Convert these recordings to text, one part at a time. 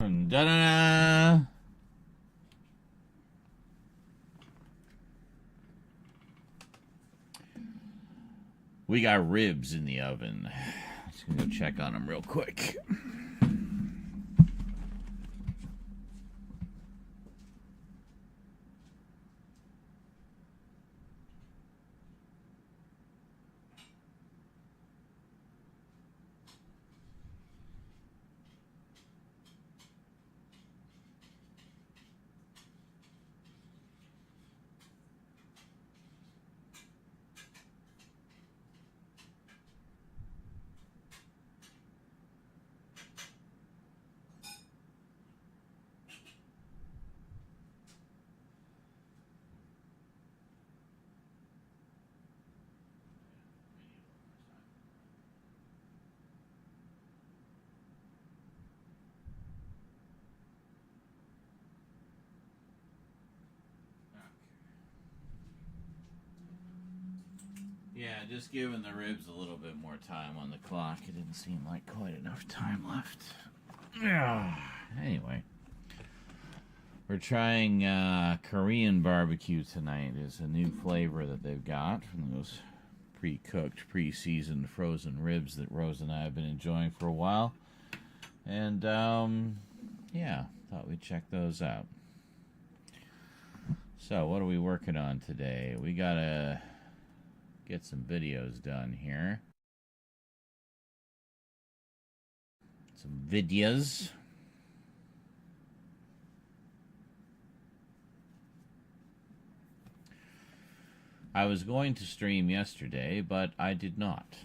Da-da-da! We got ribs in the oven. Just gonna go check on them real quick. Yeah, just giving the ribs a little bit more time on the clock. It didn't seem like quite enough time left. Anyway, we're trying Korean barbecue tonight. It's a new flavor that they've got from those pre-cooked, pre-seasoned frozen ribs that Rose and I have been enjoying for a while. And, yeah, thought we'd check those out. So, what are we working on today? We gotta get some videos done here. Some videos. I was going to stream yesterday, but I did not.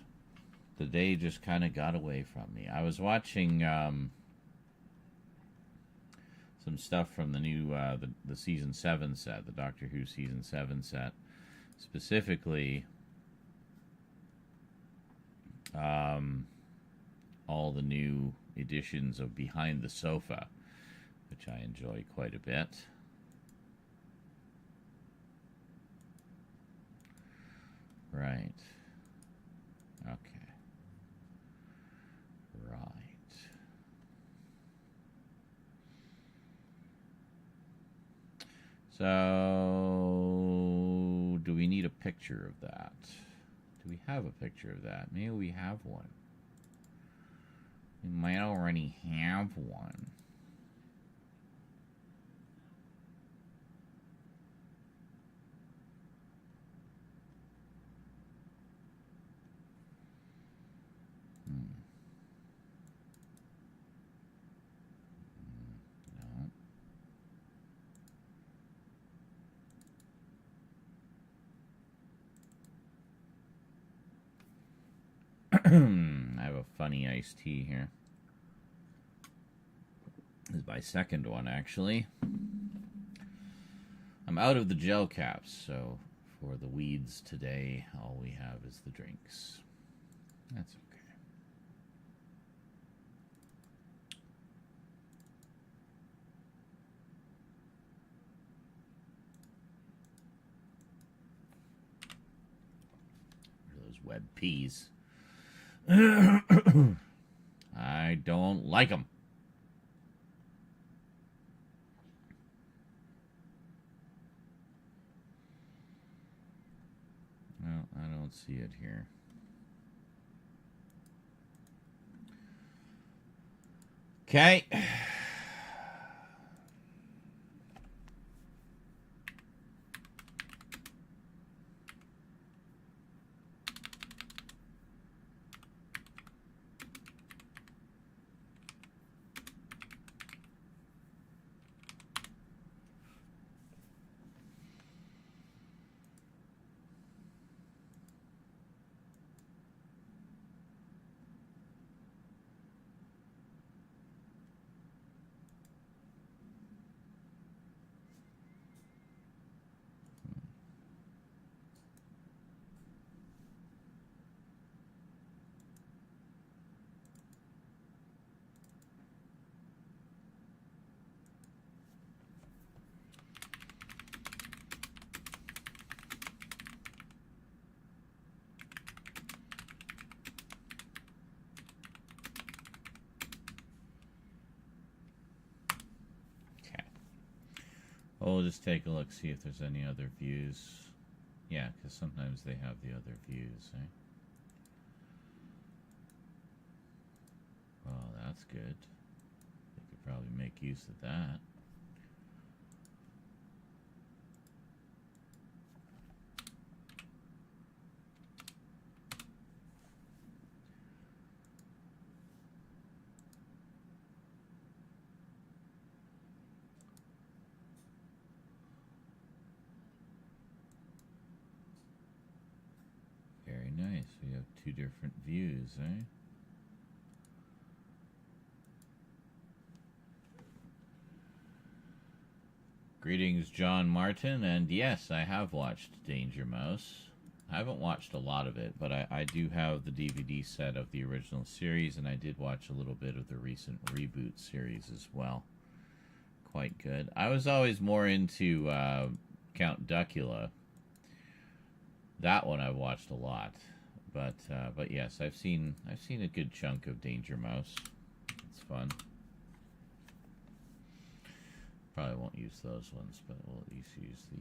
The day just kind of got away from me. I was watching some stuff from the new the season 7 set, the Doctor Who season 7 set, specifically all the new editions of Behind the Sofa, which I enjoy quite a bit. Right. Okay. Right. So, do we need a picture of that? Do we have a picture of that? Maybe we have one. We might already have one. I have a funny iced tea here. This is my second one, actually. I'm out of the gel caps, so for the weeds today, all we have is the drinks. That's okay. Those web peas. I don't like them. Well, I don't see it here. Okay. We'll just take a look, see if there's any other views. Yeah, because sometimes they have the other views, eh? Well, that's good. They could probably make use of that. Very nice. We have two different views, eh? Greetings, John Martin, and yes, I have watched Danger Mouse. I haven't watched a lot of it, but I do have the DVD set of the original series, and I did watch a little bit of the recent reboot series as well. Quite good. I was always more into Count Duckula. That one I've watched a lot, but yes, I've seen a good chunk of Danger Mouse. It's fun. Probably won't use those ones, but we'll at least use the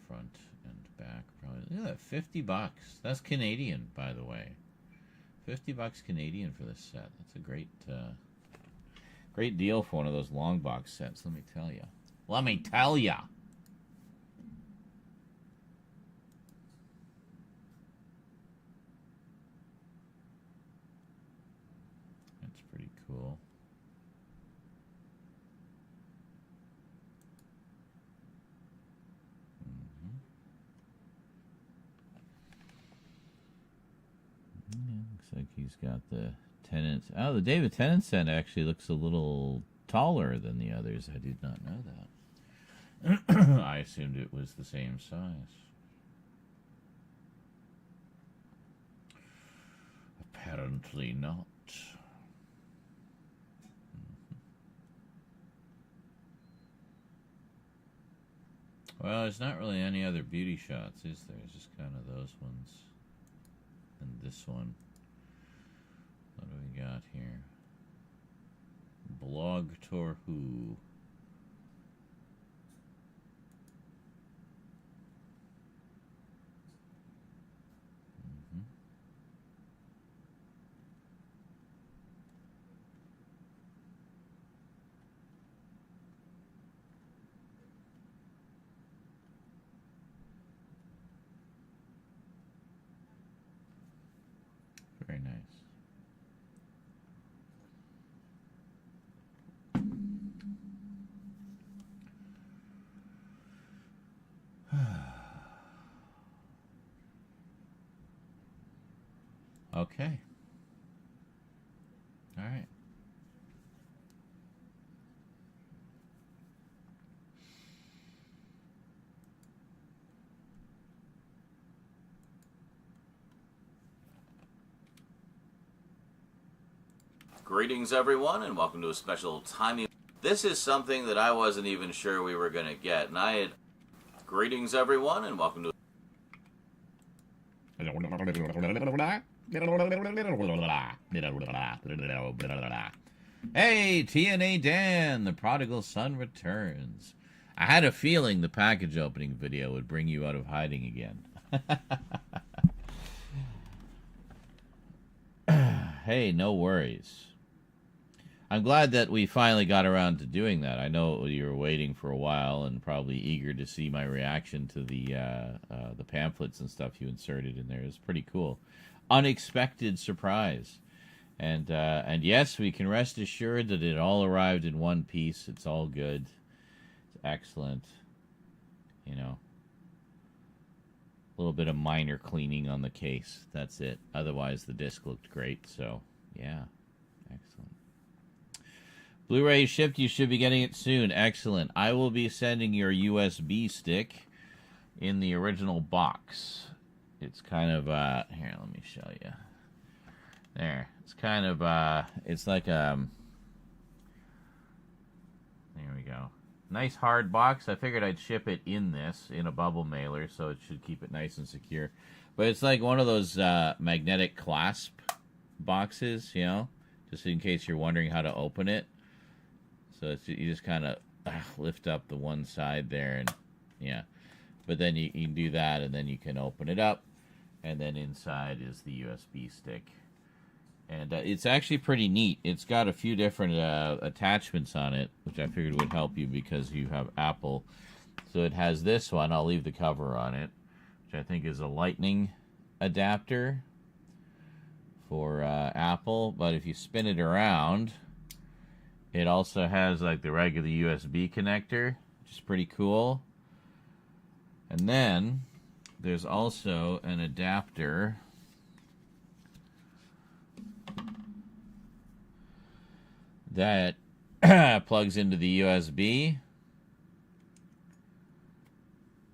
front and back. Probably. Look at that, $50. That's Canadian, by the way. $50 Canadian for this set. That's a great great deal for one of those long box sets. Let me tell you. Let me tell ya. That's pretty cool. Looks like he's got the Tennant. Oh, the David Tennant set actually looks a little taller than the others. I did not know that. I assumed it was the same size. Apparently not. Well, there's not really any other beauty shots, is there? It's just kind of those ones. And this one. What do we got here? Blog Tour Who. Very nice. Okay. All right. Greetings, everyone, and welcome to a special timing. This is something that I wasn't even sure we were going to get, and I had... Greetings, everyone, and welcome to... Hey, TNA Dan, the prodigal son returns. I had a feeling the package opening video would bring you out of hiding again. Hey, no worries. I'm glad that we finally got around to doing that. I know you were waiting for a while and probably eager to see my reaction to the pamphlets and stuff you inserted in there. It was pretty cool. Unexpected surprise. And yes, we can rest assured that it all arrived in one piece. It's all good. It's excellent. You know, a little bit of minor cleaning on the case. That's it. Otherwise, the disc looked great. So, yeah, excellent. Blu-ray shipped. You should be getting it soon. Excellent. I will be sending your USB stick in the original box. It's kind of, here, let me show you. There. It's kind of, it's like, there we go. Nice hard box. I figured I'd ship it in this, in a bubble mailer, so it should keep it nice and secure. But it's like one of those magnetic clasp boxes, you know, just in case you're wondering how to open it. So it's, you just kind of lift up the one side there, and yeah. But then you can do that, and then you can open it up, and then inside is the USB stick. And it's actually pretty neat. It's got a few different attachments on it, which I figured would help you because you have Apple. So it has this one. I'll leave the cover on it, which I think is a Lightning adapter for Apple. But if you spin it around, it also has like the regular USB connector, which is pretty cool. And then there's also an adapter that plugs into the USB,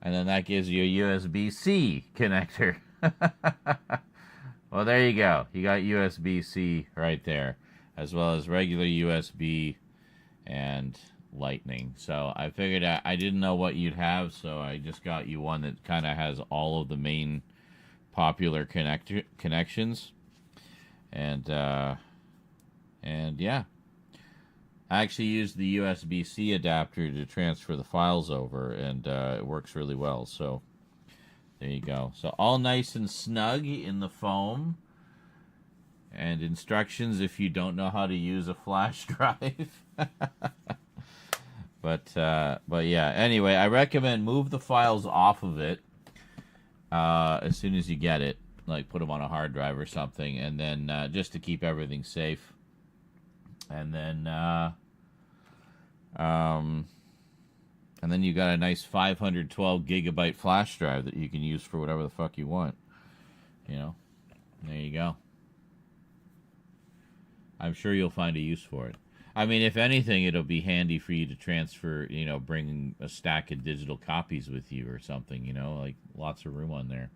and then that gives you a USB-C connector. Well, there you go. You got USB-C right there, as well as regular USB and Lightning. So I figured I didn't know what you'd have, so I just got you one that kind of has all of the main popular connections. And yeah. I actually used the USB-C adapter to transfer the files over, and it works really well. So there you go. So all nice and snug in the foam, and instructions if you don't know how to use a flash drive. But yeah. Anyway, I recommend move the files off of it as soon as you get it. Like put them on a hard drive or something, and then just to keep everything safe. And then you got a nice 512 gigabyte flash drive that you can use for whatever the fuck you want. You know, there you go. I'm sure you'll find a use for it. I mean, if anything, it'll be handy for you to transfer, bring a stack of digital copies with you or something, like lots of room on there.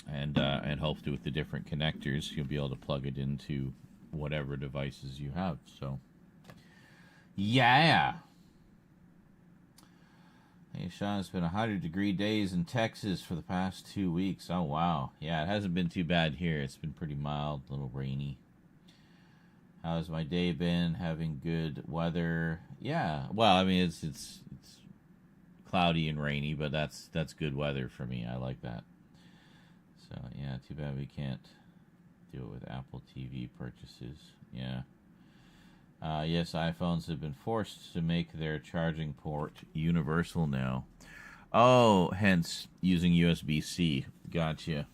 And hopefully with the different connectors, you'll be able to plug it into whatever devices you have. So, yeah. Hey, Sean, it's been 100-degree days in Texas for the past 2 weeks. Oh, wow. Yeah, it hasn't been too bad here. It's been pretty mild, a little rainy. How's my day been? Having good weather? Yeah. Well, I mean, it's cloudy and rainy, but that's good weather for me. I like that. So, yeah, too bad we can't do it with Apple TV purchases. Yeah. Yes, iPhones have been forced to make their charging port universal now. Oh, hence using USB-C. Gotcha.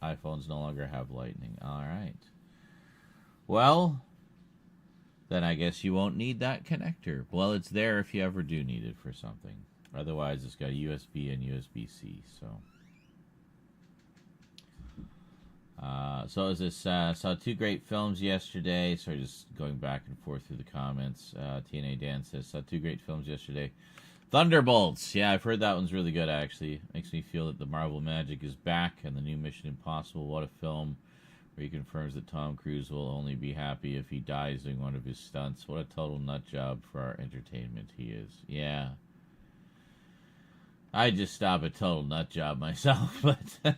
iPhones no longer have Lightning. All right. Well, then I guess you won't need that connector. Well, it's there if you ever do need it for something. Otherwise, it's got USB and USB-C, so... So is this, saw two great films yesterday. Sorry, just going back and forth through the comments. TNA Dan says, saw two great films yesterday. Thunderbolts. Yeah, I've heard that one's really good, actually. Makes me feel that the Marvel magic is back, and the new Mission Impossible. What a film where he confirms that Tom Cruise will only be happy if he dies doing one of his stunts. What a total nut job for our entertainment he is. Yeah. I just stop at total nut job myself, but...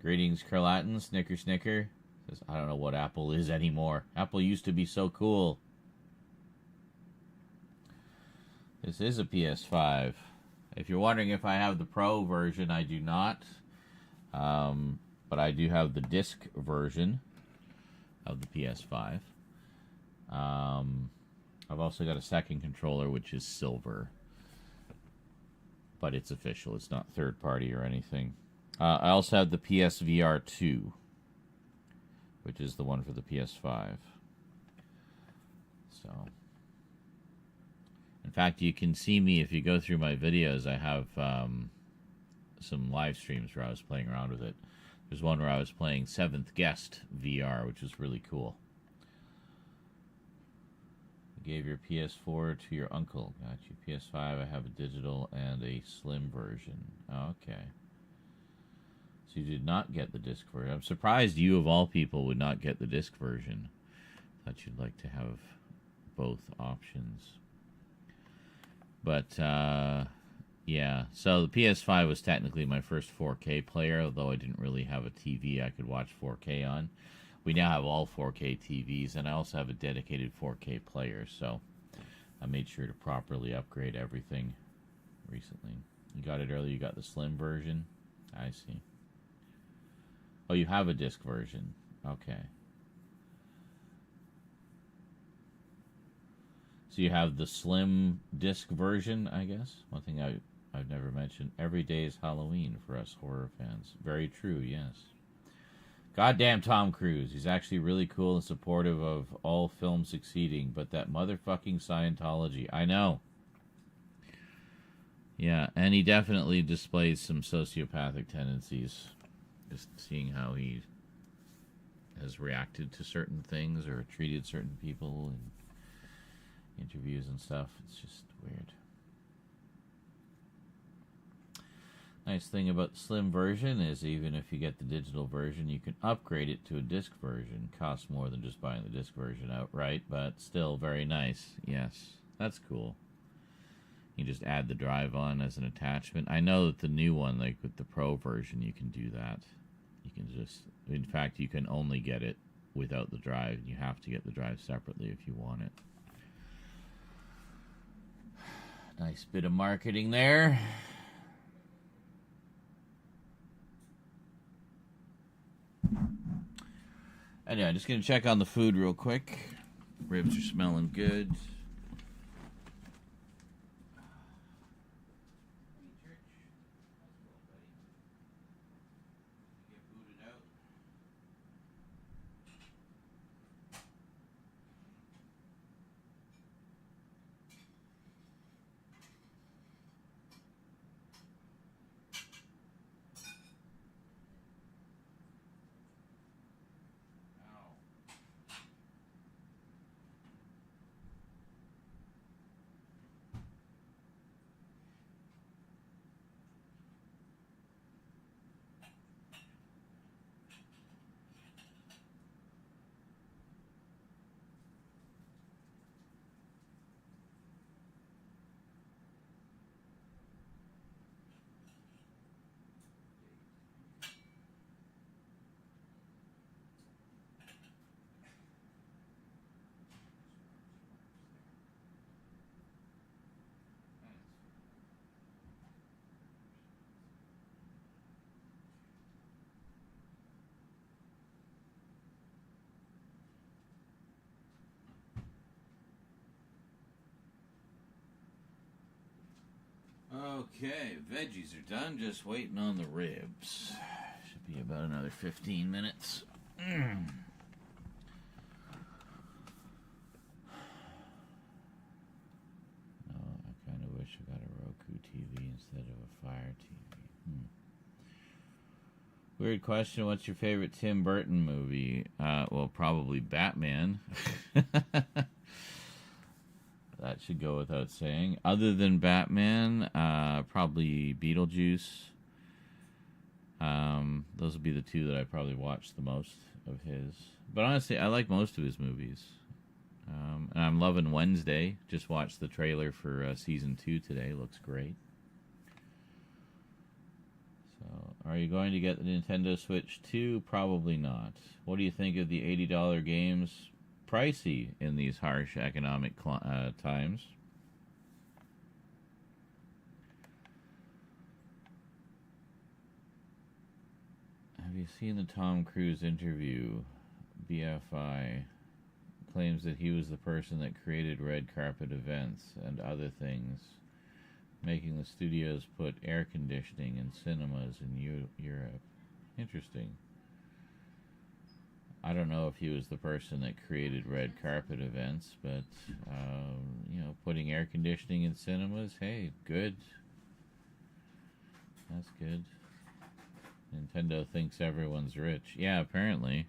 Greetings, Curlatin. Snicker, snicker. Says, I don't know what Apple is anymore. Apple used to be so cool. This is a PS5. If you're wondering if I have the Pro version, I do not. But I do have the disc version of the PS5. I've also got a second controller, which is silver. But it's official. It's not third party or anything. I also have the PSVR 2, which is the one for the PS5. So, in fact, you can see me if you go through my videos. I have some live streams where I was playing around with it. There's one where I was playing Seventh Guest VR, which was really cool. You gave your PS4 to your uncle. Got you. PS5, I have a digital and a slim version. Okay. So you did not get the disc version. I'm surprised you, of all people, would not get the disc version. Thought you'd like to have both options. But, yeah. So the PS5 was technically my first 4K player, although I didn't really have a TV I could watch 4K on. we now have all 4K TVs, and I also have a dedicated 4K player, so I made sure to properly upgrade everything recently. You got it earlier, you got the slim version? I see. Oh, you have a disc version. Okay. So you have the slim disc version, I guess? One thing I've never mentioned. Every day is Halloween for us horror fans. Very true, yes. Goddamn Tom Cruise. He's actually really cool and supportive of all films succeeding, but that motherfucking Scientology. I know. Yeah, and he definitely displays some sociopathic tendencies. Just seeing how he has reacted to certain things or treated certain people in interviews and stuff. It's just weird. Nice thing about the slim version is even if you get the digital version, you can upgrade it to a disc version. Costs more than just buying the disc version outright, but still very nice. Yes, that's cool. You just add the drive on as an attachment. I know that the new one, like with the Pro version, you can do that. You can just, in fact, you can only get it without the drive. You have to get the drive separately if you want it. Nice bit of marketing there. Anyway, I'm just going to check on the food real quick. Ribs are smelling good. Okay, veggies are done. Just waiting on the ribs. Should be about another 15 minutes. Oh, I kind of wish I got a Roku TV instead of a Fire TV. Weird question. What's your favorite Tim Burton movie? Well, probably Batman. That should go without saying. Other than Batman, probably Beetlejuice. Those would be the two that I probably watched the most of his. But honestly, I like most of his movies. And I'm loving Wednesday. Just watched the trailer for season 2 today. Looks great. So, are you going to get the Nintendo Switch 2? Probably not. What do you think of the $80 games? Pricey in these harsh economic times. Have you seen the Tom Cruise interview? BFI claims that he was the person that created red carpet events and other things, making the studios put air conditioning in cinemas in Europe. Interesting. I don't know if he was the person that created red carpet events, but, putting air conditioning in cinemas, hey, good. That's good. Nintendo thinks everyone's rich. Yeah, apparently.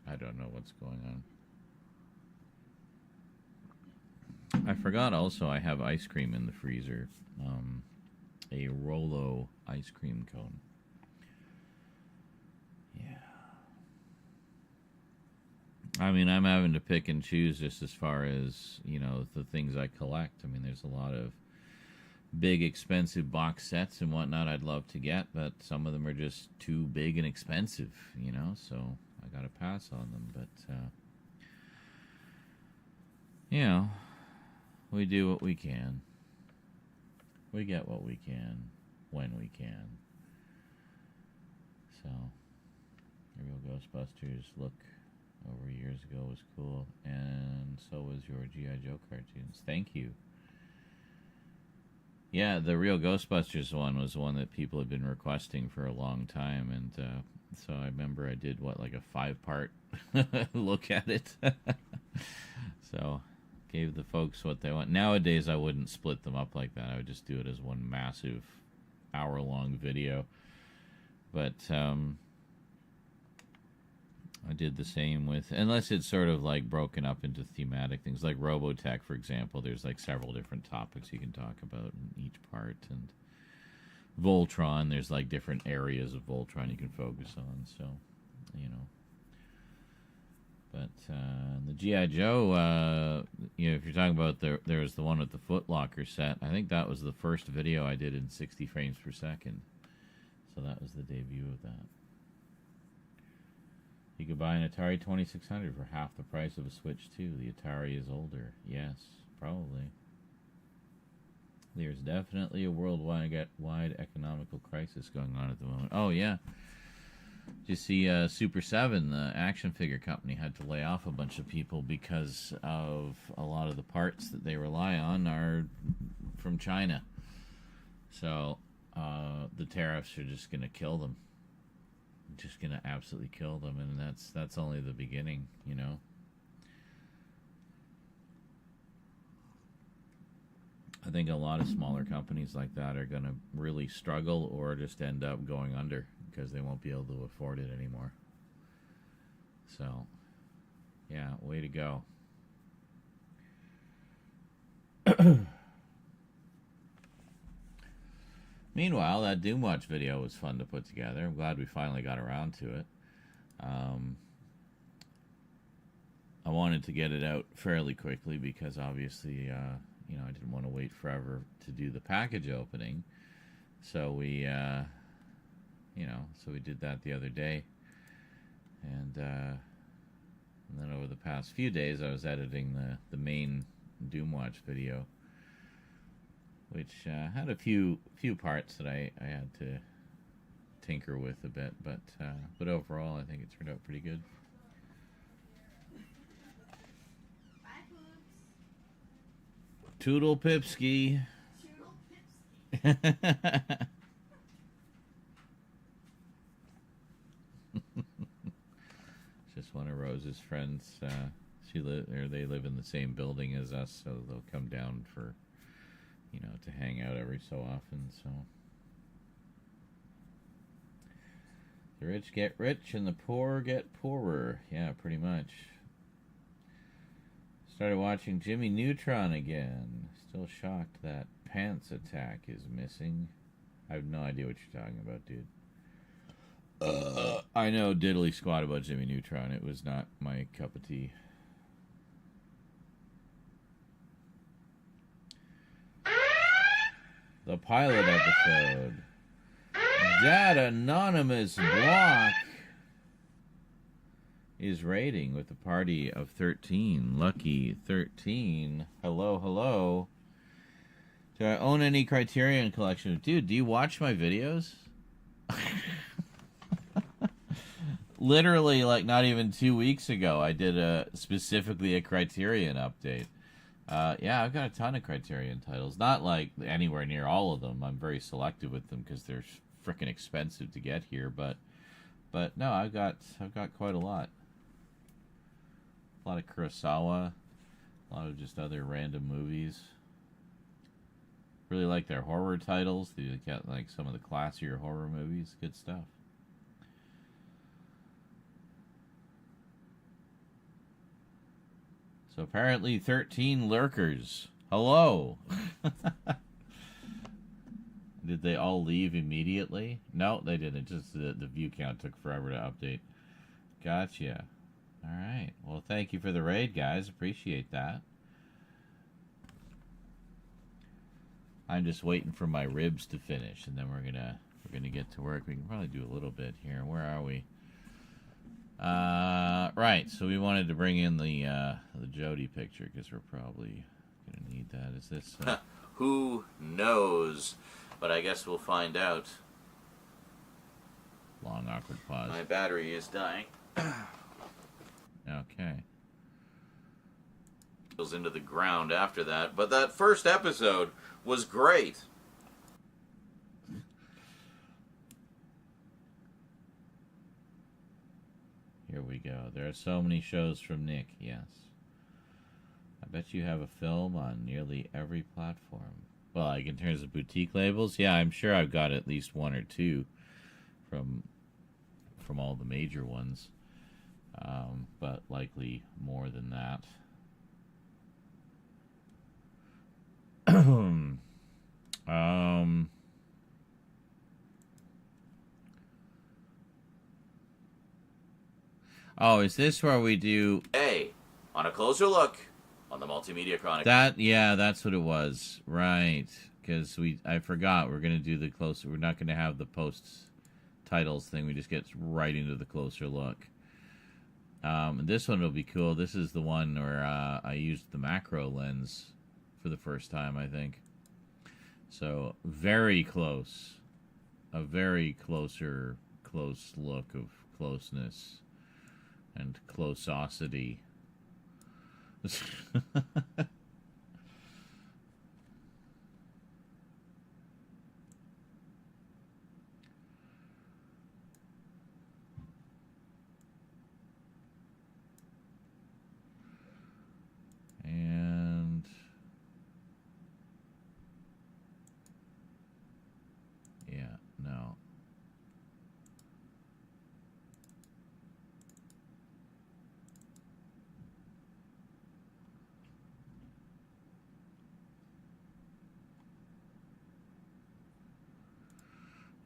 I don't know what's going on. I forgot also I have ice cream in the freezer. A Rolo ice cream cone. Yeah. I mean, I'm having to pick and choose just as far as, the things I collect. I mean, there's a lot of big expensive box sets and whatnot I'd love to get, but some of them are just too big and expensive, you know, so I gotta pass on them. But you know, we do what we can. We get what we can when we can. So the real Ghostbusters look over years ago was cool, and so was your G.I. Joe cartoons. Thank you. Yeah, the real Ghostbusters one was one that people had been requesting for a long time, and so I remember I did, like a 5-part look at it. So, gave the folks what they want. Nowadays, I wouldn't split them up like that. I would just do it as one massive hour-long video. But I did the same with, unless it's sort of like broken up into thematic things, like Robotech, for example. There's like several different topics you can talk about in each part, and Voltron, there's like different areas of Voltron you can focus on. So, you know. But the G.I. Joe, you know, if you're talking about there was the one with the Foot Locker set. I think that was the first video I did in 60 frames per second. So that was the debut of that. You could buy an Atari 2600 for half the price of a Switch 2. The Atari is older. Yes, probably. There's definitely a worldwide economical crisis going on at the moment. Oh, yeah. Did you see Super 7, the action figure company, had to lay off a bunch of people because of a lot of the parts that they rely on are from China. So the tariffs are just going to kill them. Just going to absolutely kill them, and that's only the beginning, you know. I think a lot of smaller companies like that are going to really struggle or just end up going under because they won't be able to afford it anymore. So, yeah, way to go. Meanwhile, that Doomwatch video was fun to put together. I'm glad we finally got around to it. I wanted to get it out fairly quickly because obviously, you know, I didn't want to wait forever to do the package opening. So we, you know, so we did that the other day. And then over the past few days, I was editing the main Doomwatch video, which had a few parts that I had to tinker with a bit, but overall I think it turned out pretty good. Bye, Poops. Toodle Pipski. Toodle Pipski. Just one of Rose's friends. They live in the same building as us, so they'll come down for, you know, to hang out every so often. So the rich get rich and the poor get poorer. Yeah, pretty much. Started watching Jimmy Neutron again. Still shocked that Pants Attack is missing. I have no idea what you're talking about, dude. I know diddly squat about Jimmy Neutron. It was not my cup of tea. The pilot episode. That anonymous block is rating with a party of 13. Lucky 13. Hello, hello. Do I own any Criterion collection? Dude, do you watch my videos? Literally, like, not even 2 weeks ago, I did specifically a Criterion update. Yeah, I've got a ton of Criterion titles. Not, like, anywhere near all of them. I'm very selective with them because they're frickin' expensive to get here. But no, I've got quite a lot. A lot of Kurosawa. A lot of just other random movies. Really like their horror titles. They got, like, some of the classier horror movies. Good stuff. So apparently 13 lurkers. Hello. Did they all leave immediately? No, they didn't. Just the view count took forever to update. Gotcha. All right. Well, thank you for the raid, guys. Appreciate that. I'm just waiting for my ribs to finish, and then we're gonna get to work. We can probably do a little bit here. Where are we? Right. So we wanted to bring in the Jody picture because we're probably gonna need that. Is this? Who knows? But I guess we'll find out. Long awkward pause. My battery is dying. Okay. Goes into the ground after that. But that first episode was great. Here we go. There are so many shows from Nick. Yes. I bet you have a film on nearly every platform. Well, like in terms of boutique labels, yeah, I'm sure I've got at least one or two from all the major ones, but likely more than that. Oh, is this where we do Hey, on a closer look on the Multimedia Chronicle. that? Yeah, that's what it was, right? Because I forgot we're gonna do the closer. We're not gonna have the post titles thing. We just get right into the closer look. This one will be cool. This is the one where I used the macro lens for the first time, I think. So very close, a very close look of closeness and clososity. And yeah, no.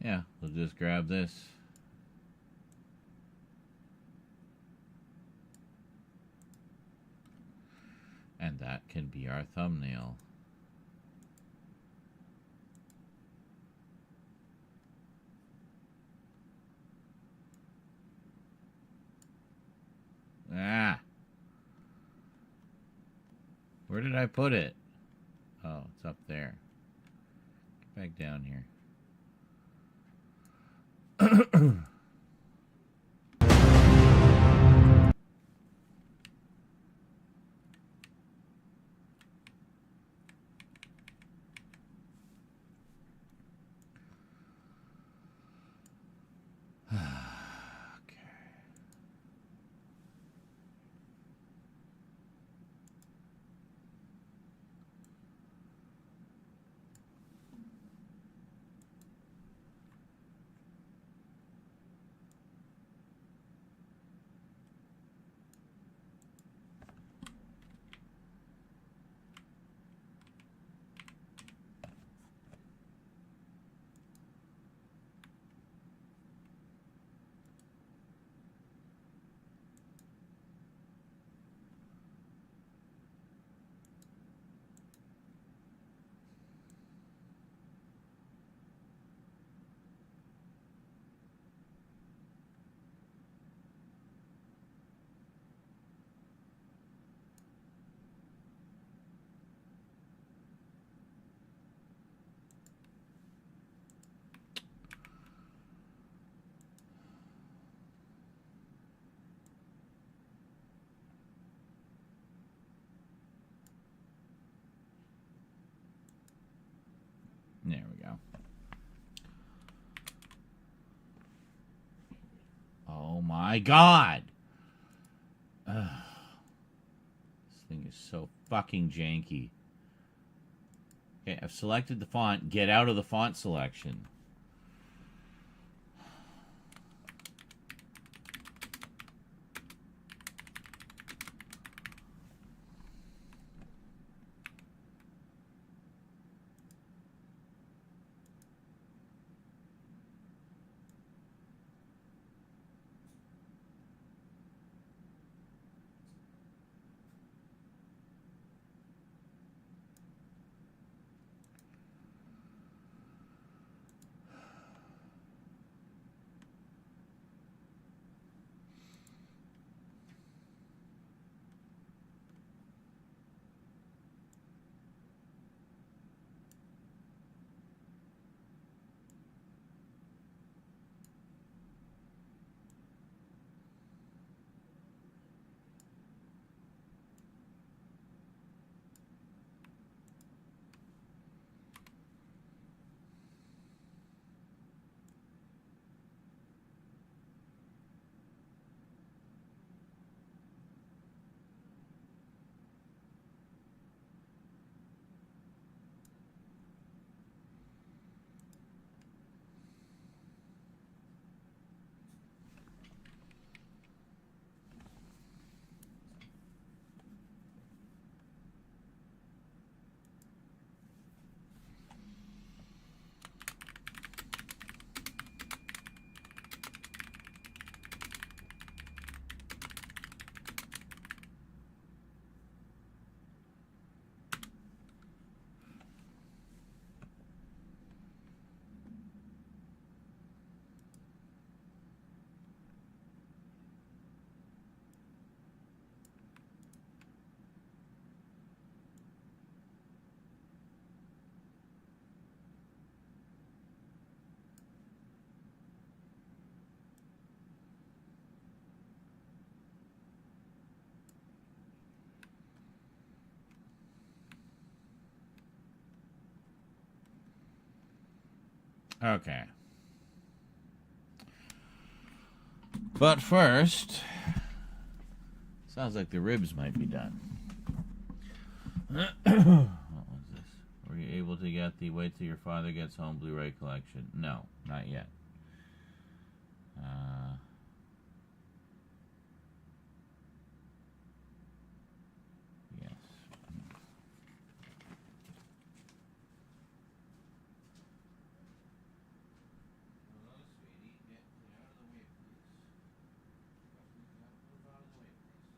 Yeah, we'll just grab this. And that can be our thumbnail. Ah! Where did I put it? Oh, it's up there. Get back down here. There we go. Oh my god! Ugh. This thing is so fucking janky. Okay, I've selected the font. Get out of the font selection. Okay. But first, sounds like the ribs might be done. What was this? Were you able to get the Wait Till Your Father Gets Home Blu-ray collection? No, not yet. Yes. Hello, sweetie. Get out of the way, please. Move out of the way, please.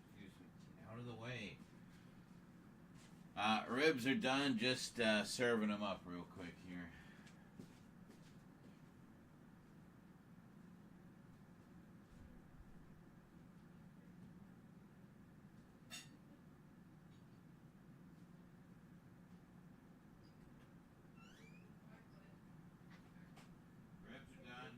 Excuse me. Out of the way. Ribs are done. Just serving them up real quick here. Ribs are done.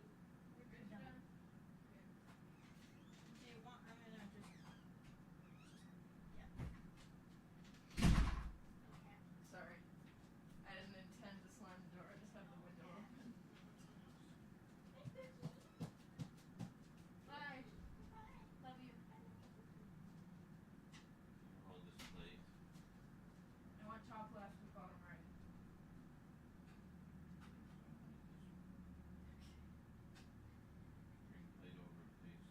Sorry. I didn't intend to slam the door. I just have the window open. Bye. Love you. Hold this plate. I want top left and bottom right. Bring plate over, please.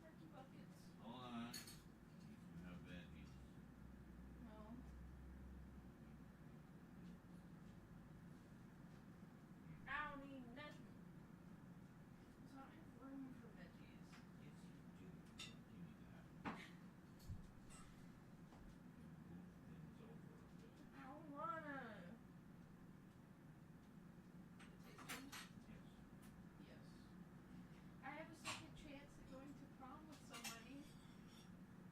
Turkey buckets. Hold on. You have veggies. No. I don't need nothing. Does not have room for veggies. Yes, you do. Give me that. Move things over a bit. I don't wanna. Yes. Yes. I have a second chance at going to prom with somebody.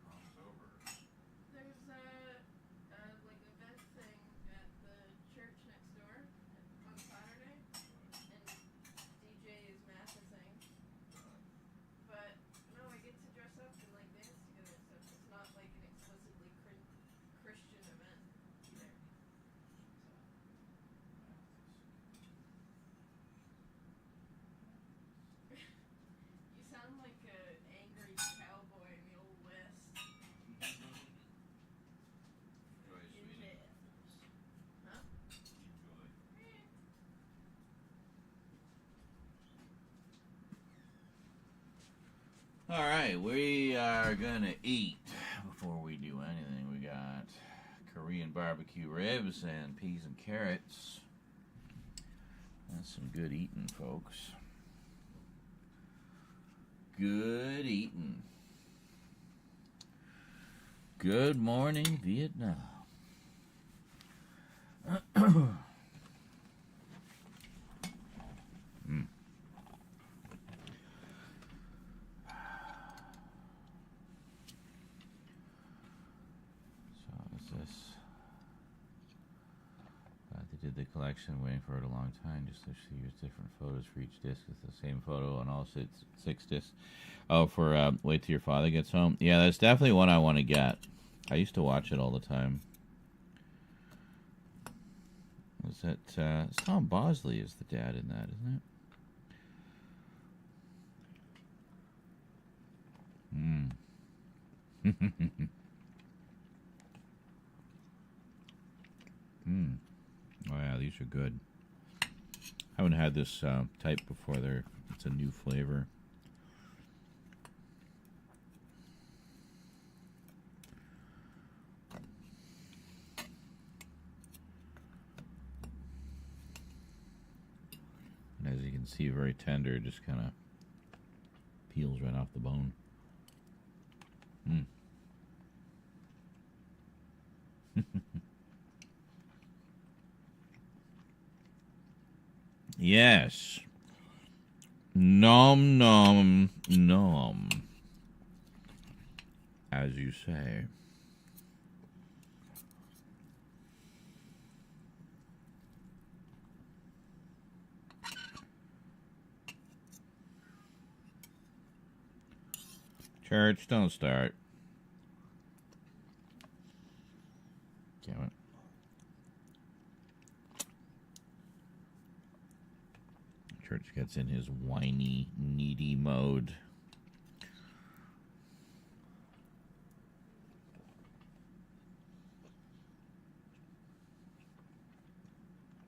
Prom's over. There's a like event thing at the church next door on Saturday, and DJ is mathesing. But no, I get to dress up and like dance together and stuff. It's not like an explicitly Christian event either. So. You sound like an angry cowboy in the old west. Enjoy, sweetie. Huh? Enjoy. All right, we are gonna eat before we do anything. We got Korean barbecue ribs and peas and carrots. That's some good eating, folks. Good eating. Good morning, Vietnam. They did the collection, waiting for it a long time, just to use different photos for each disc with the same photo on all six discs. Oh, for Wait Till Your Father Gets Home? Yeah, that's definitely one I want to get. I used to watch it all the time. Was that, it's Tom Bosley is the dad in that, isn't it? Oh yeah, these are good. I haven't had this type before. It's a new flavor. And as you can see, very tender, just kind of peels right off the bone. Yes. Nom nom nom. As you say. Church, don't start. Damn it. Church gets in his whiny, needy mode.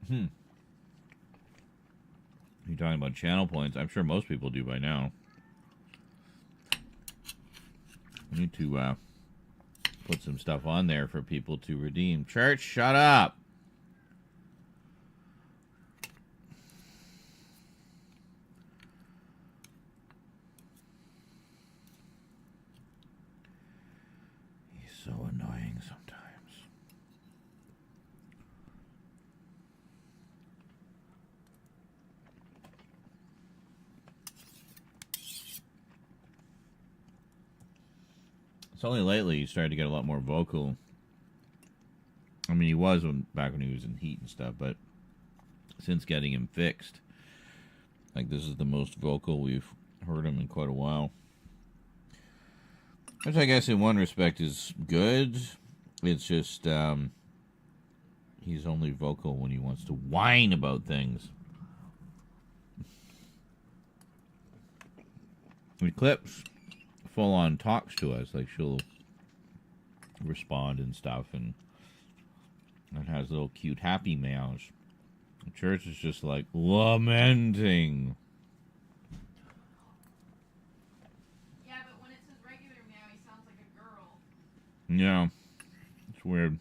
You're talking about channel points. I'm sure most people do by now. We need to put some stuff on there for people to redeem. Church, shut up! He's so annoying sometimes. It's only lately he started to get a lot more vocal. I mean, he was back when he was in Heat and stuff, but since getting him fixed, like, this is the most vocal we've heard him in quite a while. Which I guess in one respect is good. It's just he's only vocal when he wants to whine about things. When Clips full on talks to us, like she'll respond and stuff, and has little cute happy meows. The Church is just like lamenting. Yeah, but when it's his regular meow, he sounds like a girl. Yeah, it's weird.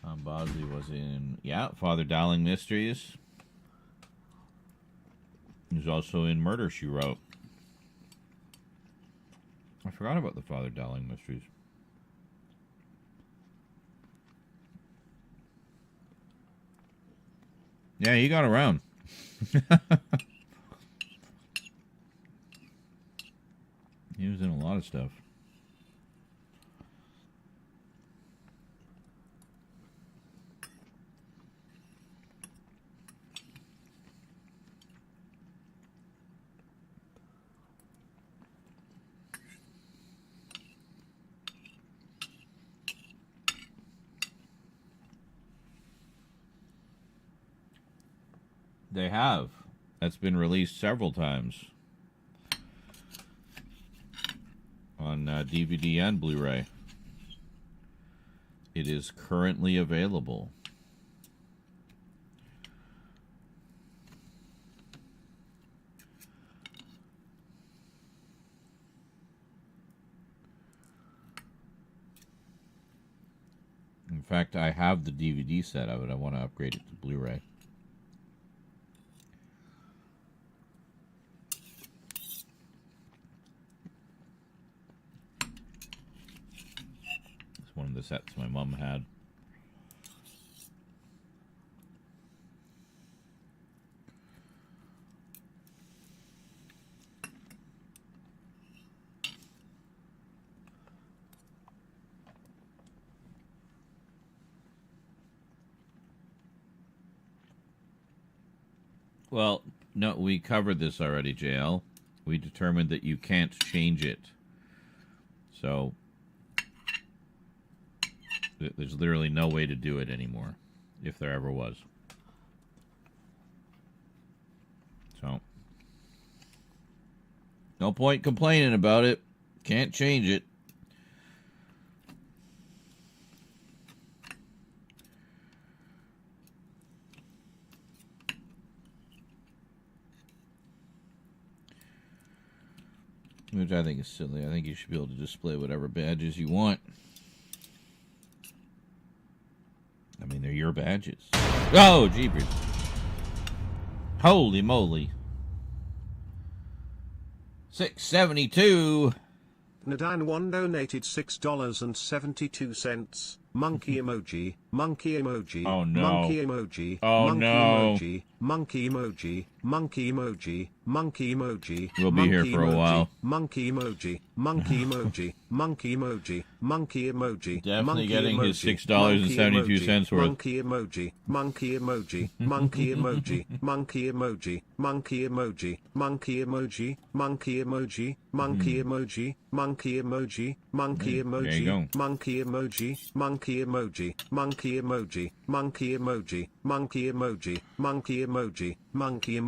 Tom Bosley was in, Father Dowling Mysteries. He was also in Murder, She Wrote. I forgot about the Father Dowling Mysteries. Yeah, he got around. He was in a lot of stuff. They have. That's been released several times on DVD and Blu-ray. It is currently available. In fact, I have the DVD set of it. I want to upgrade it to Blu-ray. the sets my mom had. Well, no, we covered this already, JL. We determined that you can't change it. So, there's literally no way to do it anymore, if there ever was. So, no point complaining about it. Can't change it. Which I think is silly. I think you should be able to display whatever badges you want. I mean, they're your badges. Oh, jeepers. Holy moly. 672. Nadan1 donated $6.72. Monkey emoji, monkey emoji, Oh, no. monkey emoji, Oh, monkey no. emoji, monkey emoji, monkey emoji, monkey emoji. We'll be here monkey for a emoji, while. Monkey emoji, monkey emoji, monkey emoji, monkey emoji. Definitely monkey getting his emoji, $6.72 worth. Monkey emoji, monkey emoji, monkey emoji, monkey emoji, monkey emoji, monkey emoji, monkey emoji, monkey emoji, monkey emoji, monkey emoji, There you go. monkey emoji, monkey emoji, monkey emoji, monkey emoji, monkey emoji, monkey emoji, monkey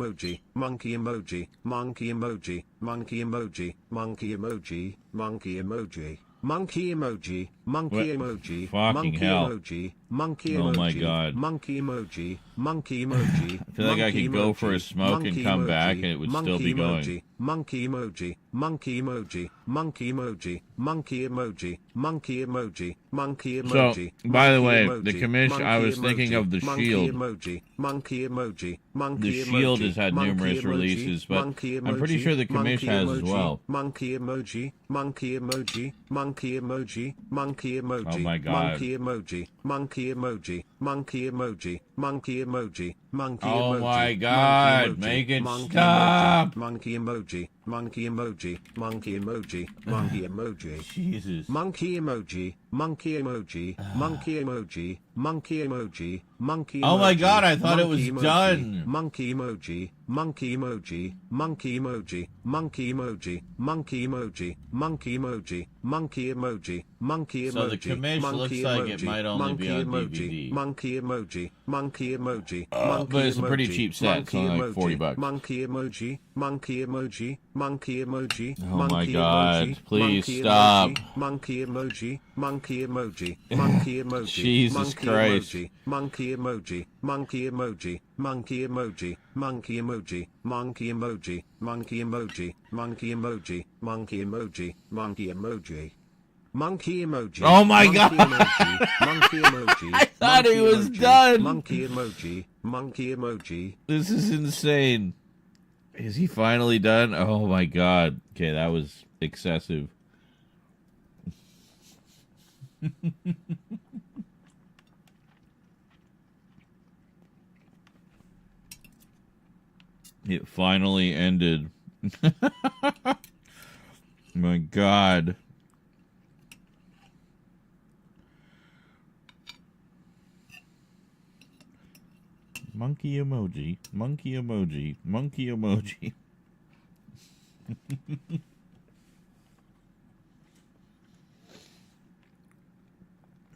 emoji, monkey emoji, monkey emoji, monkey emoji, monkey emoji, monkey emoji, monkey emoji, monkey What? emoji, Fucking monkey hell. emoji, monkey Oh emoji, my God. monkey emoji, monkey emoji. I feel like I could go for a smoke and come back and it would still be going. Monkey emoji, monkey emoji, monkey emoji, monkey emoji, monkey emoji, monkey emoji. So, by the monkey way, emoji, the commission, I monkey was thinking emoji, of the monkey Shield. emoji, monkey emoji, monkey The Shield emoji, has had monkey numerous emoji, releases, but monkey I'm pretty emoji, sure the commission monkey has as emoji, well. Monkey emoji, monkey emoji, monkey emoji, monkey emoji. Oh my God. Monkey emoji, monkey emoji, monkey emoji, monkey emoji, monkey Oh emoji. my God, monkey emoji, make it monkey stop. Emoji, monkey emoji, monkey emoji, monkey emoji, monkey emoji. Jesus. Monkey emoji, monkey emoji, monkey emoji, monkey emoji, monkey emoji. Oh my God, I thought it was monkey emoji, done. Monkey emoji, monkey emoji, monkey emoji, monkey emoji, monkey emoji, monkey emoji, monkey emoji, monkey emoji. So the commission monkey looks like it emoji, might only be monkey on emoji, DVD. Monkey emoji, monkey emoji, But it's a pretty emoji, cheap set. It's monkey only like emoji, $40. Monkey emoji, monkey emoji, monkey emoji. Oh my monkey God, emoji, please monkey stop. Emoji, monkey emoji, monkey emoji, monkey emoji. Jesus monkey Christ. Emoji, monkey emoji, monkey emoji, monkey emoji, monkey emoji, monkey emoji, monkey emoji, monkey emoji, monkey emoji, monkey emoji. Monkey emoji. Oh my monkey God. Emoji, monkey emoji. I thought monkey it was emoji, done. Monkey emoji. Monkey emoji. This is insane. Is he finally done? Oh my God. Okay, that was excessive. It finally ended. My God. Monkey emoji, monkey emoji, monkey emoji.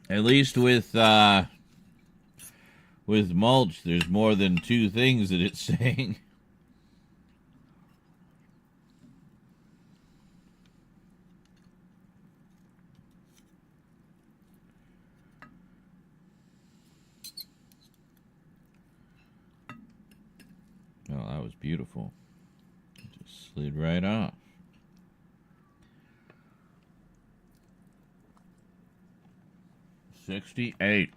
At least with mulch, there's more than two things that it's saying. Oh, that was beautiful. It just slid right off. $68.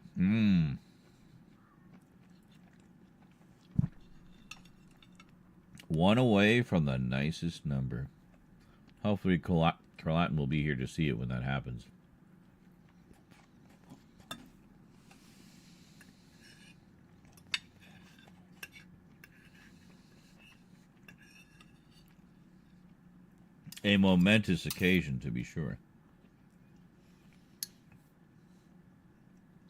One away from the nicest number. Hopefully Carlatin will be here to see it when that happens. A momentous occasion, to be sure.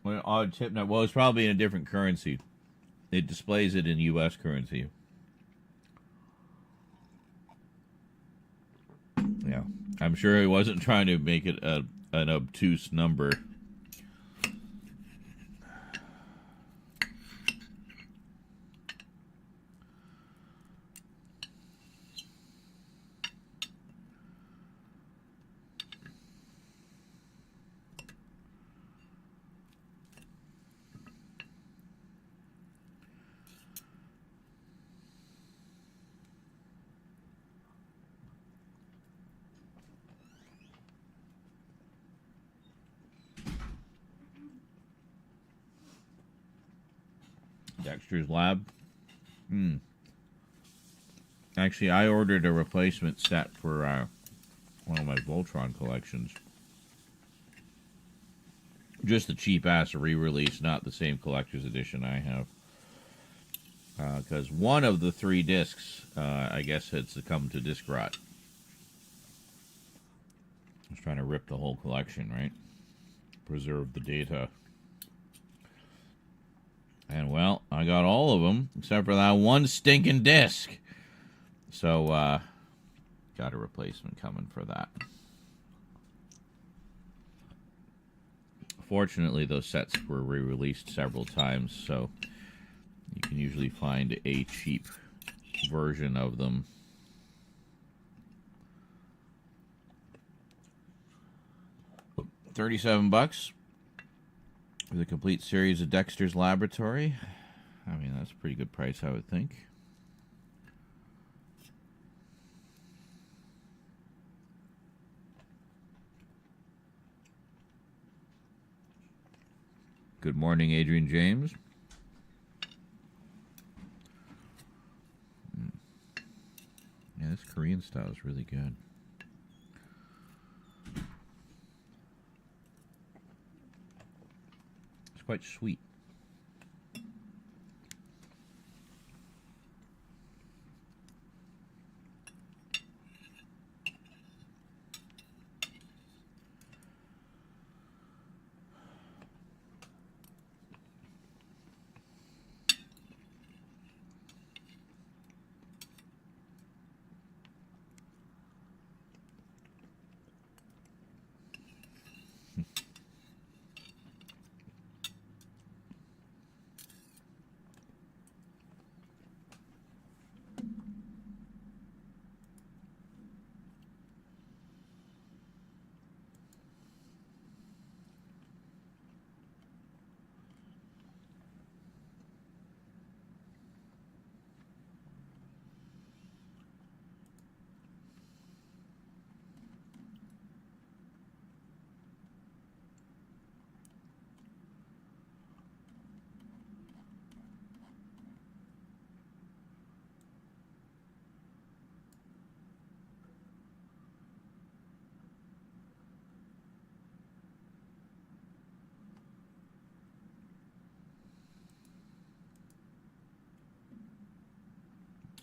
Well, odd tip now. Well, it's probably in a different currency. It displays it in U.S. currency. Yeah, I'm sure he wasn't trying to make it an obtuse number. Dexter's Lab. Actually, I ordered a replacement set for one of my Voltron collections. Just the cheap-ass re-release, not the same collector's edition I have. Because one of the 3 discs, I guess, had succumbed to disc rot. I was trying to rip the whole collection, right? Preserve the data. And, well, I got all of them, except for that one stinking disc. So, got a replacement coming for that. Fortunately, those sets were re-released several times, so you can usually find a cheap version of them. $37 for the complete series of Dexter's Laboratory. I mean, that's a pretty good price, I would think. Good morning, Adrian James. Yeah, this Korean style is really good. It's quite sweet.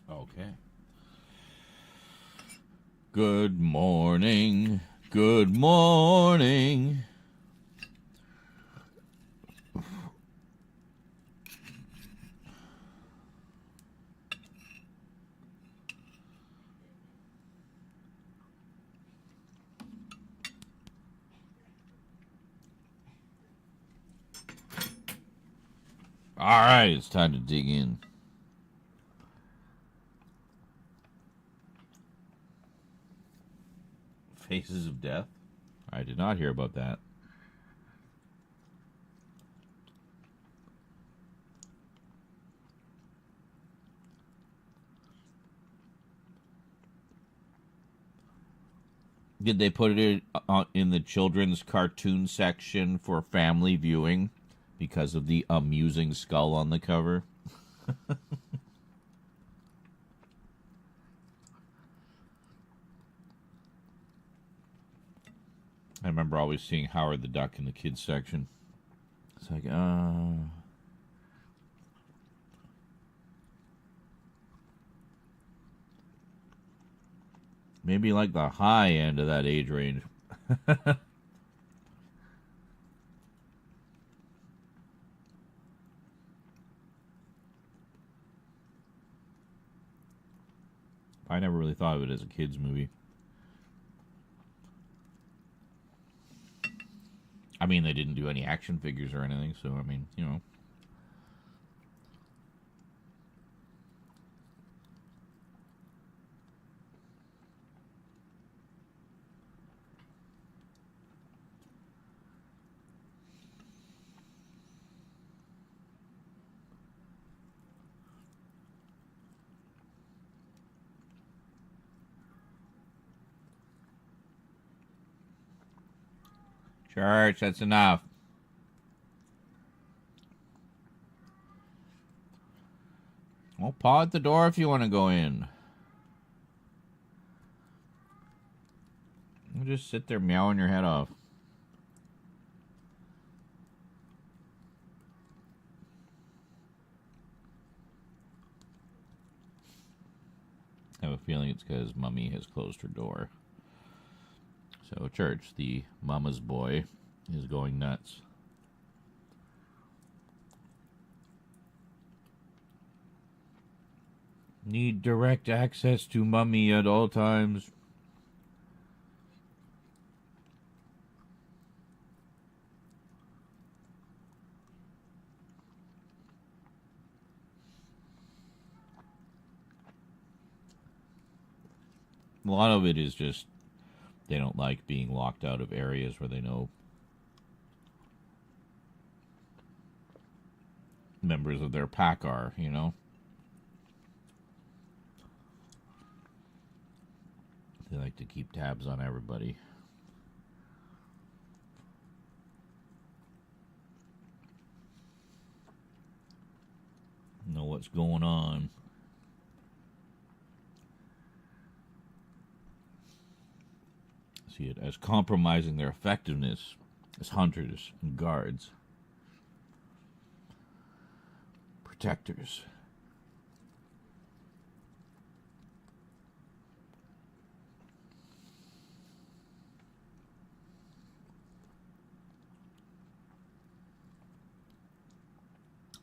Okay. Good morning. Good morning. All right, it's time to dig in. Faces of Death? I did not hear about that. Did they put it in the children's cartoon section for family viewing because of the amusing skull on the cover? I remember always seeing Howard the Duck in the kids section. It's like, Maybe like the high end of that age range. I never really thought of it as a kid's movie. I mean, they didn't do any action figures or anything, so, I mean, you know. Church, that's enough. Well, paw at the door if you want to go in. You just sit there meowing your head off. I have a feeling it's because Mummy has closed her door. So, Church, the mama's boy, is going nuts. Need direct access to Mummy at all times. A lot of it is just they don't like being locked out of areas where they know members of their pack are, you know? They like to keep tabs on everybody. Know what's going on. See it as compromising their effectiveness as hunters and guards. Protectors.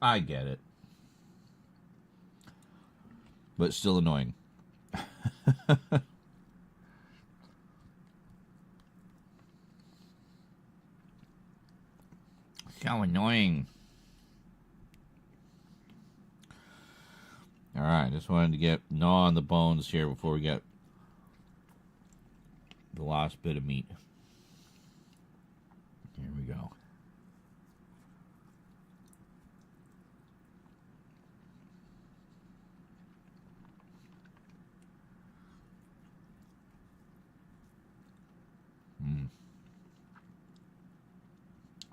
I get it. But still annoying. So annoying. Alright, just wanted to get gnaw on the bones here before we get the last bit of meat. Here we go.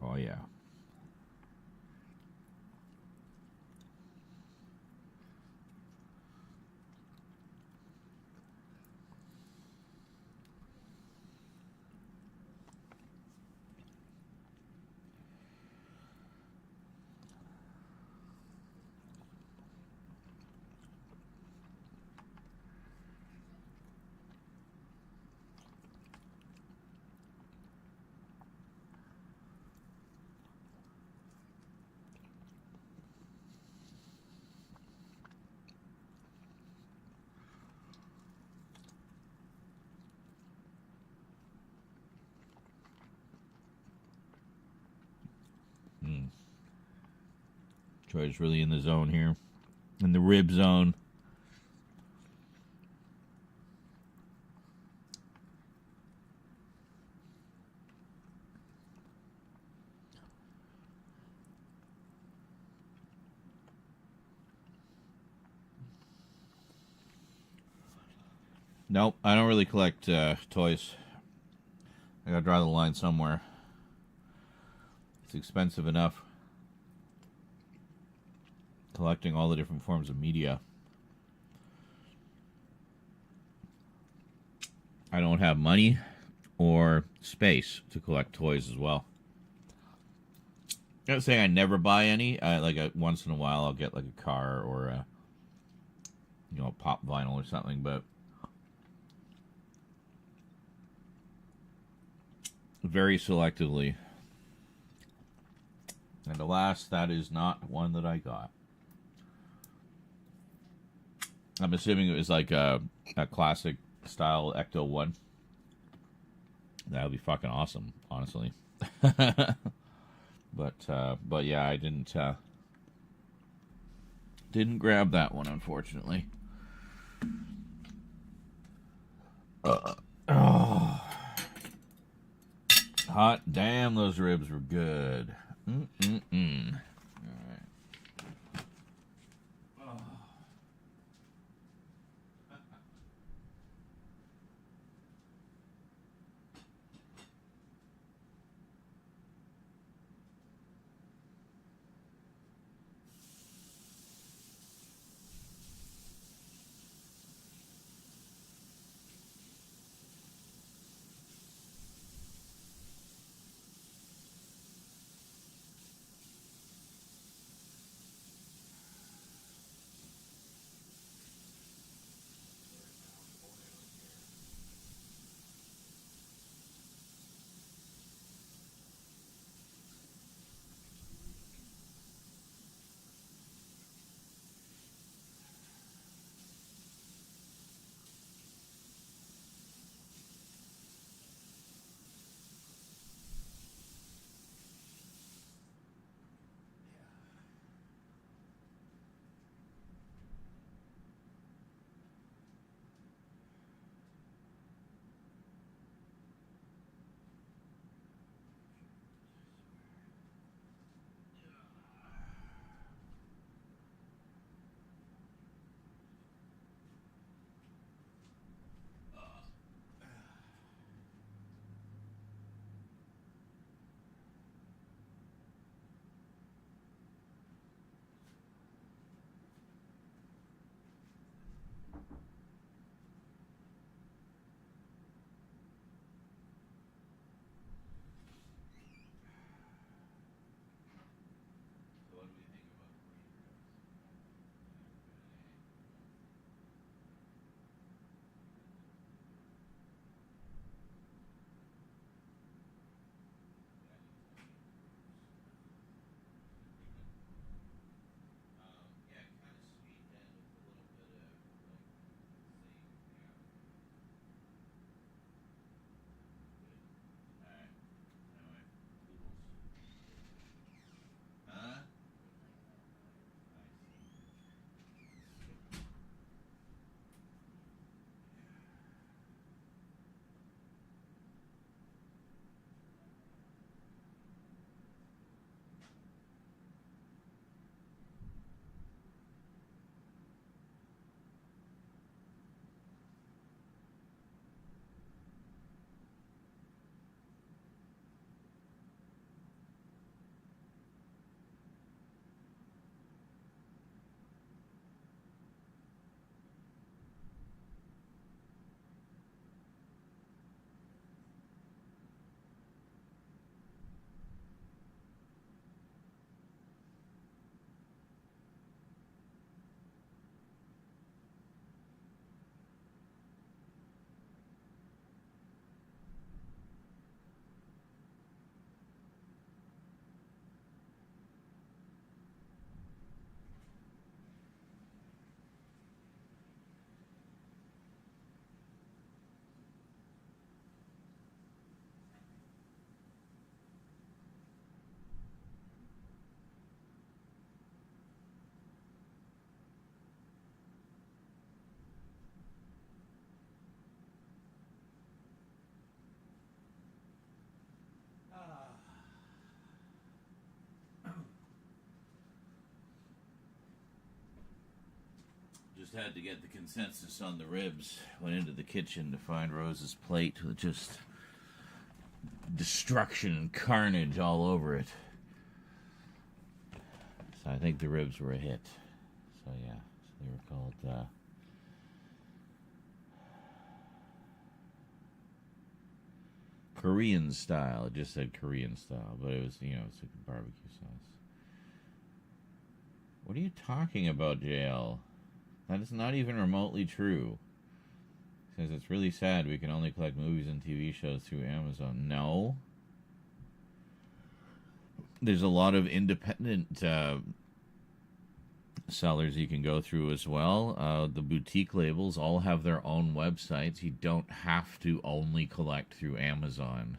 Oh, yeah. Troy's really in the zone here. In the rib zone. Nope, I don't really collect toys. I gotta draw the line somewhere. It's expensive enough. Collecting all the different forms of media. I don't have money or space to collect toys as well. I'm not saying I never buy any. Once in a while I'll get like a car or a pop vinyl or something, but very selectively. And alas, that is not one that I got. I'm assuming it was like a classic style Ecto 1. That would be fucking awesome, honestly. But yeah, I didn't grab that one, unfortunately. Oh. Hot damn, those ribs were good. All right. Just had to get the consensus on the ribs. Went into the kitchen to find Rose's plate with just destruction and carnage all over it. So I think the ribs were a hit. So yeah, so they were called Korean style. It just said Korean style, but it was, it's like barbecue sauce. What are you talking about, JL? That is not even remotely true. It says it's really sad we can only collect movies and TV shows through Amazon. No, There's a lot of independent sellers you can go through as well. The boutique labels all have their own websites. You don't have to only collect through Amazon.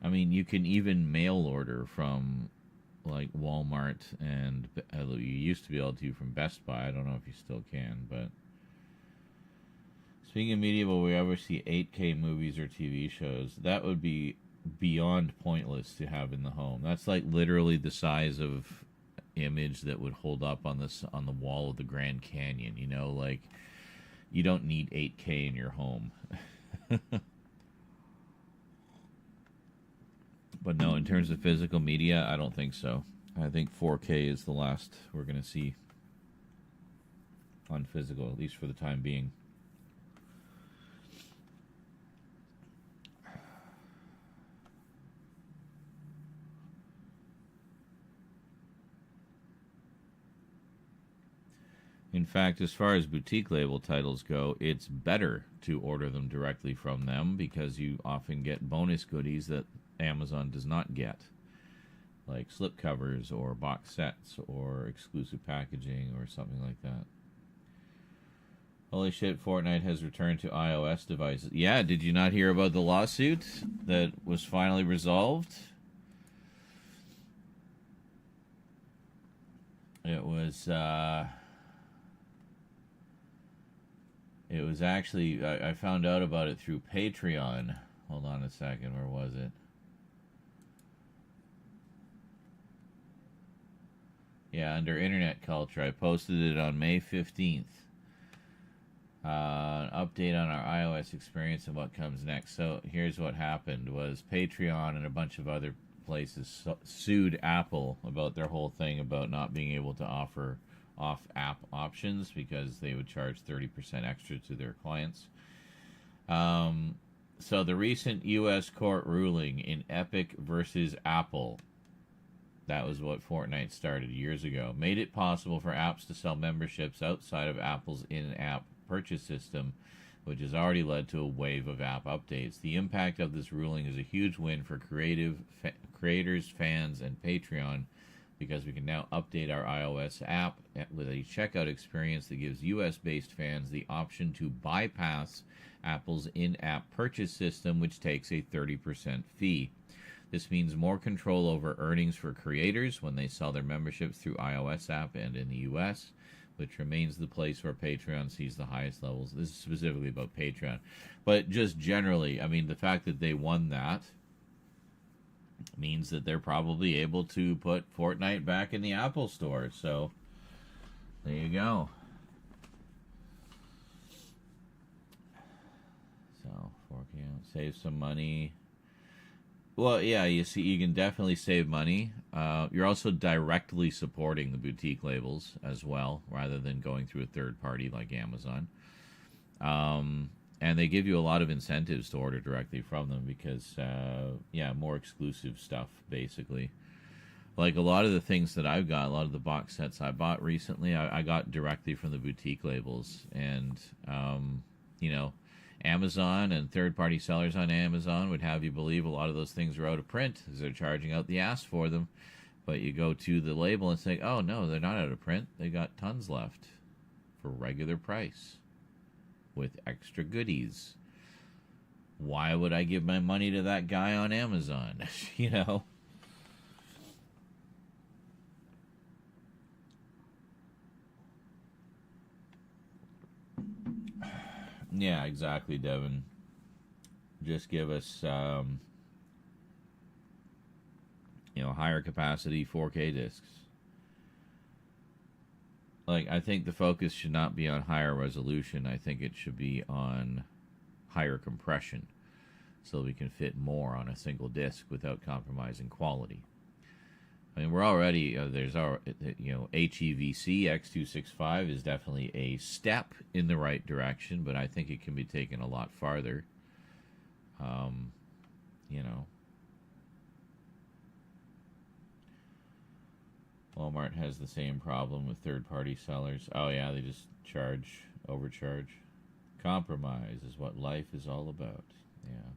I mean, you can even mail order from like Walmart, and you used to be able to from Best Buy. I don't know if you still can, but speaking of media, will we ever see 8K movies or TV shows? That would be beyond pointless to have in the home. That's like literally the size of image that would hold up on the wall of the Grand Canyon. You know, like you don't need 8K in your home. But no, in terms of physical media, I don't think so. I think 4K is the last we're going to see on physical, at least for the time being. In fact, as far as boutique label titles go, it's better to order them directly from them because you often get bonus goodies that Amazon does not get, like slipcovers or box sets or exclusive packaging or something like that. Holy shit, Fortnite has returned to iOS devices. Yeah, did you not hear about the lawsuit that was finally resolved? It was actually, I found out about it through Patreon. Hold on a second, where was it? Yeah, under Internet Culture. I posted it on May 15th. An update on our iOS experience and what comes next. So here's what happened was Patreon and a bunch of other places sued Apple about their whole thing about not being able to offer off-app options because they would charge 30% extra to their clients. So the recent U.S. court ruling in Epic versus Apple, that was what Fortnite started years ago, made it possible for apps to sell memberships outside of Apple's in-app purchase system, which has already led to a wave of app updates. The impact of this ruling is a huge win for creators, fans, and Patreon, because we can now update our iOS app with a checkout experience that gives US-based fans the option to bypass Apple's in-app purchase system, which takes a 30% fee. This means more control over earnings for creators when they sell their memberships through iOS app and in the US, which remains the place where Patreon sees the highest levels. This is specifically about Patreon. But just generally, I mean, the fact that they won that means that they're probably able to put Fortnite back in the Apple Store. So, there you go. So, 4K, save some money. Well, yeah, you see, you can definitely save money. You're also directly supporting the boutique labels as well, rather than going through a third party like Amazon. And they give you a lot of incentives to order directly from them because, more exclusive stuff, basically. Like a lot of the things that I've got, a lot of the box sets I bought recently, I got directly from the boutique labels. And, Amazon and third-party sellers on Amazon would have you believe a lot of those things are out of print as they're charging out the ass for them. But you go to the label and say, oh, no, they're not out of print. They got tons left for regular price with extra goodies. Why would I give my money to that guy on Amazon? Yeah, exactly, Devin. Just give us, higher capacity 4K discs. Like, I think the focus should not be on higher resolution. I think it should be on higher compression so we can fit more on a single disc without compromising quality. I mean, we're already, there's our, HEVC X265 is definitely a step in the right direction, but I think it can be taken a lot farther. Walmart has the same problem with third-party sellers. Oh, yeah, they just overcharge. Compromise is what life is all about. Yeah.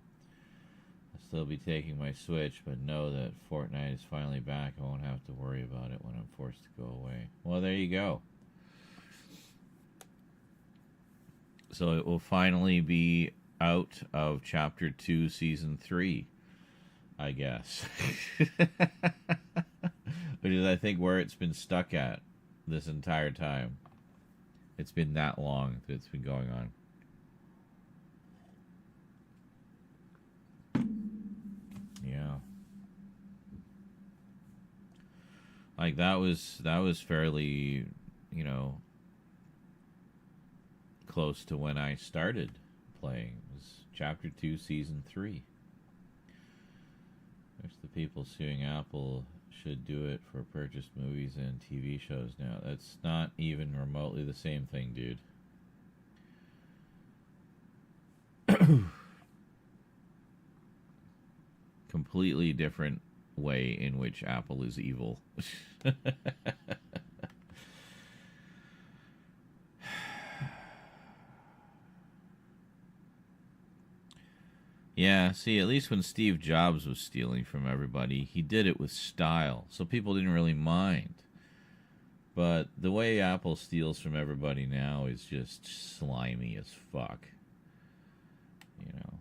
still be taking my Switch, but know that Fortnite is finally back. I won't have to worry about it when I'm forced to go away. Well, there you go. So it will finally be out of Chapter 2, Season 3, I guess. Which is, I think, where it's been stuck at this entire time. It's been that long that it's been going on. Yeah. Like, that was fairly, you know, close to when I started playing. It was Chapter 2, Season 3. Which the people suing Apple should do it for purchased movies and TV shows now. That's not even remotely the same thing, dude. Completely different way in which Apple is evil. Yeah, see, at least when Steve Jobs was stealing from everybody, he did it with style, so people didn't really mind. But the way Apple steals from everybody now is just slimy as fuck. You know.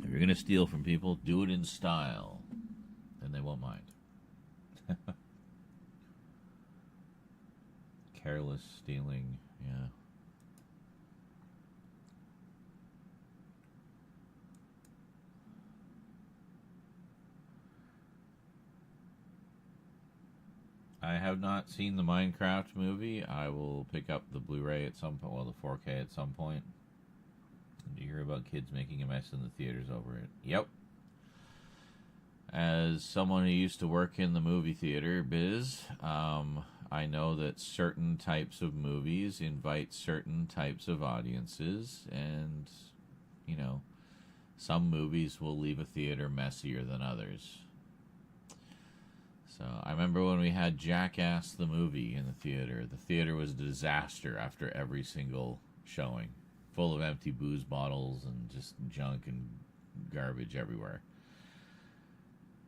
If you're going to steal from people, do it in style, and they won't mind. Careless stealing, yeah. I have not seen the Minecraft movie. I will pick up the Blu-ray at some point, well, the 4K at some point. You hear about kids making a mess in the theaters over it. Yep. As someone who used to work in the movie theater biz, I know that certain types of movies invite certain types of audiences, and, you know, some movies will leave a theater messier than others. So I remember when we had Jackass the movie in the theater was a disaster after every single showing, full of empty booze bottles and just junk and garbage everywhere.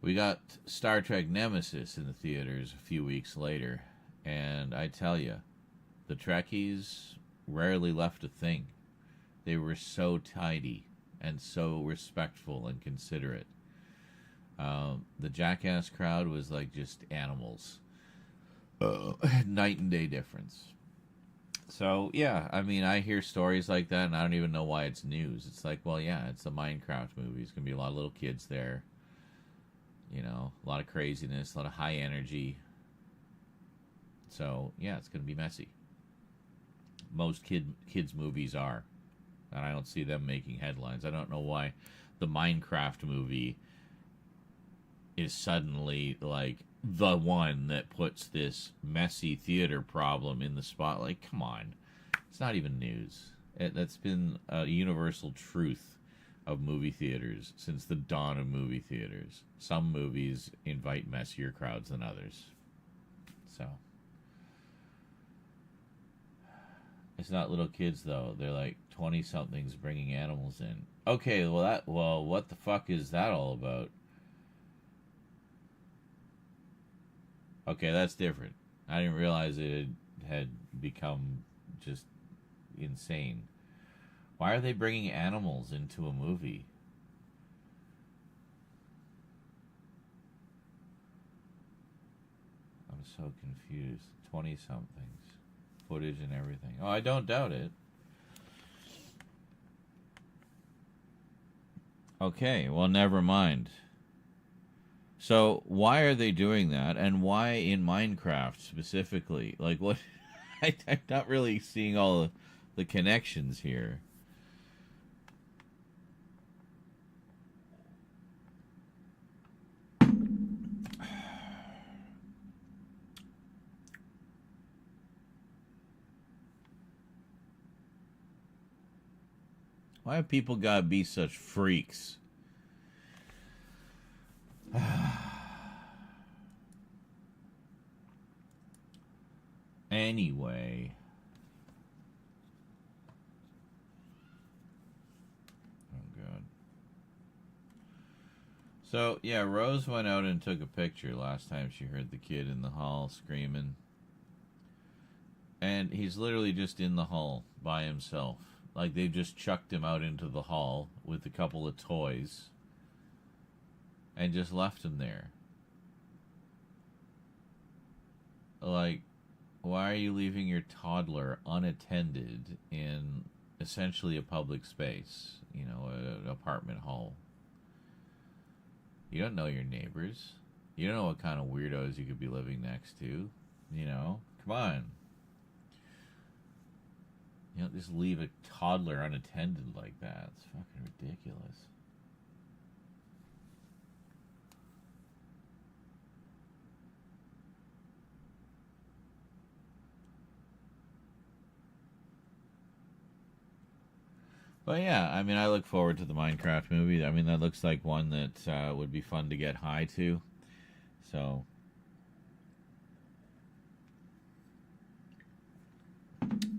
We got Star Trek Nemesis in the theaters a few weeks later, and I tell you, the Trekkies rarely left a thing. They were so tidy and so respectful and considerate. The Jackass crowd was like just animals. Night and day difference. So, yeah, I mean, I hear stories like that, and I don't even know why it's news. It's like, well, yeah, it's a Minecraft movie. There's going to be a lot of little kids there. You know, a lot of craziness, a lot of high energy. So, yeah, it's going to be messy. Most kids' movies are. And I don't see them making headlines. I don't know why the Minecraft movie is suddenly, like, the one that puts this messy theater problem in the spotlight. Come on. It's not even news. That's been a universal truth of movie theaters since the dawn of movie theaters. Some movies invite messier crowds than others. So it's not little kids though. They're like 20-somethings bringing animals in. Okay, well what the fuck is that all about? Okay, that's different. I didn't realize it had become just insane. Why are they bringing animals into a movie? I'm so confused. 20-somethings. Footage and everything. Oh, I don't doubt it. Okay, well, never mind. So, why are they doing that? And why in Minecraft specifically? Like, what? I'm not really seeing all the connections here. Why have people gotta be such freaks? Anyway. Oh, God. So, yeah, Rose went out and took a picture last time she heard the kid in the hall screaming. And he's literally just in the hall by himself. Like, they've just chucked him out into the hall with a couple of toys and just left him there. Like, why are you leaving your toddler unattended in essentially a public space? You know, an apartment hall. You don't know your neighbors. You don't know what kind of weirdos you could be living next to. You know, come on. You don't just leave a toddler unattended like that. It's fucking ridiculous. But yeah, I mean, I look forward to the Minecraft movie. I mean, that looks like one that would be fun to get high to. So,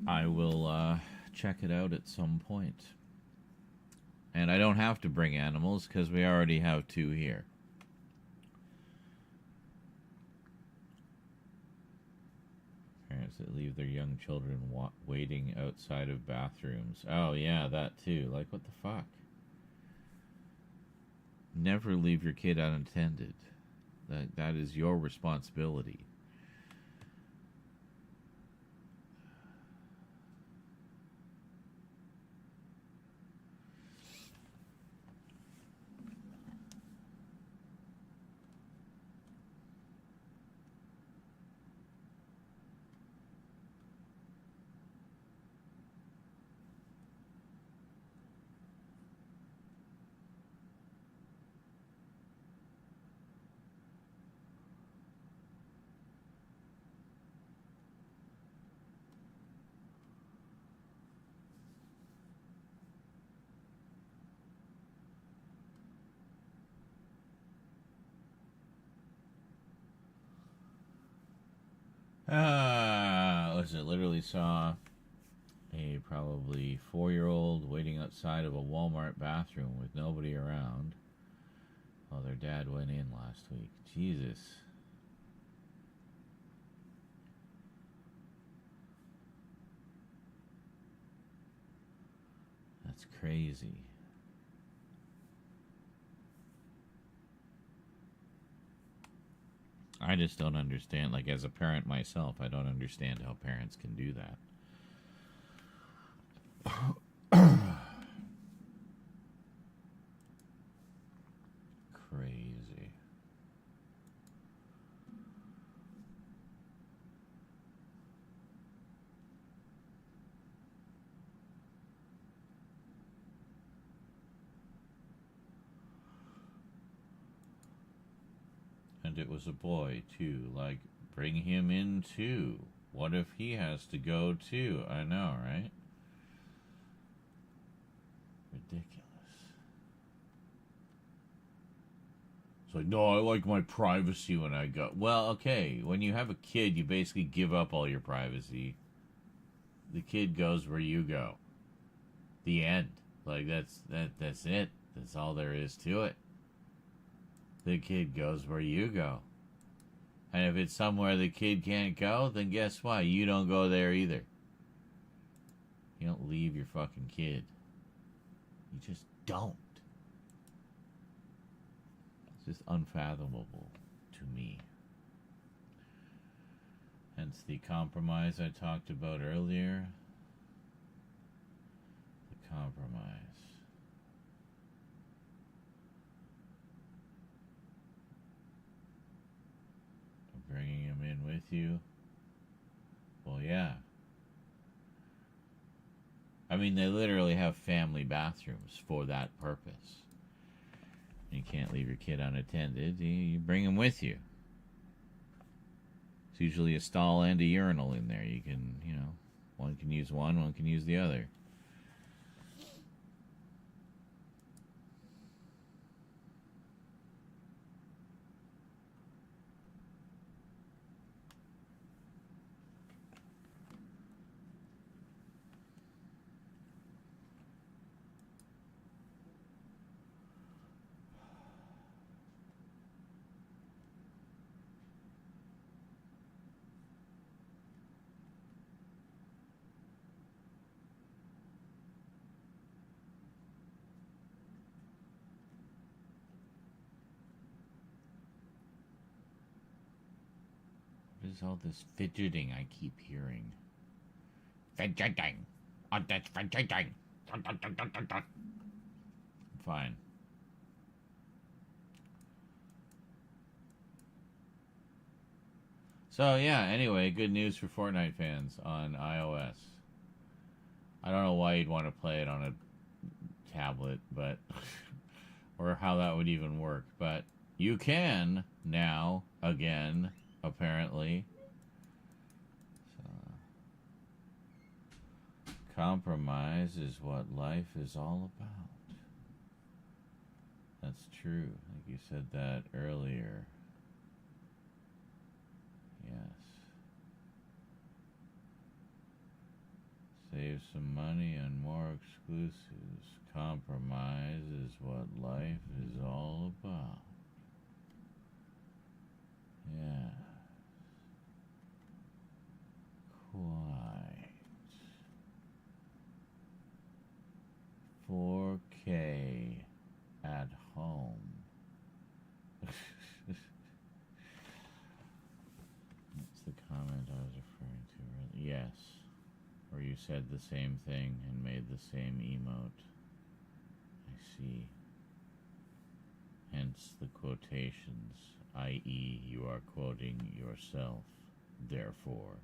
I will check it out at some point. And I don't have to bring animals because we already have 2 here. Parents that leave their young children waiting outside of bathrooms. Oh, yeah, that too. Like, what the fuck? Never leave your kid unattended. That is your responsibility. Literally saw a probably 4-year-old waiting outside of a Walmart bathroom with nobody around while their dad went in last week. Jesus. That's crazy. I just don't understand. Like, as a parent myself, I don't understand how parents can do that. Crazy. And it was a boy, too. Like, bring him in, too. What if he has to go, too? I know, right? Ridiculous. It's like, no, I like my privacy when I go. Well, okay, when you have a kid, you basically give up all your privacy. The kid goes where you go. The end. Like, that's it. That's all there is to it. The kid goes where you go. And if it's somewhere the kid can't go, then guess what? You don't go there either. You don't leave your fucking kid. You just don't. It's just unfathomable to me. Hence the compromise I talked about earlier. The compromise. Bringing him in with you. Well, yeah. I mean, they literally have family bathrooms for that purpose. You can't leave your kid unattended. You bring him with you. It's usually a stall and a urinal in there. You can, one can use one can use the other. What is all this fidgeting I keep hearing? Fidgeting. Oh, that's fidgeting. Fine. So yeah, anyway, good news for Fortnite fans on iOS. I don't know why you'd want to play it on a tablet, but or how that would even work, but you can now again, apparently. So, compromise is what life is all about. That's true. I think you said that earlier. Yes. Save some money on more exclusives. Compromise is what life is all about. Yeah. Quite. 4K at home. That's the comment I was referring to earlier. Yes. Or you said the same thing and made the same emote. I see. Hence the quotations, i.e., you are quoting yourself. Therefore.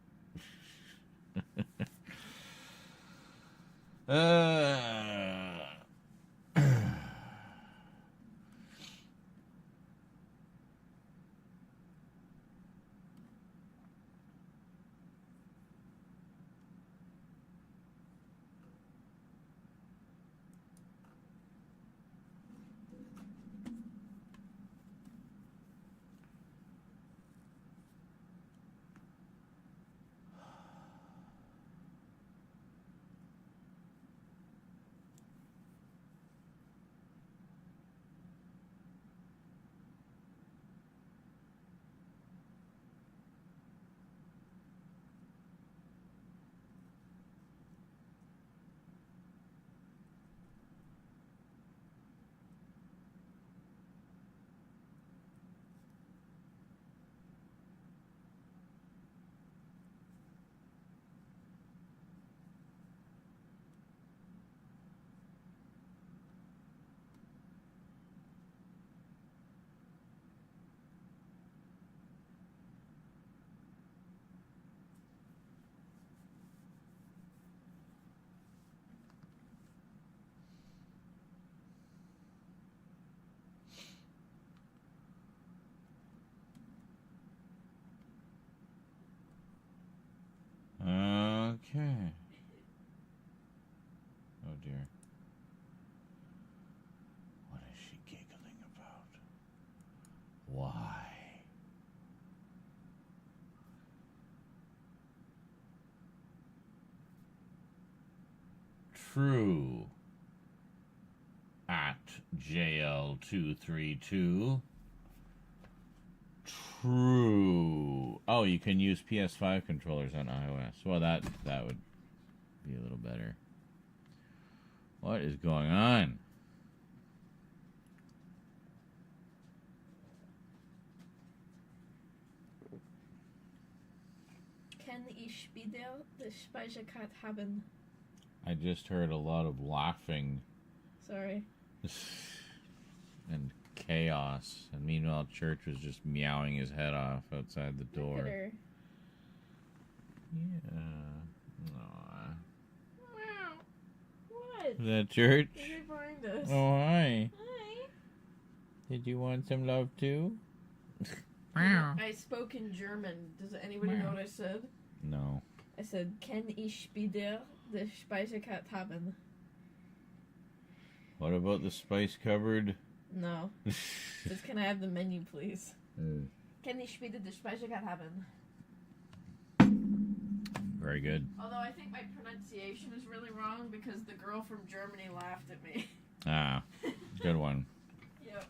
Okay. Oh dear. What is she giggling about? Why? True. At JL232. True. Oh, you can use PS5 controllers on iOS. Well, that would be a little better. What is going on? Kann ich wieder die Speicherkarte haben? I just heard a lot of laughing Sorry. and chaos. And meanwhile, Church was just meowing his head off outside the door. Look at her. Yeah. Aw. Wow. What? Is that Church? Did they find us? Oh, hi. Hi. Did you want some love too? I spoke in German. Does anybody know what I said? No. I said, kann ich wieder die Speicherkarte haben? What about the spice cupboard? No. Just can I have the menu, please? Kann ich wieder die Speicherkarte haben? Very good. Although I think my pronunciation is really wrong because the girl from Germany laughed at me. Ah, good one. Yep.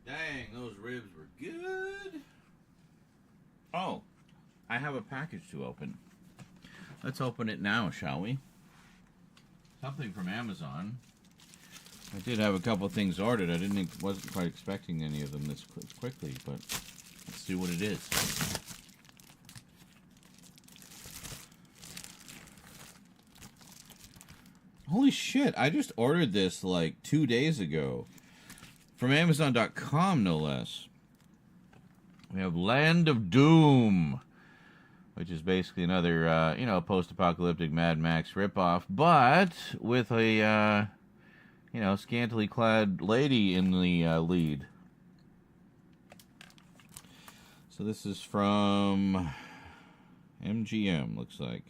Dang, those ribs were good. Oh, I have a package to open. Let's open it now, shall we? Something from Amazon. I did have a couple things ordered. Wasn't quite expecting any of them this quickly, but let's see what it is. Holy shit, I just ordered this like 2 days ago. From Amazon.com, no less. We have Land of Doom, which is basically another, post-apocalyptic Mad Max ripoff, but with a, scantily clad lady in the lead. So this is from MGM, looks like.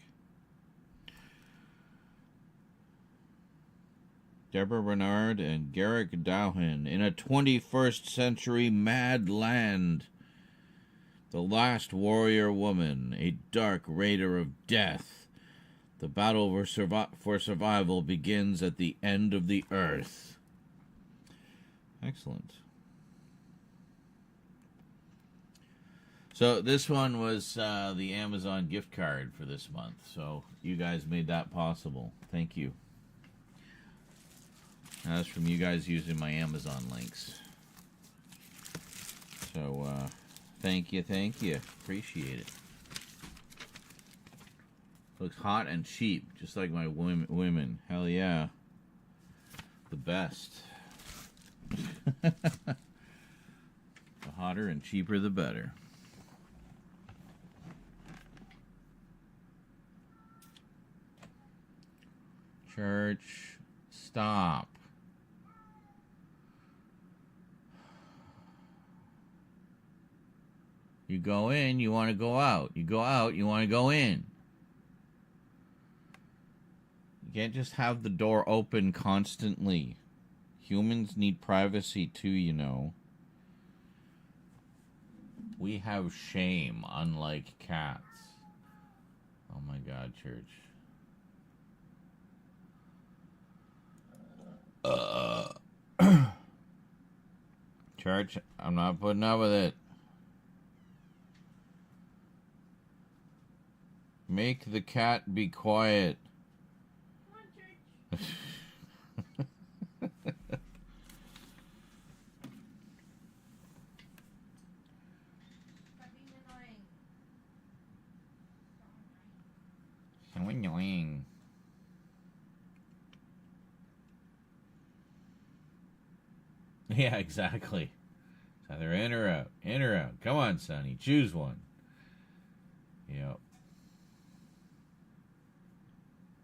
Deborah Renard and Garrick Dowhan in a 21st century mad land. The last warrior woman, a dark raider of death. The battle for survival begins at the end of the earth. Excellent. So this one was the Amazon gift card for this month. So you guys made that possible. Thank you. That's from you guys using my Amazon links. So, thank you. Appreciate it. Looks hot and cheap, just like my women. Hell yeah. The best. The hotter and cheaper, the better. Church, stop. You go in, you want to go out. You go out, you want to go in. You can't just have the door open constantly. Humans need privacy too, you know. We have shame, unlike cats. Oh my God, church. Church, I'm not putting up with it. Make the cat be quiet. Come on, church. Stop being annoying. So annoying. Yeah, exactly. It's either in or out. In or out. Come on, Sonny. Choose one. Yep.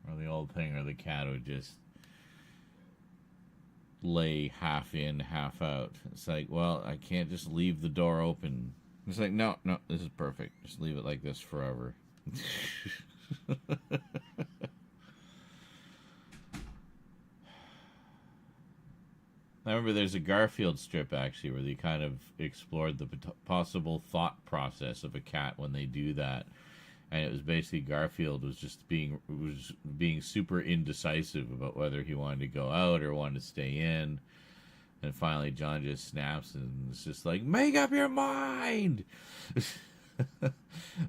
Or the old thing, or the cat would just lay half in, half out. It's like, well, I can't just leave the door open. It's like, no, this is perfect. Just leave it like this forever. I remember there's a Garfield strip, actually, where they kind of explored the possible thought process of a cat when they do that. And it was basically Garfield was just being super indecisive about whether he wanted to go out or wanted to stay in. And finally John just snaps and it's just like, make up your mind! But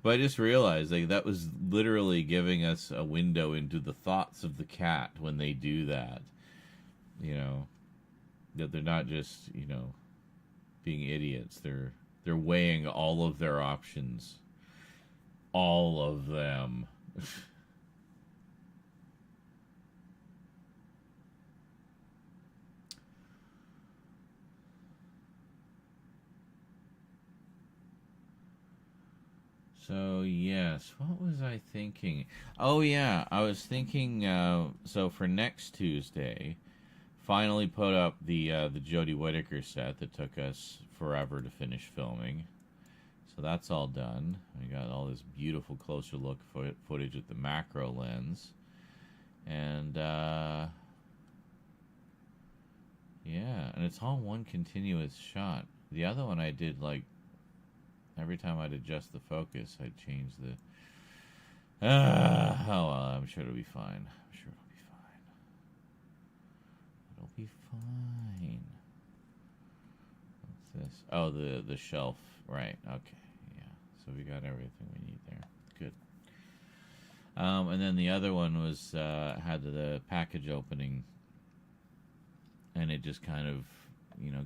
I just realized like that was literally giving us a window into the thoughts of the cat when they do that. You know, that they're not just, you know, being idiots. They're weighing all of their options. All of them. So, yes, what was I thinking? Oh, yeah, I was thinking, so for next Tuesday, finally put up the Jodie Whittaker set that took us forever to finish filming. So that's all done. We got all this beautiful closer look footage with the macro lens. And, yeah, and it's all one continuous shot. The other one I did, like, every time I'd adjust the focus, I'd change the... oh, well, I'm sure it'll be fine. I'm sure it'll be fine. It'll be fine. Let's this? Oh, the shelf. Right. Okay. Yeah. So we got everything we need there. Good. And then the other one was had the package opening, and it just kind of,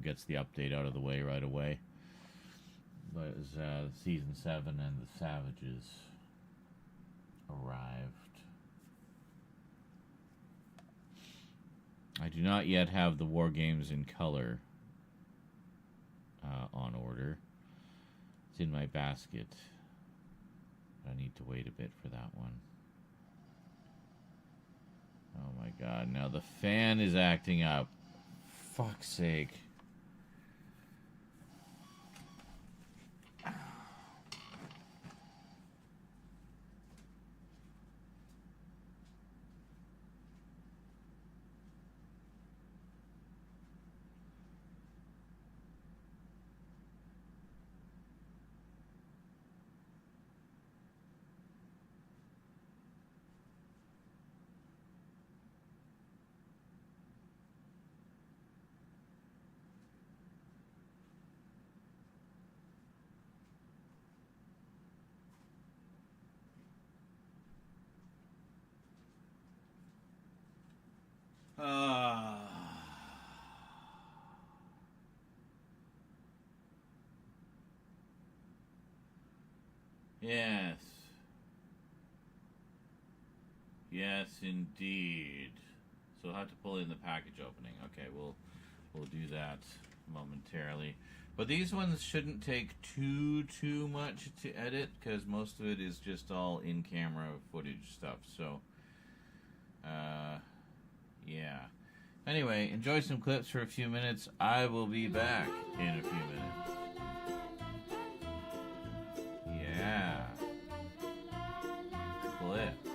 gets the update out of the way right away. But it was season 7 and the Savages arrived. I do not yet have the War Games in color on order. It's in my basket. I need to wait a bit for that one. Oh my god, now the fan is acting up. Fuck's sake. Yes. Yes, indeed. So I'll have to pull in the package opening. Okay, we'll do that momentarily. But these ones shouldn't take too much to edit, because most of it is just all in-camera footage stuff. So, yeah. Anyway, enjoy some clips for a few minutes. I will be back in a few minutes. Yeah. Clips.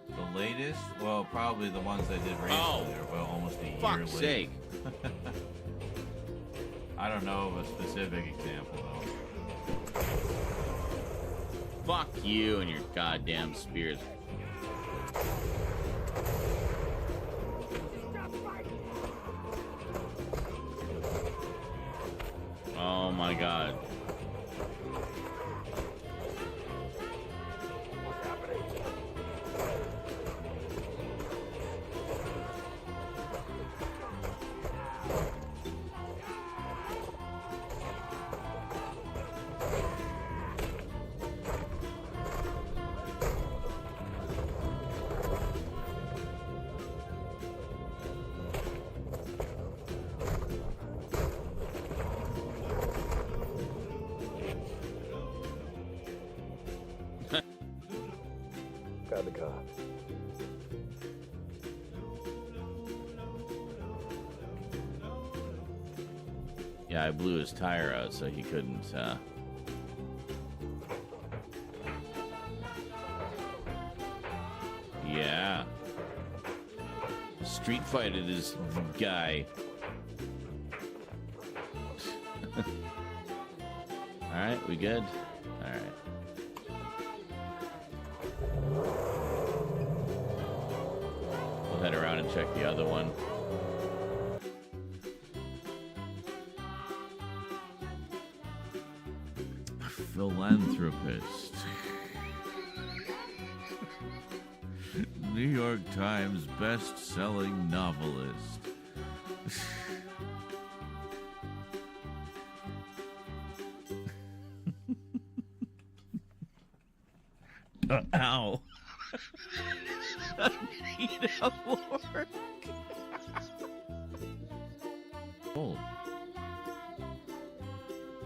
The latest? Well, probably the ones I did recently. Oh, well, almost a year fuck's late. sake. I don't know of a specific example, though. Fuck you and your goddamn spears. Oh my god. Gotta go. Yeah, I blew his tire out so he couldn't, Yeah. Street fighted this guy. Alright, we good? Alright. We'll head around and check the other one. Philanthropist. New York Times best-selling novelist. Ow. Need a work. Oh.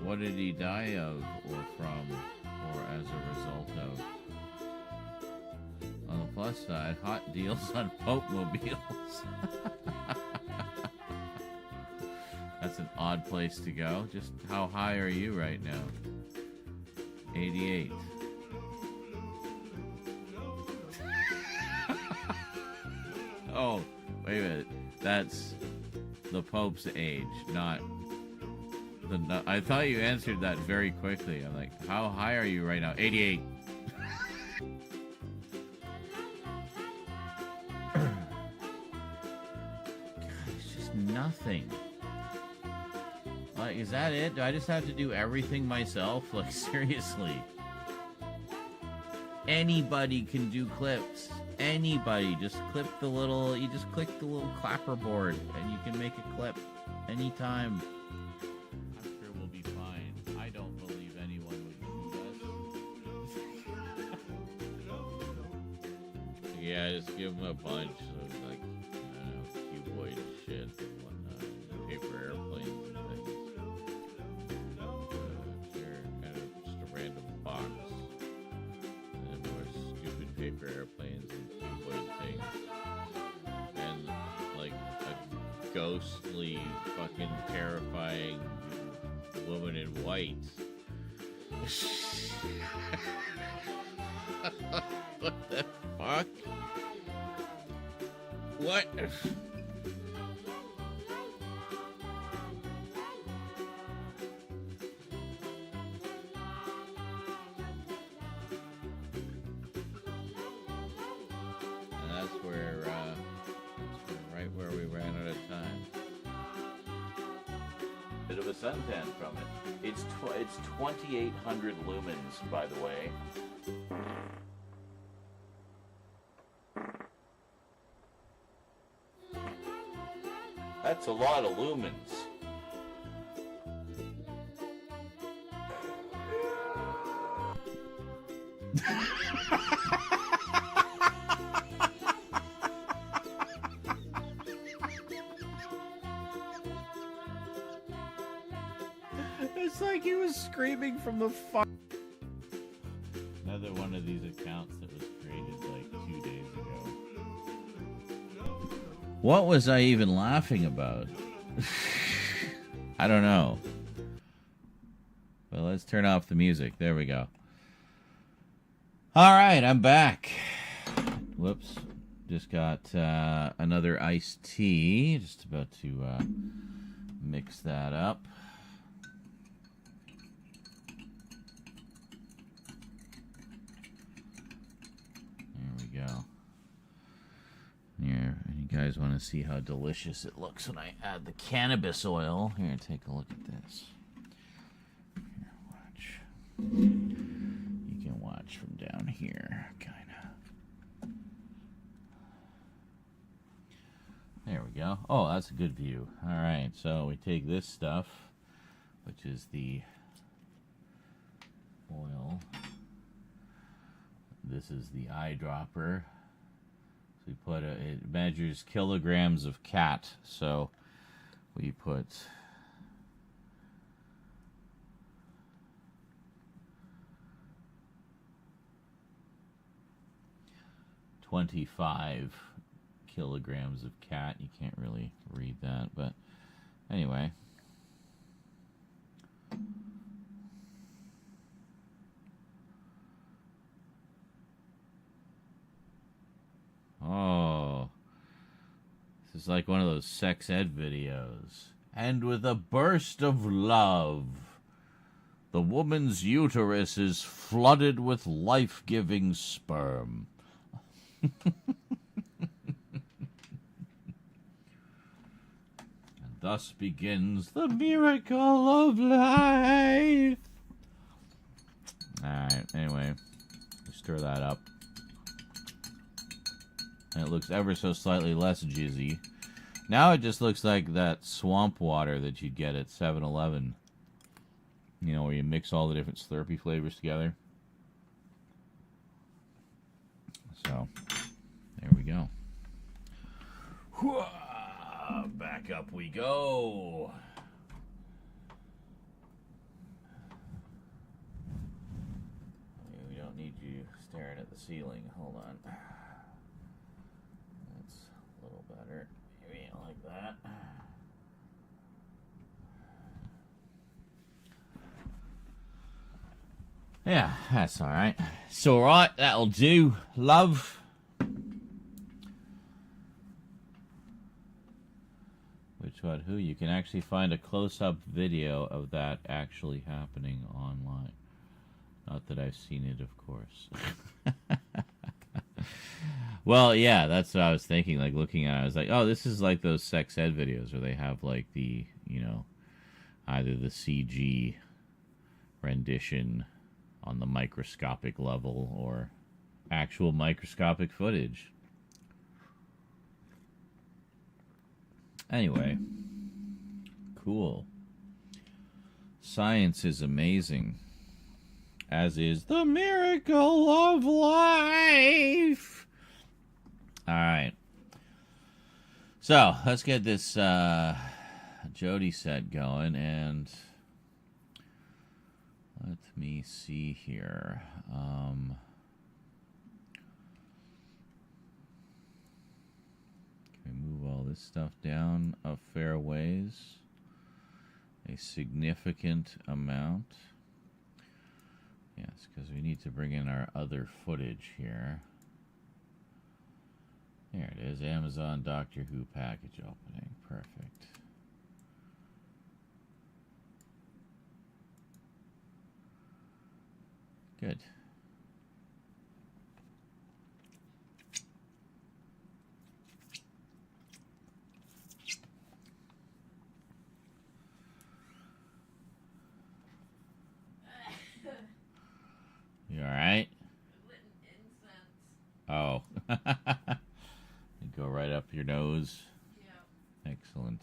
What did he die of, or from, or as a result of? On the plus side, hot deals on Pope mobiles. That's an odd place to go. Just how high are you right now? 88. Oh, wait a minute. That's the Pope's age, not the... I thought you answered that very quickly. I'm like, how high are you right now? 88. nothing. Like, is that it? Do I just have to do everything myself? Like, seriously. Anybody can do clips. Anybody. Just clip the little, you just click the little clapper board and you can make a clip anytime. I'm sure we'll be fine. I don't believe anyone would do that. Yeah, just give them a bunch of, like, I don't know, cuboid shit and whatnot. Paper airplanes and things. Sure, kind of just a random box. And more stupid paper airplanes and cuboid things. And, like, a ghostly, fucking terrifying woman in white. What the fuck? What? And that's right where we ran out of time. Bit of a suntan from it. It's 2,800 lumens, by the way. That's a lot of lumens. It's like he was screaming from the fuck. Another one of these accounts that was created like 2 days ago. What was I even laughing about? I don't know. Well, let's turn off the music. There we go. All right, I'm back. Whoops. Just got another iced tea. Just about to mix that up. There we go. Here, and you guys want to see how delicious it looks when I add the cannabis oil. Here, take a look at this. Here, watch. You can watch from down here, kind of. There we go. Oh, that's a good view. All right, so we take this stuff, which is the oil. This is the eyedropper. So we put it measures kilograms of cat. So we put 25 kilograms of cat. You can't really read that, but anyway. Oh, this is like one of those sex ed videos. And with a burst of love, the woman's uterus is flooded with life-giving sperm. And thus begins the miracle of life. Alright, anyway, stir that up. And it looks ever so slightly less jizzy. Now it just looks like that swamp water that you'd get at 7-Eleven. You know, where you mix all the different Slurpee flavors together. So, there we go. Back up we go. We don't need you staring at the ceiling. Hold on. That's a little better. Maybe like that. Yeah, that's alright. It's alright, that'll do. Love. Which one? Who? You can actually find a close-up video of that actually happening online. Not that I've seen it, of course. Well, yeah, that's what I was thinking. Like looking at it, I was like, oh, this is like those sex ed videos where they have like the, either the CG rendition on the microscopic level or actual microscopic footage. Anyway, cool. Science is amazing, as is the miracle of life. All right. So, let's get this Jody set going, and let me see here. Can we move all this stuff down a fair ways? A significant amount. Yes, because we need to bring in our other footage here. There it is, Amazon Doctor Who package opening. Perfect. Good. You alright? Lit incense. Oh. Go right up your nose. Yeah. Excellent.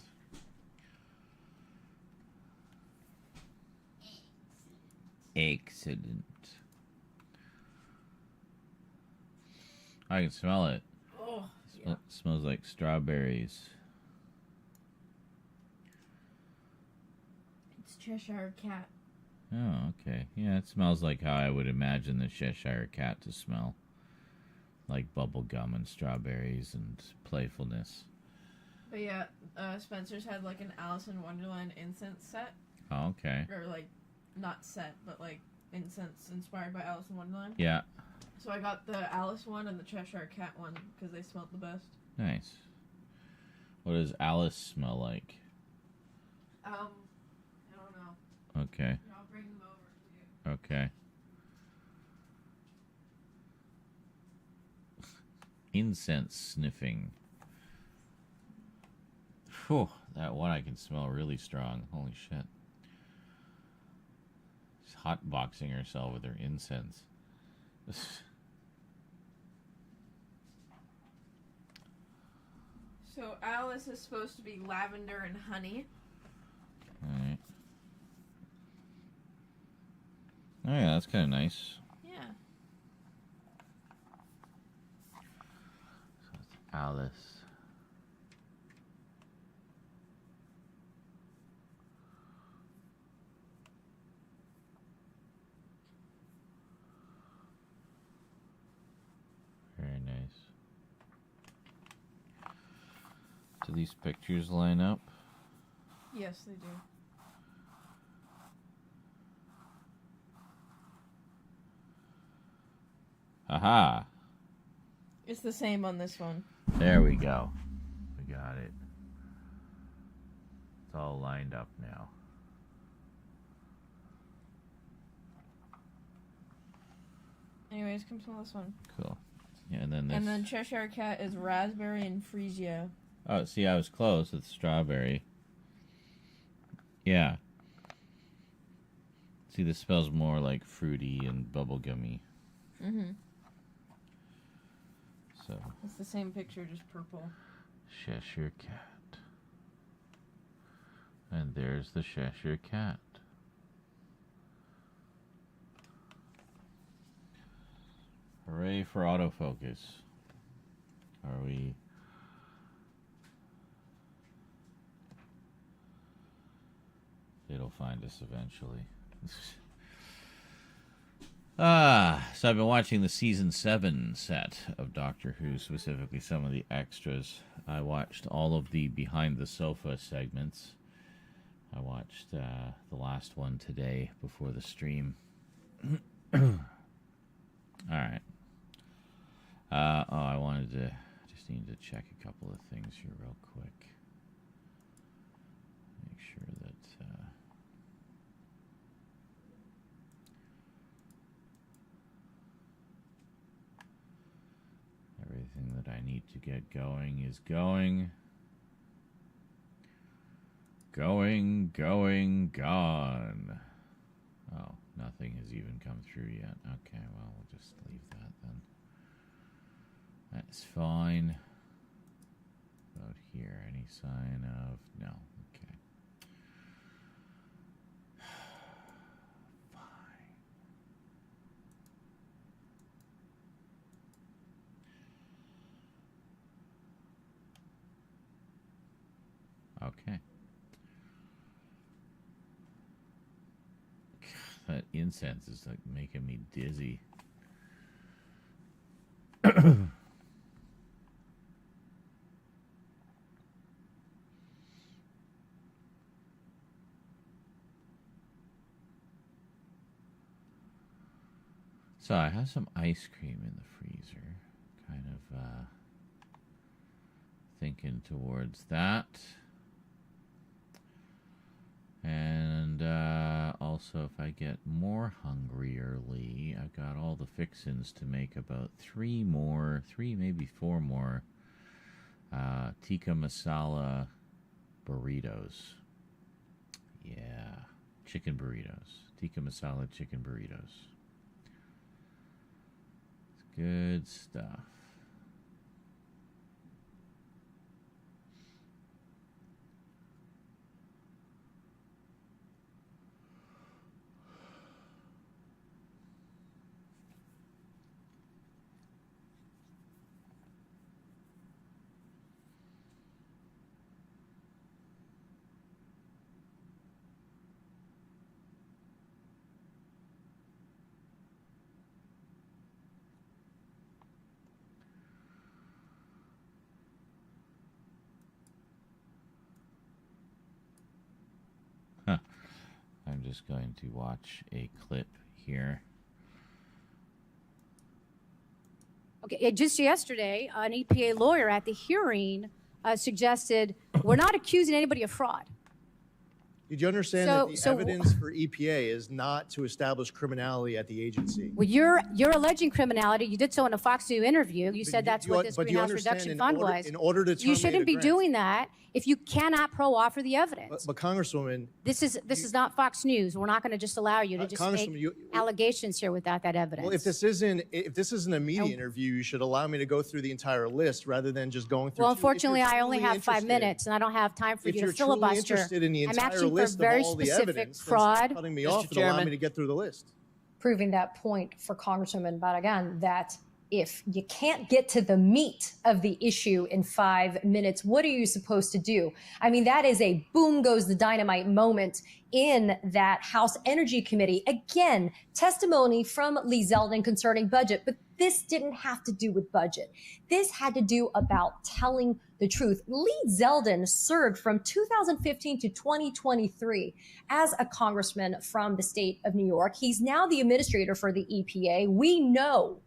Excellent. I can smell it. Oh, yeah. Smells like strawberries. It's Cheshire Cat. Oh, okay. Yeah, it smells like how I would imagine the Cheshire Cat to smell. Like bubble gum and strawberries and playfulness. But yeah, Spencer's had like an Alice in Wonderland incense set. Oh, okay. Or like, not set, but like incense inspired by Alice in Wonderland. Yeah. So I got the Alice one and the Cheshire Cat one because they smelled the best. Nice. What does Alice smell like? I don't know. Okay. I'll bring them over to you. Okay. Incense sniffing. Whew, that one I can smell really strong. Holy shit. She's hotboxing herself with her incense. So Alice is supposed to be lavender and honey. Alright. Oh yeah, that's kind of nice. Yeah. So it's Alice. Very nice. Do these pictures line up? Yes, they do. Aha! It's the same on this one. There we go. We got it. It's all lined up now. Anyways, come smell this one. Cool. Yeah, and then this. And then Cheshire Cat is raspberry and freesia. Oh, see, I was close with strawberry. Yeah. See, this smells more like fruity and bubblegummy. Mm-hmm. So, It's the same picture, just purple. Cheshire Cat. And there's the Cheshire Cat. Hooray for autofocus. Are we... It'll find us eventually. So I've been watching the season 7 set of Doctor Who, specifically some of the extras. I watched all of the behind the sofa segments. I watched the last one today before the stream. Alright. I wanted to just need to check a couple of things here real quick. Make sure that Everything that I need to get going is going. Going, gone. Oh, nothing has even come through yet. Okay, well, we'll just leave that then. That's fine. About here, any sign of... No, okay. Fine. Okay. That incense is like making me dizzy. So I have some ice cream in the freezer. Kind of thinking towards that. And also, if I get more hungrierly, I've got all the fixins to make about three, maybe four more tikka masala burritos. Yeah, chicken burritos. Tikka masala chicken burritos. It's good stuff. I'm just going to watch a clip here. Okay, just yesterday, an EPA lawyer at the hearing suggested we're not accusing anybody of fraud. Did you understand that the evidence for EPA is not to establish criminality at the agency? Well, you're alleging criminality. You did so in a Fox News interview. You said that's what this greenhouse reduction fund was. In order to you shouldn't be grant. doing that if you cannot pro-offer the evidence. But Congresswoman, this is not Fox News. We're not going to just allow you to just make allegations here without that evidence. well, if this isn't a media interview, you should allow me to go through the entire list rather than just going through. Well, unfortunately, I only have 5 minutes, and I don't have time for you to filibuster. If you're truly interested in the I'm entire asking list for very of all the specific evidence, fraud. cutting me off and allow me to get through the list. Proving that point for Congresswoman Barragan that if you can't get to the meat of the issue in 5 minutes, what are you supposed to do? I mean, that is a boom goes the dynamite moment in that House Energy Committee. Again, testimony from Lee Zeldin concerning budget, but this didn't have to do with budget. This had to do about telling the truth. Lee Zeldin served from 2015 to 2023 as a congressman from the state of New York. He's now the administrator for the EPA. We know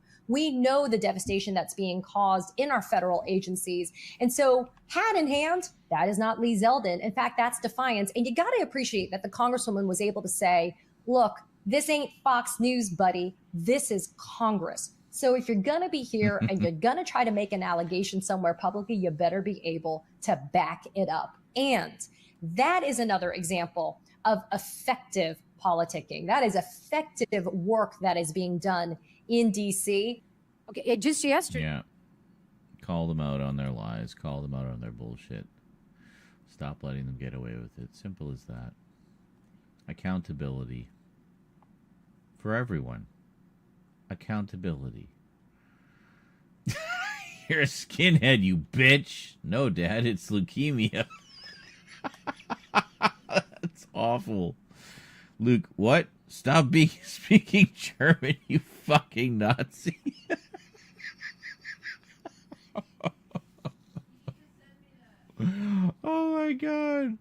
the devastation that's being caused in our federal agencies. And so hand in hand, that is not Lee Zeldin. In fact, that's defiance. And you got to appreciate that the Congresswoman was able to say, look, this ain't Fox News, buddy. This is Congress. So if you're going to be here and you're going to try to make an allegation somewhere publicly, you better be able to back it up. And that is another example of effective politicking. That is effective work that is being done in D.C. Okay, just yesterday. Yeah. Call them out on their lies. Call them out on their bullshit. Stop letting them get away with it. Simple as that. Accountability. For everyone. Accountability. You're a skinhead, you bitch. No, Dad, it's leukemia. That's awful. Luke, what? Stop speaking German, you fucking Nazi. Oh my god.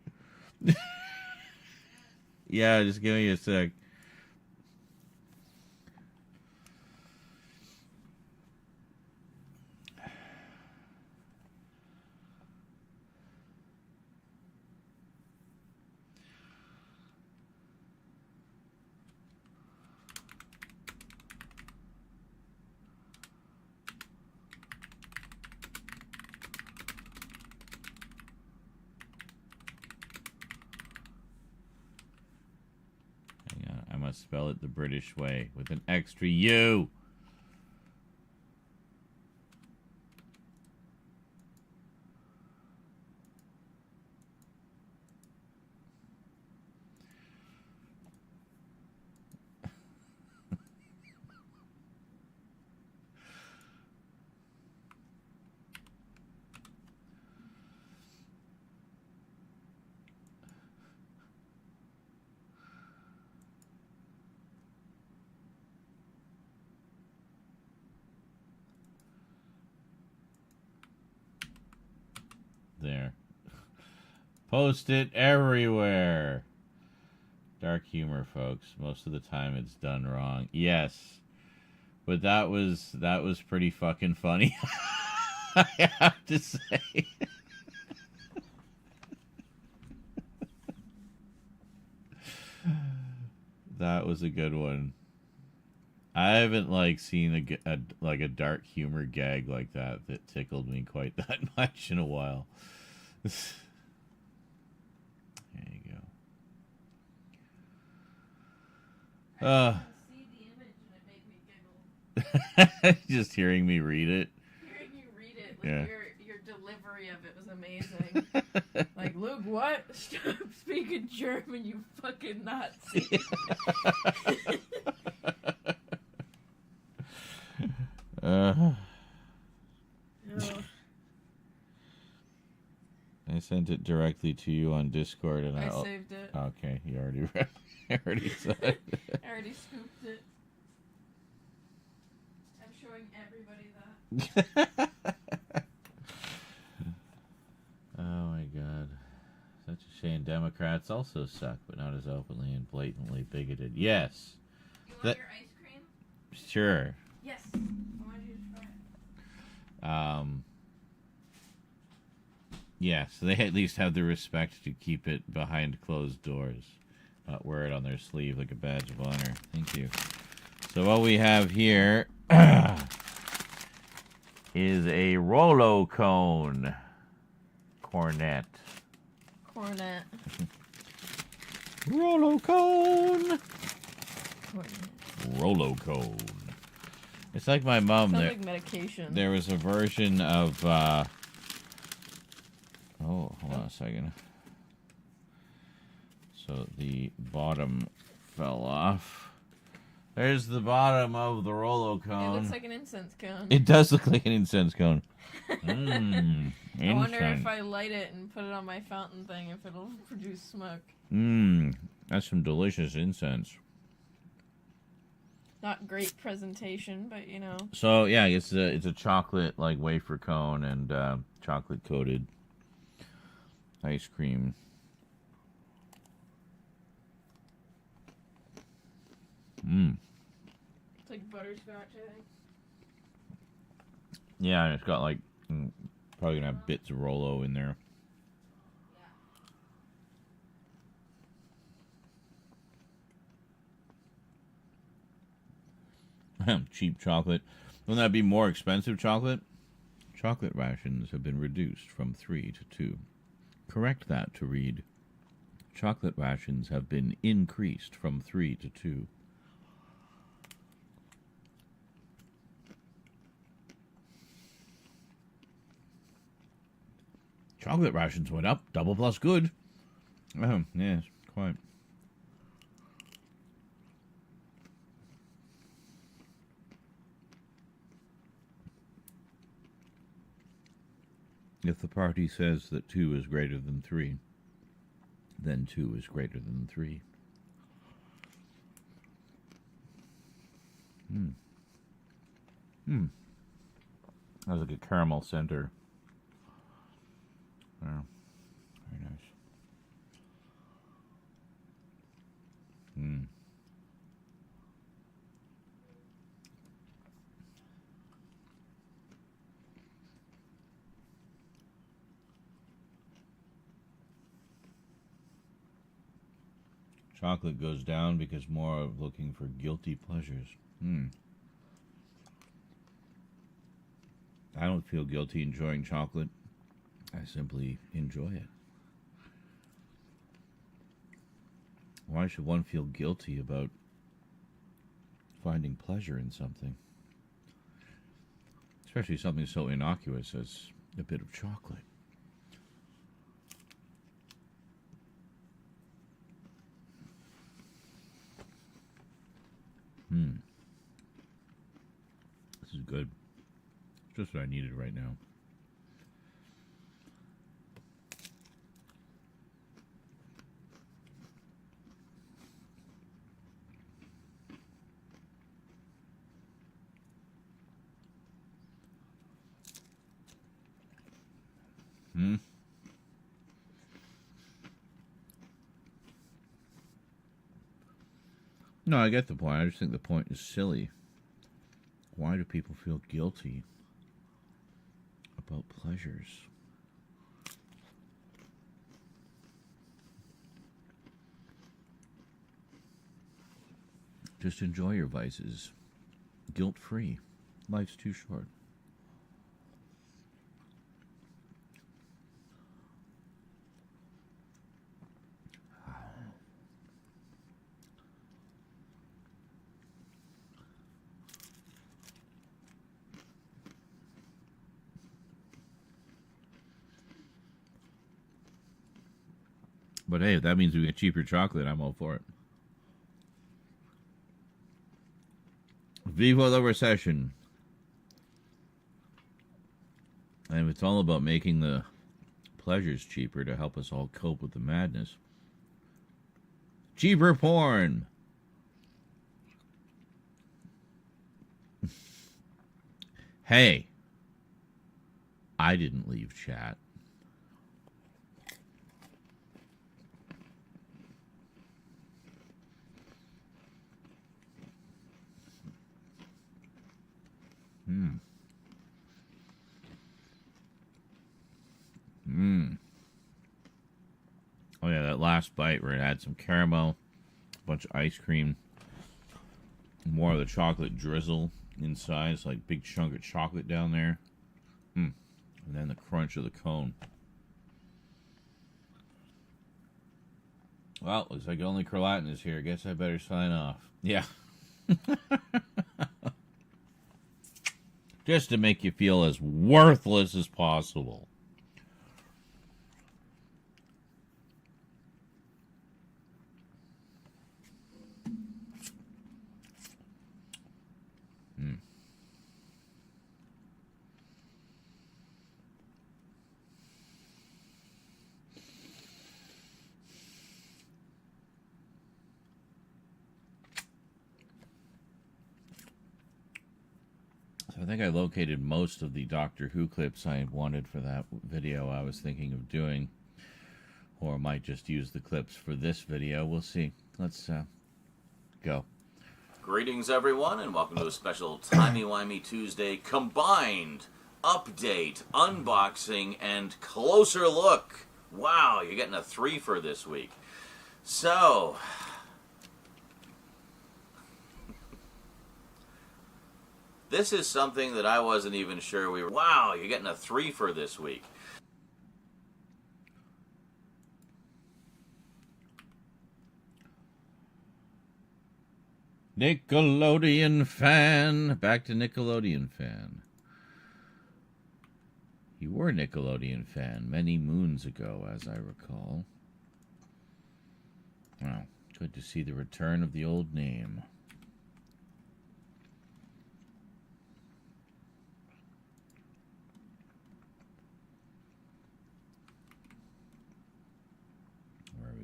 Yeah, just give me a sec. must spell it the British way with an extra U. There. Post it everywhere. Dark humor, folks. Most of the time it's done wrong. Yes. But that was pretty fucking funny. I have to say. That was a good one. I haven't seen a dark humor gag like that tickled me quite that much in a while. There you go. I see the image and it made me giggle. Just hearing me read it. Hearing you read it with your delivery of it was amazing. Like, Luke, what? Stop speaking German, you fucking Nazi. I sent it directly to you on Discord, and I saved it. Okay, you already read. I already said it. I already scooped it. I'm showing everybody that. Oh my god. Such a shame. Democrats also suck, but not as openly and blatantly bigoted. Yes. You want your ice cream? Sure. Yes. I want you to try it. Yeah, so they at least have the respect to keep it behind closed doors. Not wear it on their sleeve like a badge of honor. Thank you. So what we have here is a Rolo cone cornet. Cornet. Rolo cone. Cornet. Rolo cone. It's like my mom. Sounds like medication. There was a version of. Oh, hold on a second. So the bottom fell off. There's the bottom of the Rolo cone. It looks like an incense cone. It does look like an incense cone. I wonder if I light it and put it on my fountain thing, if it'll produce smoke. That's some delicious incense. Not great presentation, but you know. So yeah, it's a chocolate wafer cone and chocolate coated ice cream. It's like butterscotch, I think. Yeah, and it's got probably gonna have bits of Rolo in there. Yeah. Cheap chocolate. Wouldn't that be more expensive chocolate? Chocolate rations have been reduced from 3 to 2. Correct that to read. Chocolate rations have been increased from 3 to 2. Chocolate rations went up. Double plus good. Oh, yes, quite. If the party says that 2 is greater than 3, then 2 is greater than 3. That was like a caramel center. Oh, very nice. Chocolate goes down because more of looking for guilty pleasures. I don't feel guilty enjoying chocolate. I simply enjoy it. Why should one feel guilty about finding pleasure in something. Especially something so innocuous as a bit of chocolate. This is good. It's just what I needed right now. No, I get the point. I just think the point is silly. Why do people feel guilty about pleasures? Just enjoy your vices. Guilt-free. Life's too short. But hey, if that means we get cheaper chocolate, I'm all for it. Viva the recession. And it's all about making the pleasures cheaper to help us all cope with the madness. Cheaper porn. Hey, I didn't leave chat. Oh yeah, that last bite where it had some caramel, a bunch of ice cream, more of the chocolate drizzle inside. It's like a big chunk of chocolate down there. And then the crunch of the cone. Well, looks like only Carlatin is here. Guess I better sign off. Yeah. Just to make you feel as worthless as possible. I think I located most of the Doctor Who clips I wanted for that video I was thinking of doing. Or I might just use the clips for this video. We'll see. Let's go. Greetings, everyone, and welcome to a special Timey-Wimey Tuesday combined update, unboxing, and closer look. Wow, you're getting a 3 for this week. So... this is something that I wasn't even sure we were... wow, you're getting a 3 for this week. Nickelodeon fan. Back to Nickelodeon fan. You were a Nickelodeon fan many moons ago, as I recall. Well, good to see the return of the old name.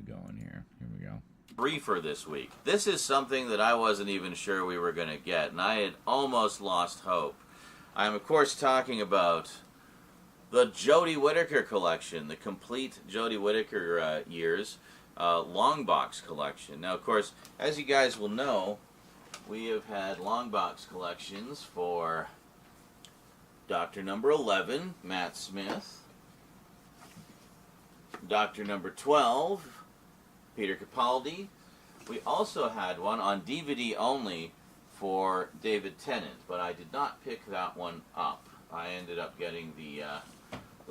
Going here. Here we go. 3 for this week. This is something that I wasn't even sure we were going to get, and I had almost lost hope. I'm, of course, talking about the Jodie Whittaker collection, the complete Jodie Whittaker years long box collection. Now, of course, as you guys will know, we have had long box collections for Doctor Number 11, Matt Smith, Doctor Number 12, Peter Capaldi. We also had one on DVD only for David Tennant, but I did not pick that one up. I ended up getting the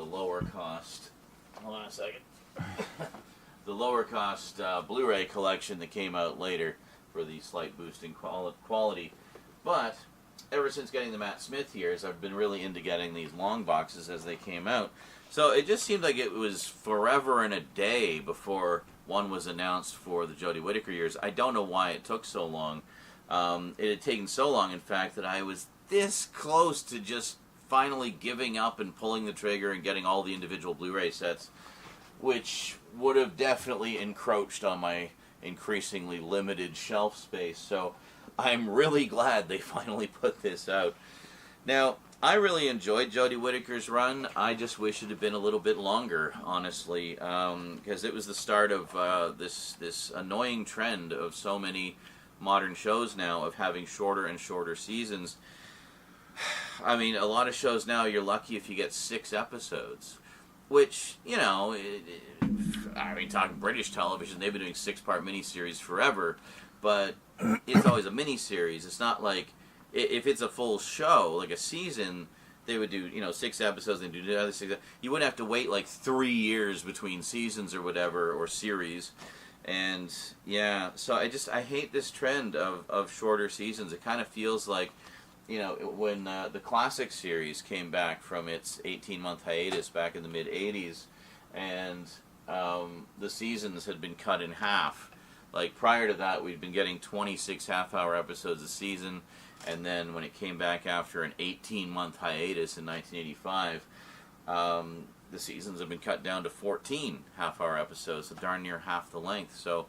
lower cost. Hold on a second. The lower cost Blu-ray collection that came out later. for the slight boost in quality. But ever since getting the Matt Smith years, I've been really into getting these long boxes as they came out. So it just seemed like it was forever and a day before one was announced for the Jodie Whittaker years. I don't know why it took so long. It had taken so long, in fact, that I was this close to just finally giving up and pulling the trigger and getting all the individual Blu-ray sets, which would have definitely encroached on my increasingly limited shelf space. So I'm really glad they finally put this out. Now, I really enjoyed Jodie Whittaker's run. I just wish it had been a little bit longer, honestly, because it was the start of this annoying trend of so many modern shows now of having shorter and shorter seasons. I mean, a lot of shows now, you're lucky if you get 6 episodes, which, you know, I mean, talking British television, they've been doing 6-part miniseries forever, but it's always a miniseries. It's not like, if it's a full show, like a season, they would do, you know, 6 episodes, and do the other 6. You wouldn't have to wait like 3 years between seasons or whatever, or series. And yeah, so I hate this trend of shorter seasons. It kind of feels like, you know, when the classic series came back from its 18-month hiatus back in the mid-'80s, and the seasons had been cut in half. Like, prior to that, we'd been getting 26 half-hour episodes a season, and then when it came back after an 18-month hiatus in 1985, the seasons have been cut down to 14 half-hour episodes, so darn near half the length. So,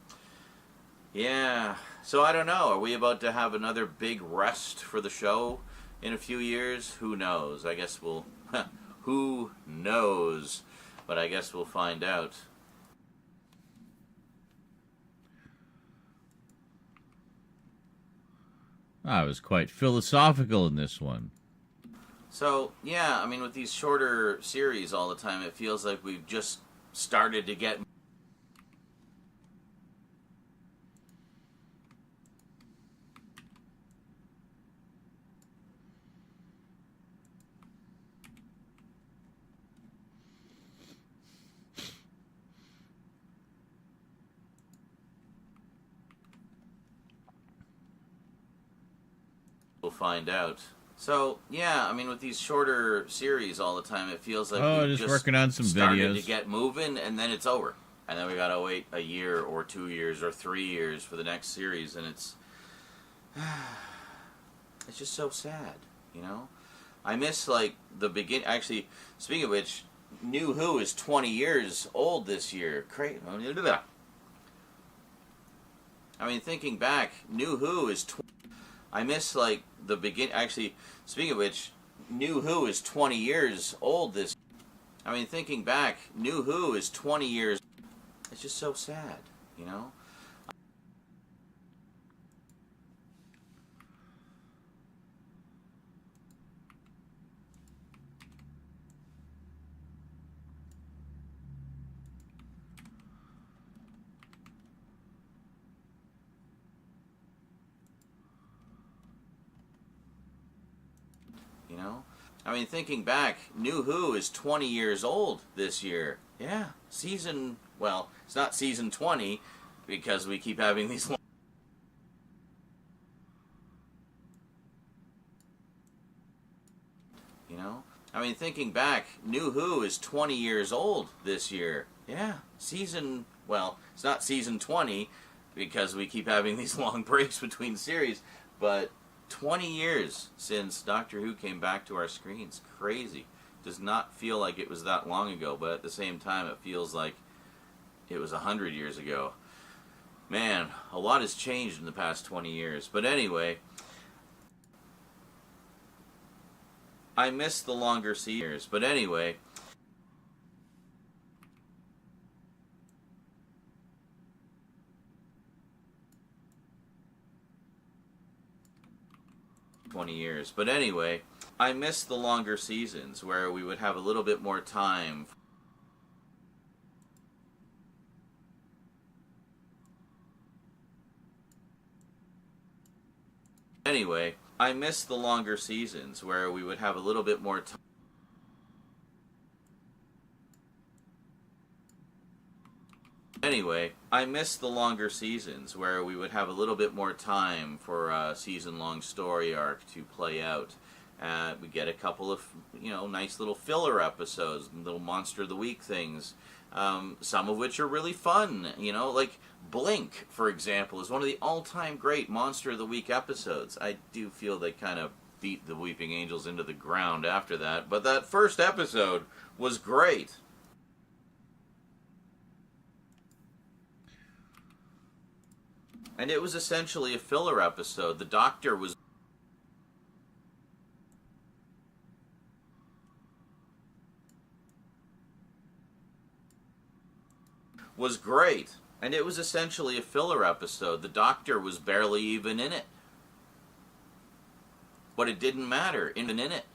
yeah. So I don't know. Are we about to have another big rest for the show in a few years? Who knows? I guess we'll... who knows? But I guess we'll find out. I was quite philosophical in this one. So, yeah, I mean, with these shorter series all the time, it feels like we've just started to get... We'll find out. So, yeah, I mean, with these shorter series all the time, it feels like we've just working on some started videos to get moving, and then it's over. And then we gotta wait a year or 2 years or 3 years for the next series, and it's just so sad, you know? I miss, like, the begin... Actually, speaking of which, New Who is 20 years old this year. I mean, thinking back, New Who is... I miss, like, the begin... Actually, speaking of which, New Who is 20 years old this... I mean, thinking back, New Who is 20 years... It's just so sad, you know? You know? I mean, thinking back, New Who is 20 years old this year. Yeah, season... Well, it's not season 20, because we keep having these long... You know? I mean, thinking back, New Who is 20 years old this year. Yeah, season... Well, it's not season 20, because we keep having these long breaks between series, but 20 years since Doctor Who came back to our screens. Crazy. Does not feel like it was that long ago, but at the same time, it feels like it was 100 years ago. Man, a lot has changed in the past 20 years. But anyway, I miss the longer series. But anyway, years. But anyway, I miss the longer seasons where we would have a little bit more time. Anyway, I miss the longer seasons where we would have a little bit more time. Anyway, I miss the longer seasons where we would have a little bit more time for a season-long story arc to play out. We get a couple of, nice little filler episodes, little Monster of the Week things, some of which are really fun. Like Blink, for example, is one of the all-time great Monster of the Week episodes. I do feel they kind of beat the Weeping Angels into the ground after that, but that first episode was great. And it was essentially a filler episode. The Doctor was great. And it was essentially a filler episode. The Doctor was barely even in it. But it didn't matter. Even in it.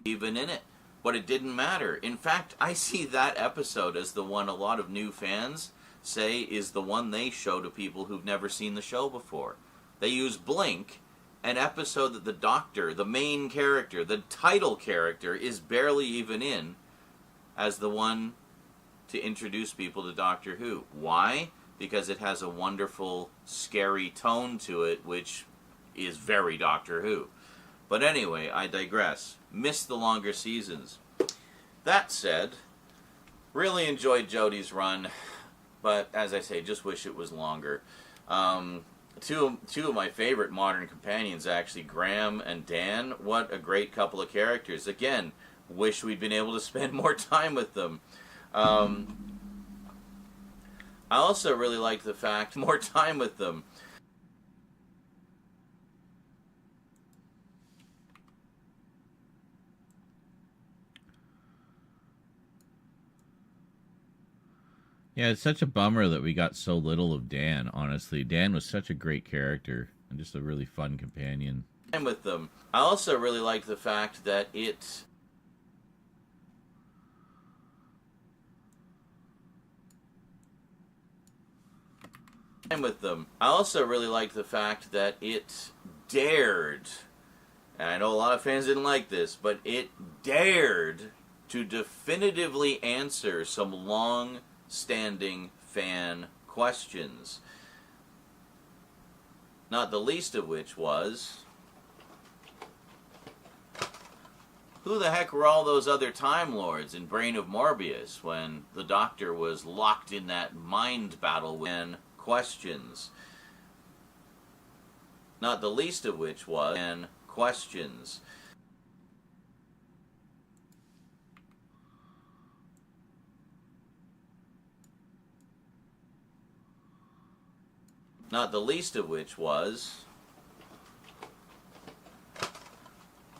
Even in it. But it didn't matter. In fact, I see that episode as the one a lot of new fans say is the one they show to people who've never seen the show before. They use Blink, an episode that the Doctor, the main character, the title character, is barely even in, as the one to introduce people to Doctor Who. Why? Because it has a wonderful, scary tone to it, which is very Doctor Who. But anyway, I digress. Missed the longer seasons. That said, really enjoyed Jodie's run, but as I say, just wish it was longer. Two of my favorite modern companions, actually, Graham and Dan. What a great couple of characters. Again, wish we'd been able to spend more time with them. I also really liked the fact, more time with them. Yeah, it's such a bummer that we got so little of Dan, honestly. Dan was such a great character and just a really fun companion. And with them. I also really like the fact that it... And with them. I also really like the fact that it dared, and I know a lot of fans didn't like this, but it dared to definitively answer some long-standing fan questions. Not the least of which was, who the heck were all those other Time Lords in Brain of Morbius when the Doctor was locked in that mind battle with questions? Not the least of which was questions. Not the least of which was,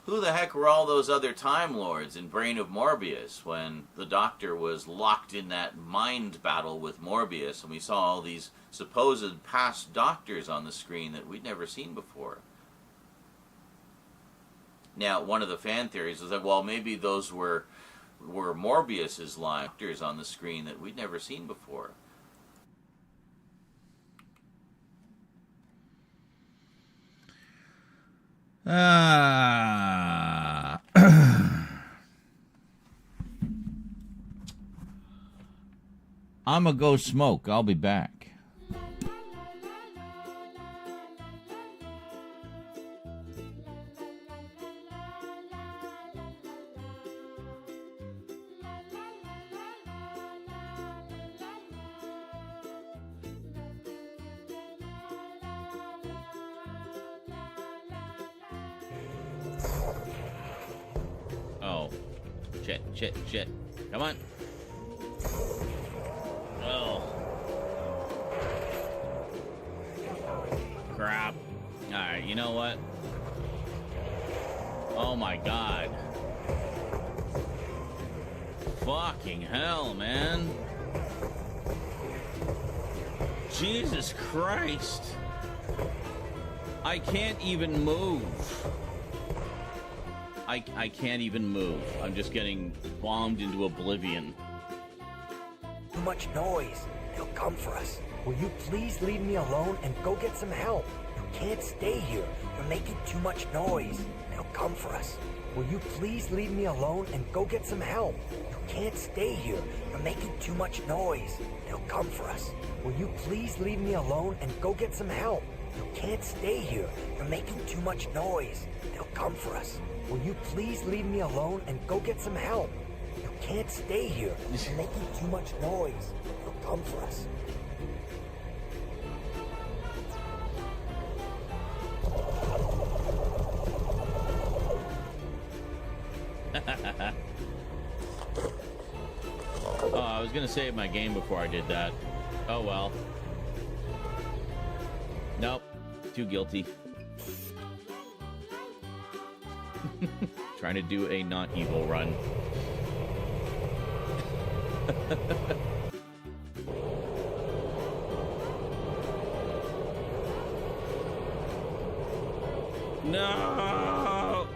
who the heck were all those other Time Lords in Brain of Morbius when the Doctor was locked in that mind battle with Morbius and we saw all these supposed past Doctors on the screen that we'd never seen before? Now, one of the fan theories was that, well, maybe those were Morbius's Doctors on the screen that we'd never seen before. I'ma go smoke. I'll be back. Oh, shit. Come on. Oh. Crap. Alright, you know what? Oh my god. Fucking hell, man. Jesus Christ. I can't even move. I can't even move. I'm just getting bombed into oblivion. Too much noise. They'll come for us. Will you please leave me alone and go get some help? You can't stay here. You're making too much noise. They'll They'll come for us. Will you please leave me alone and go get some help? You can't stay here. You're making too much noise. They'll come for us. Will you please leave me alone and go get some help? You can't stay here. You're making too much noise. They'll come for us. Will you please leave me alone and go get some help? You can't stay here. You're making too much noise. They'll come for us. Oh, I was gonna save my game before I did that. Oh well. Nope. Too guilty. Trying to do a not evil run. No!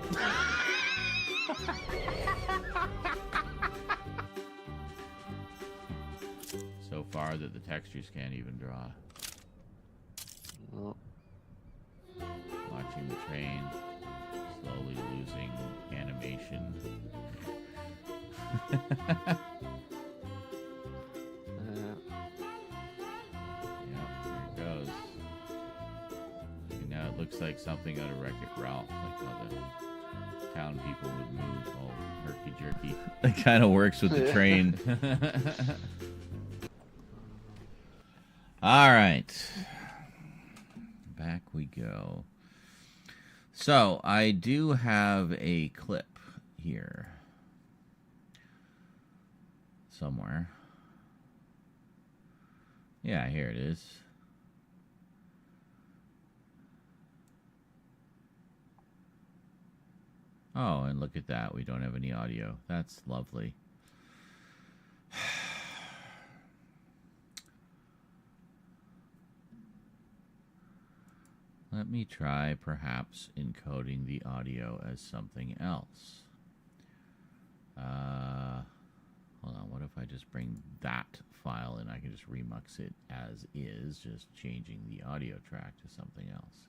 So far that the textures can't even draw. Well, Watching the train slowly losing animation. Yep, there it goes. And now it looks like something out of Wreck-It Ralph, like how the town people would move all herky-jerky. That kind of works with the train. All right. Back we go. So, I do have a clip here. Somewhere. Yeah, here it is. Oh, and look at that. We don't have any audio. That's lovely. Let me try, perhaps, encoding the audio as something else. Hold on, what if I just bring that file in? I can just remux it as is, just changing the audio track to something else.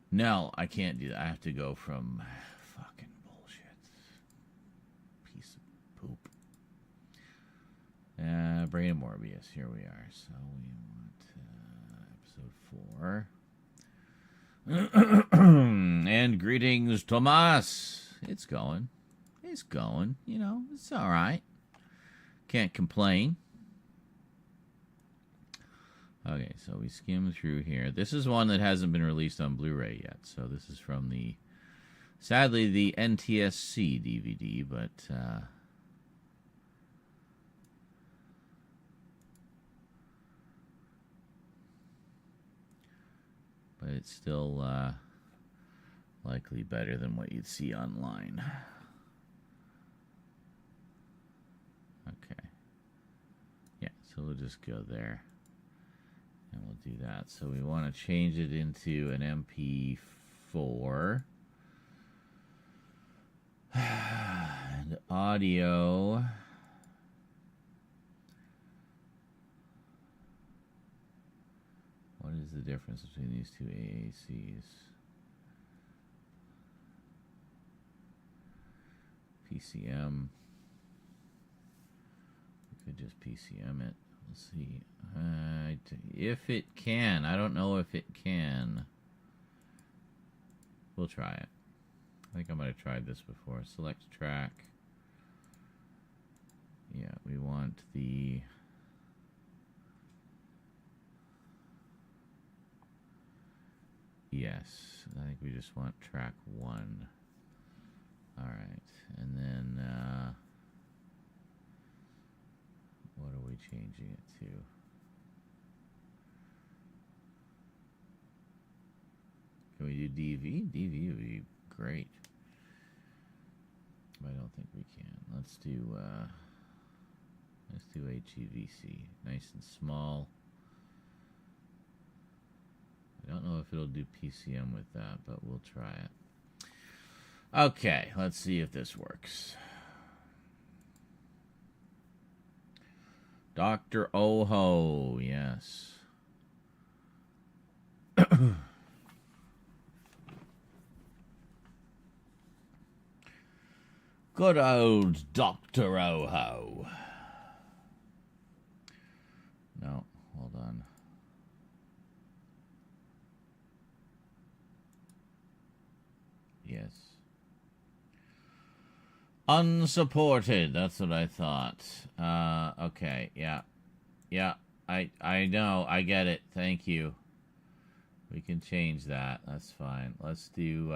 No, I can't do that. I have to go from fucking bullshit. Piece of poop. Brain Morbius, here we are. So we want episode 4. And greetings, Tomas. It's going. It's going. You know, it's all right. Can't complain. Okay, so we skim through here. This is one that hasn't been released on Blu-ray yet. So this is from the, sadly, the NTSC DVD, but it's still likely better than what you'd see online. Okay. Yeah, so we'll just go there. And we'll do that. So we want to change it into an MP4. And audio. What is the difference between these two AACs? PCM. We could just PCM it. We'll see. If it can. I don't know if it can. We'll try it. I think I might have tried this before. Select track. Yeah, we want the... Yes, I think we just want track 1. Alright, and then... what are we changing it to? Can we do DV? DV would be great. But I don't think we can. Let's do HEVC. Nice and small. I don't know if it'll do PCM with that, but we'll try it. Okay, let's see if this works. Dr. Oho, yes. Good old Dr. Oho. No, hold on. Yes. Unsupported, that's what I thought. Okay, yeah. Yeah, I know, I get it. Thank you. We can change that. That's fine. Let's do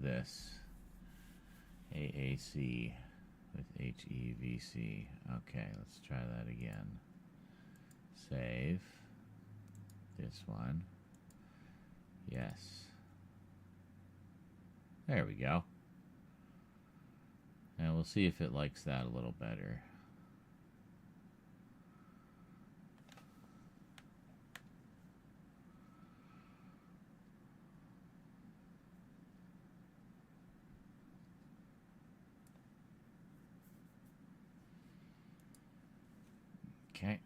this. AAC with HEVC. Okay, let's try that again. Save. This one. Yes. There we go. And we'll see if it likes that a little better. Okay.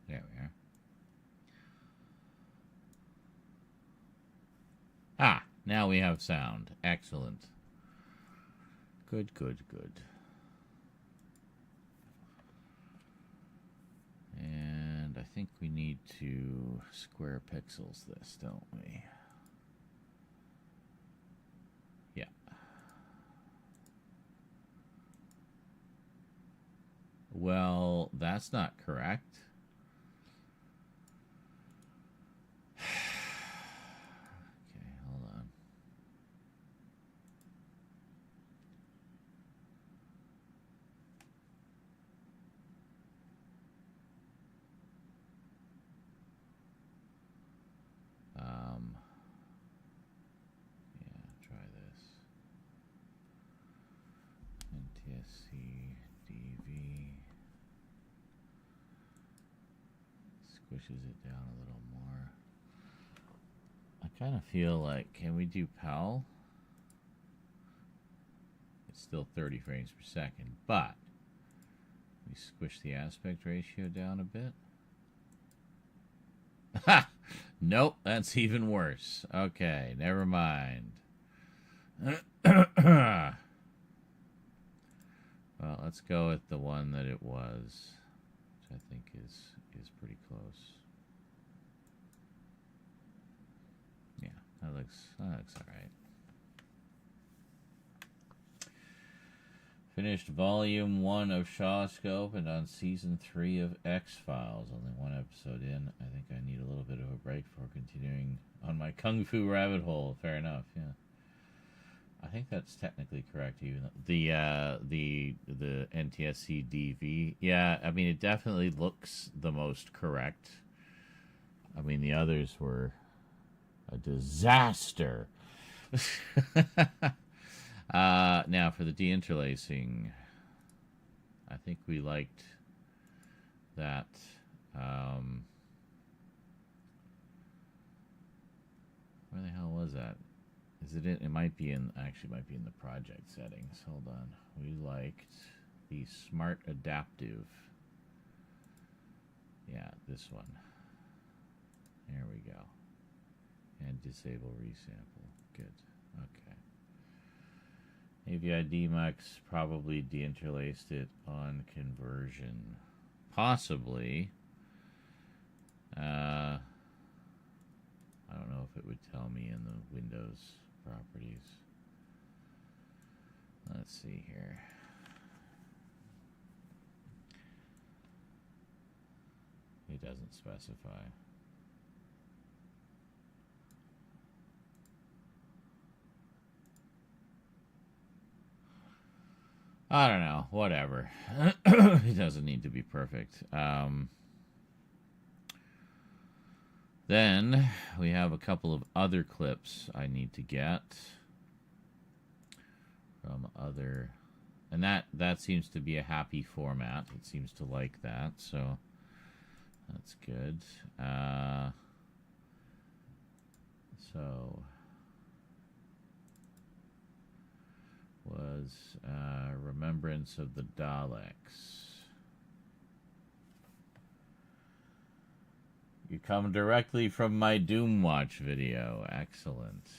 There we are. Ah, now we have sound. Excellent. Good, good, good. And I think we need to square pixels this, don't we? Yeah. Well, that's not correct. Okay, hold on. Yeah, try this. NTSC DV squishes it down a little more. I kind of feel like, can we do PAL? It's still 30 frames per second, but we squish the aspect ratio down a bit. Ha! Nope, that's even worse. Okay, never mind. Well, let's go with the one that it was, which I think is pretty close. Yeah, that looks all right. Finished volume 1 of Shawscope and on season 3 of X-Files. Only one episode in. I think I need a little bit of a break before continuing on my Kung Fu rabbit hole. Fair enough, yeah. I think that's technically correct. Even the NTSC DV. Yeah, I mean, it definitely looks the most correct. I mean, the others were a disaster. Now for the deinterlacing, I think we liked that. Where the hell was that? Is it in? It might be in. Actually, might be in the project settings. Hold on. We liked the smart adaptive. Yeah, this one. There we go. And disable resample. Good. Okay. AVI DMux probably deinterlaced it on conversion. Possibly. I don't know if it would tell me in the Windows properties. Let's see here. It doesn't specify. I don't know. Whatever. It doesn't need to be perfect. Then we have a couple of other clips I need to get from other, and that seems to be a happy format. It seems to like that, so that's good. So was says, Remembrance of the Daleks. You come directly from my Doom Watch video. Excellent.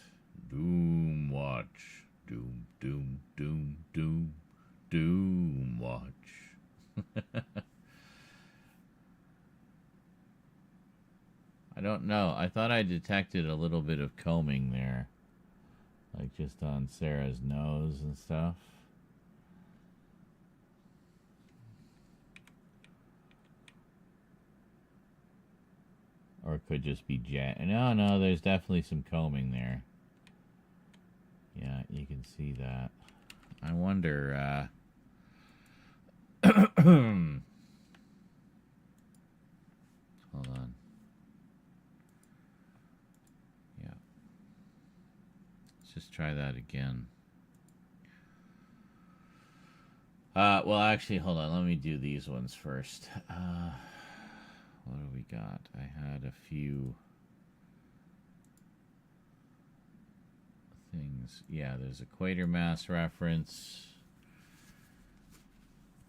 Doom Watch. Doom, doom, doom, doom. Doom Watch. I don't know. I thought I detected a little bit of combing there. Like just on Sarah's nose and stuff. Or it could just be No, there's definitely some combing there. Yeah, you can see that. I wonder, hold on. Yeah. Let's just try that again. Well, actually, hold on. Let me do these ones first. What do we got? I had a few things. Yeah, there's a Quatermass reference.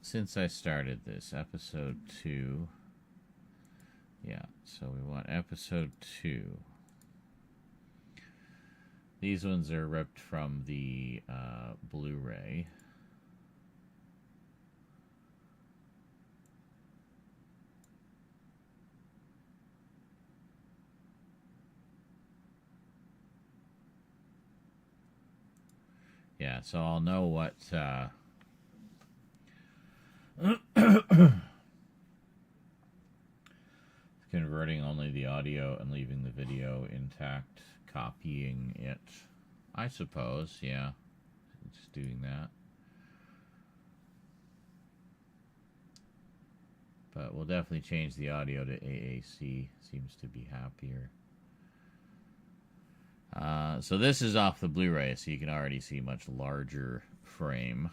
Since I started this, episode 2. Yeah, so we want episode 2. These ones are ripped from the Blu-ray. Yeah, so I'll know what converting only the audio and leaving the video intact, copying it. I suppose, yeah. Just doing that. But we'll definitely change the audio to AAC. Seems to be happier. So this is off the Blu-ray, so you can already see much larger frame.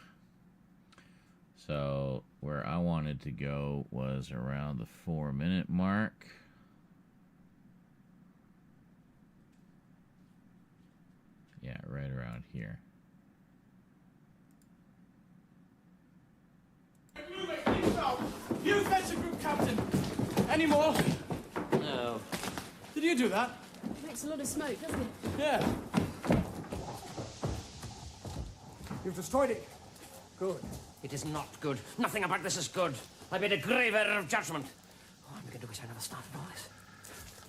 So where I wanted to go was around the 4-minute mark. Yeah, right around here. You fetch a group captain. Any more? No. Did you do that? Makes a lot of smoke, doesn't it? Yeah. You've destroyed it. Good. It is not good. Nothing about this is good. I made a grave error of judgment. Oh, I'm going to wish I never started all this.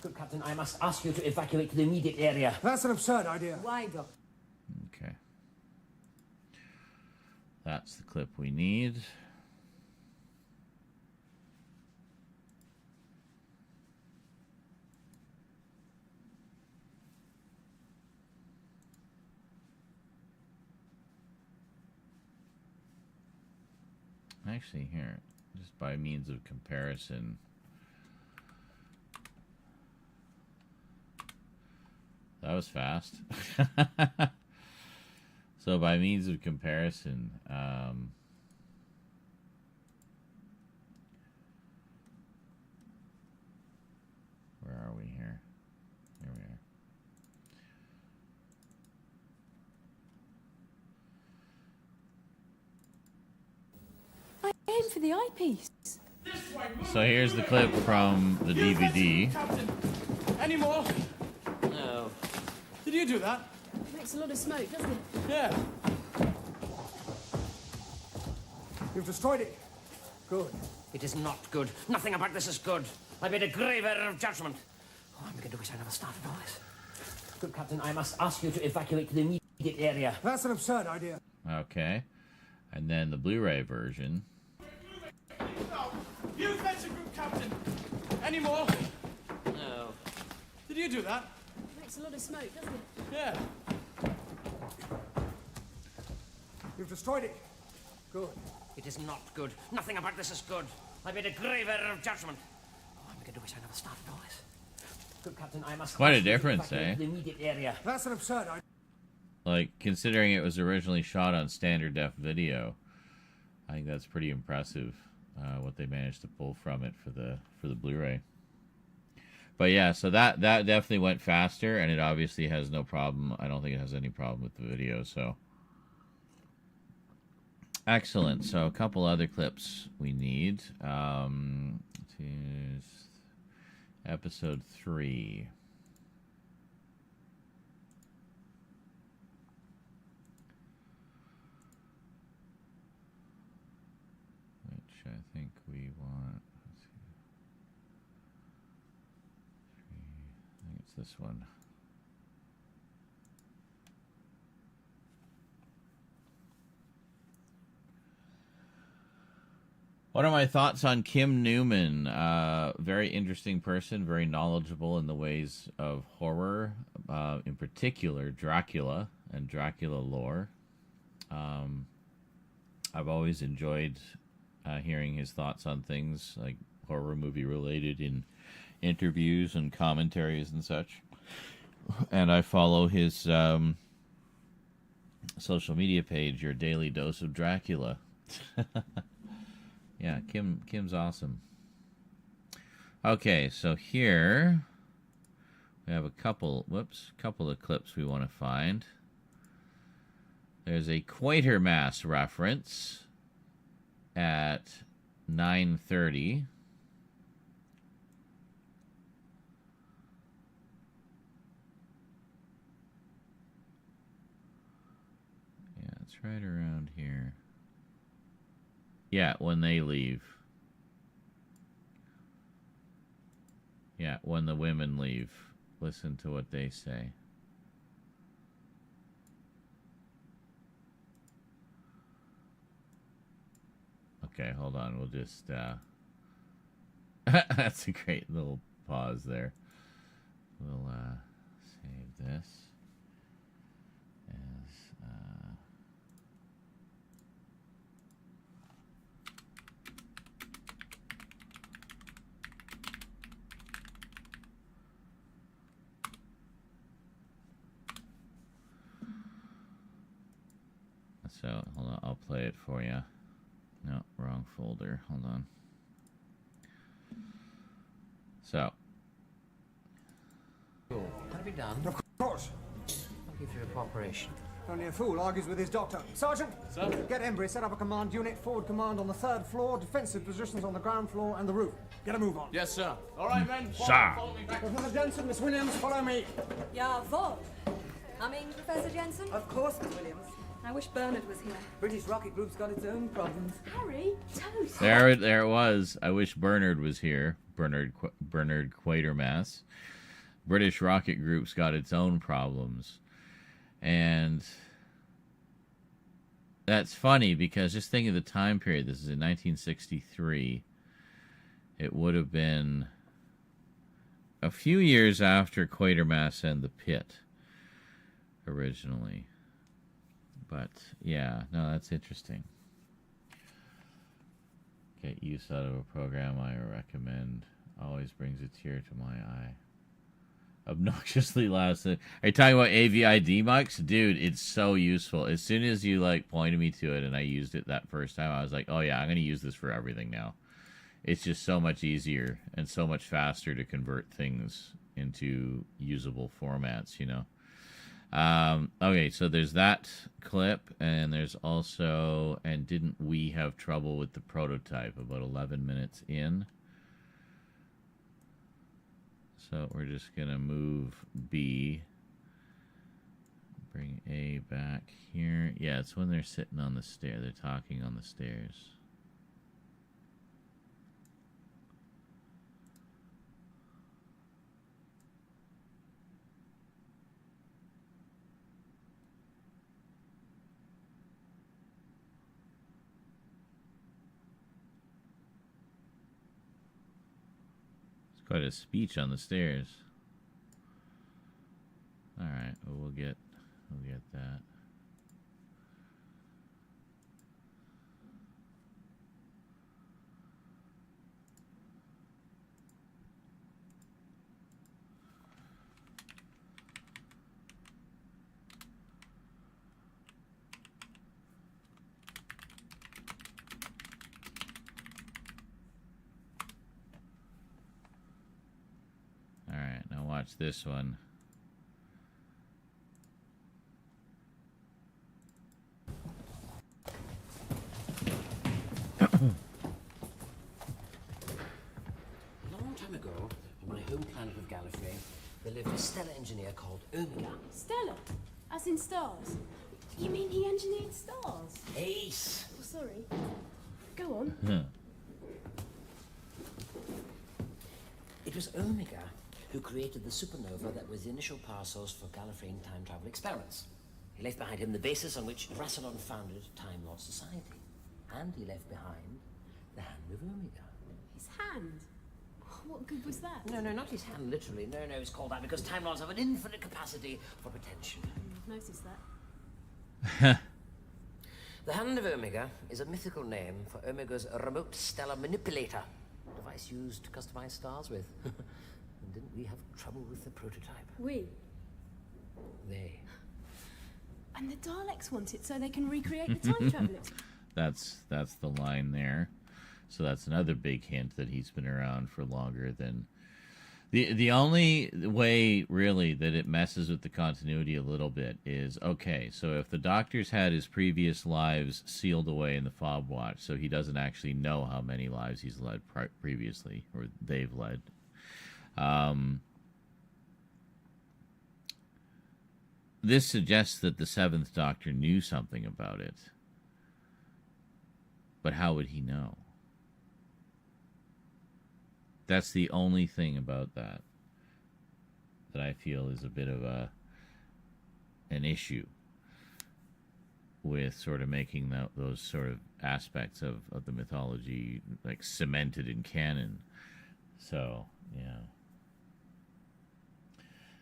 Good Captain, I must ask you to evacuate to the immediate area. That's an absurd idea. Why, Doc? Okay. That's the clip we need. Actually, here, just by means of comparison, that was fast. So by means of comparison, where are we here? Here we are. I aim for the eyepiece. So here's the clip from the DVD. Captain. Any more? No. Did you do that? Makes a lot of smoke, doesn't it? Yeah. You've destroyed it. Good. It is not good. Nothing about this is good. I made a grave error of judgment. Oh, I'm going to wish I never started all this. Good Captain, I must ask you to evacuate to the immediate area. That's an absurd idea. Okay. And then the Blu-ray version. You fetch a group captain. Any more? No. Did you do that? Makes a lot of smoke, doesn't it? Yeah. You've destroyed it. Good. It is not good. Nothing about this is good. I made a grave error of judgment. Oh, I'm going to wish I never started all this. Good Captain, I must... Quite a difference, eh? The immediate area. That's an absurd idea. Like, considering it was originally shot on standard def video, I think that's pretty impressive, what they managed to pull from it for the Blu-ray. But yeah, so that definitely went faster, and it obviously has no problem. I don't think it has any problem with the video, so Excellent. So a couple other clips we need. Here's episode 3. Which I think we want. Let's see. I think it's this one. What are my thoughts on Kim Newman? Very interesting person, very knowledgeable in the ways of horror, in particular Dracula and Dracula lore. I've always enjoyed hearing his thoughts on things like horror movie related in interviews and commentaries and such. And I follow his social media page, Your Daily Dose of Dracula. Yeah, Kim's awesome. Okay, so here we have a couple of clips we want to find. There's a Quatermass reference at 9:30. Yeah, it's right around here. Yeah, when they leave. Yeah, when the women leave. Listen to what they say. Okay, hold on. We'll just... That's a great little pause there. We'll save this. So, hold on, I'll play it for you. No, wrong folder. Hold on. So. Can it be done? Of course. I'll give you a cooperation. Only a fool argues with his doctor. Sergeant! Sir? Get Embry, set up a command unit, forward command on the 3rd floor, defensive positions on the ground floor and the roof. Get a move on. Yes, sir. All right, men. Sir. Follow me back. Professor Jensen, Miss Williams, follow me. Jawohl. Coming, Professor Jensen? Of course, Miss Williams. I wish Bernard was here. British Rocket Group's got its own problems. Harry, toast. There it was. I wish Bernard was here. Bernard Quatermass. British Rocket Group's got its own problems. And that's funny because just think of the time period. This is in 1963. It would have been a few years after Quatermass and the Pit originally. But, yeah, no, that's interesting. Get use out of a program I recommend. Always brings a tear to my eye. Obnoxiously loud. Are you talking about AVID mics? Dude, it's so useful. As soon as you, pointed me to it and I used it that first time, I was like, oh, yeah, I'm going to use this for everything now. It's just so much easier and so much faster to convert things into usable formats, you know. Okay, so there's that clip, and there's also, and didn't we have trouble with the prototype about 11 minutes in? So we're just going to move B, bring A back here. Yeah, it's when they're sitting on the stair, they're talking on the stairs. Quite a speech on the stairs. All right, well, we'll get that. Alright, now watch this one. They live with a stellar engineer called Omega. Stella, as in stars. You mean he engineered stars? Ace! Oh, sorry. Go on. It was Omega who created the supernova that was the initial power source for Gallifreyan time travel experiments. He left behind him the basis on which Rassilon founded Time Lord Society. And he left behind the hand of Omega. His hand? What good was that? No, not his hand, literally. No, it's called that because Time Lords have an infinite capacity for retention. I've noticed that. The Hand of Omega is a mythical name for Omega's remote stellar manipulator, a device used to customize stars with. And didn't we have trouble with the prototype? We? They. And the Daleks want it so they can recreate the time travel That's the line there. So that's another big hint that he's been around for longer than... The only way, really, that it messes with the continuity a little bit is, okay, so if the Doctor's had his previous lives sealed away in the fob watch, so he doesn't actually know how many lives he's led previously, or they've led. This suggests that the Seventh Doctor knew something about it. But how would he know? That's the only thing about that I feel is a bit of an issue with sort of making those sort of aspects of the mythology like cemented in canon. So, yeah.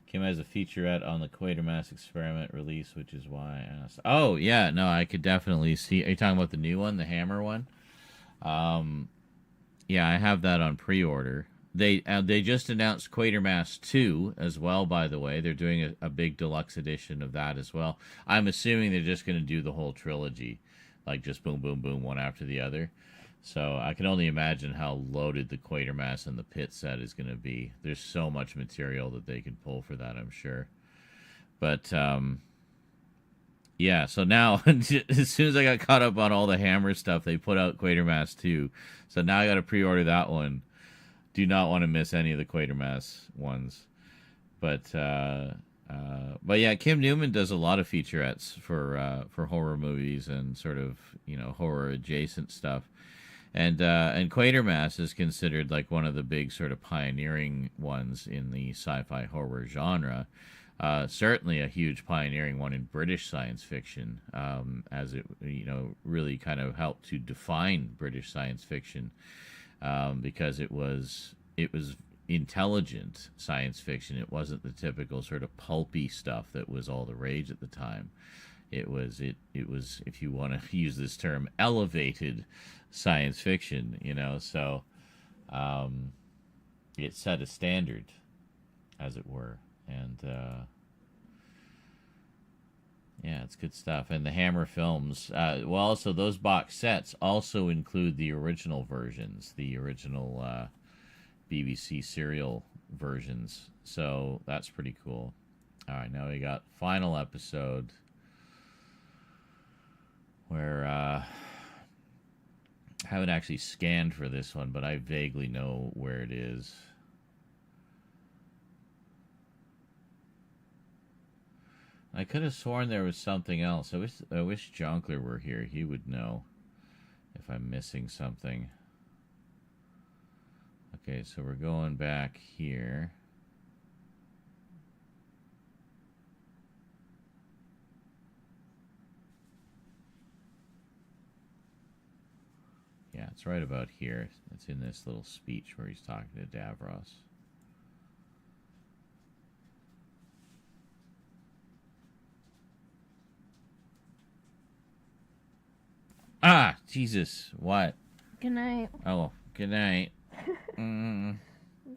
Kim has a featurette on the Quatermass experiment release, which is why I asked. Oh, yeah, no, I could definitely see. Are you talking about the new one, the Hammer one? Yeah, I have that on pre-order. They just announced Quatermass 2 as well, by the way. They're doing a big deluxe edition of that as well. I'm assuming they're just going to do the whole trilogy, like just boom, boom, boom, one after the other. So I can only imagine how loaded the Quatermass and the Pit set is going to be. There's so much material that they can pull for that, I'm sure. But, yeah, so now, as soon as I got caught up on all the Hammer stuff, they put out Quatermass 2. So now I got to pre-order that one. Do not want to miss any of the Quatermass ones. But yeah, Kim Newman does a lot of featurettes for horror movies and sort of, horror adjacent stuff. And Quatermass is considered like one of the big sort of pioneering ones in the sci-fi horror genre. Certainly a huge pioneering one in British science fiction, as it really kind of helped to define British science fiction, because it was intelligent science fiction. It wasn't the typical sort of pulpy stuff that was all the rage at the time. It was, if you want to use this term, elevated science fiction, so it set a standard, as it were. And yeah, it's good stuff. And the Hammer films, also those box sets also include the original versions, the original BBC serial versions. So that's pretty cool. All right, now we got final episode where I haven't actually scanned for this one, but I vaguely know where it is. I could have sworn there was something else. I wish Jonkler were here. He would know if I'm missing something. Okay, so we're going back here. Yeah, it's right about here. It's in this little speech where he's talking to Davros. Ah, Jesus, what? Good night. Oh, good night. I'm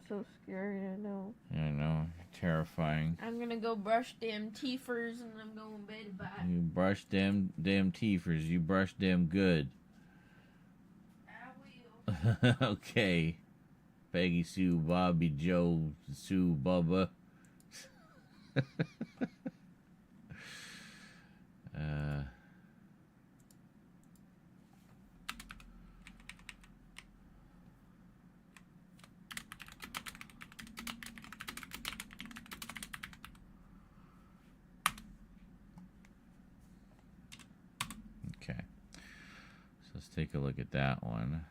so scared, I know. I know, terrifying. I'm gonna go brush damn teethers and I'm going to bed. Bye. You brush damn teethers. You brush them good. I will. Okay. Peggy Sue, Bobby, Joe, Sue, Bubba. take a look at that one.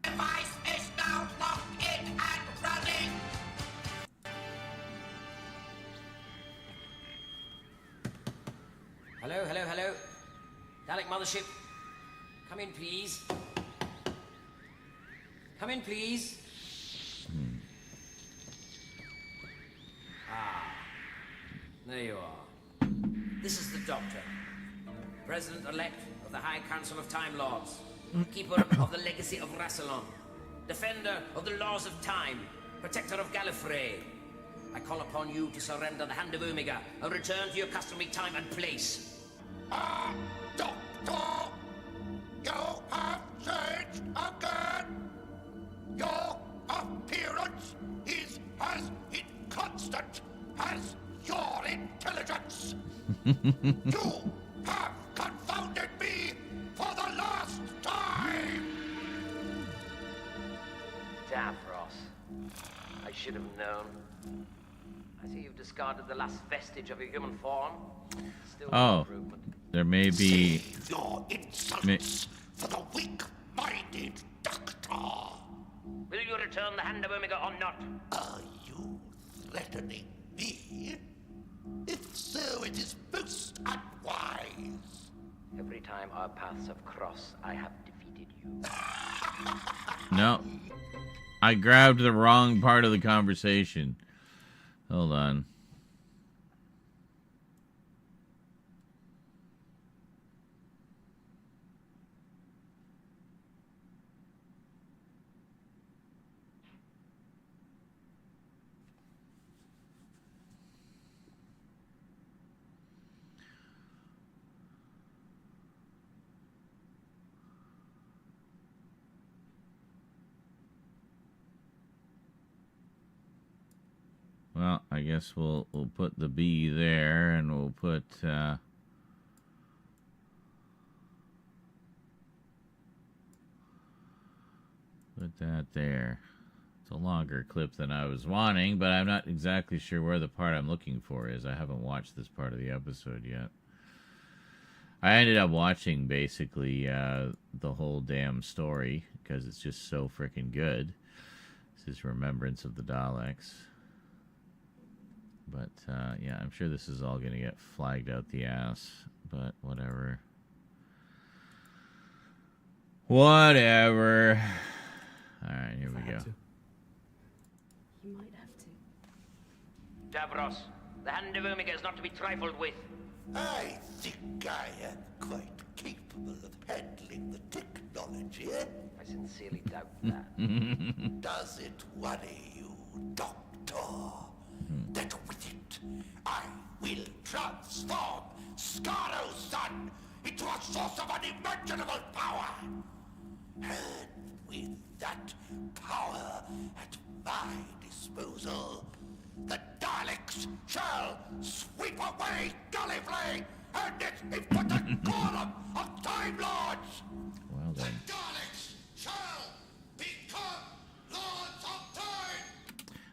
Device is now locked in and running. Hello, hello, hello. Dalek Mothership. Come in, please. Come in, please. Ah, there you are. This is the Doctor, President-elect of the High Council of Time Lords, Keeper of the Legacy of Rassilon, Defender of the Laws of Time, Protector of Gallifrey. I call upon you to surrender the Hand of Omega and return to your customary time and place. Doctor, you have changed again. Your appearance is as inconstant as your intelligence. You have confounded me for the last time. Davros. I should have known. I see you've discarded the last vestige of your human form. Still no improvement. There may be... Save your insults for the weak-minded Doctor. Will you return the Hand of Omega or not? Are you threatening me? If so, it is most unwise. Every time our paths have crossed, I have defeated you. No. I grabbed the wrong part of the conversation. Hold on. Well, I guess we'll put the B there, and we'll put that there. It's a longer clip than I was wanting, but I'm not exactly sure where the part I'm looking for is. I haven't watched this part of the episode yet. I ended up watching basically the whole damn story because it's just so freaking good. This is Remembrance of the Daleks. But, yeah, I'm sure this is all going to get flagged out the ass. But, whatever. Whatever. Alright, here we go. You might have to. Davros, the Hand of Omega is not to be trifled with. I think I am quite capable of handling the technology. I sincerely doubt that. Does it worry you, Doctor? That with it, I will transform Scaro's son into a source of unimaginable power. And with that power at my disposal, the Daleks shall sweep away Gallifrey and its impotent quorum of Time Lords. Well done. The Daleks shall become Lords of Time.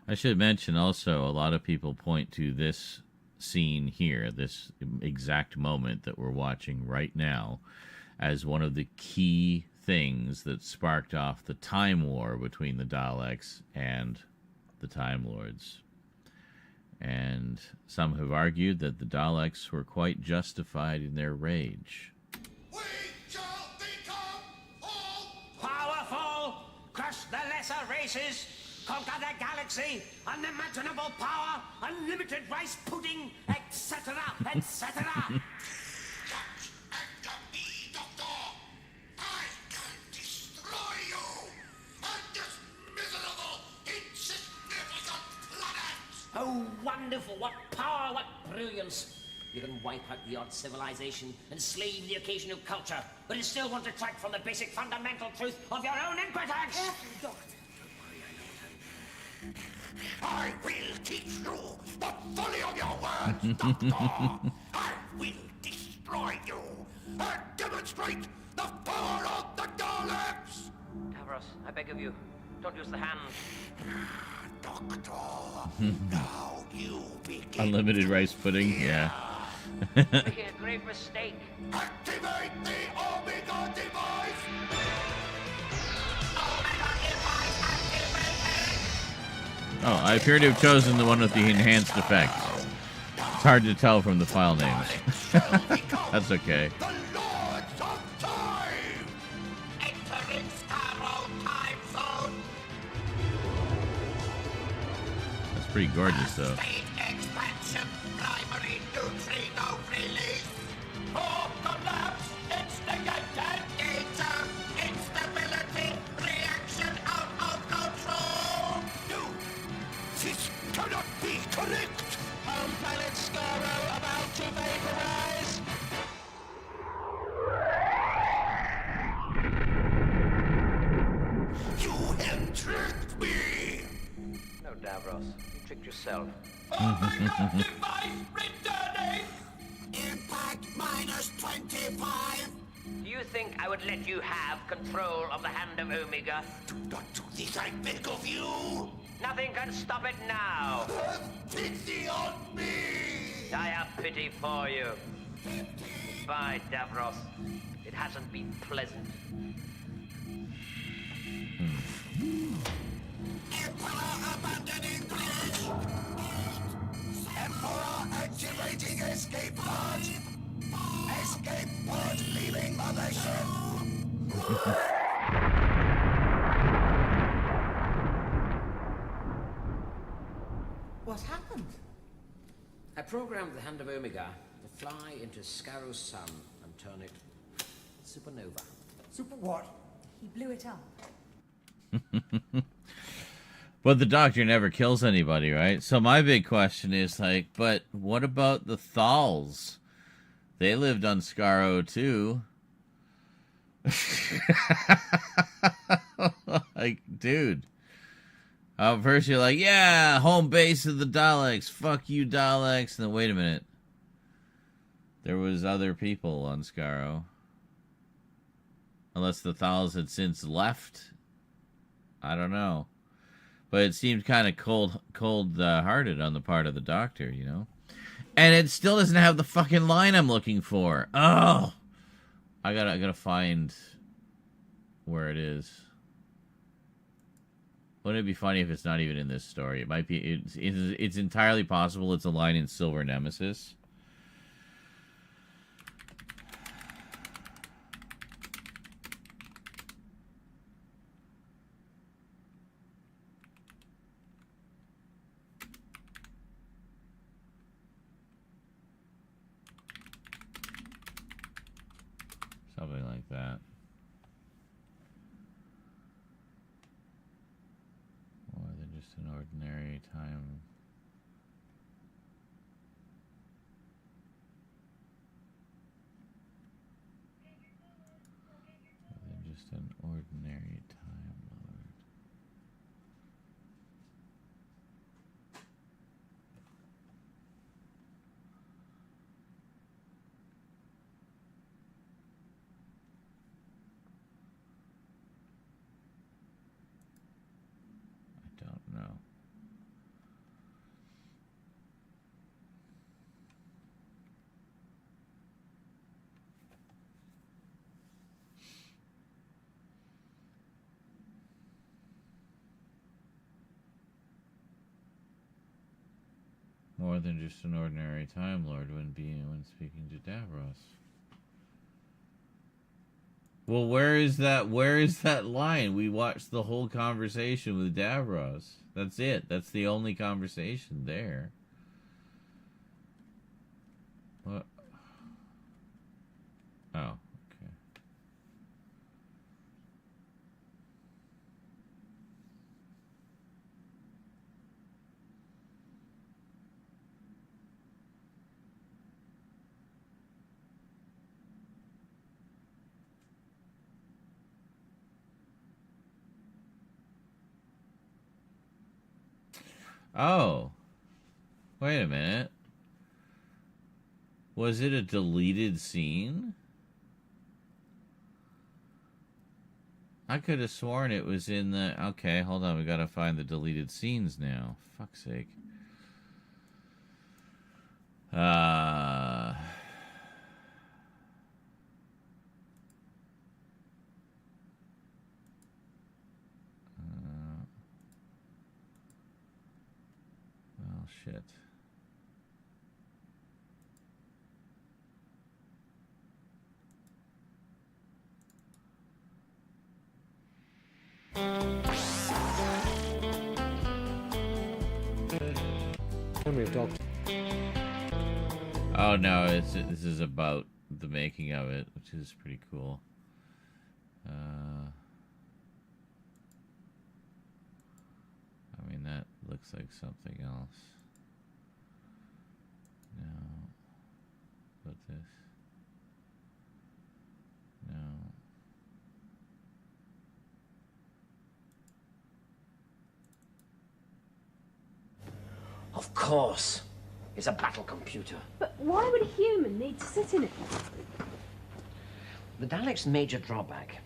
I should mention also, a lot of people point to this scene here, this exact moment that we're watching right now, as one of the key things that sparked off the Time War between the Daleks and the Time Lords. And some have argued that the Daleks were quite justified in their rage. We shall become all Powerful! Crush the lesser races! Conquer the galaxy! Unimaginable power! Unlimited rice pudding! Etc., etc. Oh, wonderful! What power, what brilliance! You can wipe out the odd civilization, enslave the occasional culture, but you still want to detract from the basic fundamental truth of your own impotence! Careful, Doctor. I will teach you the folly of your words, Doctor! I will destroy you and demonstrate the power of the Daleks! Davros, I beg of you, don't use the hand. Doctor, now you begin. Unlimited rice pudding, yeah. Making a grave mistake. Activate the Omega device! Oh, I appear to have chosen the one with the enhanced effect. It's hard to tell from the file names. That's okay. The Lords of Time! Entering Scarrow Time Zone! That's pretty gorgeous, though. Expansion, primary neutrino release. Core collapse, instigated. Data, instability, reaction out of control. No, this cannot be correct. Home planet Scarrow about to vaporize. You have tricked me. No, Davros. You tricked yourself. Device returning. Impact minus 25. Do you think I would let you have control of the Hand of Omega? Do not do this, I beg of you. Nothing can stop it now. Have pity on me. I have pity for you. Goodbye, Davros. It hasn't been pleasant. Emperor abandoning bridge. Emperor activating escape pod. Escape pod leaving mothership. What happened? I programmed the Hand of Omega to fly into Scarrow's sun and turn it supernova. Super what? He blew it up. But the Doctor never kills anybody, right? So my big question is, like, but what about the Thals? They lived on Scarrow, too. Like, dude. First you're like, yeah, home base of the Daleks. Fuck you, Daleks. And then, wait a minute. There was other people on Scarrow. Unless the Thals had since left. I don't know. But it seemed kind of cold-hearted on the part of the Doctor, you know? And it still doesn't have the fucking line I'm looking for. Oh! I gotta find where it is. Wouldn't it be funny if it's not even in this story? It might be. It's entirely possible it's a line in Silver Nemesis. Something like that. More than just an ordinary time. More than just an ordinary time, Lord. I don't know. More than just an ordinary Time Lord when speaking to Davros. Well, where is that line? We watched the whole conversation with Davros. That's it. That's the only conversation there. What? Oh, okay. Oh. Wait a minute. Was it a deleted scene? I could have sworn it was in the... Okay, hold on. We gotta find the deleted scenes now. Fuck's sake. Oh, shit. Oh no, this is about the making of it, which is pretty cool. I mean, that looks like something else. No. What this? No. Of course. It's a battle computer. But why would a human need to sit in it? The Daleks' major drawback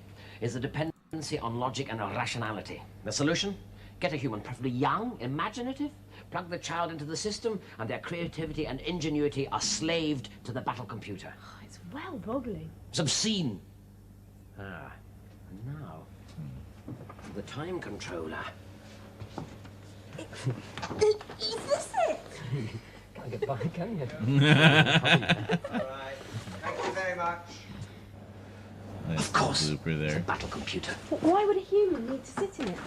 is the dependency on logic and rationality. The solution? Get a human, preferably young, imaginative, plug the child into the system, and their creativity and ingenuity are slaved to the battle computer. Oh, it's well-boggling. It's obscene. Ah, and now, the time controller. Is this it? Can't get by, can you? Alright. Thank you very much. Nice of course, blooper there. It's a battle computer. But why would a human need to sit in it?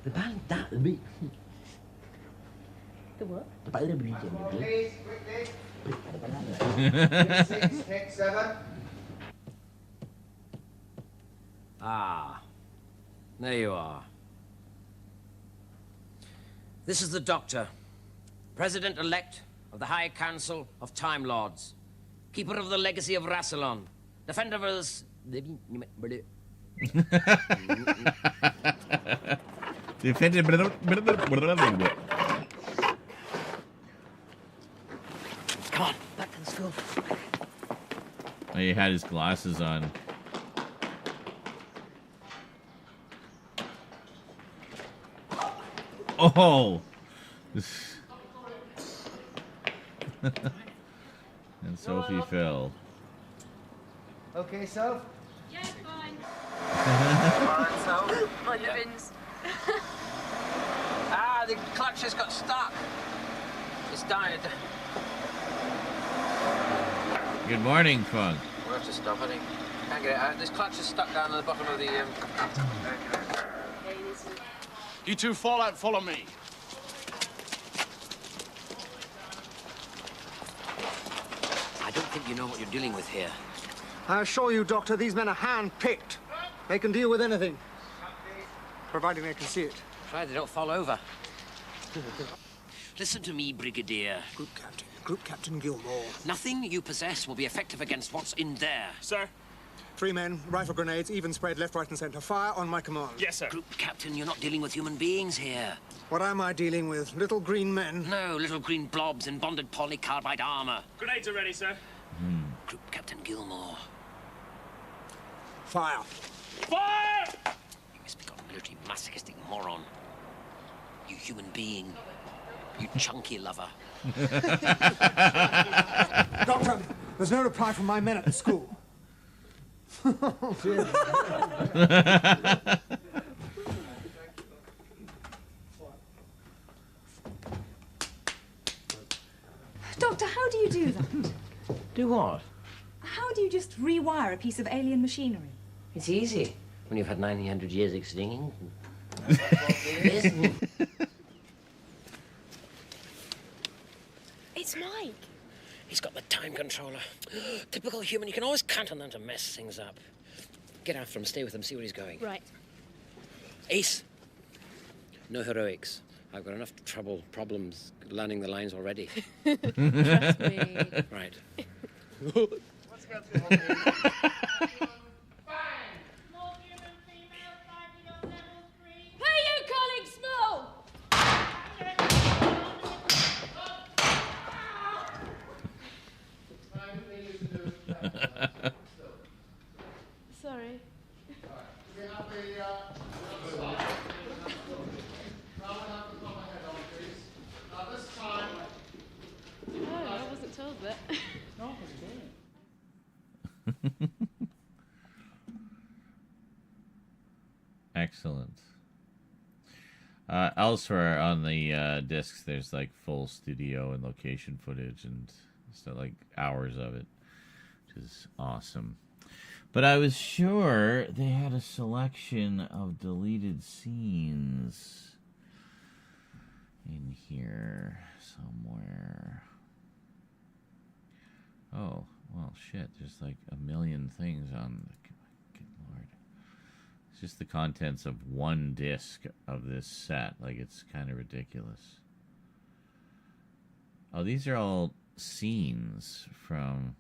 The battle. The what? The battle. Please, quickly. 6, take 7. Ah, there you are. This is the Doctor, President-elect of the High Council of Time Lords, keeper of the legacy of Rassilon, defender of us. Come on, back to the school. Oh, he had his glasses on. Oh! And Sophie fell. Okay, Soph? Yeah, fine. Fine, Soph? My livings. Ah, the clutch has got stuck. It's died. Good morning, Funk. We'll have to stop, I think. Can't get it out. This clutch is stuck down at the bottom of the... You two fall out, follow me. I don't think you know what you're dealing with here. I assure you, Doctor, these men are hand-picked. They can deal with anything, providing they can see it. Try they don't fall over. Listen to me, Brigadier. Group Captain Gilmore. Nothing you possess will be effective against what's in there. Sir? 3 men, rifle grenades, even spread left, right, and center. Fire on my command. Yes, sir. Group Captain, you're not dealing with human beings here. What am I dealing with? Little green men? No, little green blobs in bonded polycarbide armor. Grenades are ready, sir. Group Captain Gilmore. Fire. Fire! You misbegotten military masochistic moron. You human being. You chunky lover. Doctor, there's no reply from my men at the school. Oh, dear. Doctor, how do you do that? Do what? How do you just rewire a piece of alien machinery? It's easy when you've had 900 years extinction. It's Mike. He's got the time controller. Typical human. You can always count on them to mess things up. Get after him, stay with him, see where he's going. Right. Ace. No heroics. I've got enough problems learning the lines already. Trust me. Right. Let's go through the whole Hey, you calling small? Sorry. Now this time, Excellent. Elsewhere on the discs, there's like full studio and location footage and stuff, like hours of it, which is awesome. But I was sure they had a selection of deleted scenes in here somewhere. Oh, well, shit. There's like a million things on the... Good Lord. It's just the contents of one disc of this set. Like, it's kind of ridiculous. Oh, these are all scenes from...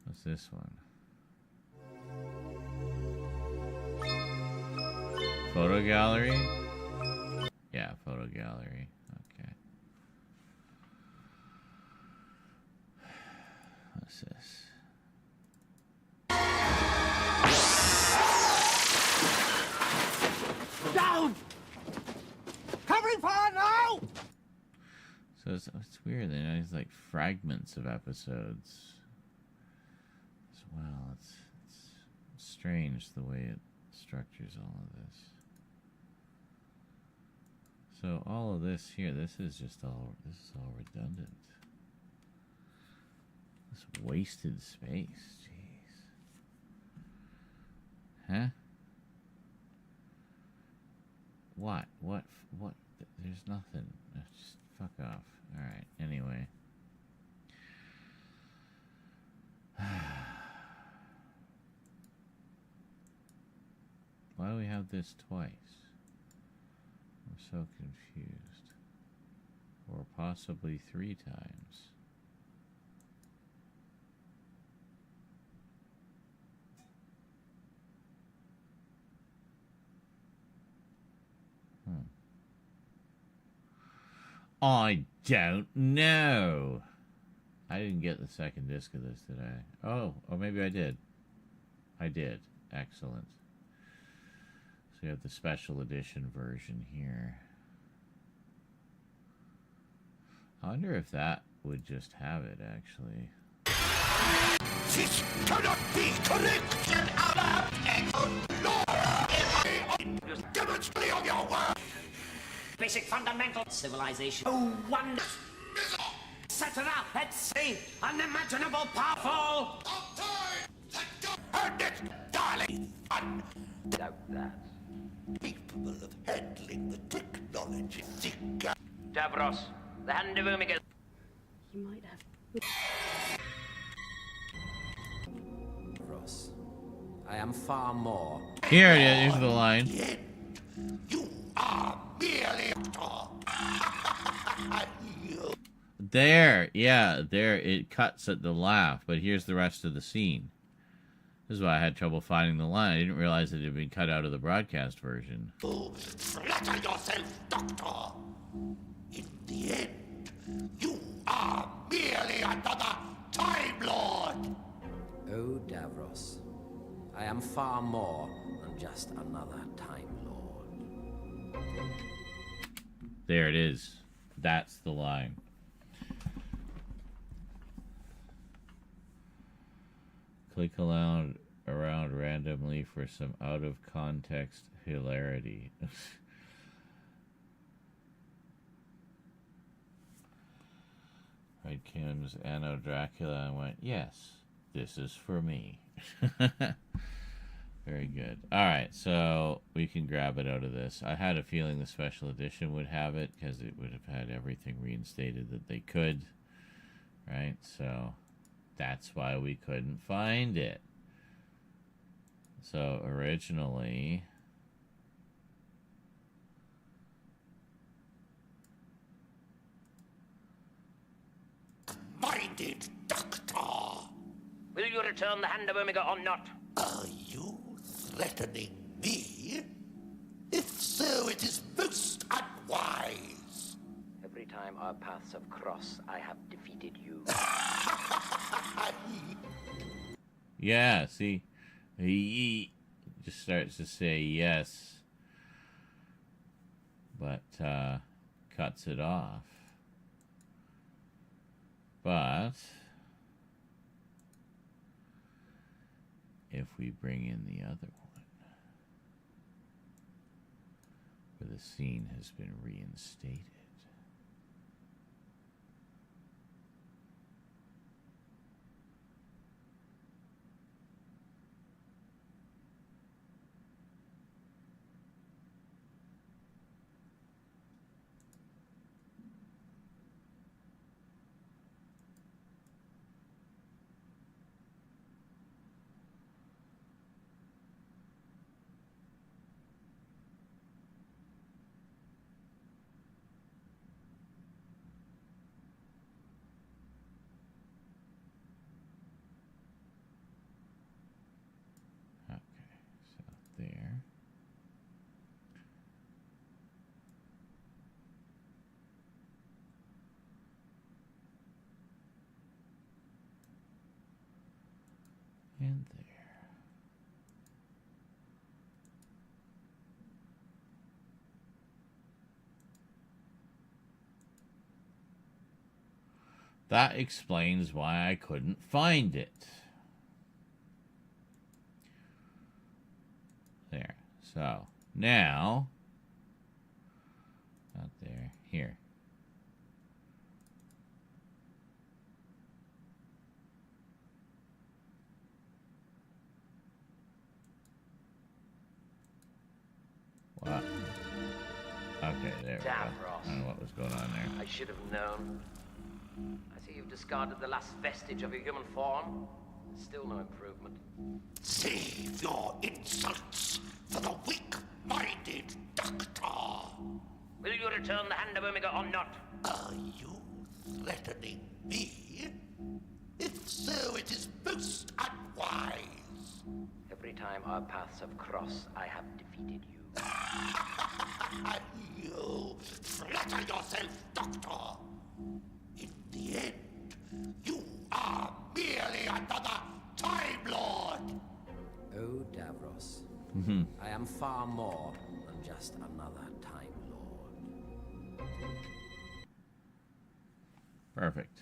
What's this one? Photo gallery? Yeah, photo gallery. Okay. What's this? Down! Covering fire now! So it's weird. There's like fragments of episodes as well. It's strange the way it structures all of this. So all of this here, this is all redundant. This wasted space, jeez. Huh? What? There's nothing. Just fuck off. Alright, anyway. Why do we have this twice? I'm so confused. Or possibly 3 times. I don't know. I didn't get the second disc of this, did I? Oh, or maybe I did. I did. Excellent. So we have the special edition version here. I wonder if that would just have it, actually. This cannot be correct! Demonstrate on your work! Basic fundamental civilization. Oh, wonder. Set it up at sea. Unimaginable powerful. And it's darling fun. Doubt that. Capable of handling the technology. Davros, the hand of Omega. You might have. Davros, I am far more. Here it is. Here's the line. You are merely There, yeah, there. It cuts at the laugh, but here's the rest of the scene. This is why I had trouble finding the line. I didn't realize it had been cut out of the broadcast version. Flatter yourself, Doctor. In the end, you are merely another Time Lord. Oh, Davros, I am far more than just another Time Lord. There it is. That's the line. Click around randomly for some out-of-context hilarity. Read Kim's Anno Dracula and went, yes, this is for me. Very good. Alright, so we can grab it out of this. I had a feeling the special edition would have it, because it would have had everything reinstated that they could. Right, so that's why we couldn't find it. So originally... Minded, Doctor. Will you return the hand of Omega or not? Are you threatening me? If so, it is most unwise. Every time our paths have crossed, I have defeated you. Yeah, see? just starts to say yes, but cuts it off. But if we bring in the other one, where the scene has been reinstated. There. And there. That explains why I couldn't find it. There. So, now, not there, here. What? Okay, there we go. I don't know what was going on there. I should have known. I see you've discarded the last vestige of your human form. Still no improvement. Save your insults for the weak-minded doctor. Will you return the hand of Omega or not? Are you threatening me? If so, it is most unwise. Every time our paths have crossed, I have defeated you. You flatter yourself, Doctor. In the end, you are merely another Time Lord. Oh, Davros. I am far more than just another Time Lord. Perfect.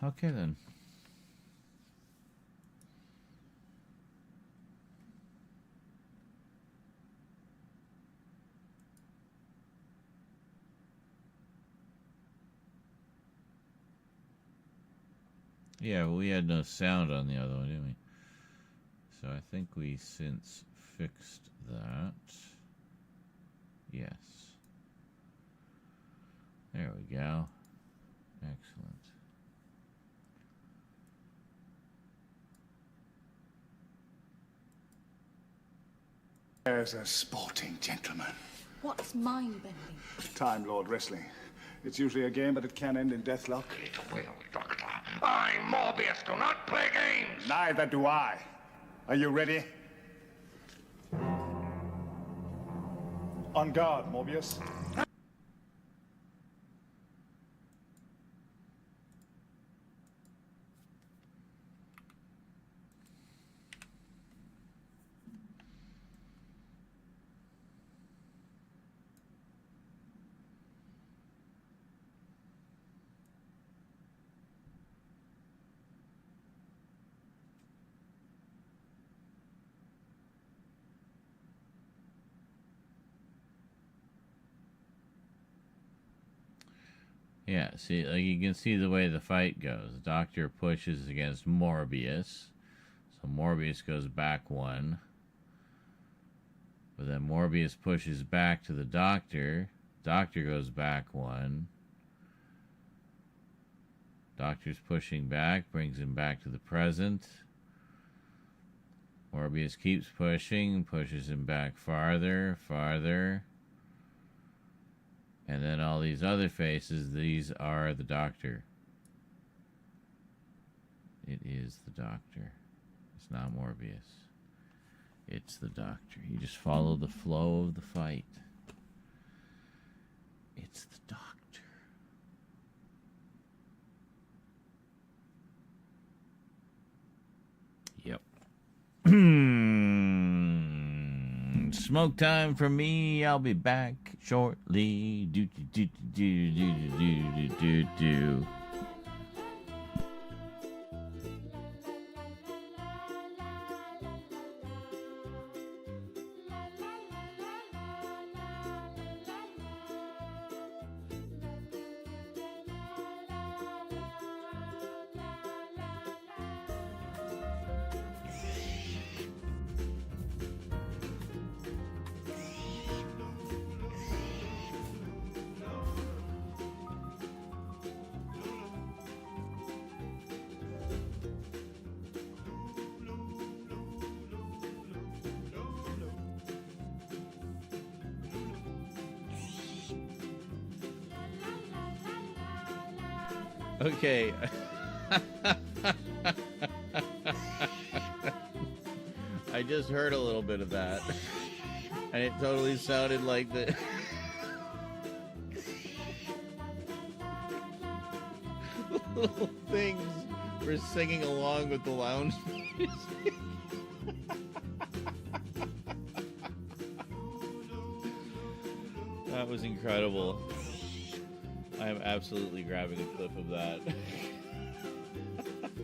Okay then. Yeah, well, we had no sound on the other one, didn't we? So I think we since fixed that. Yes. There we go. Excellent. As a sporting gentleman. What's mind-bending? Time Lord Wrestling. It's usually a game, but it can end in deathlock. It will, Doctor. I, Morbius, do not play games. Neither do I. Are you ready? On guard, Morbius. Yeah, see, like you can see the way the fight goes. The Doctor pushes against Morbius. So Morbius goes back one. But then Morbius pushes back to the Doctor. Doctor goes back one. Doctor's pushing back, brings him back to the present. Morbius keeps pushing, pushes him back farther, farther. And then all these other faces, these are the Doctor. It is the Doctor. It's not Morbius. It's the Doctor. You just follow the flow of the fight. It's the Doctor. Yep. Smoke time for me. I'll be back shortly. Do do do do do do do do do. Okay. I just heard a little bit of that. And it totally sounded like the... little things were singing along with the lounge music. That was incredible. I am absolutely grabbing a clip of that.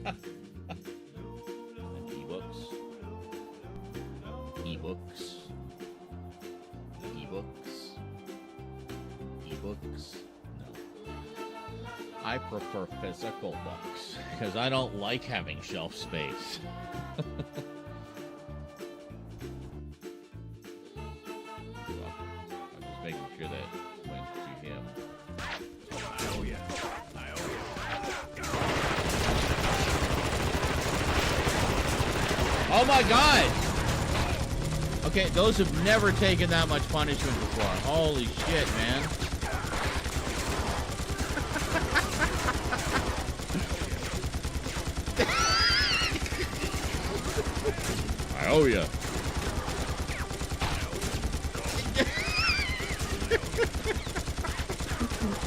And ebooks. Ebooks. Ebooks. Ebooks. No. I prefer physical books because I don't like having shelf space. I'm just making sure that went to him. Oh yeah. Oh my god! Okay, those have never taken that much punishment before. Holy shit, man. I owe ya.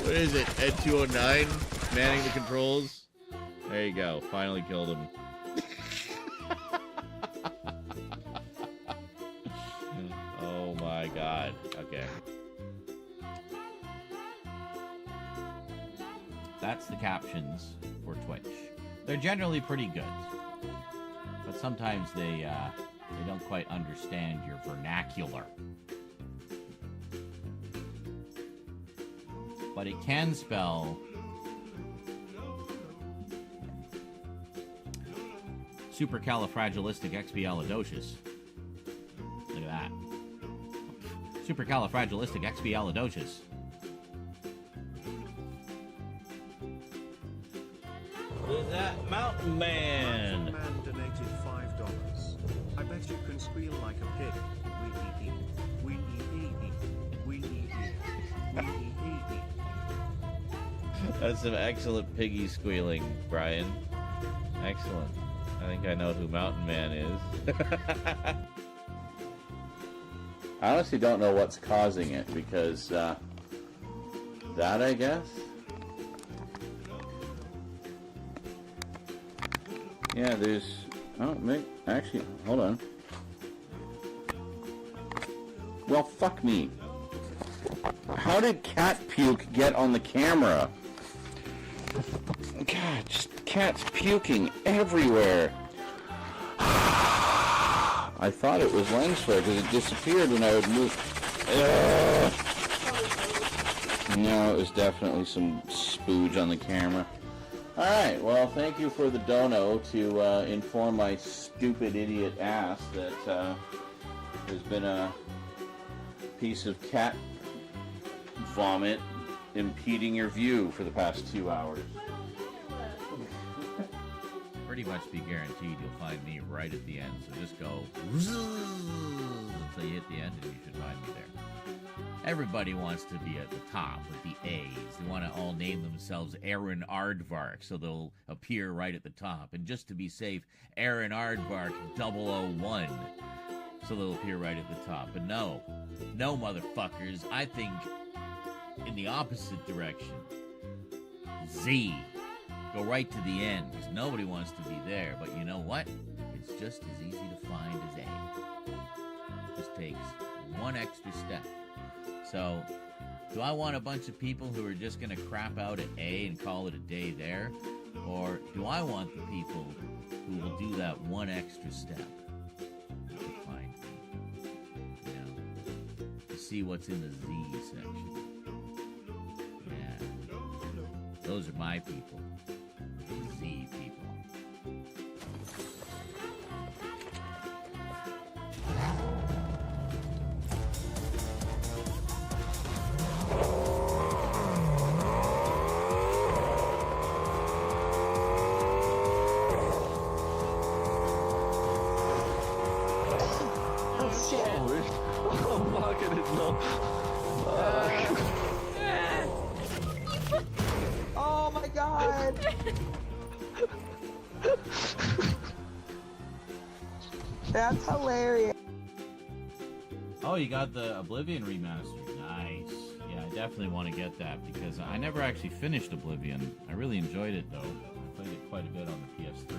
What is it? Ed 209 manning the controls? There you go. Finally killed him. Oh my god. Okay. That's the captions for Twitch. They're generally pretty good. But sometimes they don't quite understand your vernacular. But it can spell Supercalifragilisticexpialidocious. Look at that. Supercalifragilisticexpialidocious. Who's that? Mountain Man. Mountain Man donated $5. I bet you can squeal like a pig. We That's some excellent piggy squealing, Brian. Excellent. I think I know who Mountain Man is. I honestly don't know what's causing it because that, I guess. Yeah, there's. Oh, actually, hold on. Well, fuck me. How did cat puke get on the camera? God, just cats puking everywhere. I thought it was lens flare because it disappeared when I would move. No, it was definitely some spooge on the camera. Alright, well, thank you for the dono to inform my stupid idiot ass that there's been a piece of cat vomit impeding your view for the past 2 hours. Pretty much be guaranteed you'll find me right at the end, so just go until you hit the end and you should find me there. Everybody wants to be at the top with the A's. They want to all name themselves Aaron Aardvark, so they'll appear right at the top. And just to be safe, Aaron Aardvark 001, so they'll appear right at the top. But no, motherfuckers, I think in the opposite direction. Z. Go right to the end, because nobody wants to be there. But you know what? It's just as easy to find as A. It just takes one extra step. So, do I want a bunch of people who are just going to crap out at A and call it a day there? Or do I want the people who will do that one extra step to find me? You know, to see what's in the Z section. Yeah. Those are my people. The Z people. Oh my god! That's hilarious. Oh, you got the Oblivion remaster. Nice. Yeah, I definitely want to get that because I never actually finished Oblivion. I really enjoyed it though. I played it quite a bit on the PS3.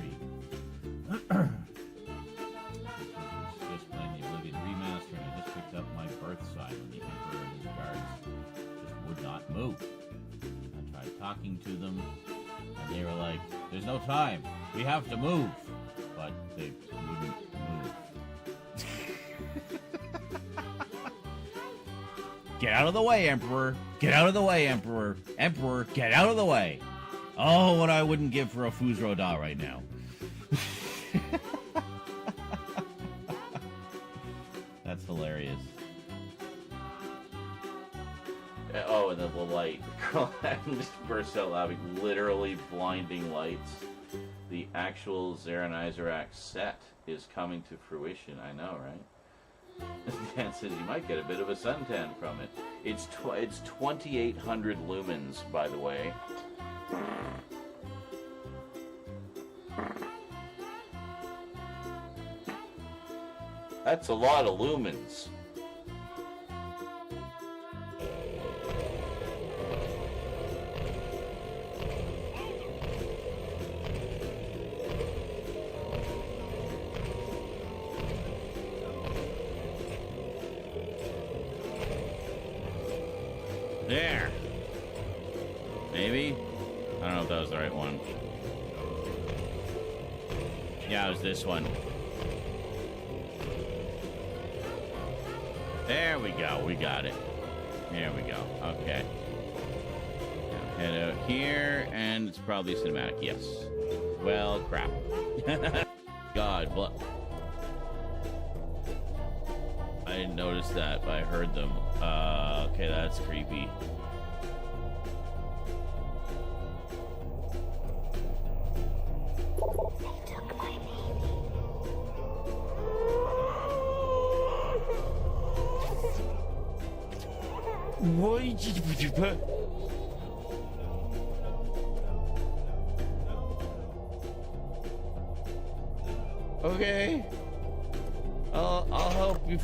Just playing the Oblivion remaster, and I just picked up my birth sign when the Emperor and his guards just would not move. I tried talking to them, and they were like, "There's no time. We have to move," but they wouldn't move. Get out of the way, Emperor! Get out of the way, Emperor! Emperor, get out of the way! Oh, what I wouldn't give for a Fuzro Da right now. That's hilarious. Oh, and then the light. Just burst out laughing. Literally blinding lights. The actual Zarenizarak set is coming to fruition. I know, right? Dan says you might get a bit of a suntan from it. It's 2,800 lumens, by the way. That's a lot of lumens. There. Maybe? I don't know if that was the right one. Yeah, it was this one. There we go. We got it. There we go. Okay. Now head out here, and it's probably cinematic. Yes. Well, crap. God, what? I didn't notice that, but I heard them. Okay, that's creepy. Why did you put? Okay. I'll help you.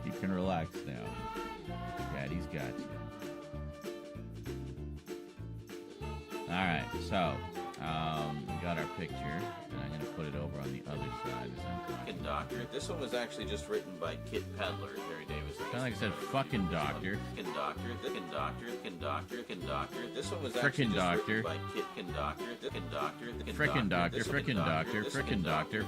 You can relax now. Daddy's got you. Alright, so we got our picture, and I'm gonna put it over on the other side as I'm talking. Fucking Doctor. This one was actually just written by Kit Pedler, Terry Davis. Kind of like I said, fucking Doctor. Fucking Doctor. Fucking Doctor. Fucking Doctor. Fucking Doctor. This one was Frickin' actually just Doctor. written by Kit Doctor. Fucking Doctor. Frickin' Doctor. Frickin' Doctor. Frickin' Doctor.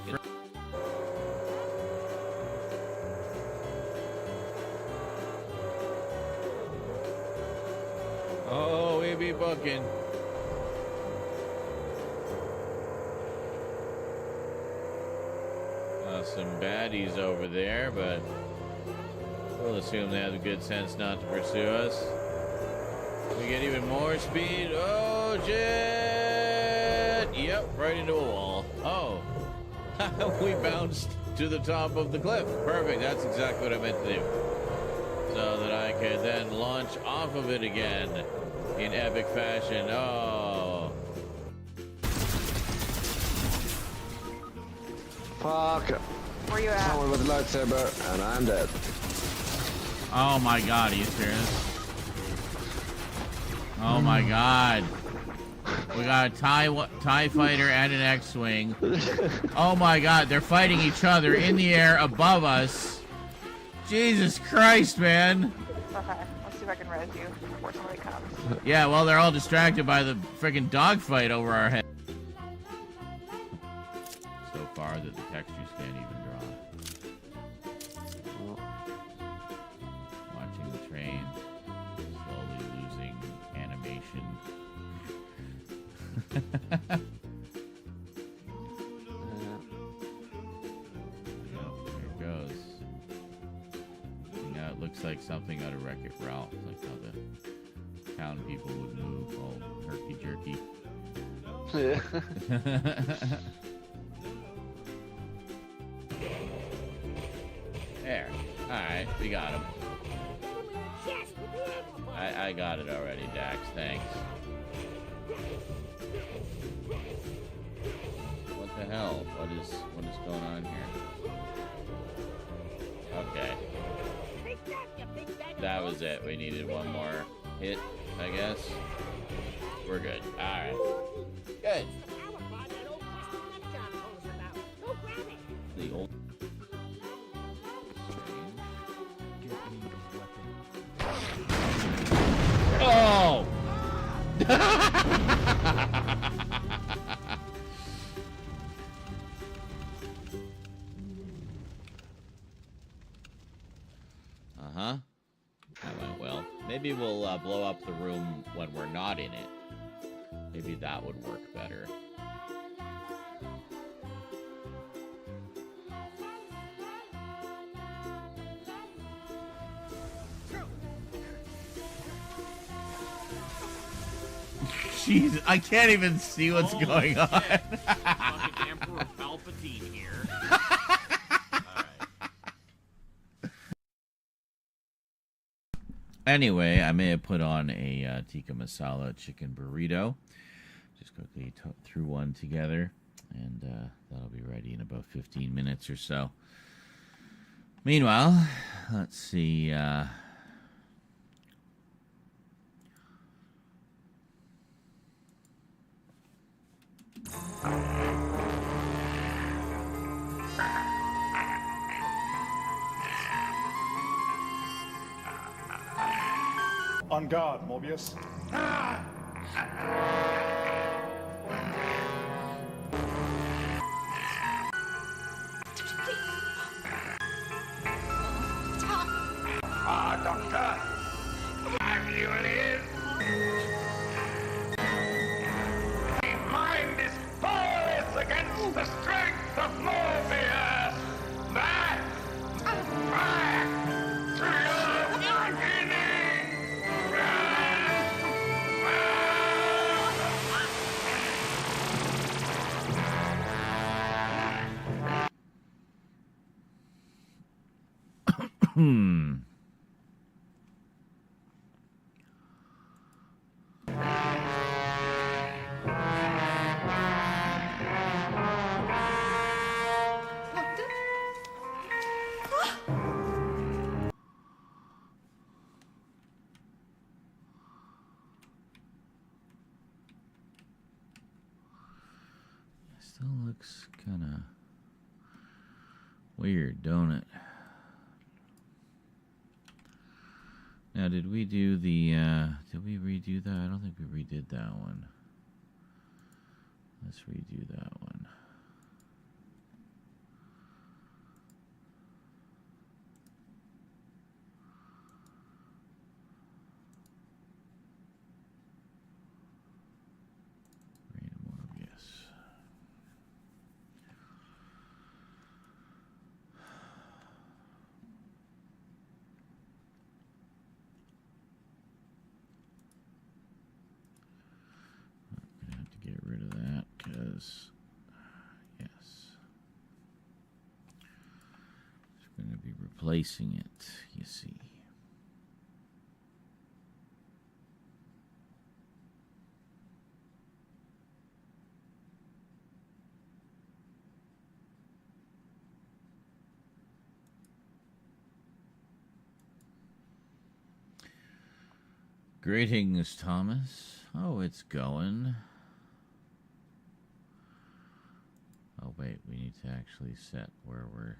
Oh, we be booking. Some baddies over there, but we'll assume they have the good sense not to pursue us. We get even more speed. Oh, jet! Yep, right into a wall. Oh, we bounced to the top of the cliff. Perfect, that's exactly what I meant to do. So that I could then launch off of it again in epic fashion. Oh. Fuck. Where you at? Someone with a lightsaber, and I'm dead. Oh my god, are you serious? Oh my god. We got a TIE fighter and an X-Wing. Oh my god, they're fighting each other in the air above us. Jesus Christ, man. Okay, let's see if I can res you before somebody comes. Yeah, well, they're all distracted by the freaking dogfight over our head. So far that the textures can't even draw. Watching the train slowly losing animation. There it goes. Now it looks like something out of Wreck-It Ralph, like how the town people would move all herky-jerky. There. Alright, we got him. I got it already, Dax. Thanks. What the hell? What is going on here? Okay. That was it. We needed one more hit, I guess. We're good. Alright. Good. The old Oh! Uh-huh. That went well. Maybe we'll blow up the room when we're not in it. Maybe that would work better. Jeez, I can't even see what's going on. Fucking Emperor Palpatine here. Anyway, I may have put on a tikka masala chicken burrito. Just quickly threw one together, and that'll be ready in about 15 minutes or so. Meanwhile, let's see. On guard, Morbius. Ah, Doctor. Have you lived? Still looks kind of weird, don't it? Now, did we do the, did we redo that? I don't think we redid that one. Let's redo that one. Get rid of that because, yes, it's going to be replacing it, you see. Greetings, Thomas. Oh, it's going. Oh, wait, we need to actually set where we're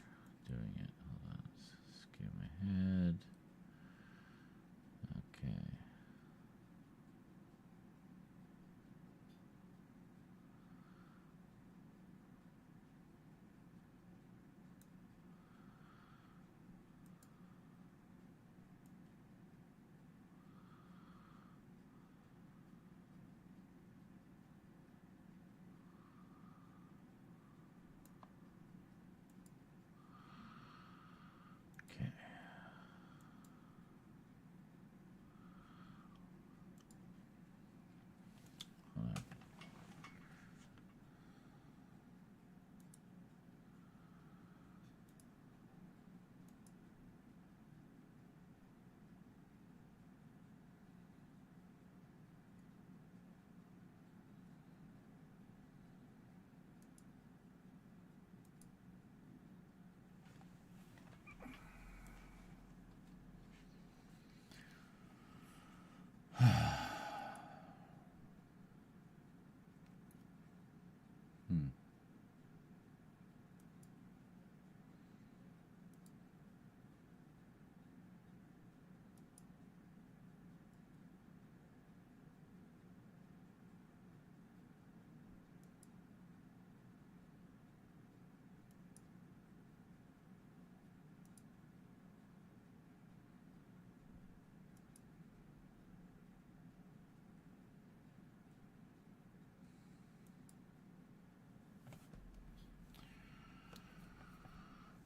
doing it. Hold on, let's skim ahead. Okay.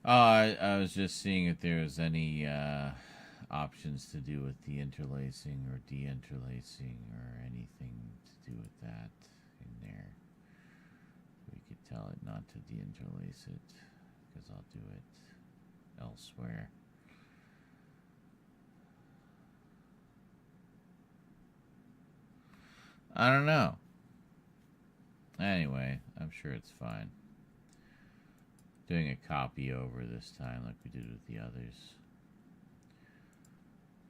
I was just seeing if there was any options to do with the interlacing or de-interlacing or anything to do with that in there. We could tell it not to de-interlace it because I'll do it elsewhere. I don't know. Anyway, I'm sure it's fine. Doing a copy over this time like we did with the others.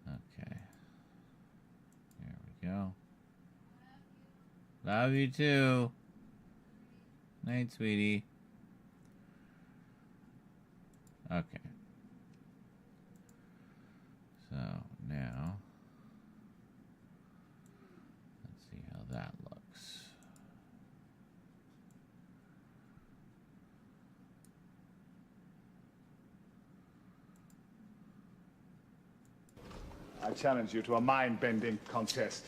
Okay. There we go. Love you too. Night, sweetie. Okay. So now, let's see how that looks. I challenge you to a mind-bending contest.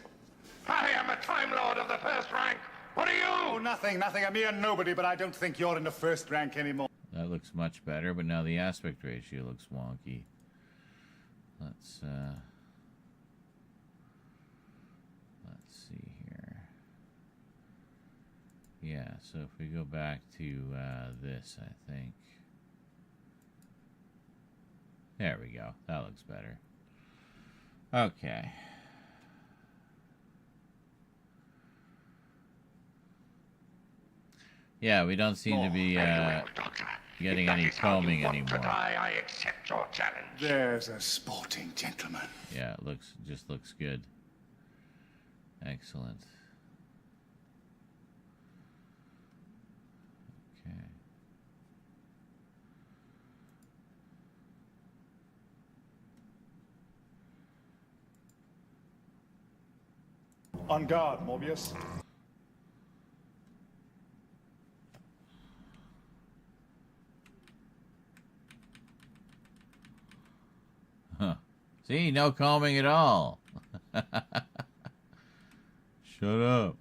I am a Time Lord of the first rank. What are you? Oh, nothing. A mere nobody, but I don't think you're in the first rank anymore. That looks much better, but now the aspect ratio looks wonky. Let's see here. Yeah, so if we go back to this, I think. There we go. That looks better. Okay. Yeah, we don't seem to be getting any combing anymore. I accept your challenge. There's a sporting gentleman. Yeah, it just looks good. Excellent. Okay. On guard, Morbius. Huh. See, no combing at all. Shut up.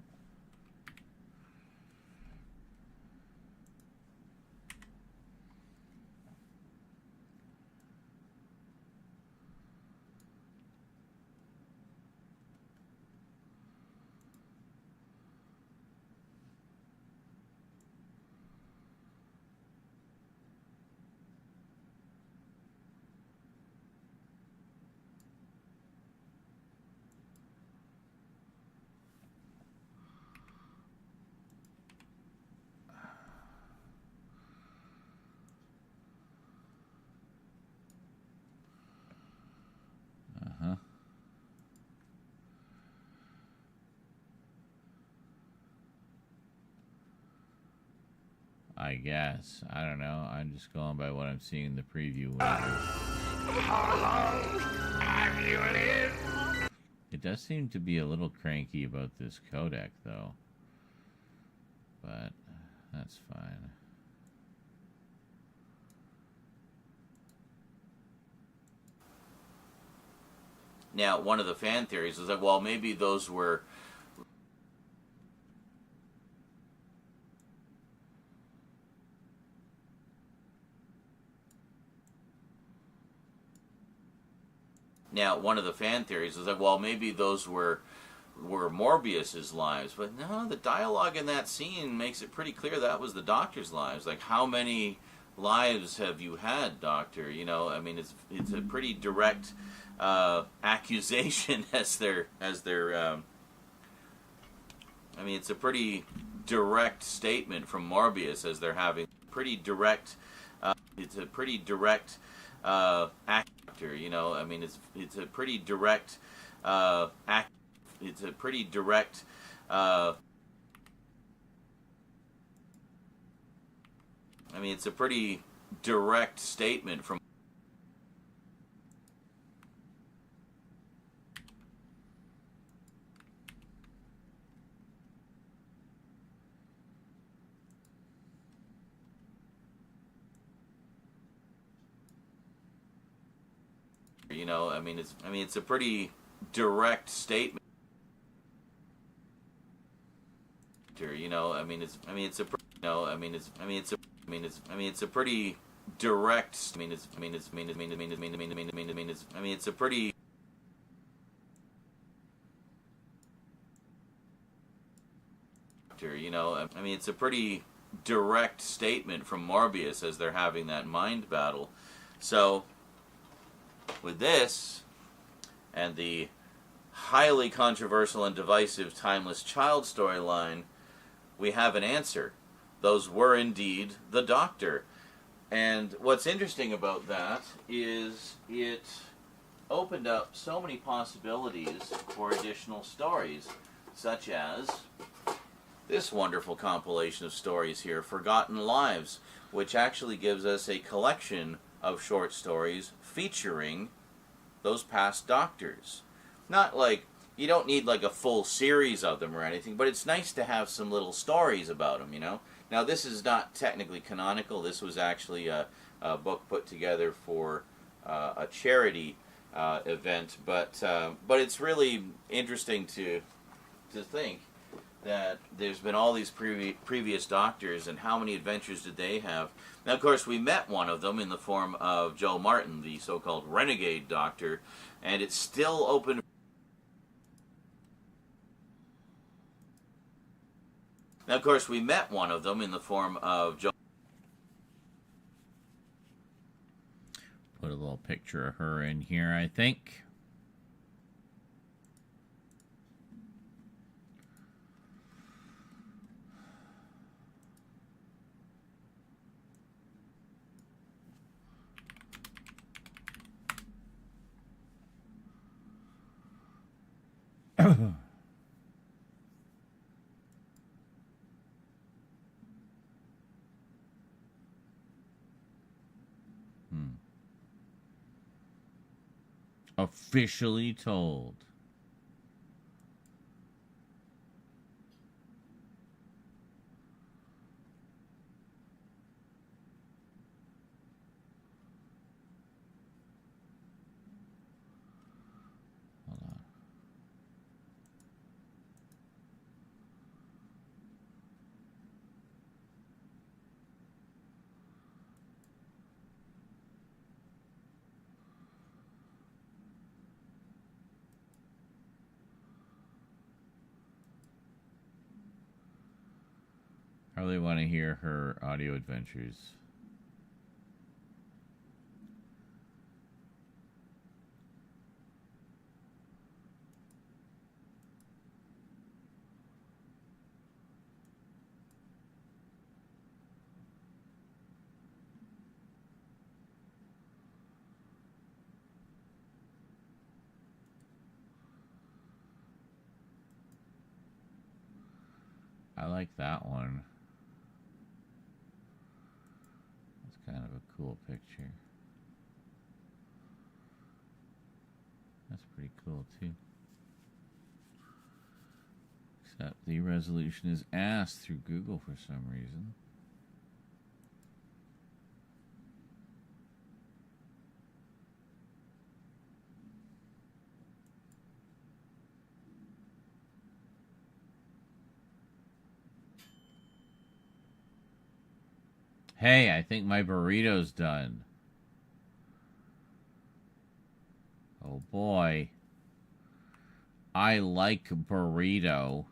Uh-huh. I guess. I don't know. I'm just going by what I'm seeing in the preview window. How long have you lived? It does seem to be a little cranky about this codec, though. But that's fine. Now, one of the fan theories is that, well, maybe those were... Now, one of the fan theories is that, well, maybe those were Morbius's lives, but no, the dialogue in that scene makes it pretty clear that was the Doctor's lives. Like, how many lives have you had, Doctor? You know, I mean, it's a pretty direct accusation as their I mean, it's a pretty direct statement from Morbius as they're having pretty direct. It's a pretty direct actor, you know. I mean, it's a pretty direct It's a pretty direct. I mean, it's a pretty direct statement from. You know, I mean, it's a pretty direct statement. You know, I mean, it's a it's a pretty direct. It's a pretty. You know, I mean, it's a pretty direct statement from Morbius as they're having that mind battle. So, with this, and the highly controversial and divisive Timeless Child storyline, we have an answer. Those were indeed the Doctor. And what's interesting about that is it opened up so many possibilities for additional stories, such as this wonderful compilation of stories here, Forgotten Lives, which actually gives us a collection of short stories featuring those past Doctors. Not like, you don't need like a full series of them or anything, but it's nice to have some little stories about them, you know? Now, this is not technically canonical. This was actually a book put together for a charity event, but it's really interesting to think that there's been all these previous Doctors, and how many adventures did they have? Now, of course, we met one of them in the form of Joe Martin, the so-called Renegade Doctor, and it's still open. Now, of course, we met one of them in the form of Joe. Put a little picture of her in here, I think. Officially told. Hold on. I really want to hear her audio adventures. I like that one. That's kind of a cool picture. That's pretty cool too. Except the resolution is asked through Google for some reason. Hey, I think my burrito's done. Oh boy. I like burrito.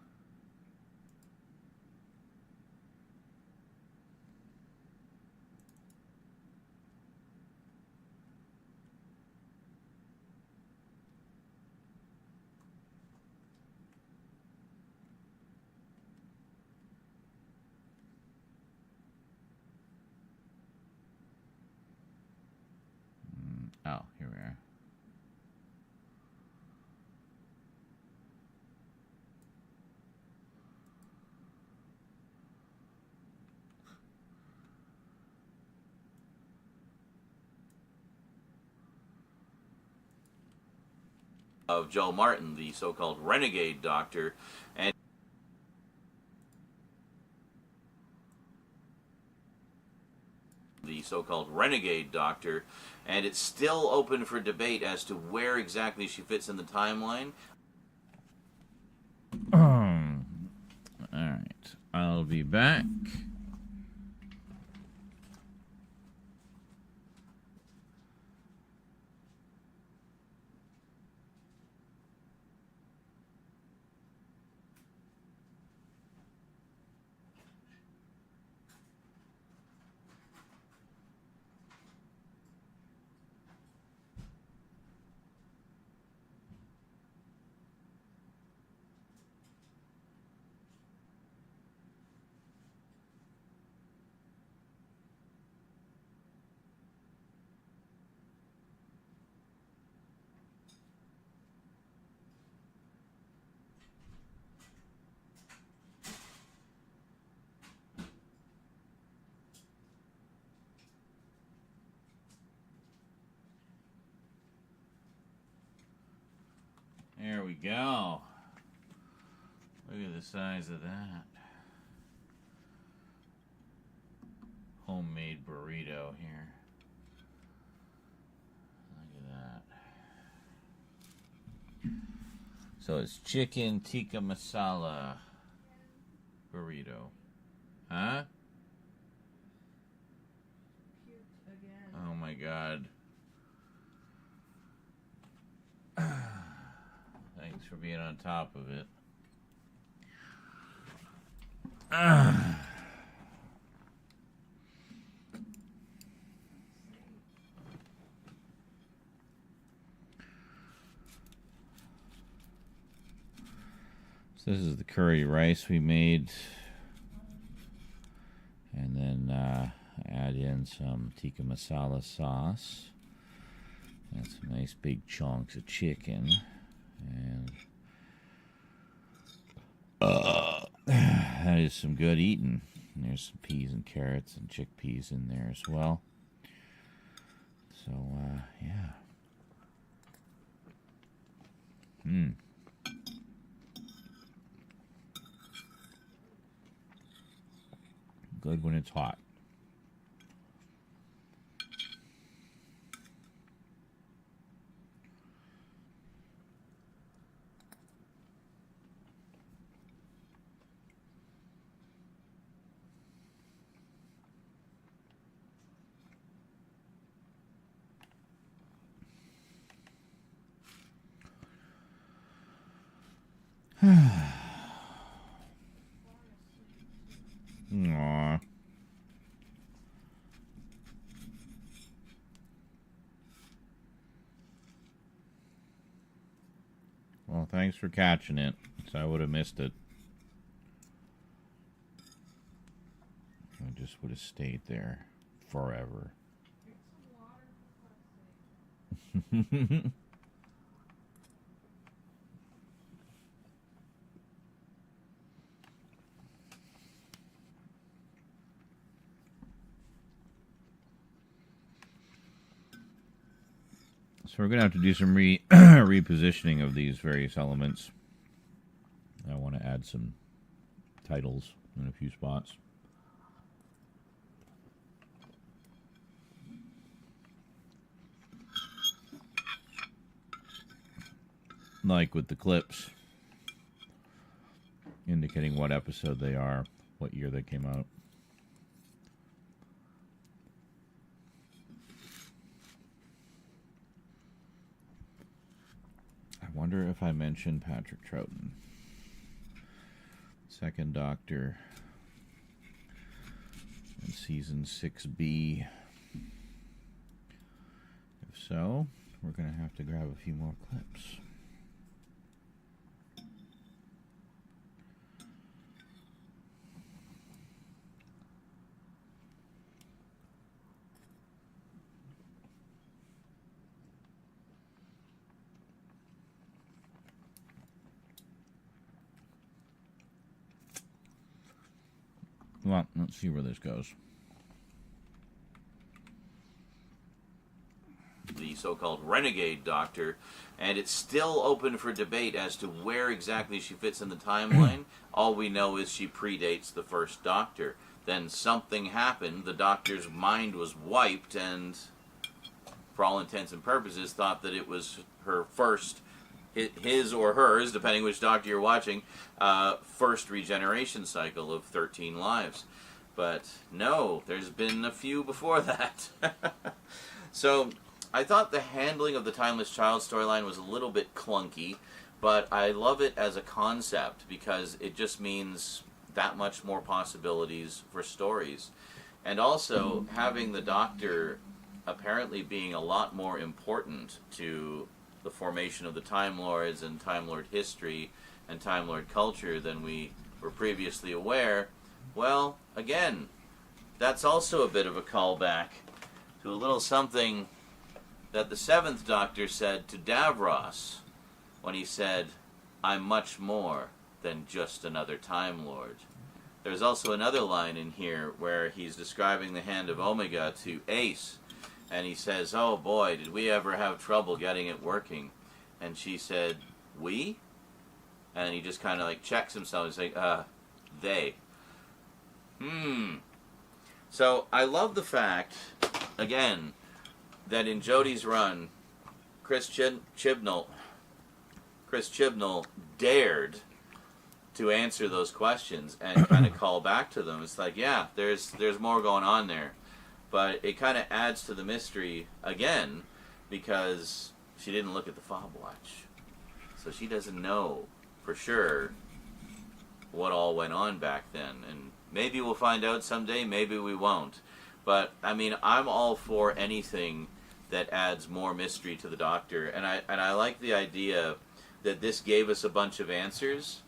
Oh, here we are. Of Joe Martin, the so-called renegade doctor, and it's still open for debate as to where exactly she fits in the timeline. Alright, I'll be back. There we go. Look at the size of that. Homemade burrito here. Look at that. So it's chicken tikka masala burrito. Huh? Oh my god. Thanks for being on top of it. So this is the curry rice we made. And then add in some tikka masala sauce. And some nice big chunks of chicken. And that is some good eating. And there's some peas and carrots and chickpeas in there as well. So, yeah. Good when it's hot. Aww. Well, thanks for catching it, so I would have missed it. I just would have stayed there forever. So we're going to have to do some repositioning of these various elements. I want to add some titles in a few spots. Like with the clips, indicating what episode they are, what year they came out. I wonder if I mentioned Patrick Troughton, second Doctor in season 6B. If so, we're going to have to grab a few more clips. Well, let's see where this goes. The so-called renegade doctor, and it's still open for debate as to where exactly she fits in the timeline. All we know is she predates the first Doctor. Then something happened, the Doctor's mind was wiped, and for all intents and purposes thought that it was her first, his or hers, depending which Doctor you're watching, first regeneration cycle of 13 lives. But no, there's been a few before that. So I thought the handling of the Timeless Child storyline was a little bit clunky, but I love it as a concept because it just means that much more possibilities for stories. And also, having the Doctor apparently being a lot more important to the formation of the Time Lords and Time Lord history and Time Lord culture than we were previously aware, well, again, that's also a bit of a callback to a little something that the Seventh Doctor said to Davros when he said, "I'm much more than just another Time Lord." There's also another line in here where he's describing the hand of Omega to Ace, and he says, "Oh boy, did we ever have trouble getting it working?" And she said, "We?" And he just kind of like checks himself and says, they. So I love the fact, again, that in Jodie's run, Chris Chibnall dared to answer those questions and kind of call back to them. It's like, yeah, there's more going on there. But it kind of adds to the mystery, again, because she didn't look at the fob watch. So she doesn't know for sure what all went on back then. And maybe we'll find out someday, maybe we won't. But, I mean, I'm all for anything that adds more mystery to the Doctor. And I like the idea that this gave us a bunch of answers,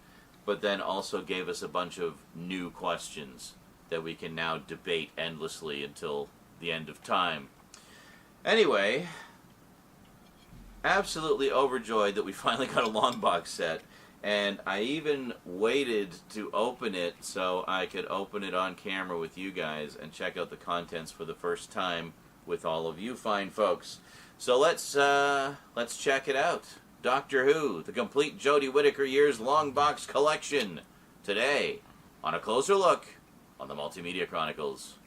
but then also gave us a bunch of new questions that we can now debate endlessly until the end of time. Anyway, absolutely overjoyed that we finally got a long box set, and I even waited to open it so I could open it on camera with you guys and check out the contents for the first time with all of you fine folks. So let's check it out. Doctor Who, the complete Jodie Whittaker Years Long Box Collection, today on A Closer Look on the Multimedia Chronicles.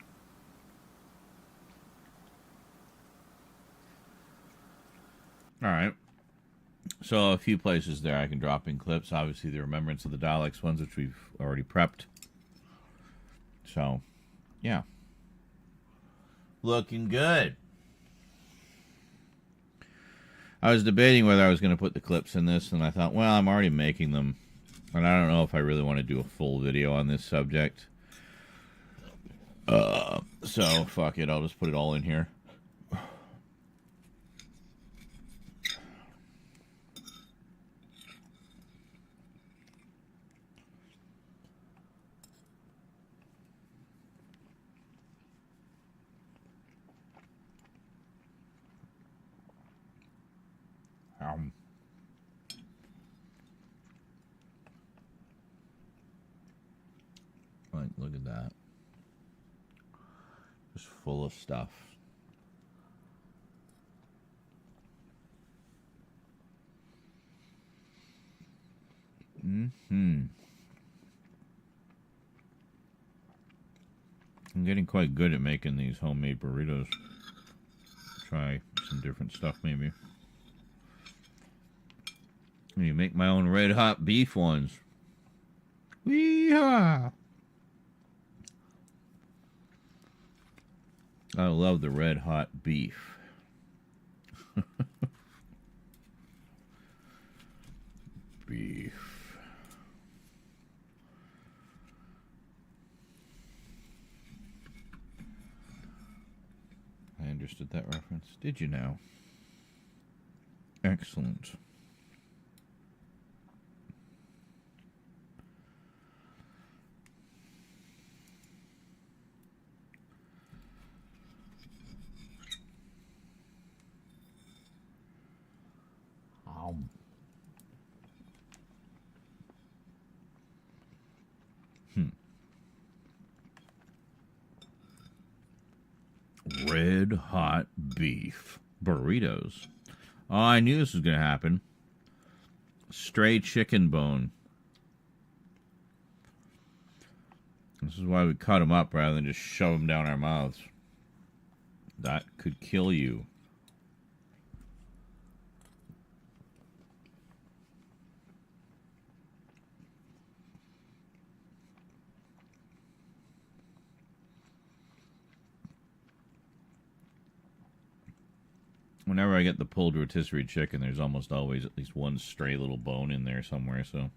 All right. So a few places there I can drop in clips. Obviously the Remembrance of the Daleks ones, which we've already prepped. So, yeah. Looking good. I was debating whether I was going to put the clips in this, and I thought, well, I'm already making them, and I don't know if I really want to do a full video on this subject. So, fuck it, I'll just put it all in here. Like, look at that. Just full of stuff. I'm getting quite good at making these homemade burritos. Try some different stuff, maybe. Maybe make my own red hot beef ones. Wee-haw! I love the red hot beef. Beef. I understood that reference. Did you now? Excellent. Red hot beef burritos. Oh, I knew this was going to happen. Stray chicken bone. This is why we cut them up rather than just shove them down our mouths. That could kill you. Whenever I get the pulled rotisserie chicken, there's almost always at least one stray little bone in there somewhere, so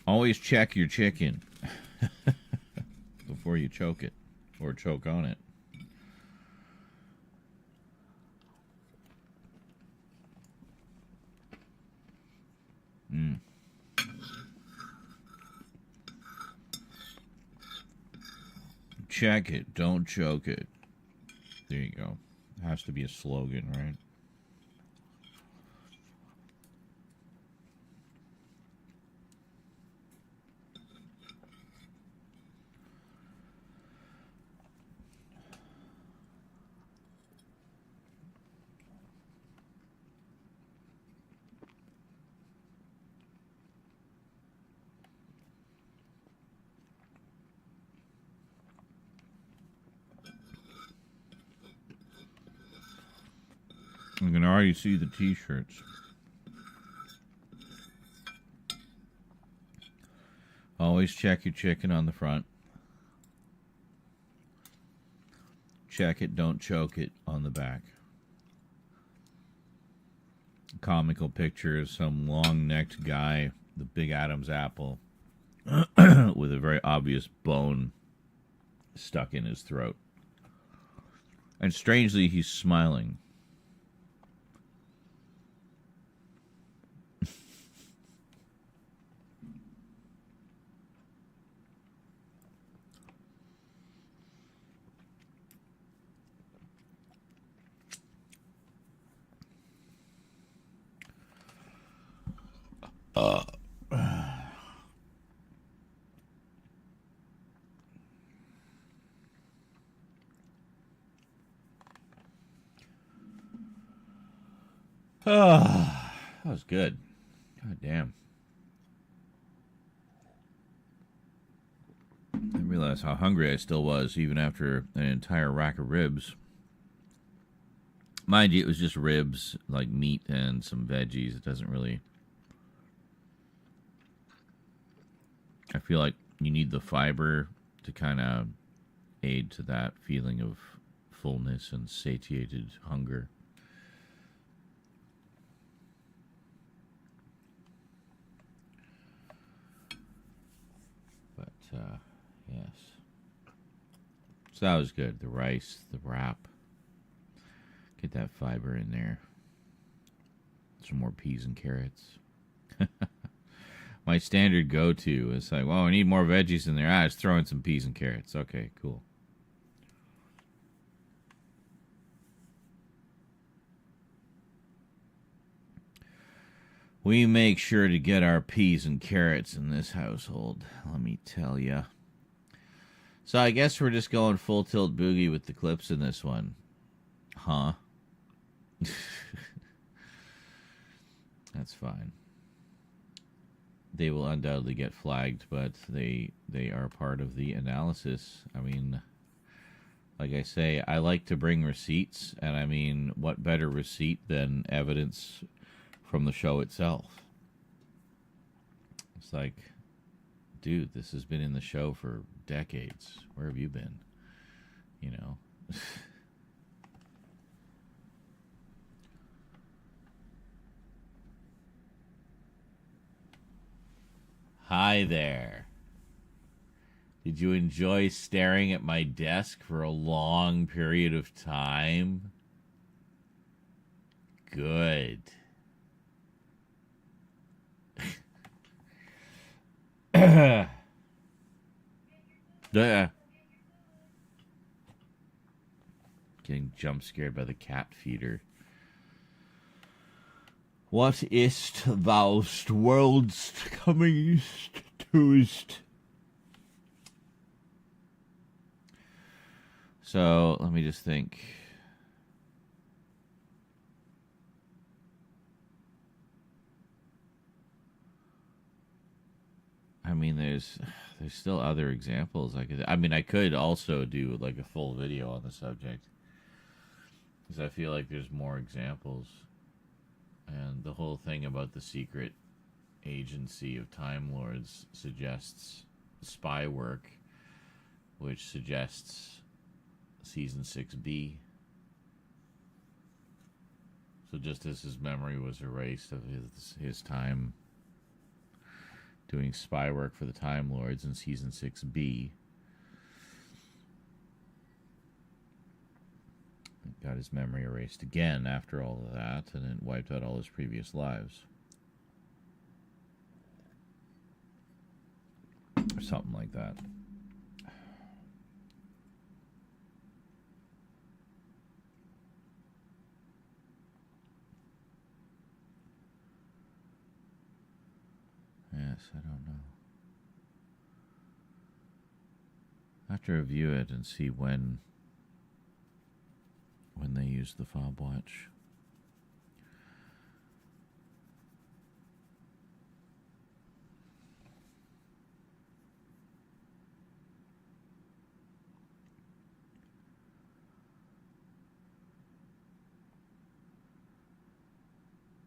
always check your chicken before you choke it or choke on it. Check it, don't choke it. There you go. Has to be a slogan, right? You can already see the t-shirts. Always check your chicken on the front. Check it, don't choke it on the back. Comical picture is some long-necked guy, the big Adam's apple, with a very obvious bone stuck in his throat. And strangely, he's smiling. That was good. God damn. I didn't realize how hungry I still was, even after an entire rack of ribs. Mind you, it was just ribs, like meat and some veggies. It doesn't really... I feel like you need the fiber to kind of aid to that feeling of fullness and satiated hunger. But, yes. So that was good. The rice, the wrap. Get that fiber in there. Some more peas and carrots. My standard go-to is like, well, I need more veggies in there. Just throw in some peas and carrots. Okay, cool. We make sure to get our peas and carrots in this household, let me tell ya. So I guess we're just going full tilt boogie with the clips in this one. Huh? That's fine. They will undoubtedly get flagged, but they are part of the analysis. I mean, like I say, I like to bring receipts, and I mean, what better receipt than evidence from the show itself? It's like, dude, this has been in the show for decades. Where have you been? You know? Hi there. Did you enjoy staring at my desk for a long period of time? Good. Getting jump scared by the cat feeder. What ist thou world's comingst tost? So, let me just think. I mean, there's still other examples. I could also do like a full video on the subject, because I feel like there's more examples. And the whole thing about the secret agency of Time Lords suggests spy work, which suggests Season 6B. So just as his memory was erased of his time doing spy work for the Time Lords in Season 6B, got his memory erased again after all of that, and it wiped out all his previous lives. Or something like that. Yes, I don't know. I have to review it and see when they use the fob watch.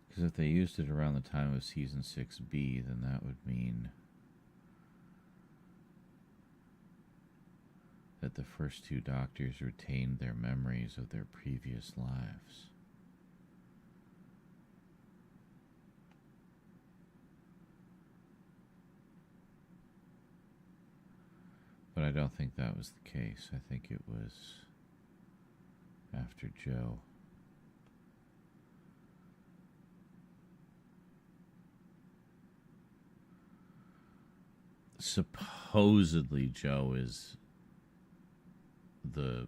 Because if they used it around the time of Season 6B, then that would mean that the first two doctors retained their memories of their previous lives. But I don't think that was the case. I think it was after Joe. Supposedly Joe is the,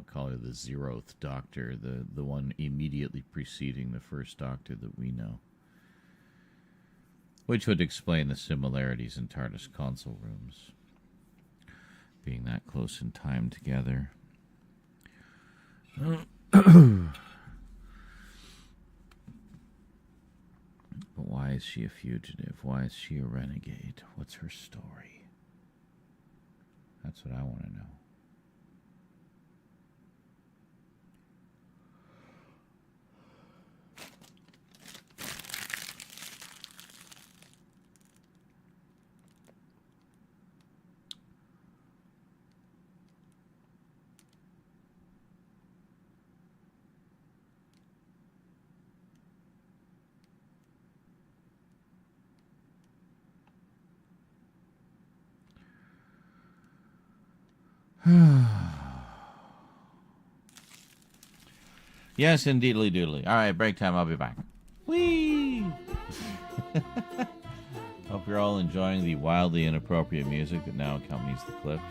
call her the 0th Doctor, the one immediately preceding the first Doctor that we know. Which would explain the similarities in TARDIS console rooms, being that close in time together. But why is she a fugitive? Why is she a renegade? What's her story? That's what I want to know. Yes, indeedly doodly. All right, break time. I'll be back. Whee! Hope you're all enjoying the wildly inappropriate music that now accompanies the clips.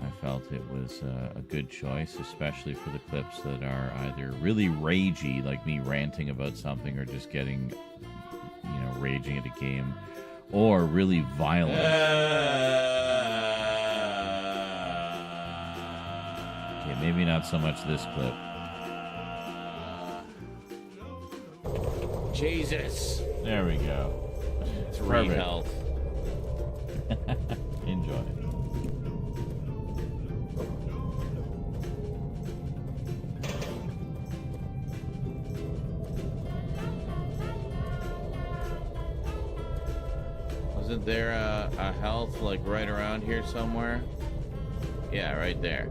I felt it was a good choice, especially for the clips that are either really ragey, like me ranting about something, or just getting, raging at a game, or really violent. Okay, maybe not so much this clip. Jesus. There we go. 3 health. Enjoy. Wasn't there a health like right around here somewhere? Yeah, right there.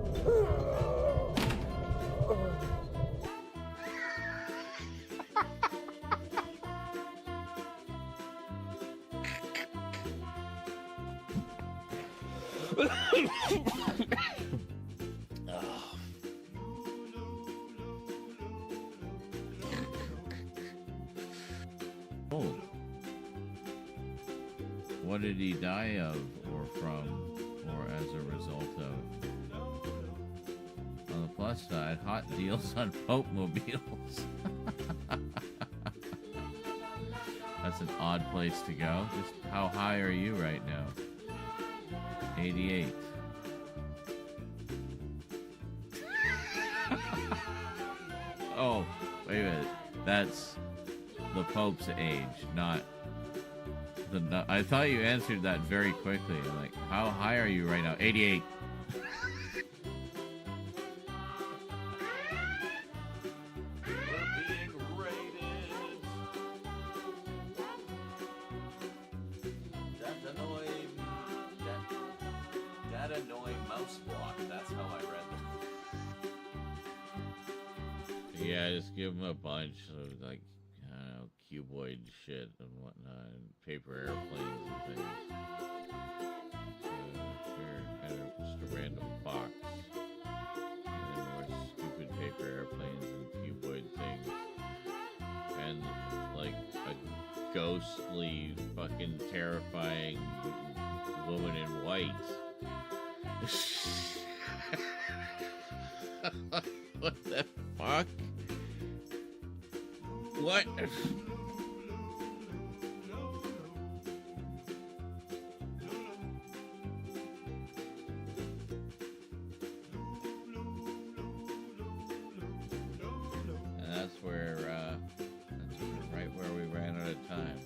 Oh. What did he die of, or from, or as a result of? On the plus side, hot deals on Pope mobiles. That's an odd place to go. Just how high are you right now? 88. Oh, wait a minute. That's the Pope's age, not the... I thought you answered that very quickly. I'm like, how high are you right now? 88. Yeah, just give them a bunch of, like, I don't know, cuboid shit and whatnot, and paper airplanes and things. Sure, kind of just a random box. And then more stupid paper airplanes and cuboid things. And, like, a ghostly, fucking terrifying woman in white. What the fuck? What? And that's right where we ran out of time.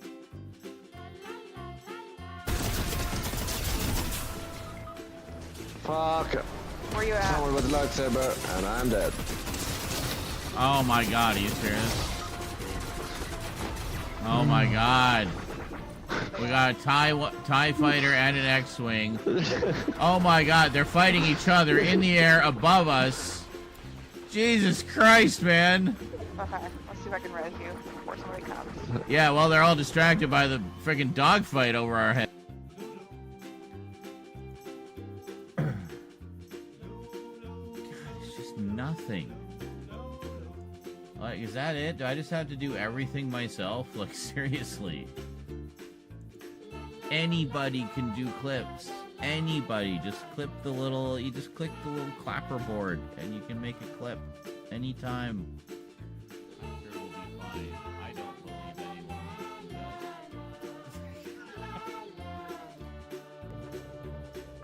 Fuck. Where you at? Someone with a lightsaber, and I'm dead. Oh my god, are you serious? Oh my god. We got a TIE fighter and an X-Wing. Oh my god, they're fighting each other in the air above us. Jesus Christ, man. Okay, let's see if I can res you before somebody comes. Yeah, well, they're all distracted by the freaking dogfight over our head. God, it's just nothing. Like, is that it? Do I just have to do everything myself? Like, seriously. Anybody can do clips. Anybody. Just clip the little... You just click the little clapper board, and you can make a clip. Anytime. I'm sure it'll be fine. I don't believe anyone can do that.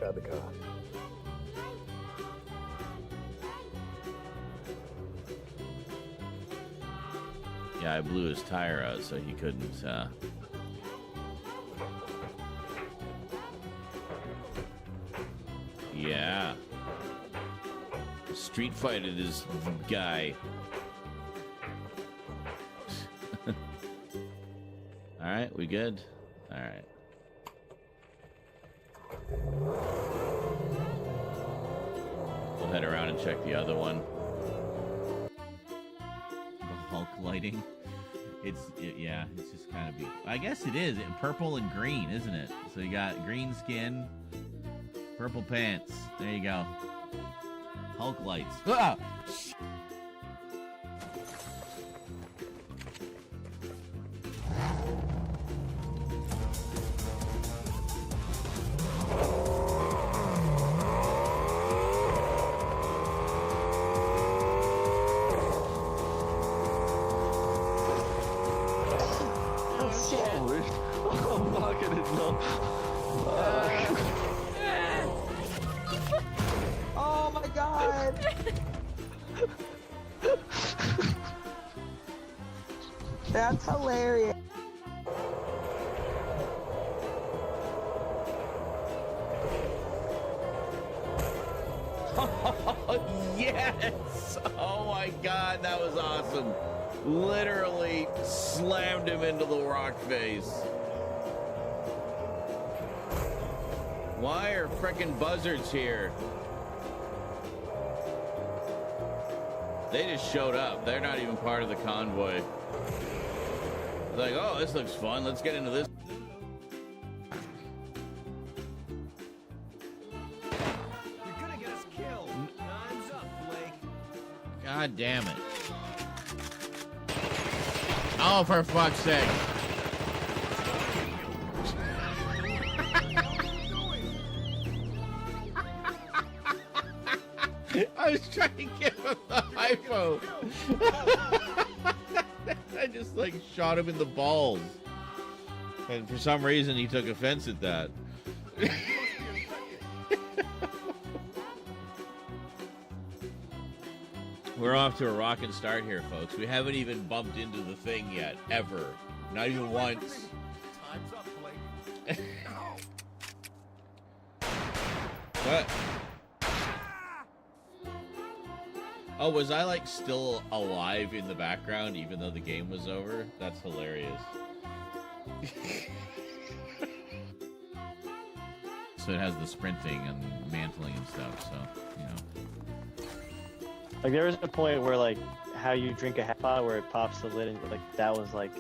inside the car. Yeah, I blew his tire out so he couldn't, Yeah. Street fighted this guy. Alright, we good? Alright. We'll head around and check the other one. The Hulk lighting. Yeah, it's just kind of I guess it is. Purple and green, isn't it? So you got green skin, purple pants. There you go. Hulk lights. Ah! Oh my god! That's hilarious. Yes! Oh my god, that was awesome. Literally slammed him into the rock face. Why are frickin' buzzards here? They just showed up. They're not even part of the convoy. Like, oh, this looks fun. Let's get into this. You're gonna get us killed. Time's up, Blake. God damn it. Oh, for fuck's sake. I was trying to give him the hypo. I just like shot him in the balls. And for some reason he took offense at that. We're off to a rockin' start here, folks. We haven't even bumped into the thing yet, ever. Not even once. Time's up, Blake. What? Oh, was I like still alive in the background even though the game was over? That's hilarious. So it has the sprinting and mantling and stuff, so, you know. Like, there was a point where, like, how you drink a half pot where it pops the lid, and, like, that was, like,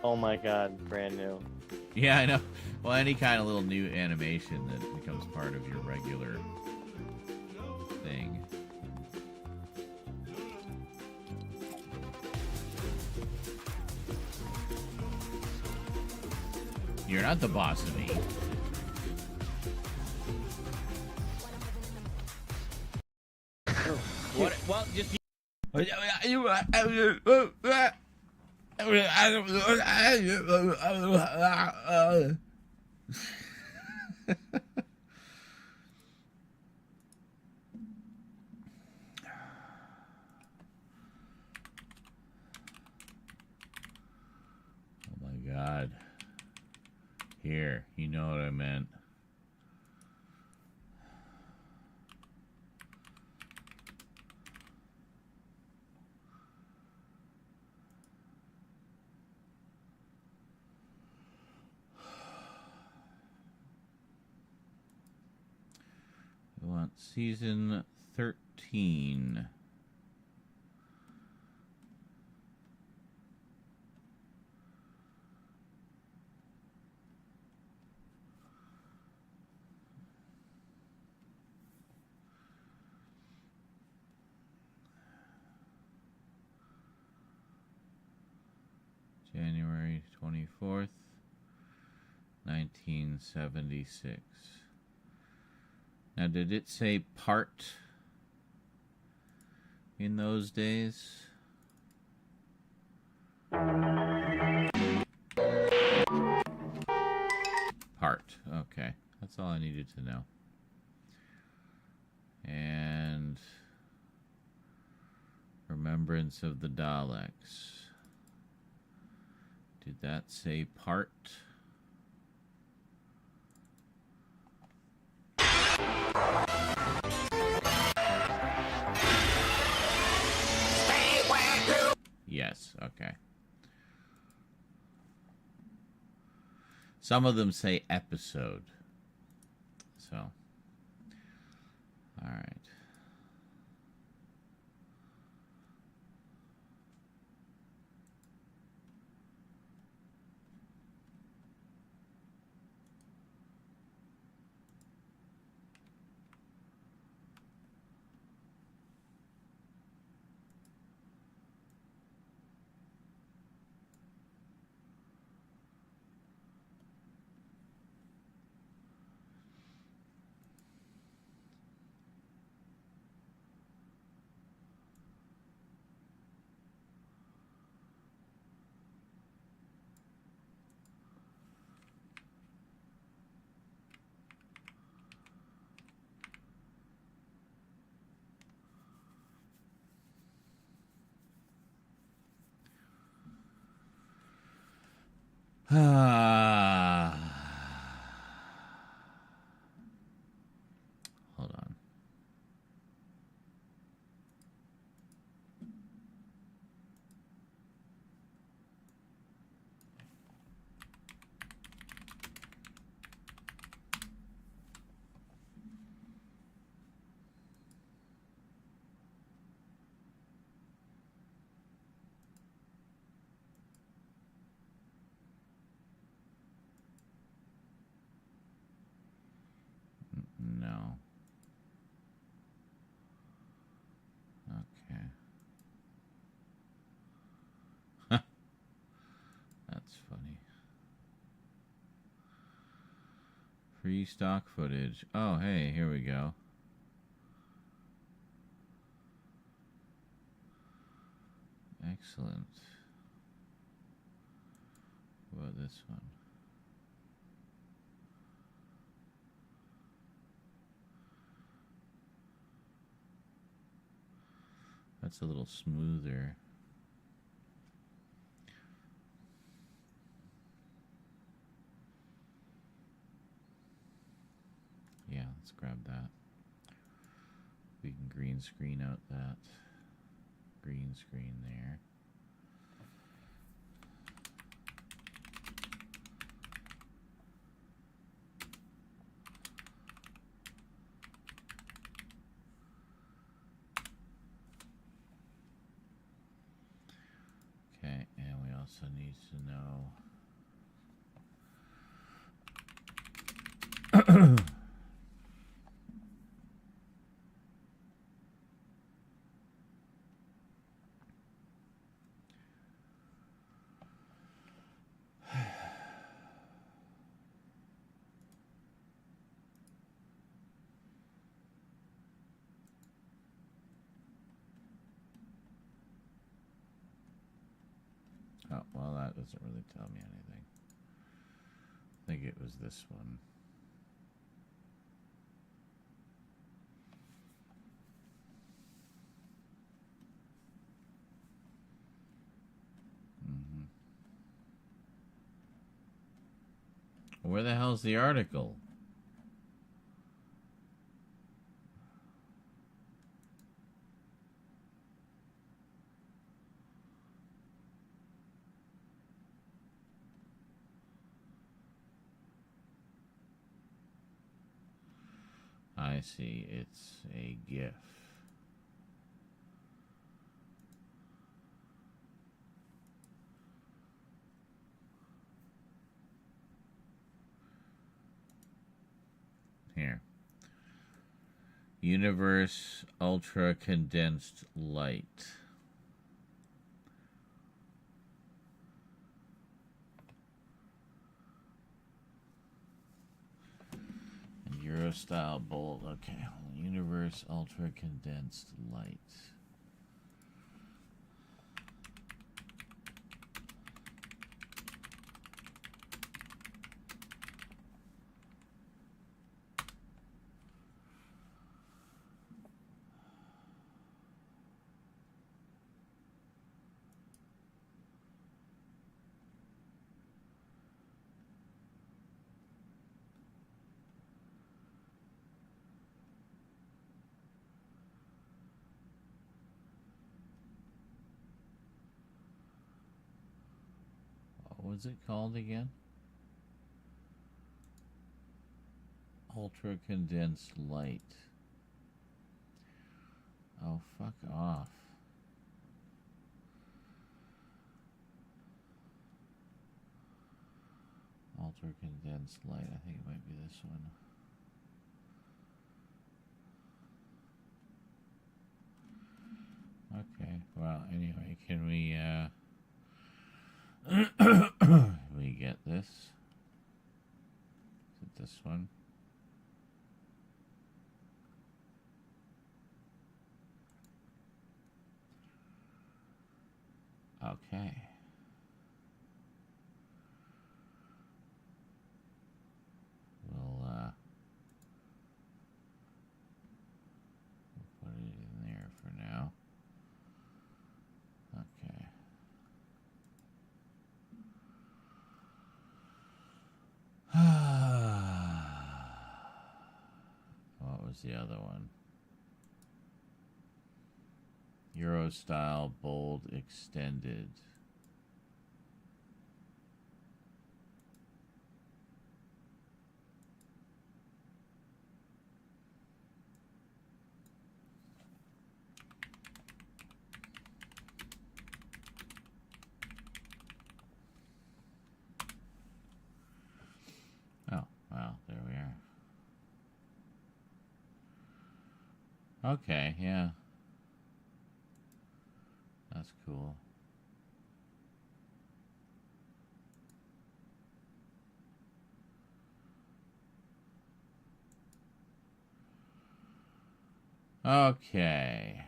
oh my god, brand new. Yeah, I know. Well, any kind of little new animation that becomes part of your regular thing. You're not the boss of me. What? Well, just. Oh my god. Here, you know what I meant. We want season 13. January 24th, 1976. Now, did it say part in those days? Part. Okay. That's all I needed to know. And Remembrance of the Daleks. Did that say part? Yes, okay. Some of them say episode. So, all right. Hold on. No. Okay. That's funny. Free stock footage. Oh, hey, here we go. Excellent. What about this one? That's a little smoother. Yeah, let's grab that. We can green screen out that green screen there. Okay, and we also need to know oh, well, that doesn't really tell me anything. I think it was this one. Where the hell's the article? I see. It's a GIF. Here. Universe ultra condensed light. And Eurostyle bold. Okay. Universe ultra condensed light. was it called again? Ultra condensed light. Oh, fuck off. Ultra condensed light. I think it might be this one. Okay. Well, anyway, can we we get this? Is it this one? Okay. We'll put it in there for now. Okay. What was the other one? Euro style bold extended. Oh, well, there we are. Okay, yeah. That's cool. Okay.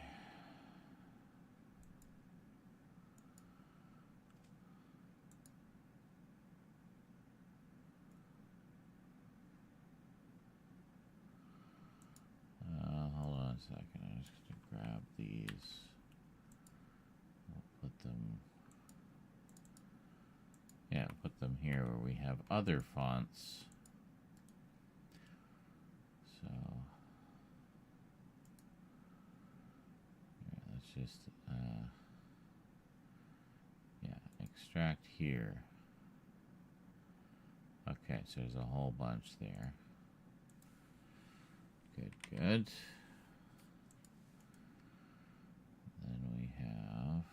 Hold on a second. I'm just going to grab these. We'll put them... Yeah, put them here where we have other fonts. So... yeah, let's just... yeah, extract here. Okay, so there's a whole bunch there. Good, good. Then we have...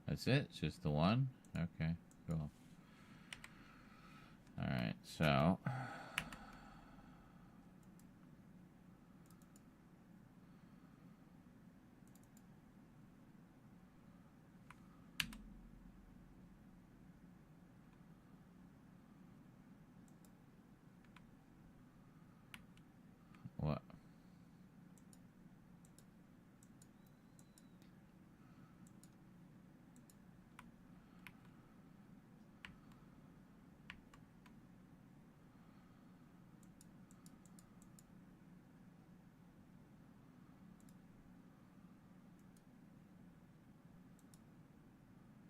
That's it? It's just the one? Okay, cool. Alright, so... what?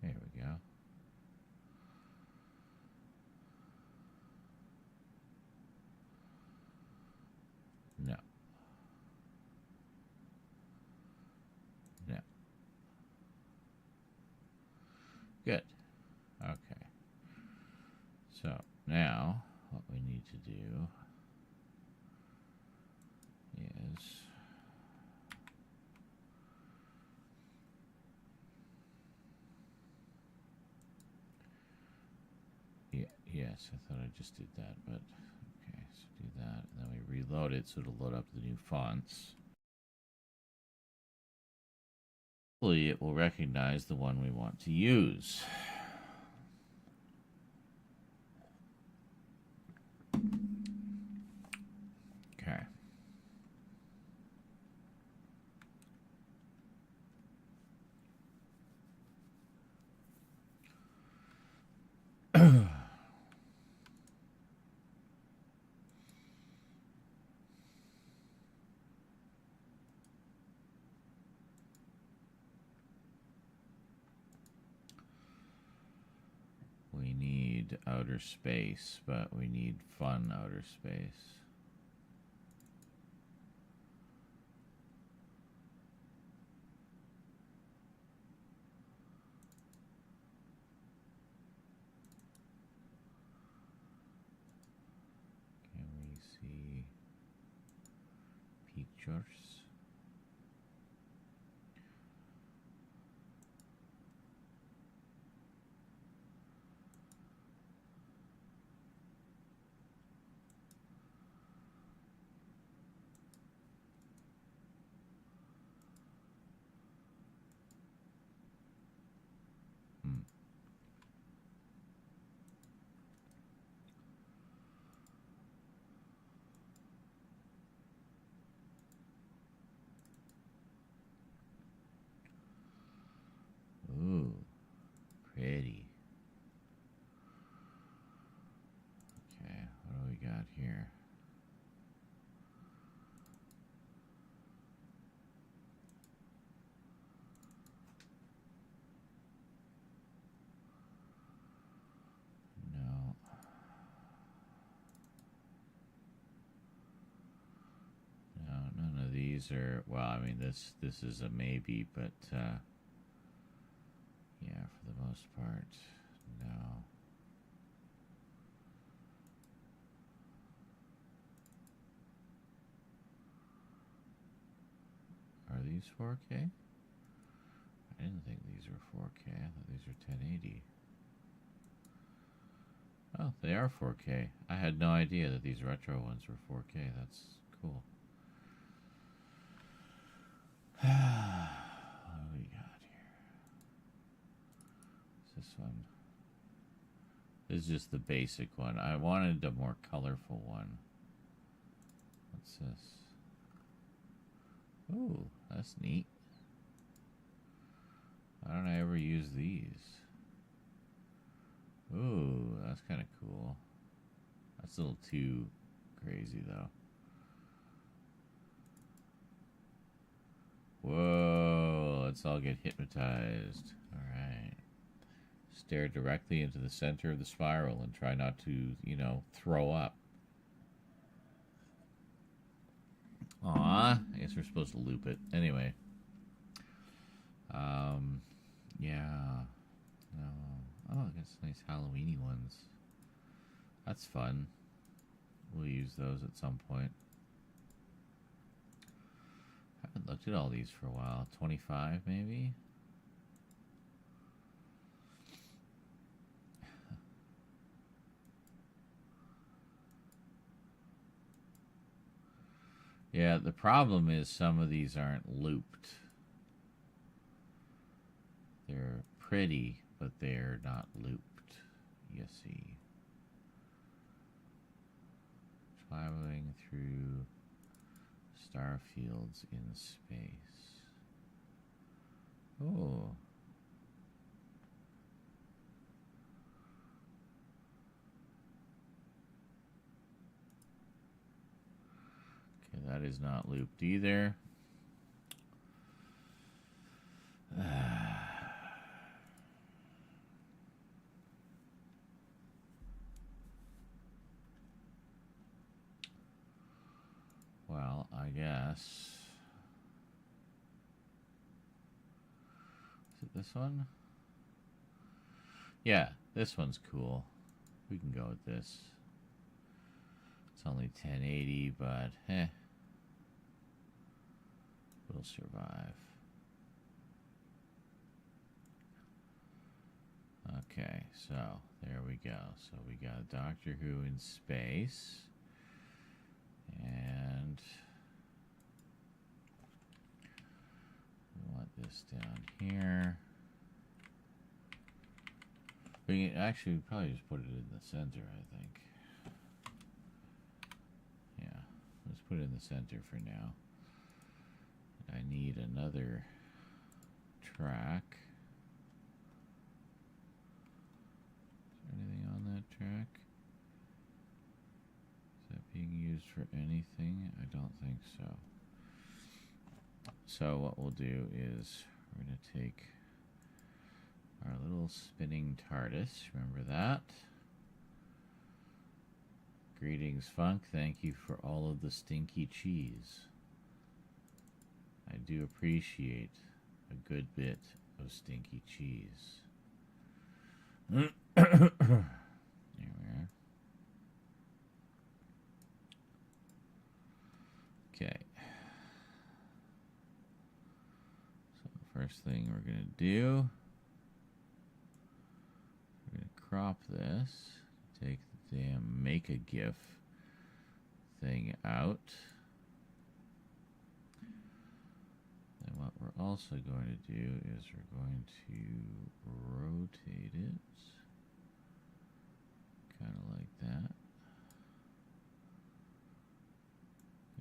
There we go. No. No. Good. Okay. So now what we need to do is yes, I thought I just did that, but okay, so do that, and then we reload it so it'll load up the new fonts. Hopefully it will recognize the one we want to use. Okay. We need outer space, but we need fun outer space. features. Ooh, pretty. Okay, what do we got here? No. No, none of these are, well, I mean, this is a maybe, but, yeah, for the most part, no. Are these 4K? I didn't think these were 4K. I thought these were 1080. Oh, they are 4K. I had no idea that these retro ones were 4K. That's cool. What do we got here? Is this one? This is just the basic one. I wanted a more colorful one. What's this? Ooh, that's neat. Why don't I ever use these? Ooh, that's kind of cool. That's a little too crazy, though. Whoa, let's all get hypnotized. Alright. Stare directly into the center of the spiral and try not to, you know, throw up. Aw, I guess we're supposed to loop it. Anyway. Yeah. No. Oh, I guess nice Halloweeny ones. That's fun. We'll use those at some point. I haven't looked at all these for a while. 25 maybe? Yeah, the problem is some of these aren't looped. They're pretty, but they're not looped, you see. Traveling through star fields in space. Oh. Okay, that is not looped either. Well, I guess. Is it this one? Yeah, this one's cool. We can go with this. It's only 1080, but we'll survive. Okay, so there we go. So we got Doctor Who in space. And we want this down here. We can actually probably just put it in the center, I think. Yeah, let's put it in the center for now. I need another track. Is there anything on that track? Is that being used for anything? I don't think so. So what we'll do is we're going to take our little spinning TARDIS. Remember that? Greetings, Funk. Thank you for all of the stinky cheese. I do appreciate a good bit of stinky cheese. There we are. Okay. First thing we're going to do, we're going to crop this, take the damn make a GIF thing out. And what we're also going to do is we're going to rotate it, kind of like that.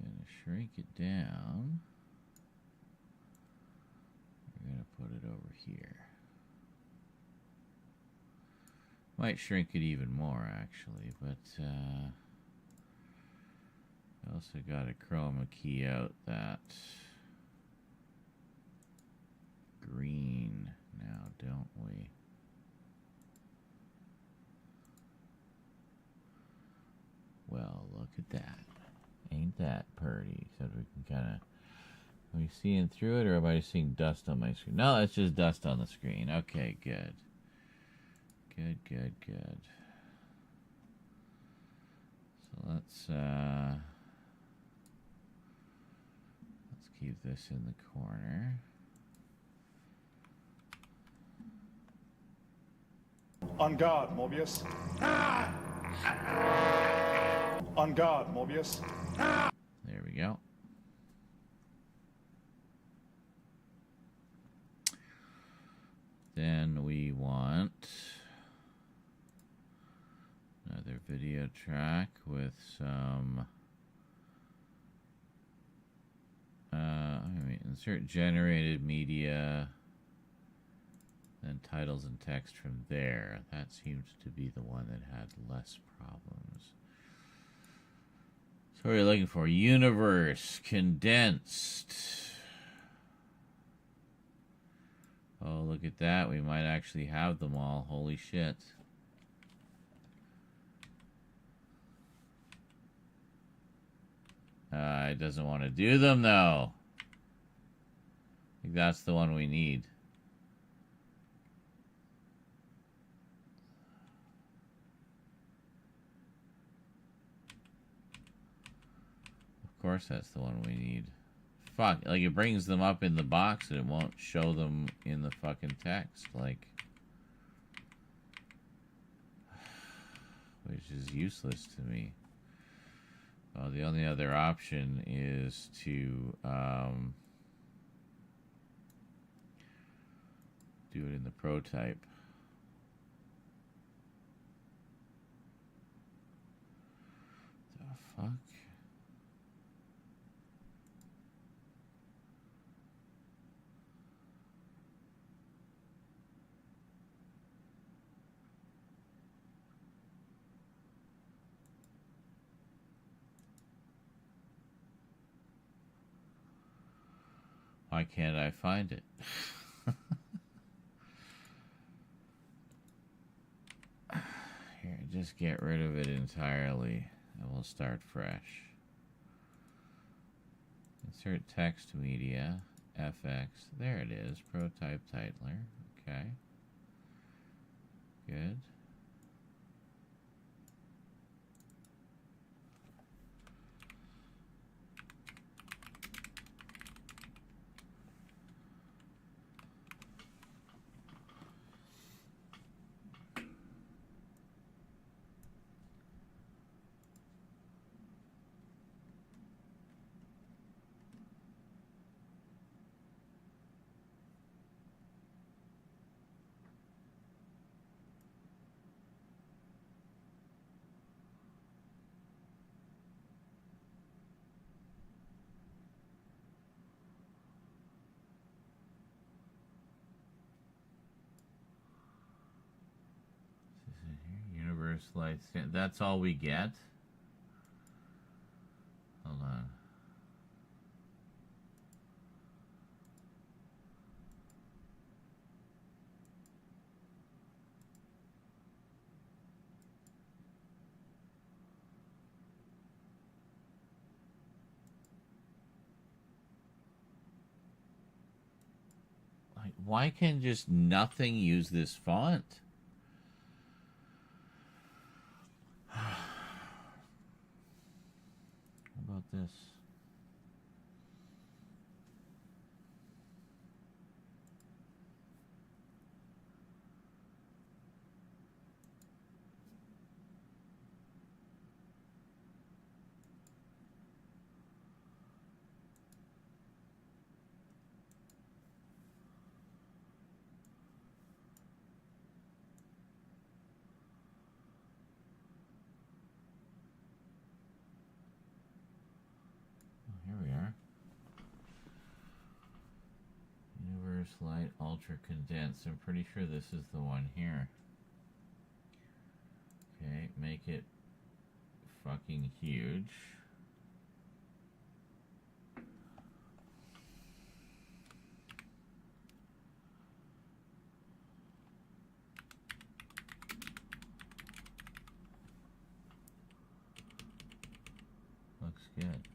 Going to shrink it down. We're going to put it over here. Might shrink it even more, actually, but I also got to chroma key out that green now, don't we? Well, look at that. Ain't that pretty? So we can kind of... Are we seeing through it, or am I seeing dust on my screen? No, it's just dust on the screen. Okay, good. Good, good, good. So let's keep this in the corner. On guard, Morbius. On guard, Morbius. There we go. Then we want another video track with some insert generated media, then titles and text from there. That seems to be the one that had less problems. So what are you looking for? Universe condensed. Oh, look at that. We might actually have them all. Holy shit. It doesn't want to do them, though. I think that's the one we need. Of course that's the one we need. Fuck, like it brings them up in the box and it won't show them in the fucking text, like, which is useless to me. Well, the only other option is to do it in the prototype. The fuck? Why can't I find it? Here, just get rid of it entirely, and we'll start fresh. Insert text media, FX. There it is, prototype titler. Okay. Good. Universe lights. That's all we get? Hold on. Like, why can just nothing use this font? How about this? Light Ultra Condensed. I'm pretty sure this is the one here. Okay, make it fucking huge. Looks good.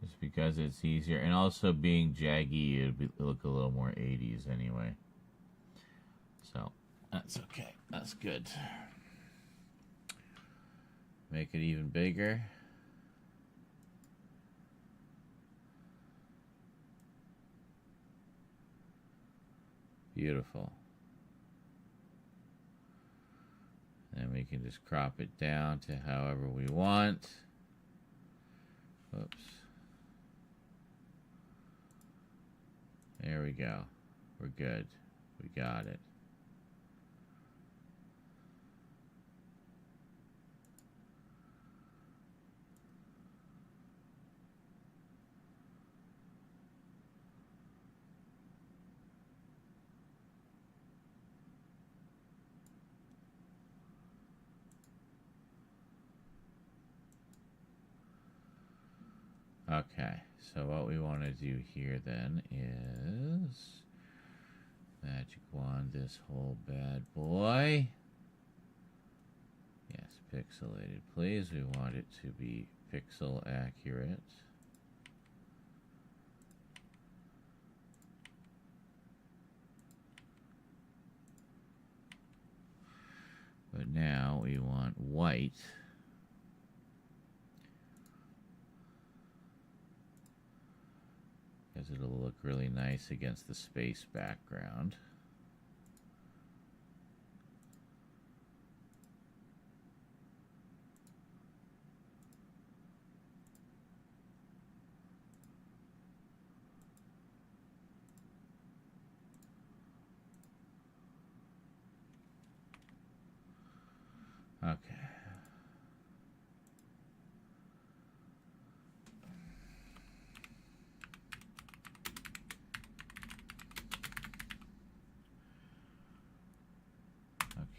Just because it's easier, and also being jaggy, it'd look a little more 80s anyway. So that's okay. That's good. Make it even bigger. Beautiful. Then we can just crop it down to however we want. Whoops. There we go. We're good. We got it. Okay, so what we want to do here then is magic wand this whole bad boy. Yes, pixelated, please. We want it to be pixel accurate. But now we want white. Because it'll look really nice against the space background. Okay.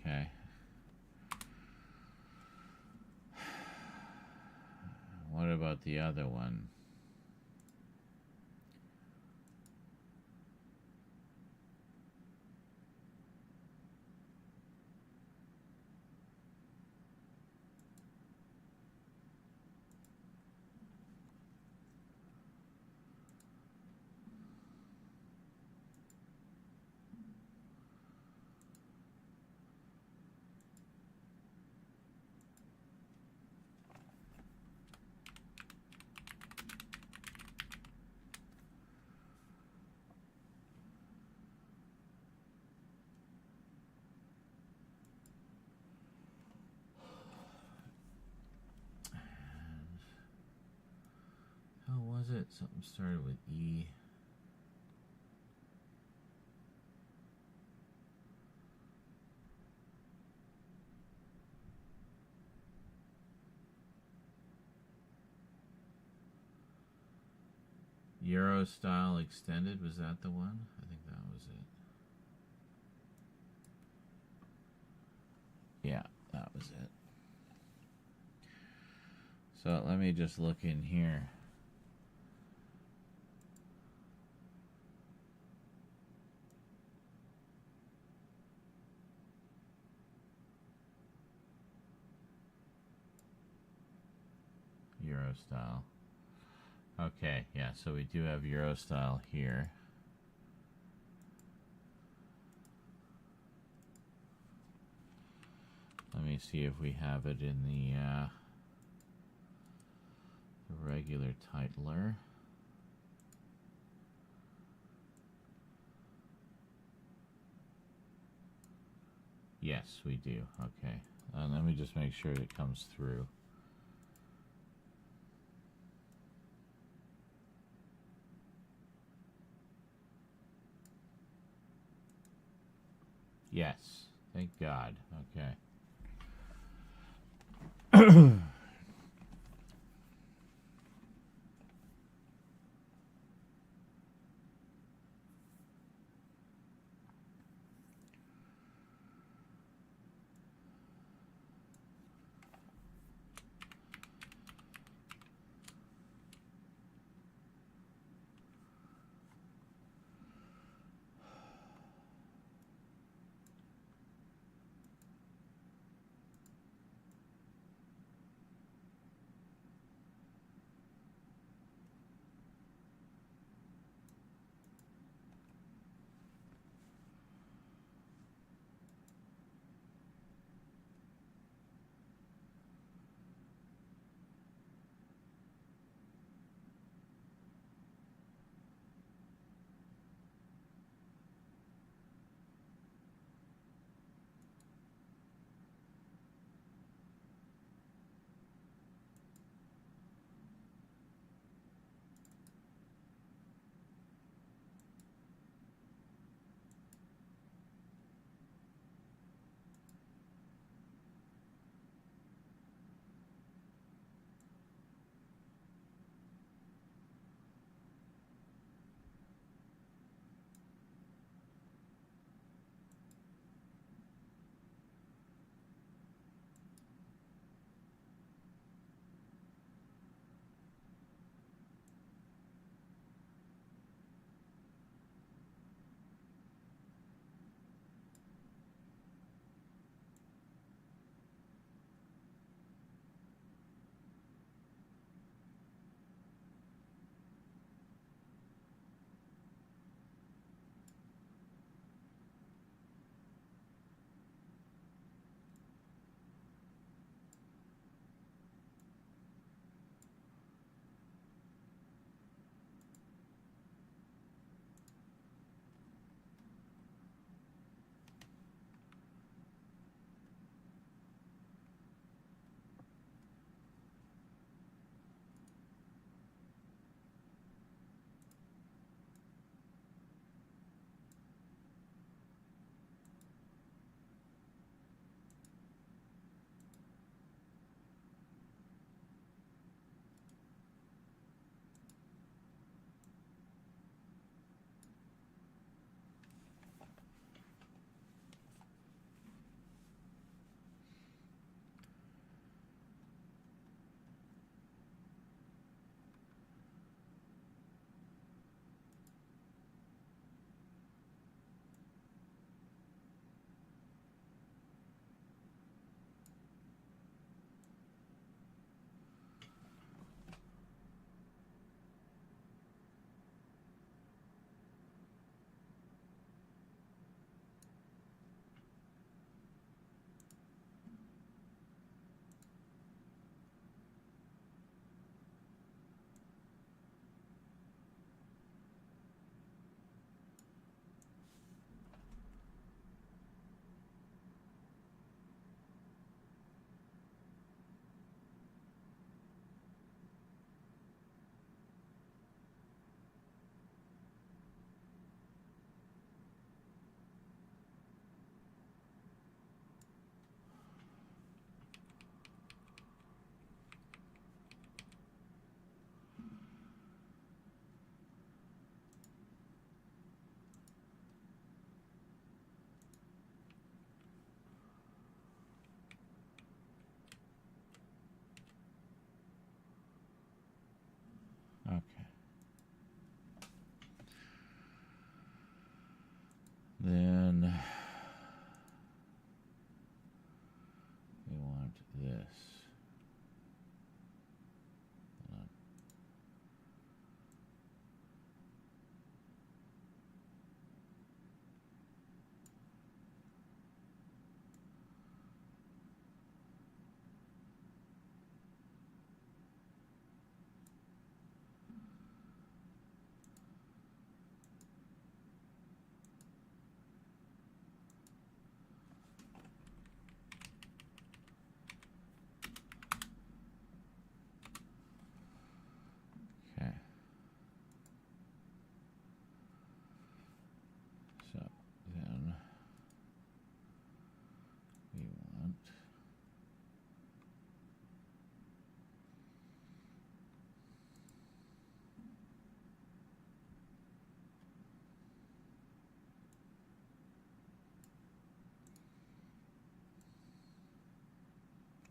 Okay. What about the other one? How was it? Something started with E. Euro style extended, was that the one? I think that was it. Yeah, that was it. So let me just look in here. Euro style. Okay, yeah, so we do have Euro style here. Let me see if we have it in the The regular titler. Yes, we do. Okay. Let me just make sure it comes through. Yes. Thank God. Okay.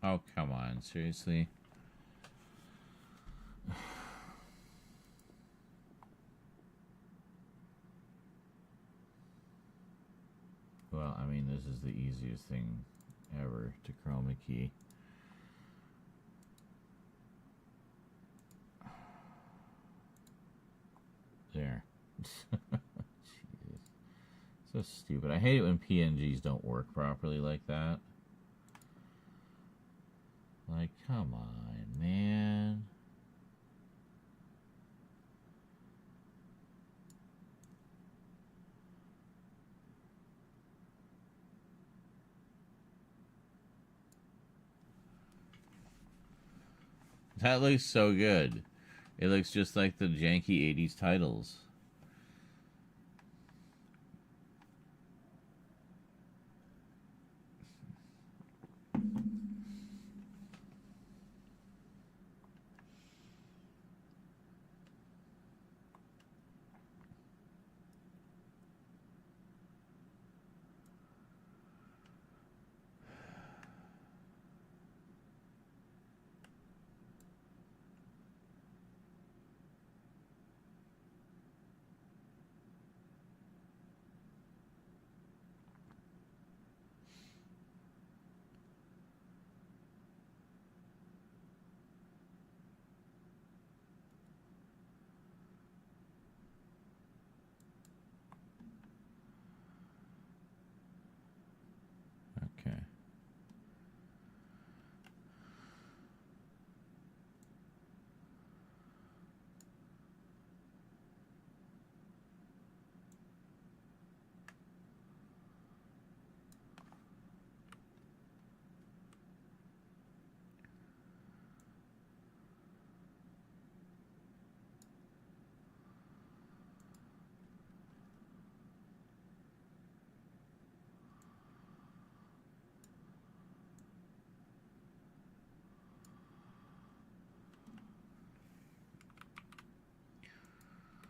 Oh, come on. Seriously? Well, I mean, this is the easiest thing ever to chroma key. There. Jeez. So stupid. I hate it when PNGs don't work properly like that. Like, come on, man. That looks so good. It looks just like the janky 80s titles. Okay.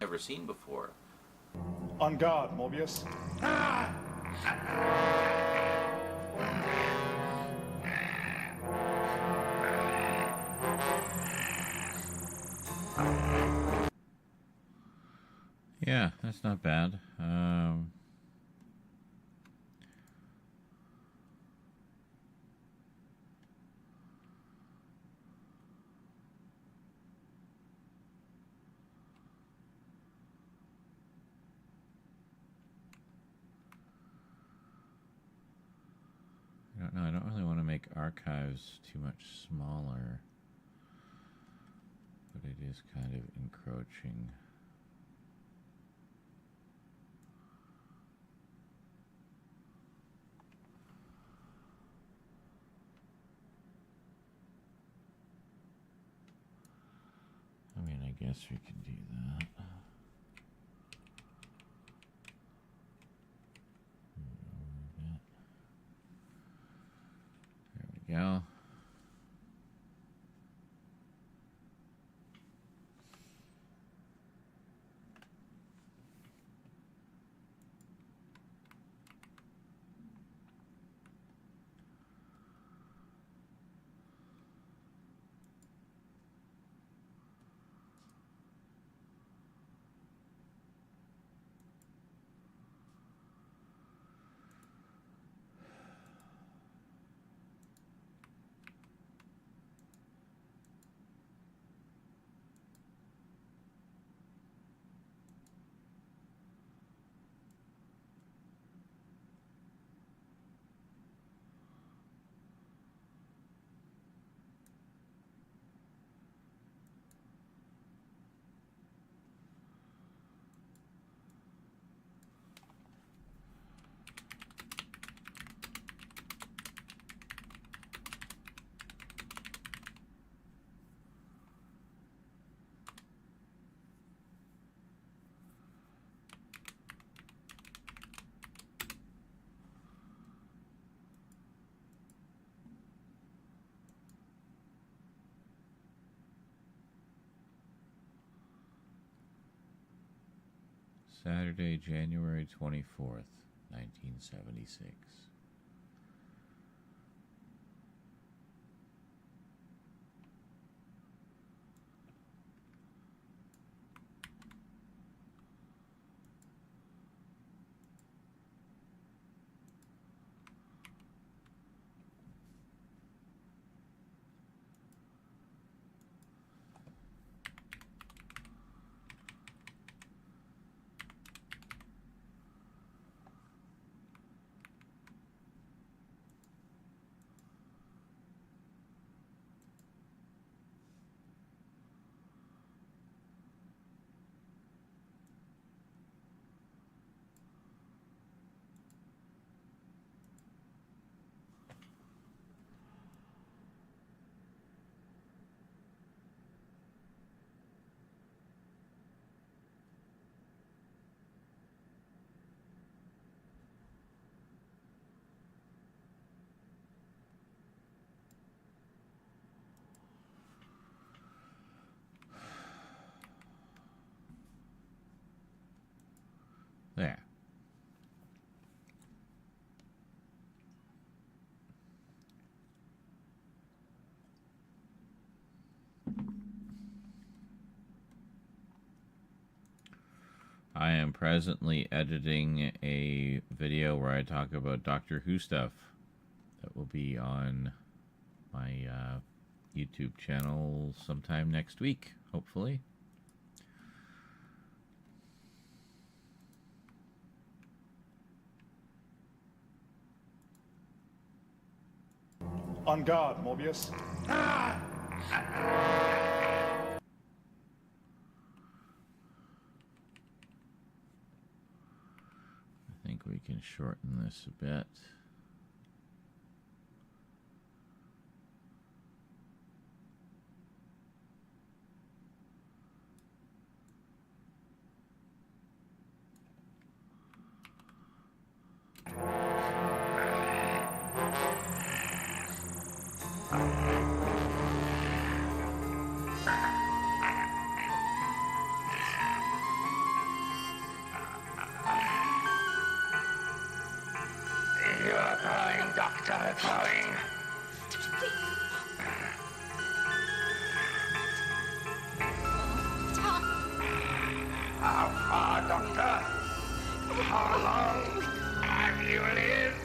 Never seen before. On guard, Morbius. Yeah, that's not bad. I don't know. I don't really want to make archives too much smaller, but it is kind of encroaching. I mean, I guess we can do that. There we go. Saturday, January 24th, 1976. I am presently editing a video where I talk about Doctor Who stuff that will be on my YouTube channel sometime next week, hopefully. On guard, Morbius. I think we can shorten this a bit. You're going, Doctor, going. How far, Doctor? How long have you lived?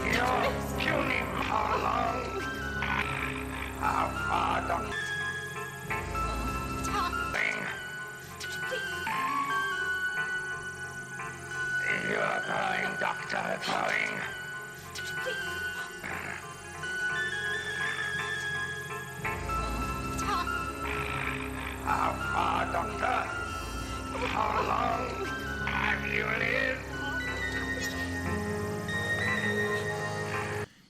You're puny. How long? How far, Doctor? You're going, Doctor, going. How far, Doctor? How long have you lived?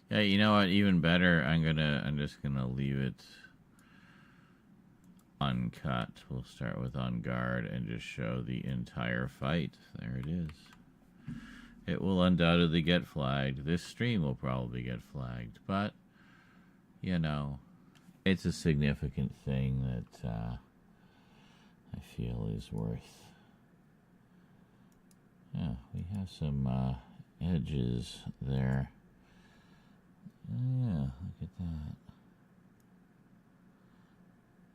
Yeah, you know what? Even better, I'm just gonna leave it uncut. We'll start with On Guard and just show the entire fight. There it is. It will undoubtedly get flagged. This stream will probably get flagged, but you know, it's a significant thing that I feel is worth. Yeah, we have some edges there. Yeah, look at that.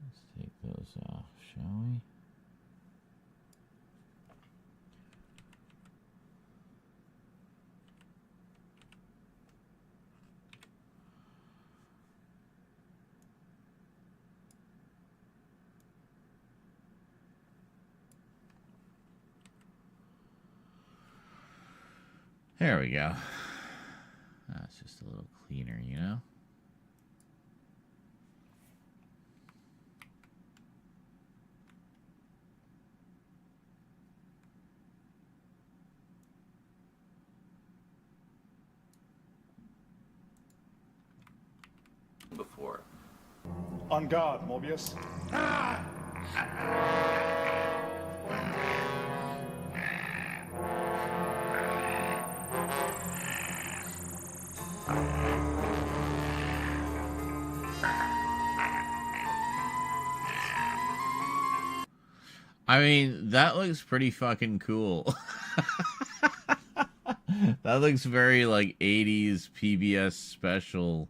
Let's take those off, shall we? There we go. That's just a little cleaner, you know? Before. On guard, Morbius. I mean, that looks pretty fucking cool. That looks very like 80s PBS special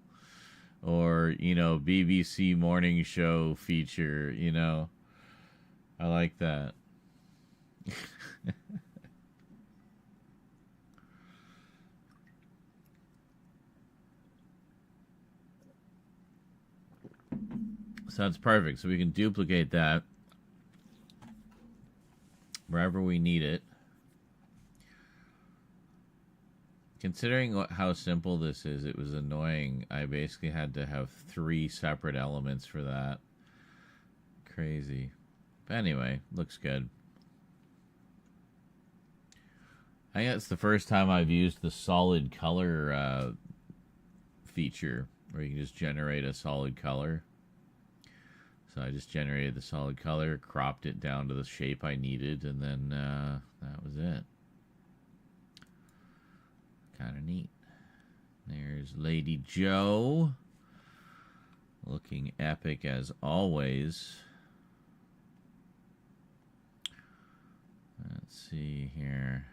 or, you know, BBC morning show feature, you know. I like that. So that's perfect. So we can duplicate that wherever we need it. Considering how simple this is, it was annoying. I basically had to have 3 separate elements for that. Crazy. But anyway, looks good. I think that's the first time I've used the solid color feature, where you can just generate a solid color. So I just generated the solid color, cropped it down to the shape I needed, and then that was it. Kind of neat. There's Lady Joe. Looking epic as always. Let's see here.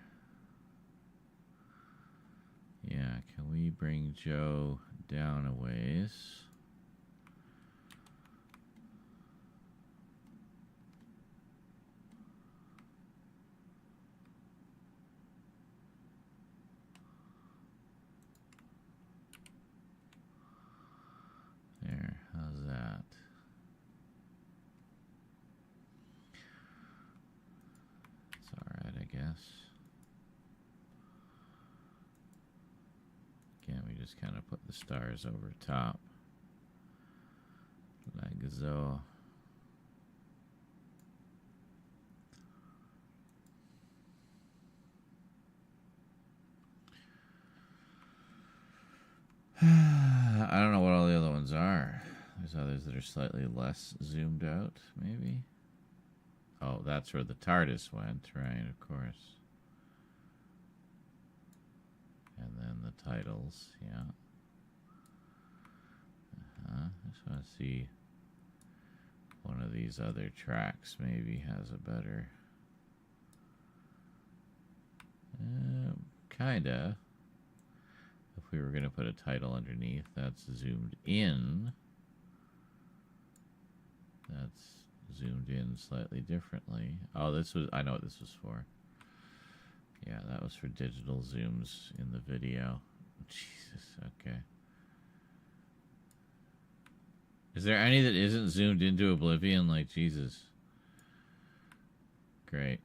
Yeah, can we bring Joe down a ways? There, how's that? It's alright, I guess. Can't we just kind of put the stars over top? Like so. I don't know what all the other ones are. There's others that are slightly less zoomed out, maybe. Oh, that's where the TARDIS went, right, of course. And then the titles, yeah. I just want to see one of these other tracks maybe has a better... kinda. If we were going to put a title underneath, that's zoomed in. That's zoomed in slightly differently. Oh, this was... I know what this was for. Yeah, that was for digital zooms in the video. Jesus, okay. Is there any that isn't zoomed into oblivion? Like, Jesus. Great.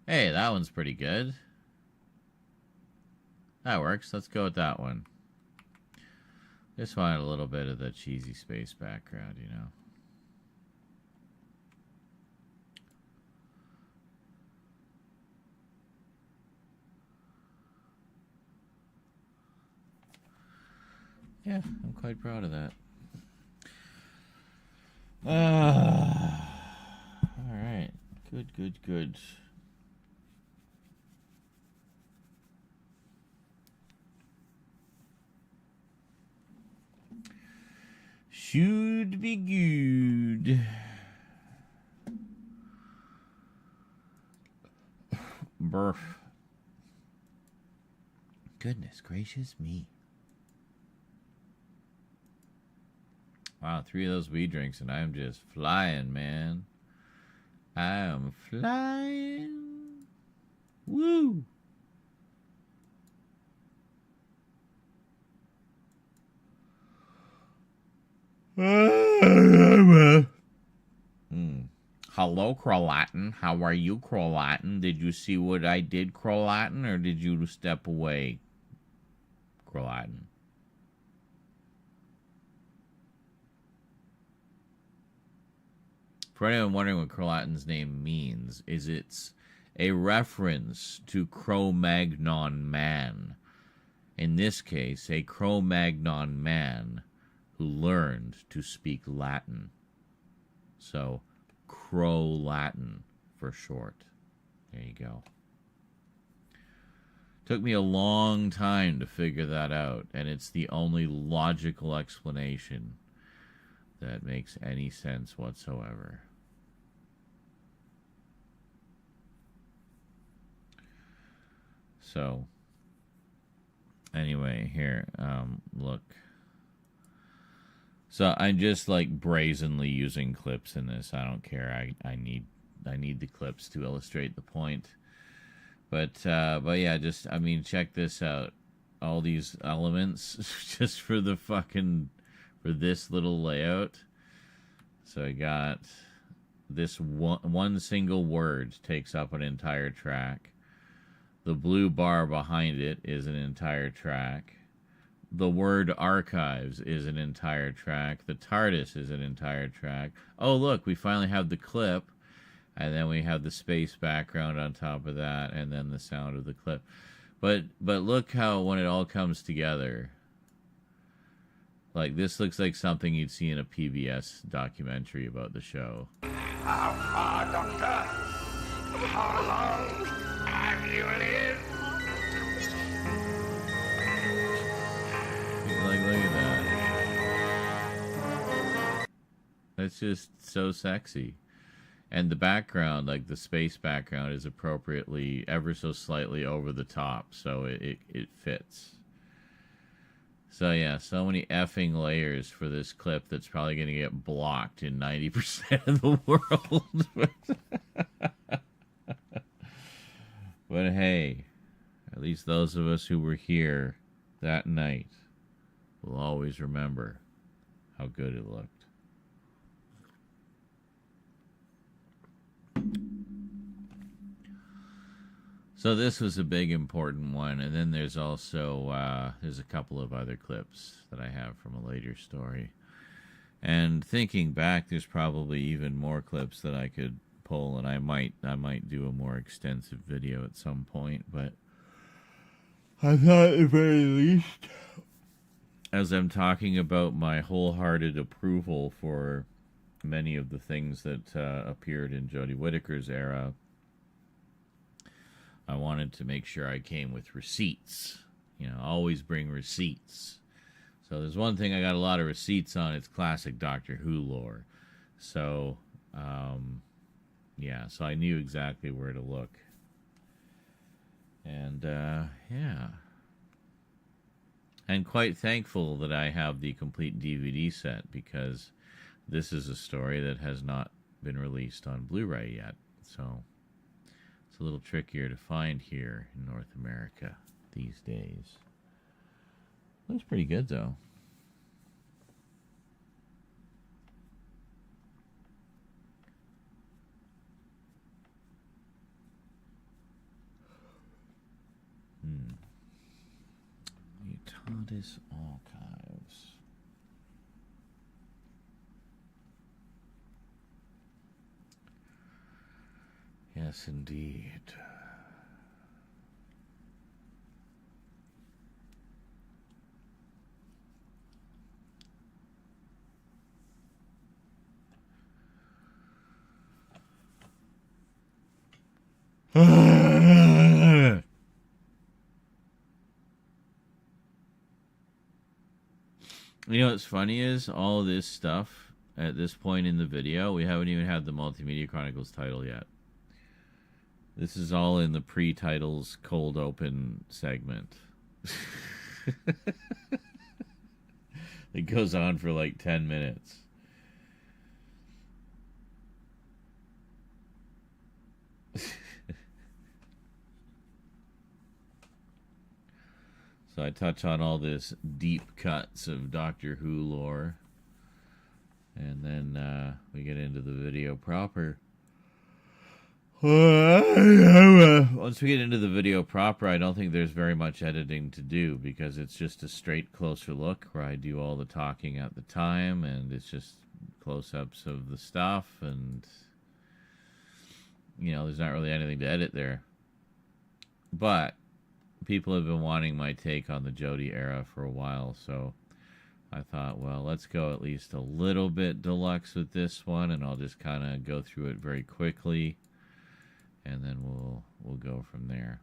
Hey, that one's pretty good. That works. Let's go with that one. Just wanted a little bit of the cheesy space background, you know. Yeah, I'm quite proud of that. All right. Good, good, good. Should be good. Burf. Goodness gracious me. Wow, 3 of those weed drinks and I'm just flying, man. I am flying. Woo! Hello, Crolatin. How are you, Crolatin? Did you see what I did, Crolatin, or did you step away, Crolatin? For anyone wondering what Crolatin's name means, is it's a reference to Cro-Magnon man. In this case, a Cro-Magnon man who learned to speak Latin. So, Crow-Latin for short. There you go. Took me a long time to figure that out, and it's the only logical explanation that makes any sense whatsoever. So, anyway, here, look. So I'm just like brazenly using clips in this. I don't care. I need the clips to illustrate the point. But yeah, just I mean, check this out. All these elements just for this little layout. So I got this one single word takes up an entire track. The blue bar behind it is an entire track. The word archives is an entire track. The TARDIS is an entire track. Oh, look, we finally have the clip. And then we have the space background on top of that. And then the sound of the clip. But look how when it all comes together. Like, this looks like something you'd see in a PBS documentary about the show. How far, Doctor? How long have you lived? Like, look at that. That's just so sexy. And the background, like the space background, is appropriately ever so slightly over the top, so it fits. So yeah, so many effing layers for this clip that's probably going to get blocked in 90% of the world. But hey, at least those of us who were here that night will always remember how good it looked. So this was a big important one, and then there's also there's a couple of other clips that I have from a later story. And thinking back, there's probably even more clips that I could pull, and I might do a more extensive video at some point, but I thought at the very least, as I'm talking about my wholehearted approval for many of the things that appeared in Jodie Whittaker's era, I wanted to make sure I came with receipts. You know, always bring receipts. So there's one thing I got a lot of receipts on. It's classic Doctor Who lore. So, yeah, so I knew exactly where to look. And, yeah. And quite thankful that I have the complete DVD set, because this is a story that has not been released on Blu-ray yet. So it's a little trickier to find here in North America these days. Looks pretty good, though. The TARDIS Archives. Yes, indeed. You know what's funny is all of this stuff at this point in the video, we haven't even had the Multimedia Chronicles title yet. This is all in the pre-titles cold open segment. It goes on for like 10 minutes. So I touch on all this deep cuts of Doctor Who lore. And then we get into the video proper. Once we get into the video proper, I don't think there's very much editing to do, because it's just a straight closer look where I do all the talking at the time, and it's just close-ups of the stuff, and you know, there's not really anything to edit there. But people have been wanting my take on the Jodie era for a while, so I thought, well, let's go at least a little bit deluxe with this one, and I'll just kind of go through it very quickly, and then we'll go from there.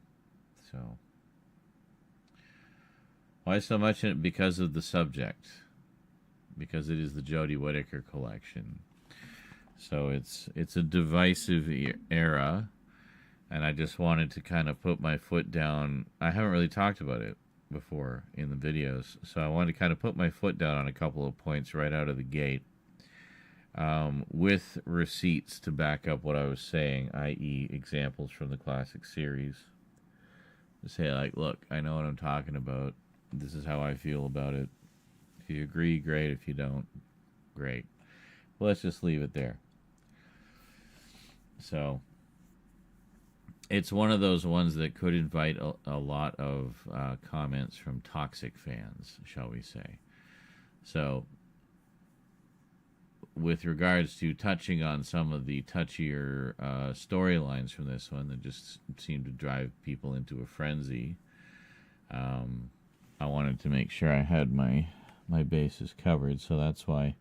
So, why so much in it? Because of the subject, because it is the Jodie Whittaker collection. So it's a divisive era. And I just wanted to kind of put my foot down. I haven't really talked about it before in the videos, so I wanted to kind of put my foot down on a couple of points right out of the gate, with receipts to back up what I was saying, i.e. examples from the classic series. To say, like, look, I know what I'm talking about. This is how I feel about it. If you agree, great. If you don't, great. Well, let's just leave it there. So it's one of those ones that could invite a lot of comments from toxic fans, shall we say. So, with regards to touching on some of the touchier storylines from this one that just seem to drive people into a frenzy, I wanted to make sure I had my bases covered. So that's why,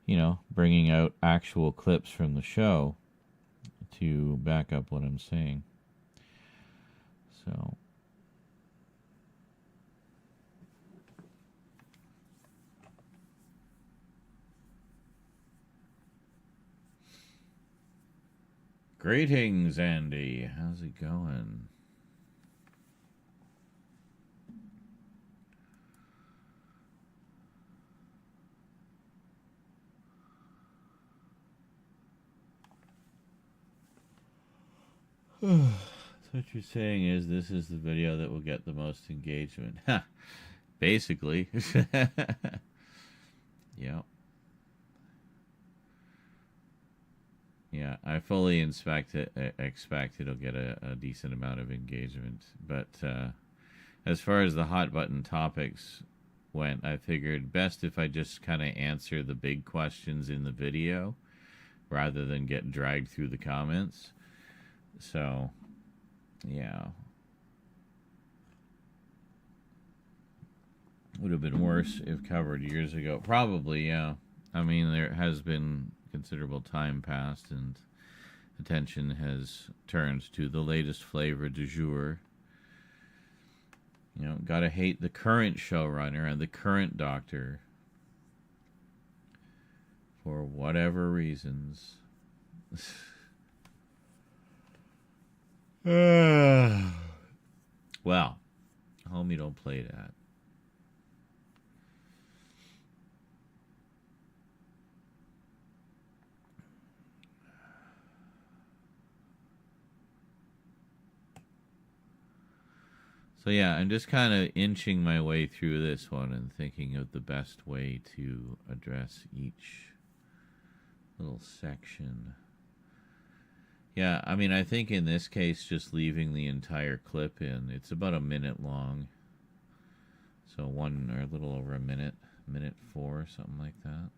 you know, bringing out actual clips from the show to back up what I'm saying. So Greetings, Andy. How's it going? So what you're saying is this is the video that will get the most engagement. Ha! Basically. Yep. Yeah, I fully expect it'll get a decent amount of engagement. But as far as the hot button topics went, I figured best if I just kind of answer the big questions in the video rather than get dragged through the comments. So, yeah. Would have been worse if covered years ago. Probably, yeah. I mean, there has been considerable time passed and attention has turned to the latest flavor du jour. You know, gotta hate the current showrunner and the current doctor for whatever reasons. Well, homie, don't play that. So yeah, I'm just kind of inching my way through this one and thinking of the best way to address each little section. Yeah, I mean, I think in this case, just leaving the entire clip in, it's about a minute long. So one or a little over a minute, minute 4, something like that.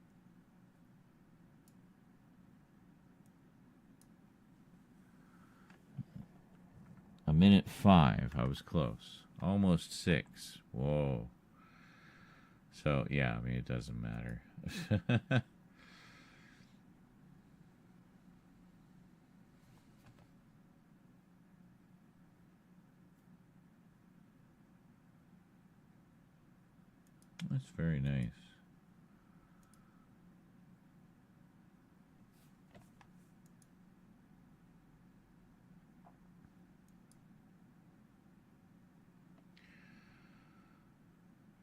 A minute 5, I was close. Almost 6. Whoa. So, yeah, I mean, it doesn't matter. That's very nice.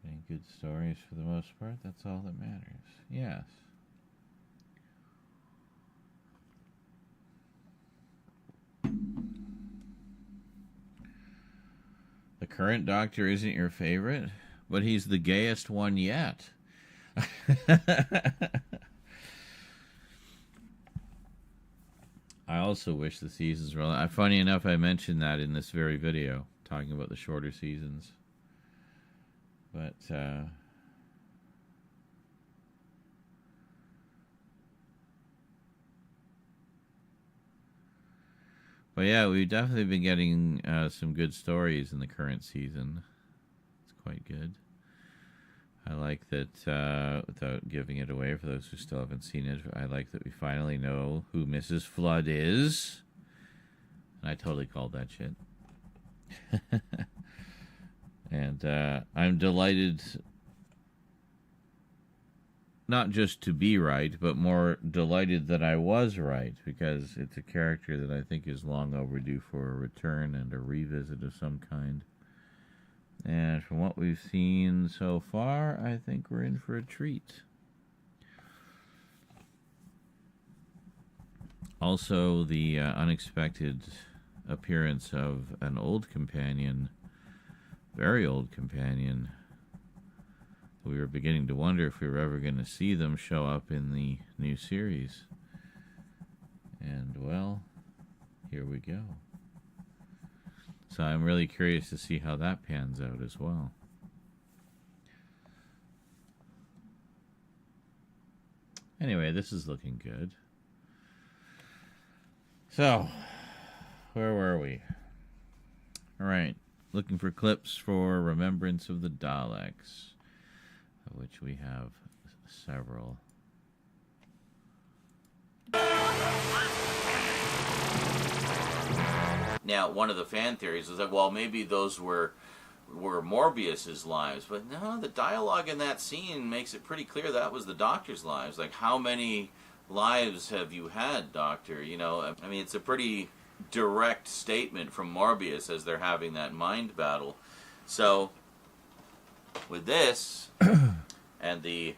And good stories for the most part, that's all that matters. Yes. The current Doctor isn't your favorite, but he's the gayest one yet. I also wish the seasons were... Funny enough, I mentioned that in this very video, talking about the shorter seasons. But, yeah, we've definitely been getting some good stories in the current season. It's quite good. I like that, without giving it away for those who still haven't seen it, I like that we finally know who Mrs. Flood is. And I totally called that shit. And I'm delighted not just to be right, but more delighted that I was right, because it's a character that I think is long overdue for a return and a revisit of some kind. And from what we've seen so far, I think we're in for a treat. Also, the unexpected appearance of an old companion, very old companion. We were beginning to wonder if we were ever going to see them show up in the new series. And, well, here we go. So I'm really curious to see how that pans out as well. Anyway, this is looking good. So, where were we? All right, looking for clips for Remembrance of the Daleks, of which we have several. Now, one of the fan theories is that, well, maybe those were Morbius's lives, but no, the dialogue in that scene makes it pretty clear that was the Doctor's lives. Like, how many lives have you had, Doctor? You know, I mean, it's a pretty direct statement from Morbius as they're having that mind battle. So, with this, and the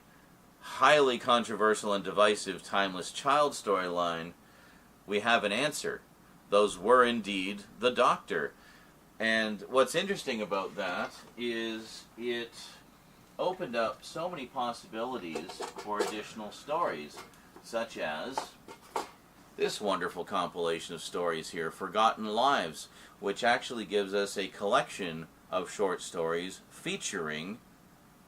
highly controversial and divisive Timeless Child storyline, we have an answer. Those were indeed the Doctor. And what's interesting about that is it opened up so many possibilities for additional stories, such as this wonderful compilation of stories here, Forgotten Lives, which actually gives us a collection of short stories featuring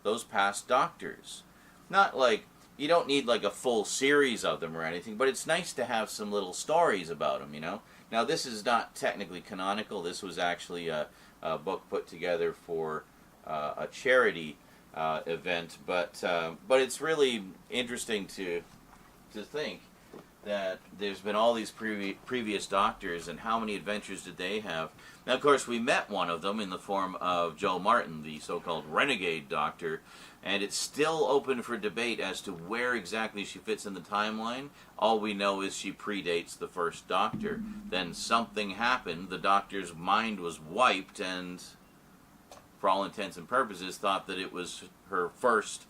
those past Doctors. Not like, you don't need like a full series of them or anything, but it's nice to have some little stories about them, you know? Now, this is not technically canonical. This was actually a book put together for a charity event, but it's really interesting to think that there's been all these previous Doctors, and how many adventures did they have? Now, of course, we met one of them in the form of Joe Martin, the so-called Renegade Doctor, and it's still open for debate as to where exactly she fits in the timeline. All we know is she predates the first Doctor. Then something happened, the Doctor's mind was wiped, and for all intents and purposes thought that it was her first,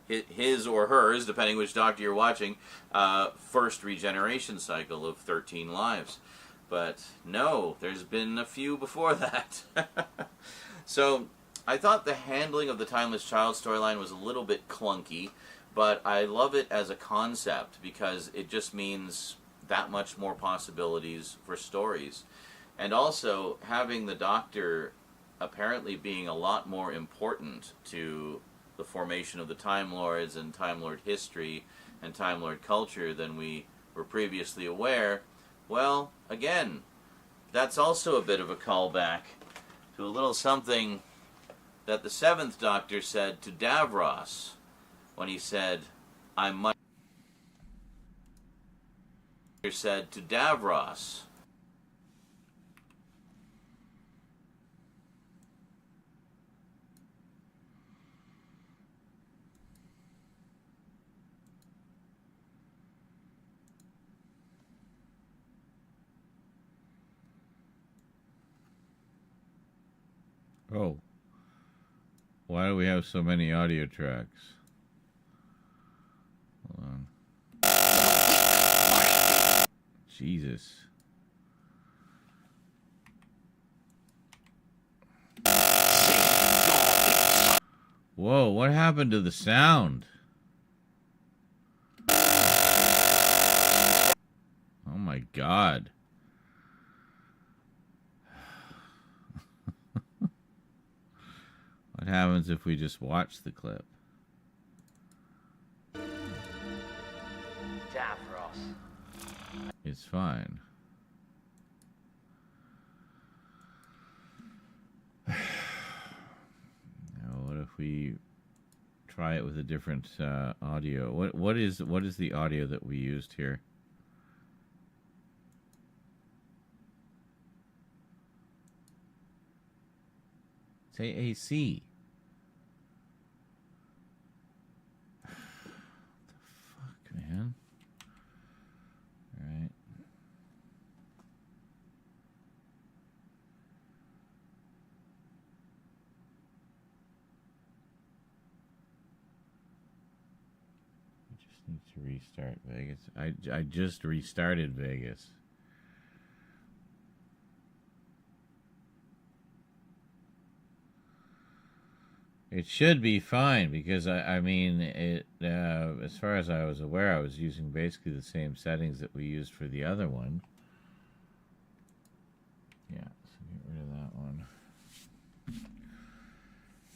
his or hers, depending which Doctor you're watching, first regeneration cycle of 13 lives. But no, there's been a few before that. So I thought the handling of the Timeless Child storyline was a little bit clunky, but I love it as a concept because it just means that much more possibilities for stories. And also, having the Doctor apparently being a lot more important to the formation of the Time Lords and Time Lord history and Time Lord culture than we were previously aware, well, again, that's also a bit of a callback to a little something that the Seventh Doctor said to Davros when he said, "I'm much." Said to Davros, Oh. Why do we have so many audio tracks? Hold on. Jesus. Whoa, what happened to the sound? Oh my God. What happens if we just watch the clip? Davros. It's fine. Now, what if we try it with a different audio? What is the audio that we used here? It's AAC. What the fuck, man? All right. We just need to restart Vegas. I just restarted Vegas. It should be fine because I mean it. As far as I was aware, I was using basically the same settings that we used for the other one. Yeah, so get rid of that one.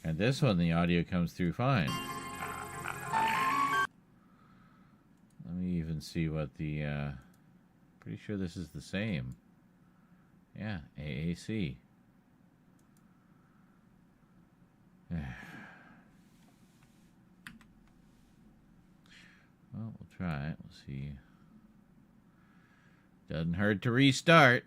And this one, the audio comes through fine. Let me even see what the. Pretty sure this is the same. Yeah, AAC. Well, we'll try it. We'll see. Doesn't hurt to restart.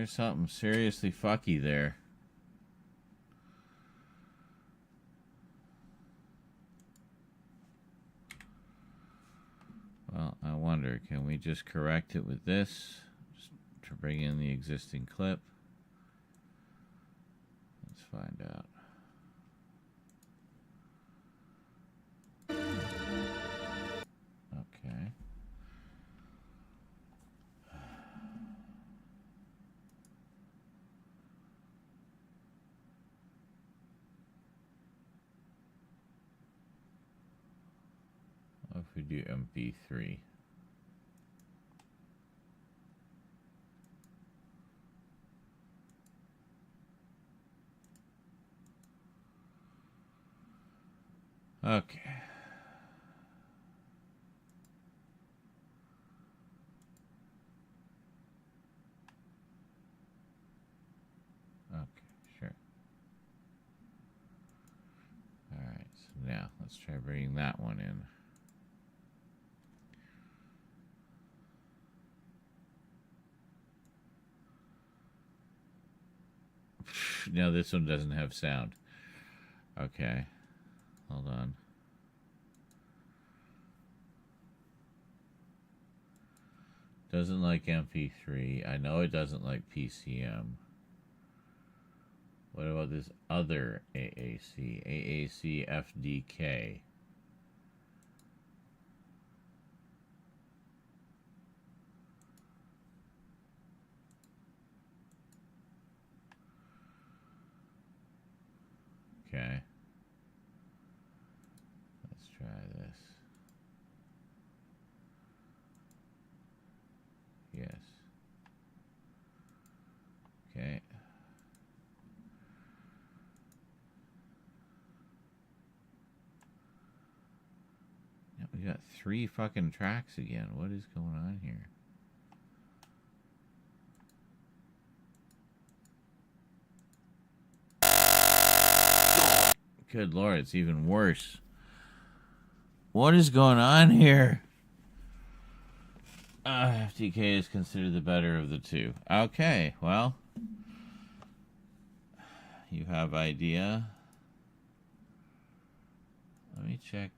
There's something seriously fucky there. Well, I wonder, can we just correct it with this? Just to bring in the existing clip. Let's find out. Okay. What if we do MP3? Okay. Okay, sure. All right, so now let's try bringing that one in. No, this one doesn't have sound. Okay, hold on. Doesn't like MP3. I know it doesn't like PCM. What about this other AAC? AAC FDK. Okay. Let's try this. Yes. Okay. Yeah, we got 3 fucking tracks again. What is going on here? Good Lord, it's even worse. What is going on here? FTK is considered the better of the two. Okay, well, you have idea. Let me check.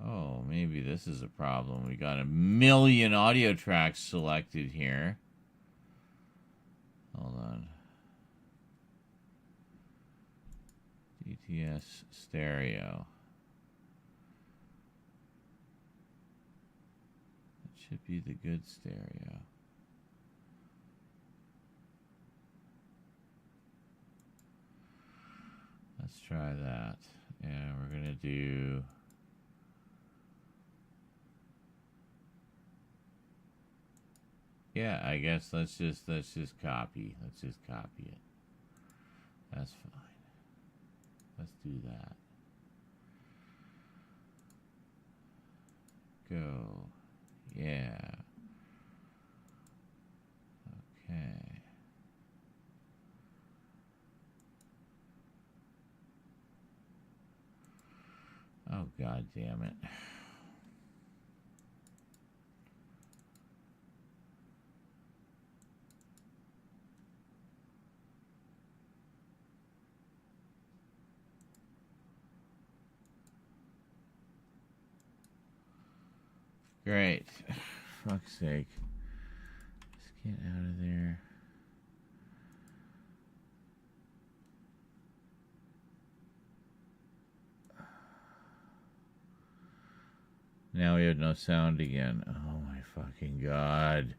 Oh, maybe this is a problem. We got 1,000,000 audio tracks selected here. Hold on. DTS stereo. It should be the good stereo. Let's try that. And we're gonna do yeah, I guess let's just copy. Let's just copy it. That's fine. Let's do that. Go. Yeah. Okay. Oh, God damn it. Great. Fuck's sake. Let's get out of there. Now we have no sound again. Oh my fucking God.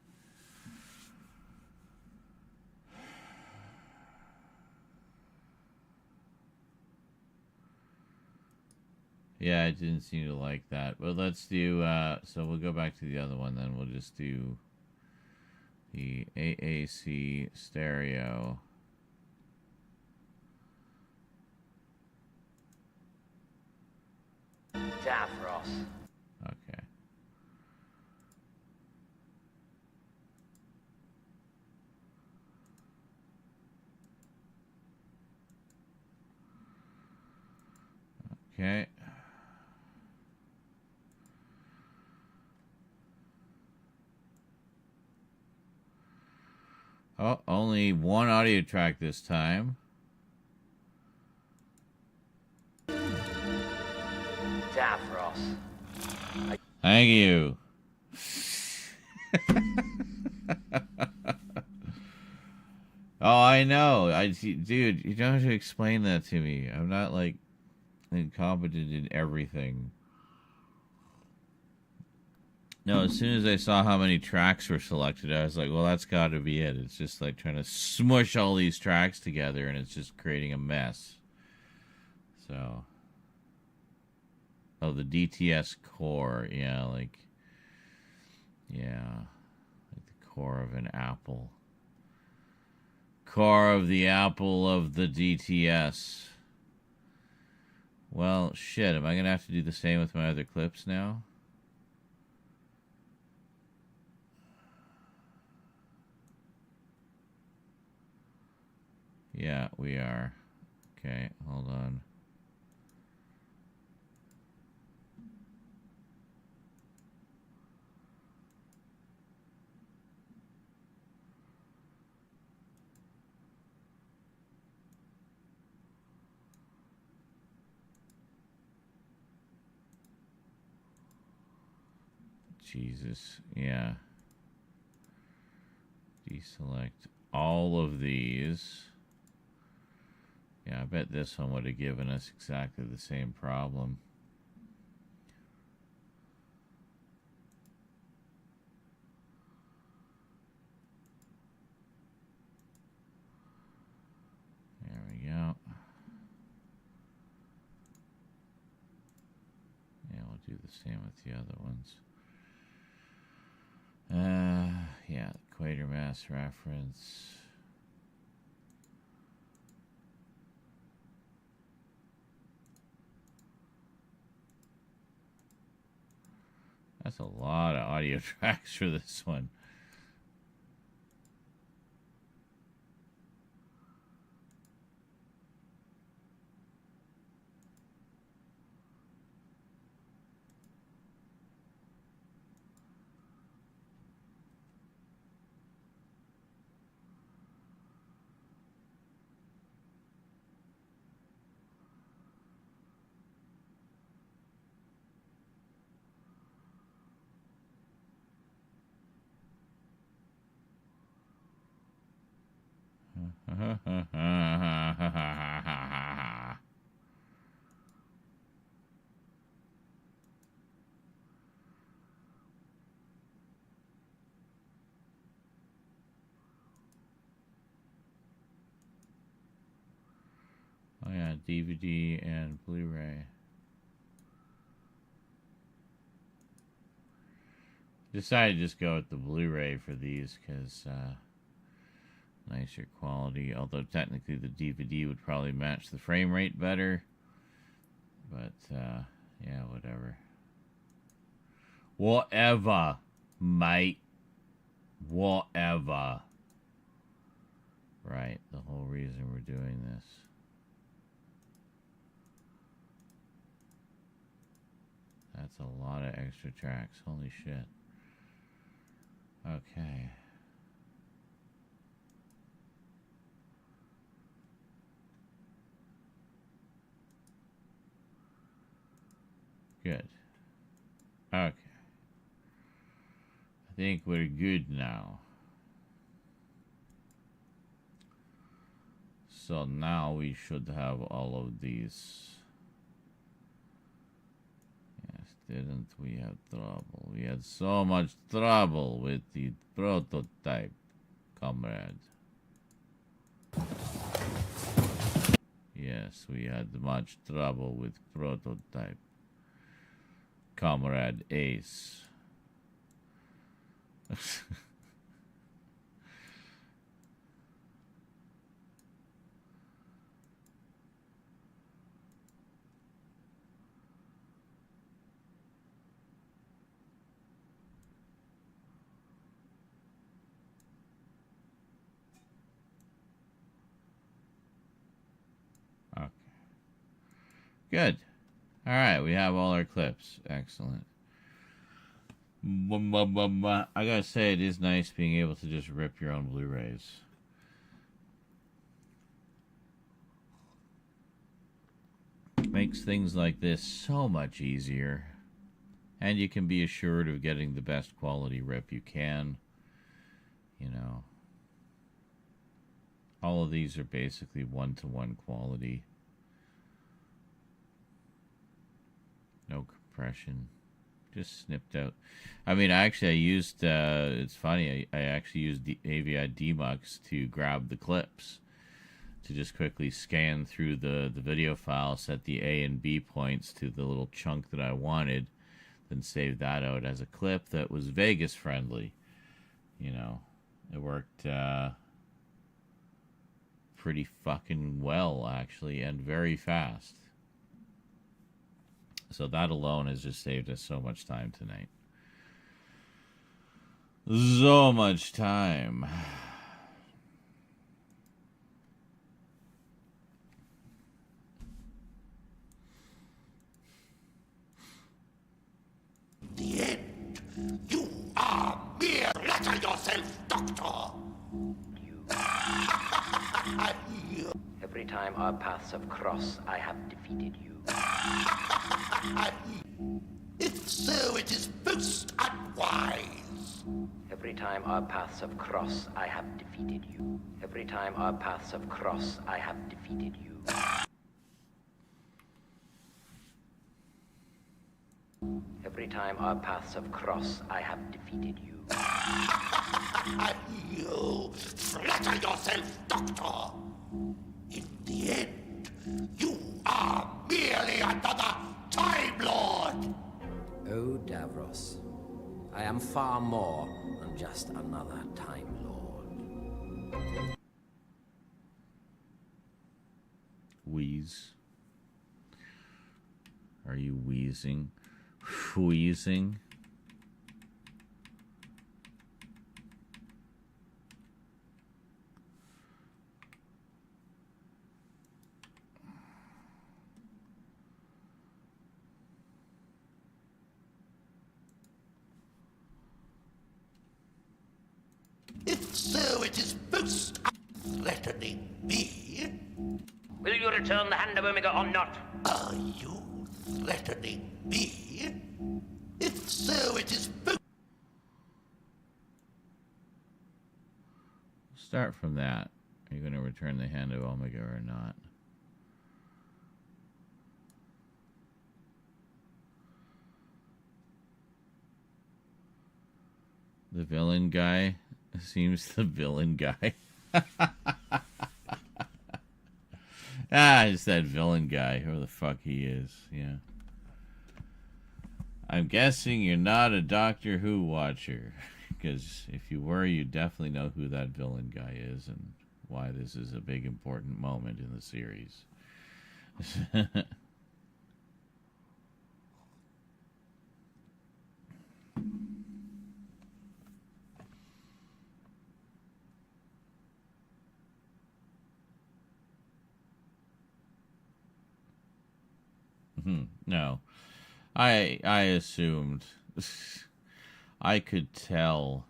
Yeah, I didn't seem to like that. But let's do, so we'll go back to the other one then. We'll just do the AAC stereo. Davros. Okay. Okay. Oh, only one audio track this time. Davros. Thank you. Oh, I know. Dude, you don't have to explain that to me. I'm not, like, incompetent in everything. No, as soon as I saw how many tracks were selected, I was like, well, that's got to be it. It's just like trying to smush all these tracks together, and it's just creating a mess. So. Oh, the DTS core. Yeah, like. Yeah. Like the core of an apple. Core of the apple of the DTS. Well, shit. Am I going to have to do the same with my other clips now? Yeah, we are. Okay, hold on. Jesus, yeah. Deselect all of these. Yeah, I bet this one would have given us exactly the same problem. There we go. Yeah, we'll do the same with the other ones. Yeah, equator mass reference. That's a lot of audio tracks for this one. Oh yeah, DVD and Blu-ray. Decided to just go with the Blu-ray for these because nicer quality. Although technically the DVD would probably match the frame rate better. But yeah, whatever. Whatever, mate. Whatever. Right, the whole reason we're doing this. That's a lot of extra tracks. Holy shit. Okay. Good. Okay. I think we're good now. So now we should have all of these. Yes, didn't we have trouble? We had so much trouble with the prototype, comrade. Yes, we had much trouble with prototype, comrade Ace. Okay. Good. All right, we have all our clips. Excellent. I gotta say, it is nice being able to just rip your own Blu-rays. Makes things like this so much easier. And you can be assured of getting the best quality rip you can. You know. All of these are basically one-to-one quality. No compression. Just snipped out. I mean, I used, it's funny, I actually used the AVI Demux to grab the clips. To just quickly scan through the video file, set the A and B points to the little chunk that I wanted, then save that out as a clip that was Vegas friendly. You know, it worked pretty fucking well, actually, and very fast. So that alone has just saved us so much time tonight. So much time. The end. You are mere. Flatter yourself, Doctor. Every time our paths have crossed, I have defeated you. If so, it is most unwise. Every time our paths have crossed, I have defeated you. Every time our paths have crossed, I have defeated you. Every time our paths have crossed, I have defeated you. You flatter yourself, Doctor. In the end, you are merely another Time Lord. Oh, Davros, I am far more than just another Time Lord. Wheeze. Are you wheezing? Wheezing? If so, it is most threatening me. Will you return the hand of Omega or not? Are you threatening me? If so, it is most... Start from that. Are you going to return the hand of Omega or not? The villain guy seems the villain guy. It's that villain guy, whoever the fuck he is, yeah. I'm guessing you're not a Doctor Who watcher, because if you were, you definitely know who that villain guy is and why this is a big important moment in the series. No. I assumed. I could tell.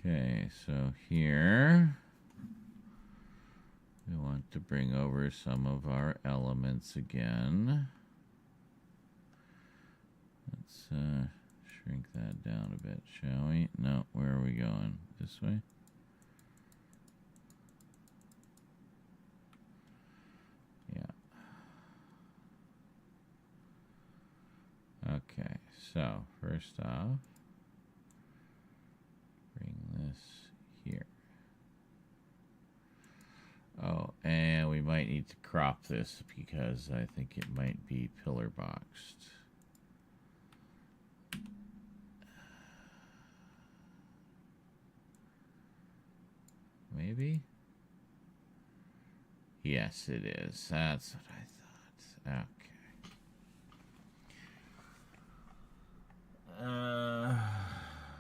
Okay, so here we want to bring over some of our elements again. Let's shrink that down a bit, shall we? No, where are we going? This way? Yeah. Okay, so first off, bring this here. Oh, and we might need to crop this because I think it might be pillar boxed. Maybe? Yes, it is. That's what I thought. Okay.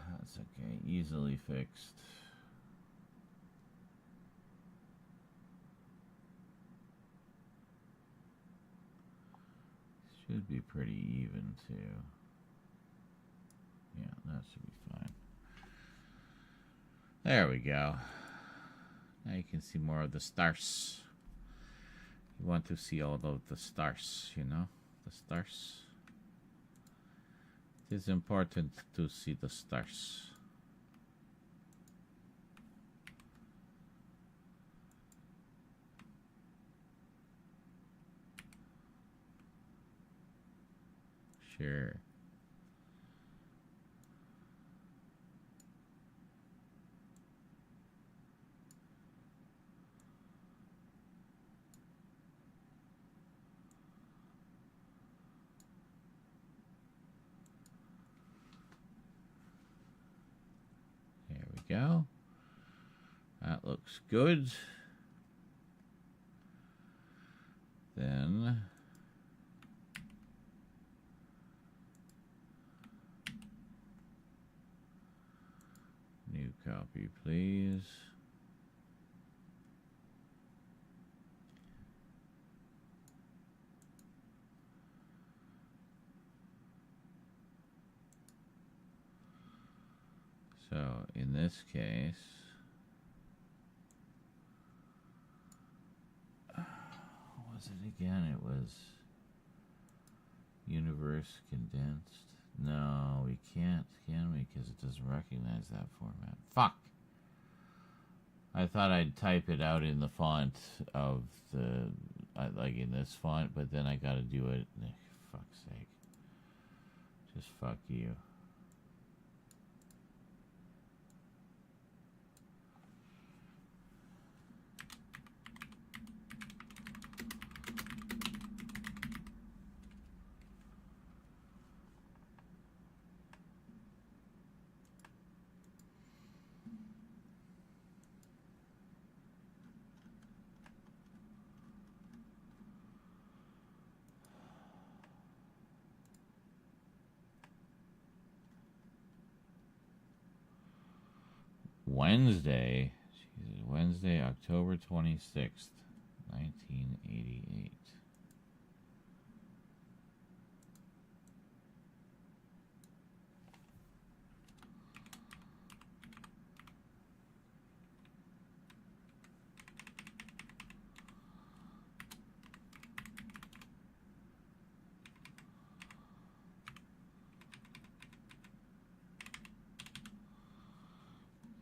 That's okay. Easily fixed. Should be pretty even, too. That should be fine. There we go. Now you can see more of the stars. You want to see all of the stars, you know? The stars. It is important to see the stars. Sure. There we go. That looks good. Then new copy, please. So in this case, what was it again? It was universe condensed. No, we can't, can we? Because it doesn't recognize that format. Fuck! I thought I'd type it out in the font of the, like in this font, but then I gotta do it. Fuck's sake. Just fuck you. Wednesday, October 26th, 1988.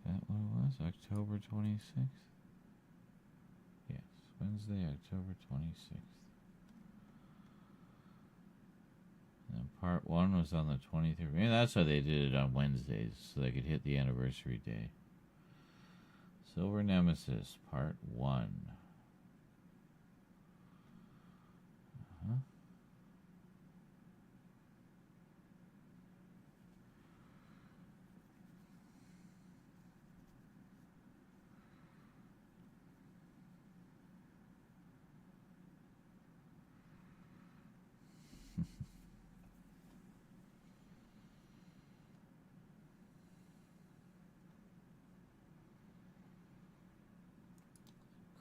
That what it was? October 26th? Yes, Wednesday, October 26th. And part 1 was on the 23rd. Maybe that's why they did it on Wednesdays, so they could hit the anniversary day. Silver Nemesis, part 1. Uh-huh.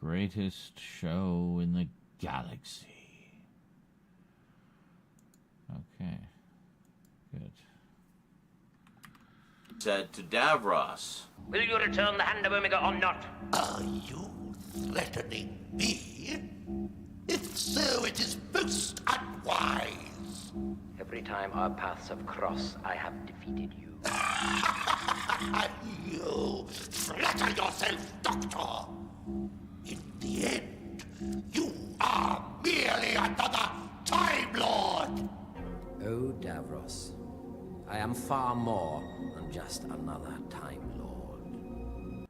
Greatest show in the galaxy. Okay. Good. Said to Davros, Will you return the hand of Omega or not? Are you threatening me? If so, it is most unwise. Every time our paths have crossed, I have defeated you. You flatter yourself, Doctor. In the end, you are merely another Time Lord. Oh, Davros, I am far more than just another Time Lord.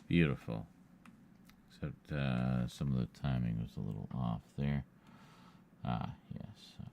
Beautiful. Except some of the timing was a little off there. Ah, yes. Okay.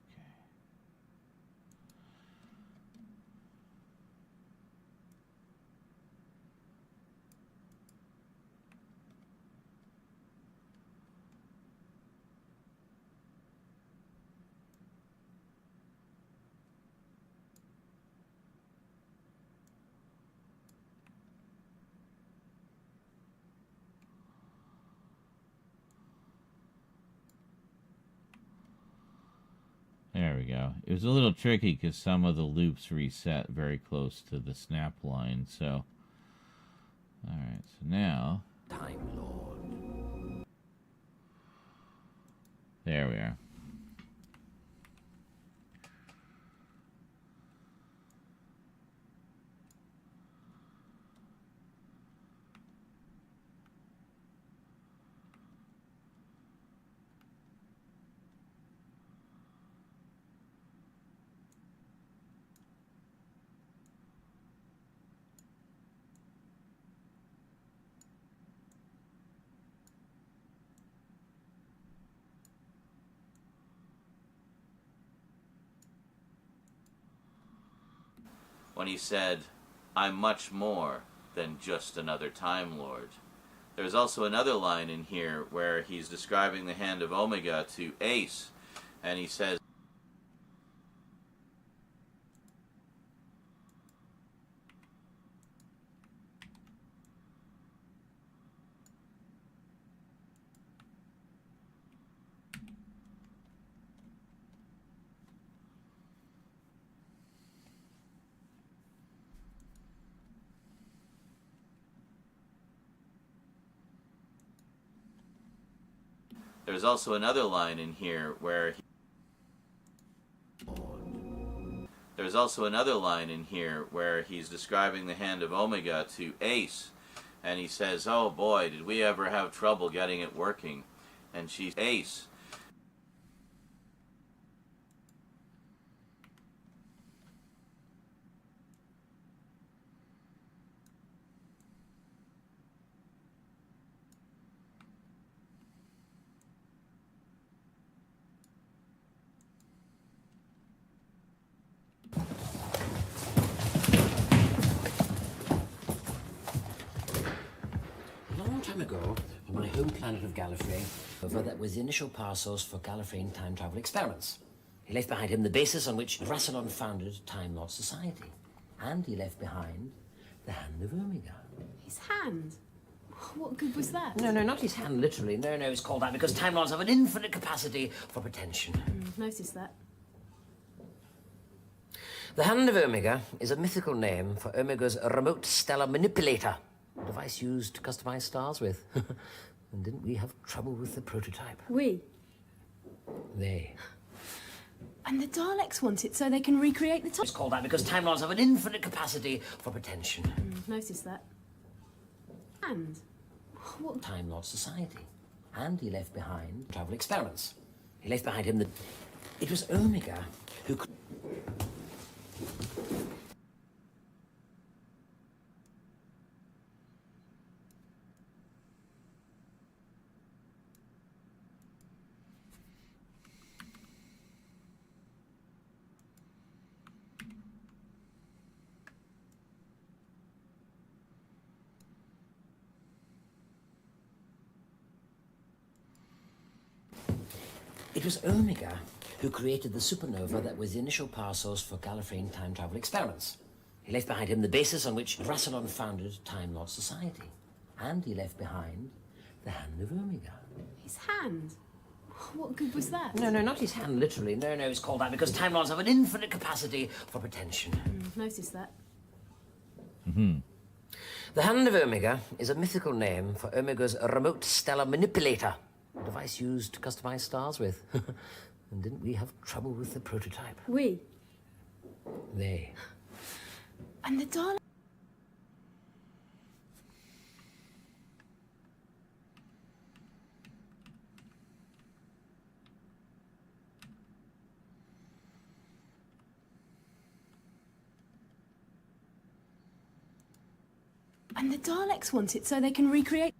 There we go. It was a little tricky because some of the loops reset very close to the snap line. So, all right. So now, Time Lord. There we are. When he said, "I'm much more than just another Time Lord." There's also another line in here where he's describing the hand of Omega to Ace, and he says, there's also another line in here where there's also another line in here where he's describing the hand of Omega to Ace, and he says, "Oh boy, did we ever have trouble getting it working?" And she's Ace. A long time ago, on my home planet of Gallifrey, that was the initial power source for Gallifreyan time travel experiments. He left behind him the basis on which Rassilon founded Time Lord Society. And he left behind the Hand of Omega. His hand? What good was that? No, not his hand, literally. No, it's called that because Time Lords have an infinite capacity for pretension. I've noticed that. The Hand of Omega is a mythical name for Omega's remote stellar manipulator, a device used to customize stars with. And didn't we have trouble with the prototype? We? They. And the Daleks want it so they can recreate the time. It's called that because Time Lords have an infinite capacity for pretension. I've noticed that. And? What? Time Lord Society. And he left behind travel experiments. He left behind him the... It was Omega who... It was Omega who created the supernova that was the initial power source for Gallifreyan time travel experiments. He left behind him the basis on which Rassilon founded Time Lord Society. And he left behind the Hand of Omega. His hand? What good was that? No, not his hand, literally. No, it's called that because Time Lords have an infinite capacity for pretension. I've noticed that. The Hand of Omega is a mythical name for Omega's remote stellar manipulator, a device used to customize stars with. And didn't we have trouble with the prototype? We? They. And the Daleks... And the Daleks want it so they can recreate...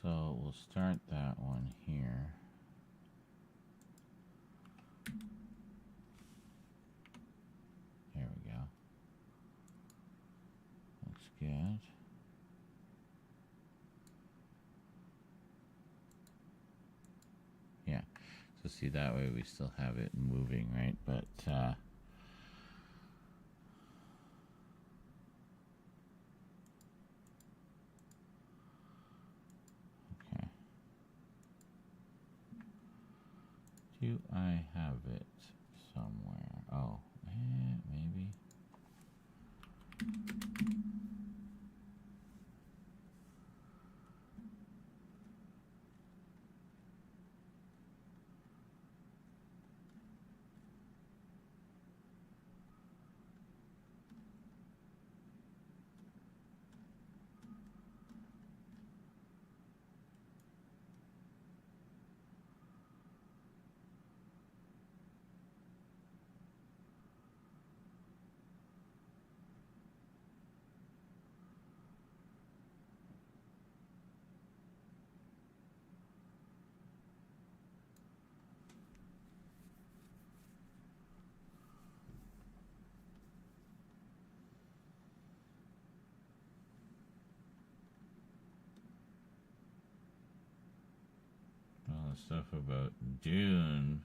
So we'll start that one here. There we go. Looks good. Yeah. So see, that way we still have it moving, right? But okay. Do I have it somewhere? Oh, maybe. All the stuff about Dune.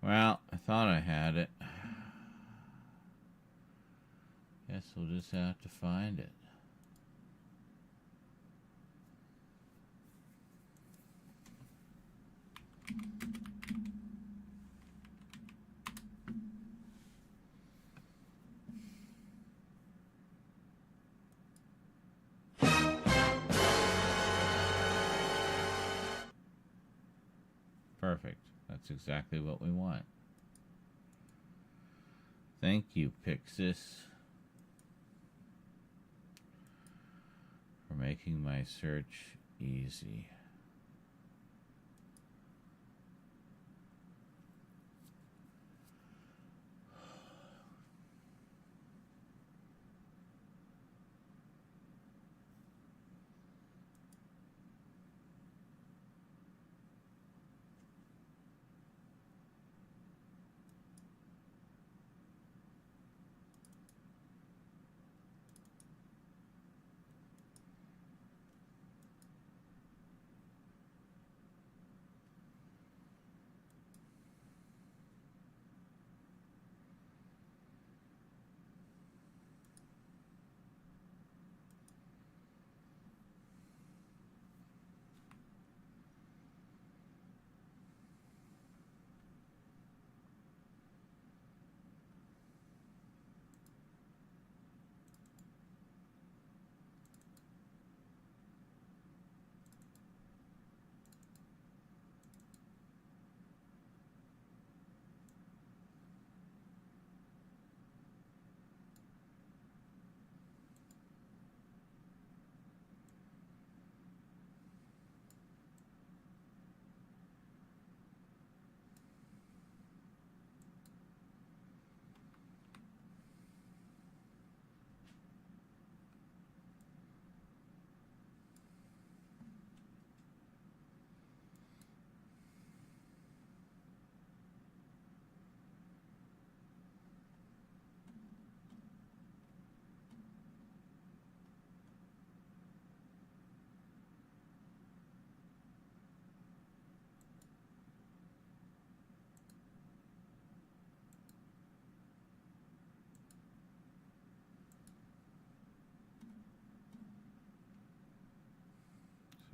Well, I thought I had it. Guess we'll just have to find it. Perfect. That's exactly what we want. Thank you, Pixis, for making my search easy.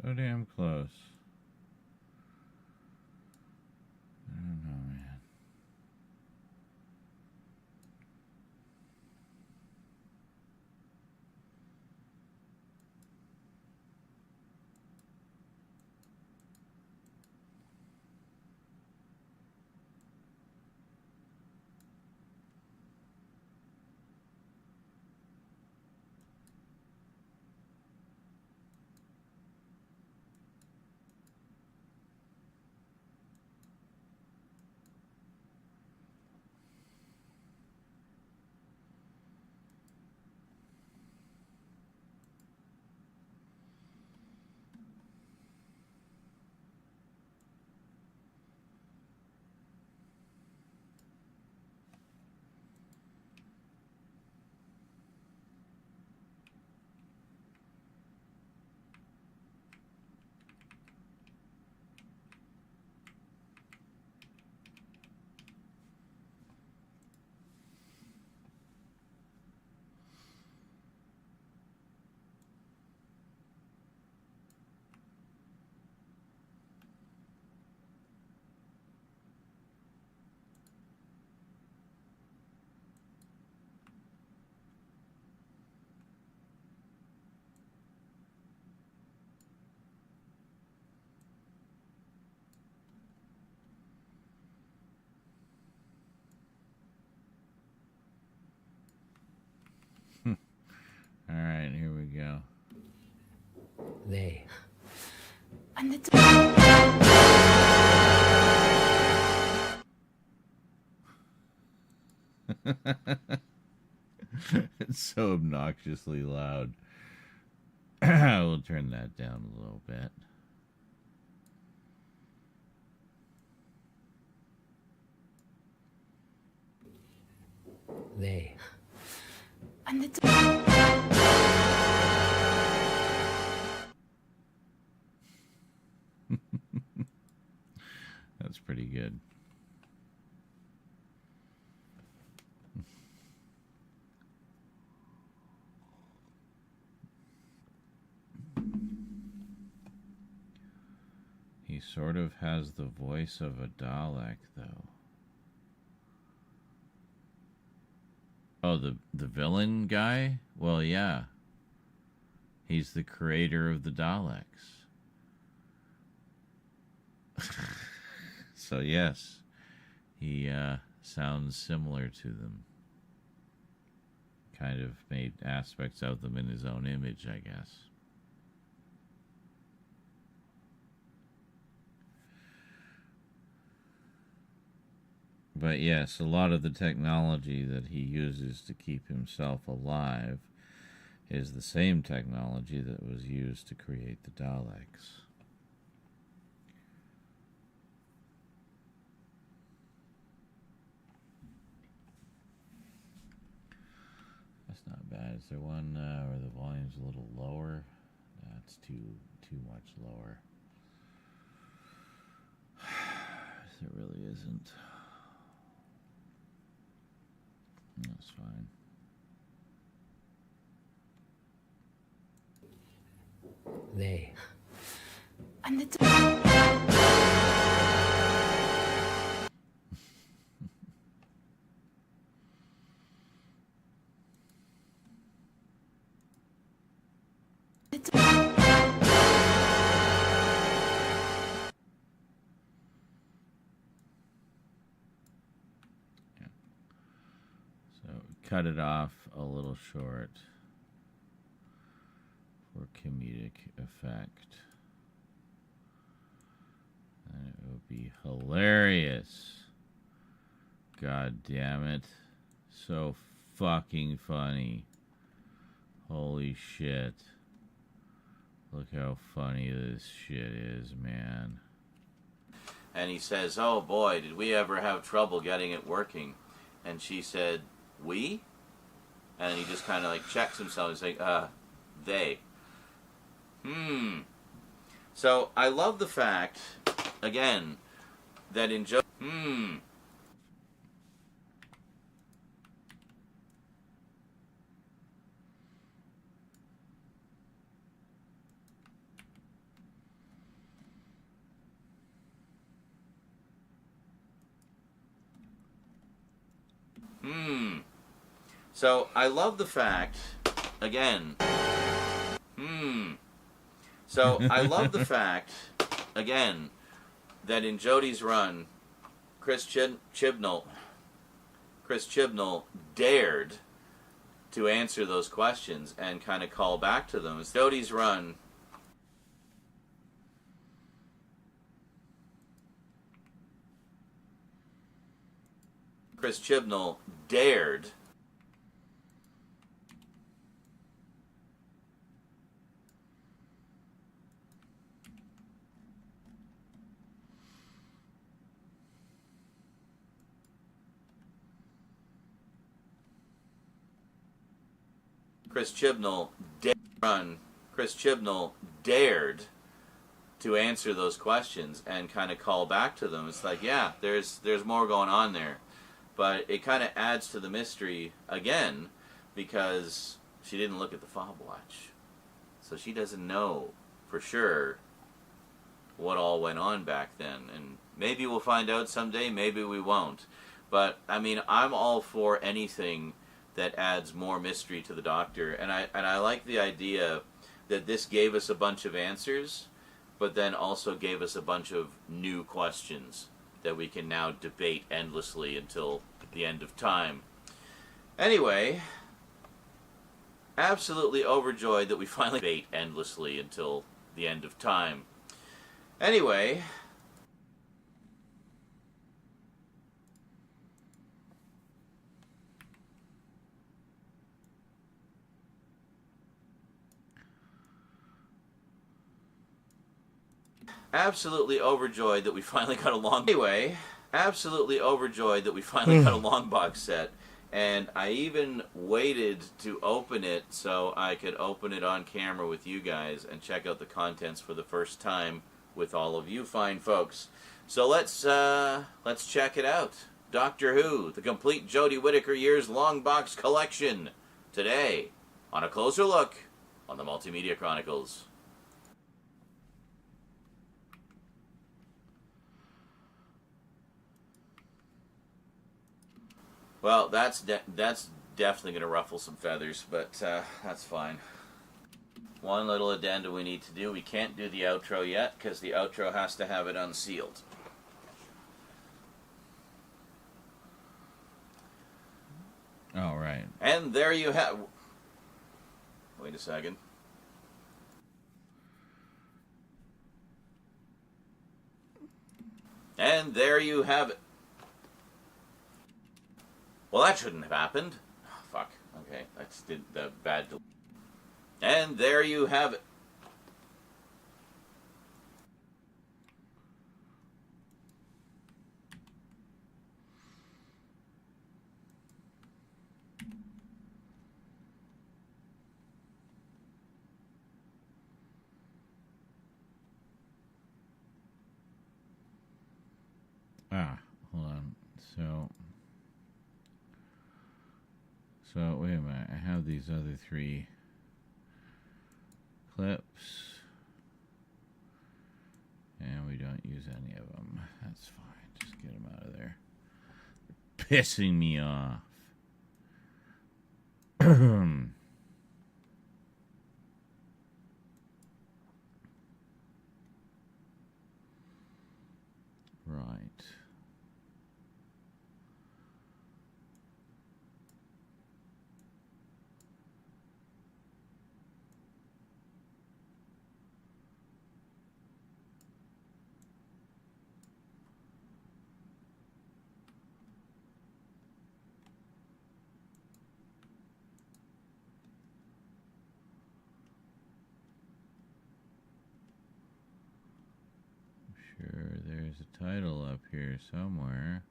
So damn close. I don't know, man. All right, here we go. They. And the It's so obnoxiously loud. We'll turn that down a little bit. They. and the That's pretty good. He sort of has the voice of a Dalek, though. Oh, the villain guy? Well, yeah. He's the creator of the Daleks. So, yes, he sounds similar to them. Kind of made aspects of them in his own image, I guess. But yes, a lot of the technology that he uses to keep himself alive is the same technology that was used to create the Daleks. That's not bad. Is there one where the volume's a little lower? That's too much lower. There really isn't. That's fine. They. and the So cut it off a little short for comedic effect. And it would be hilarious. God damn it. So fucking funny. Holy shit. Look how funny this shit is, man. And he says, "Oh boy, did we ever have trouble getting it working?" And she said, "We?" And he just kind of like checks himself. He's like, they. So I love the fact, again, that in So I love the fact, again, So I love the fact, again, that in Jody's run, Chris Chibnall dared to answer those questions and kind of call back to them. It's Jody's run. Chris Chibnall dared Chris Chibnall dared to answer those questions and kind of call back to them. It's like, yeah, there's more going on there. But it kind of adds to the mystery again because she didn't look at the fob watch. So she doesn't know for sure what all went on back then. And maybe we'll find out someday, maybe we won't. But, I mean, I'm all for anything that adds more mystery to the Doctor. And I like the idea that this gave us a bunch of answers, but then also gave us a bunch of new questions that we can now debate endlessly until the end of time. Anyway, absolutely overjoyed that we finally debate endlessly until the end of time. Anyway, absolutely overjoyed that we finally got a long box set, and I even waited to open it so I could open it on camera with you guys and check out the contents for the first time with all of you fine folks. So let's check it out. Doctor Who, the complete Jodie Whittaker Years Long Box Collection, today on A Closer Look on the Multimedia Chronicles. Well, that's definitely going to ruffle some feathers, but that's fine. One little addendum we need to do. We can't do the outro yet, because the outro has to have it unsealed. All right. And there you have... Wait a second. And there you have it. Well, that shouldn't have happened. Oh, fuck. Okay, that's the bad... And there you have it. Hold on. So wait a minute. I have these other three clips, and we don't use any of them. That's fine. Just get them out of there. They're pissing me off. Right. Sure, there's a title up here somewhere.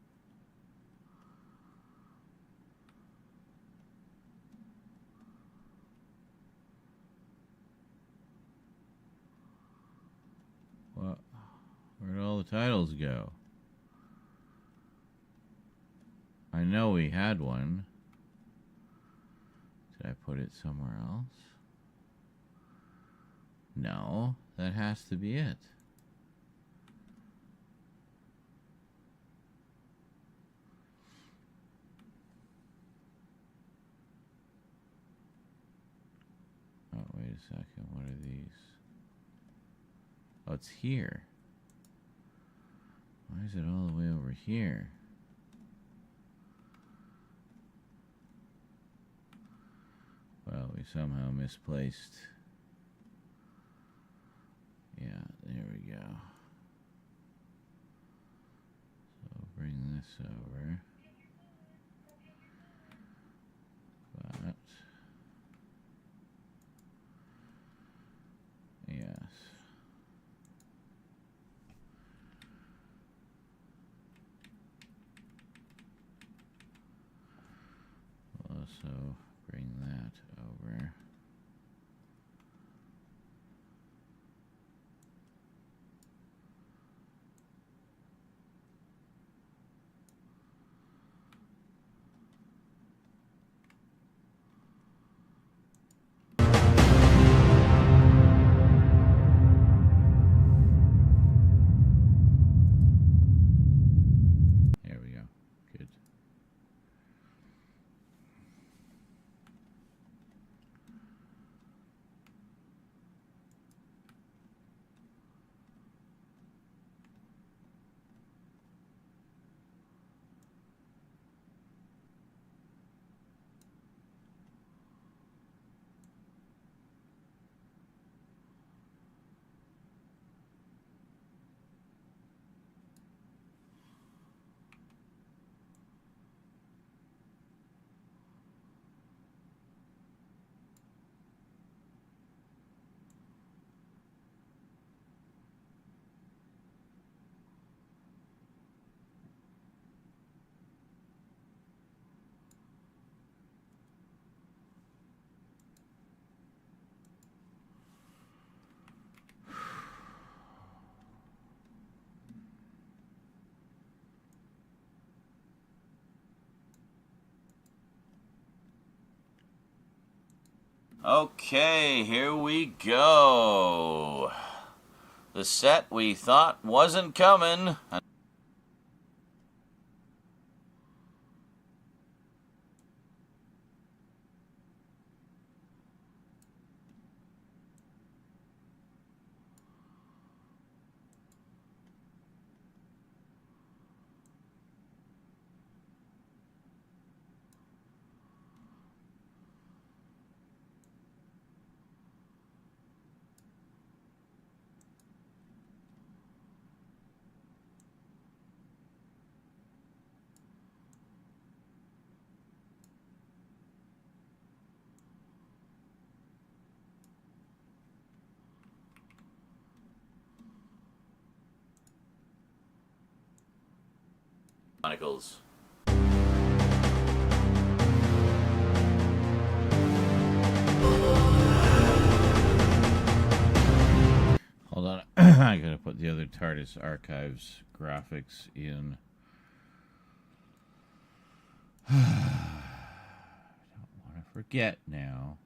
What? Where'd all the titles go? I know we had one. Did I put it somewhere else? No, that has to be it. a second. What are these? Oh, it's here. Why is it all the way over here? Well, we somehow misplaced. Yeah, there we go. So bring this over. But yes. Also bring that over. There we go. Good. Okay, here we go. The set we thought wasn't coming. Chronicles. Hold on. I gotta put the other TARDIS Archives graphics in. I don't want to forget now.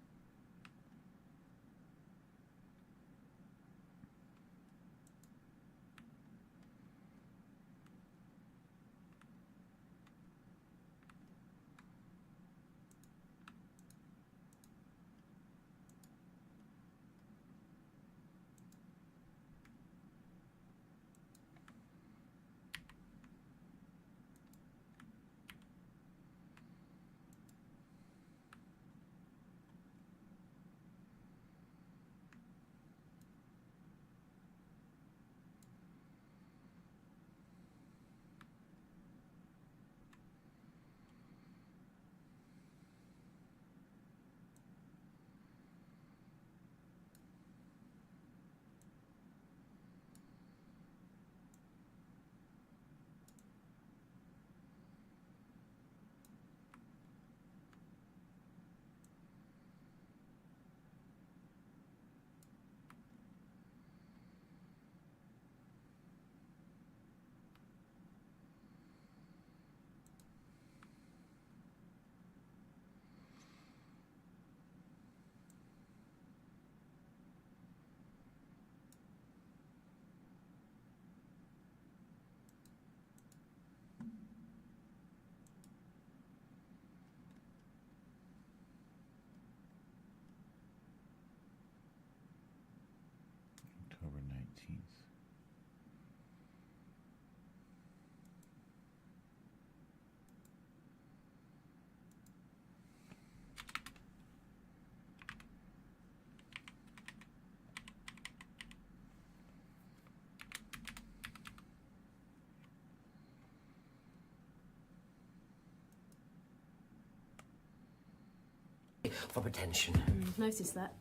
for pretension. Noticed that.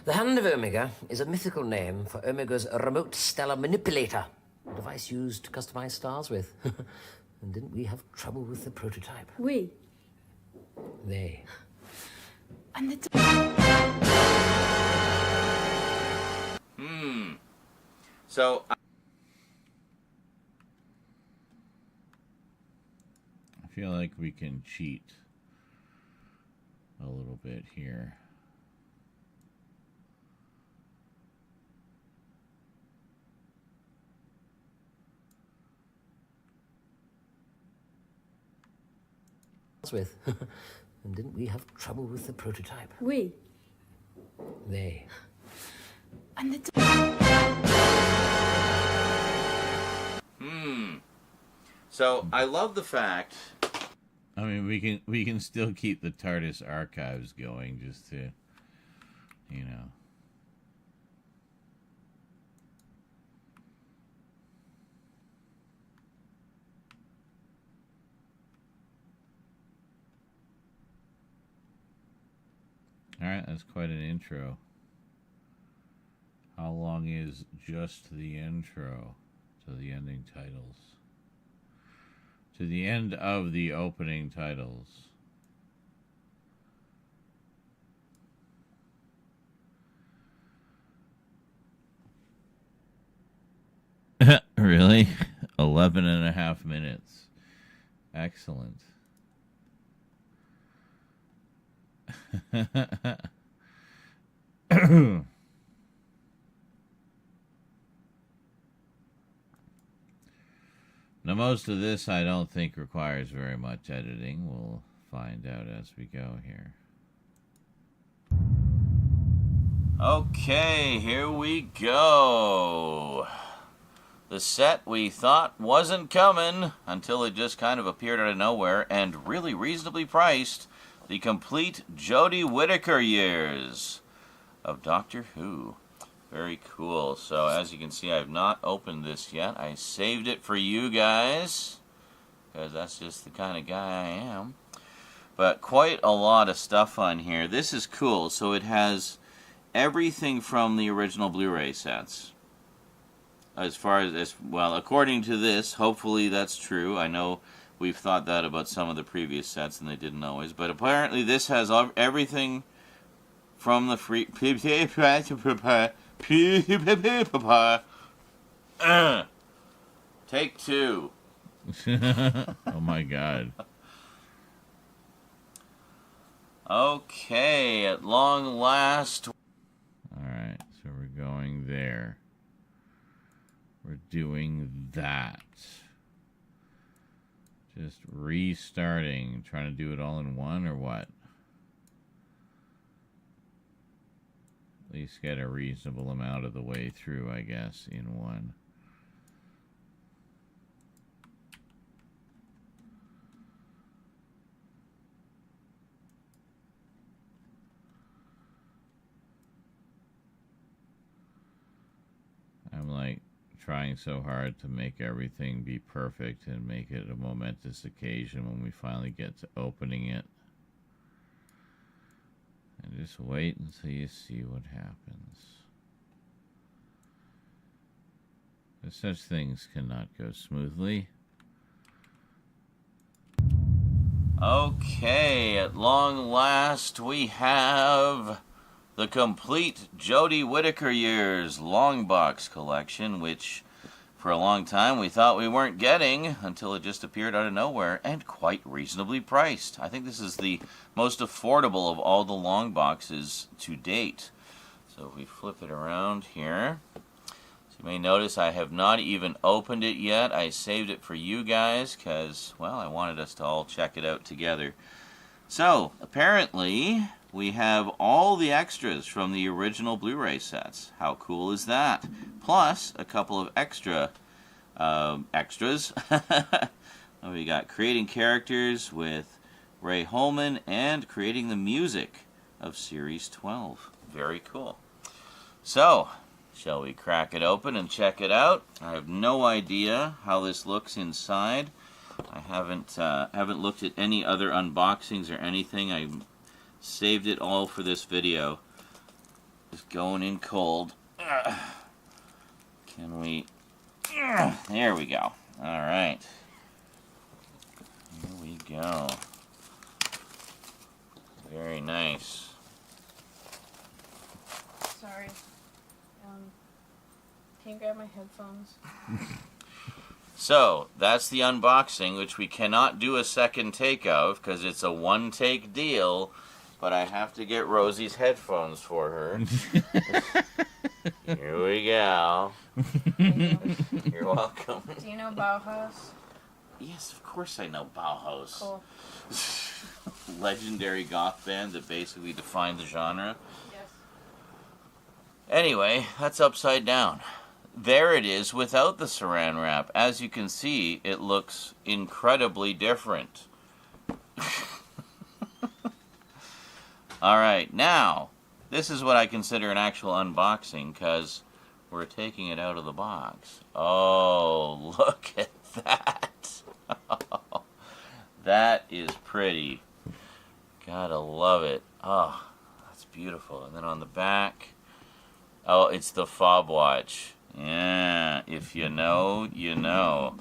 The Hand of Omega is a mythical name for Omega's remote stellar manipulator, a device used to customize stars with. And didn't we have trouble with the prototype? We. They. And the. So. I feel like we can cheat a little bit here. With. And didn't we have trouble with the prototype? We. They. And the. So I love the fact. I mean, we can still keep the TARDIS archives going just to, you know. All right, that's quite an intro. How long is just the intro to the ending titles? To the end of the opening titles. Really? 11 and a half minutes. Excellent. Now, most of this I don't think requires very much editing. We'll find out as we go here. Okay, here we go. The set we thought wasn't coming until it just kind of appeared out of nowhere and really reasonably priced. The complete Jodie Whittaker years of Doctor Who. Very cool. So as you can see, I have not opened this yet. I saved it for you guys because that's just the kind of guy I am. But quite a lot of stuff on here. This is cool. So it has everything from the original Blu-ray sets. As far as, well, according to this, hopefully that's true. I know we've thought that about some of the previous sets, and they didn't always. But apparently this has everything from the free... Take two. Oh, my God. Okay, at long last... All right, so we're going there. We're doing that. Just restarting. Trying to do it all in one or what? At least get a reasonable amount of the way through, I guess, in one. I'm like trying so hard to make everything be perfect and make it a momentous occasion when we finally get to opening it. And just wait until you see what happens. Such things cannot go smoothly. Okay, at long last we have the complete Jodie Whittaker years long box collection, which for a long time we thought we weren't getting until it just appeared out of nowhere and quite reasonably priced. I think this is the most affordable of all the long boxes to date. So if we flip it around here, so you may notice I have not even opened it yet. I saved it for you guys because, well, I wanted us to all check it out together. So apparently we have all the extras from the original Blu-ray sets. How cool is that? Plus a couple of extras. We got creating characters with Ray Holman and creating the music of Series 12. Very cool. So, shall we crack it open and check it out? I have no idea how this looks inside. I haven't looked at any other unboxings or anything. I saved it all for this video. Just going in cold. Can we... There we go. All right. Here we go. Very nice. Sorry. Can you grab my headphones? So, that's the unboxing, which we cannot do a second take of, because it's a one-take deal, but I have to get Rosie's headphones for her. Here we go. You're welcome. Do you know Bauhaus? Yes, of course I know Bauhaus. Cool. Legendary goth band that basically defined the genre. Yes. Anyway, that's upside down. There it is without the saran wrap. As you can see, it looks incredibly different. Alright, now, this is what I consider an actual unboxing, because we're taking it out of the box. Oh, look at that. That is pretty. Gotta love it. Oh, that's beautiful. And then on the back, oh, it's the fob watch. Yeah, if you know, you know.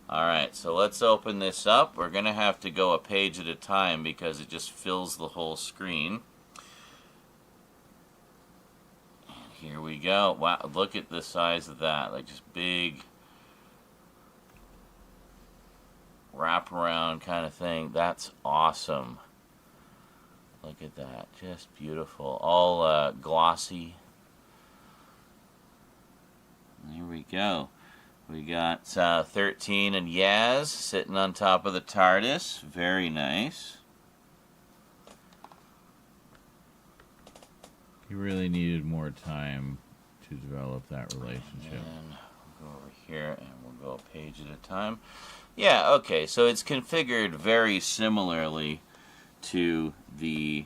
Alright, so let's open this up. We're going to have to go a page at a time because it just fills the whole screen. And here we go. Wow, look at the size of that. Like, just big wraparound kind of thing. That's awesome. Look at that. Just beautiful. All glossy. Here we go. We got 13 and Yaz sitting on top of the TARDIS. Very nice. He really needed more time to develop that relationship. And we'll go over here and we'll go a page at a time. Yeah, okay, so it's configured very similarly to the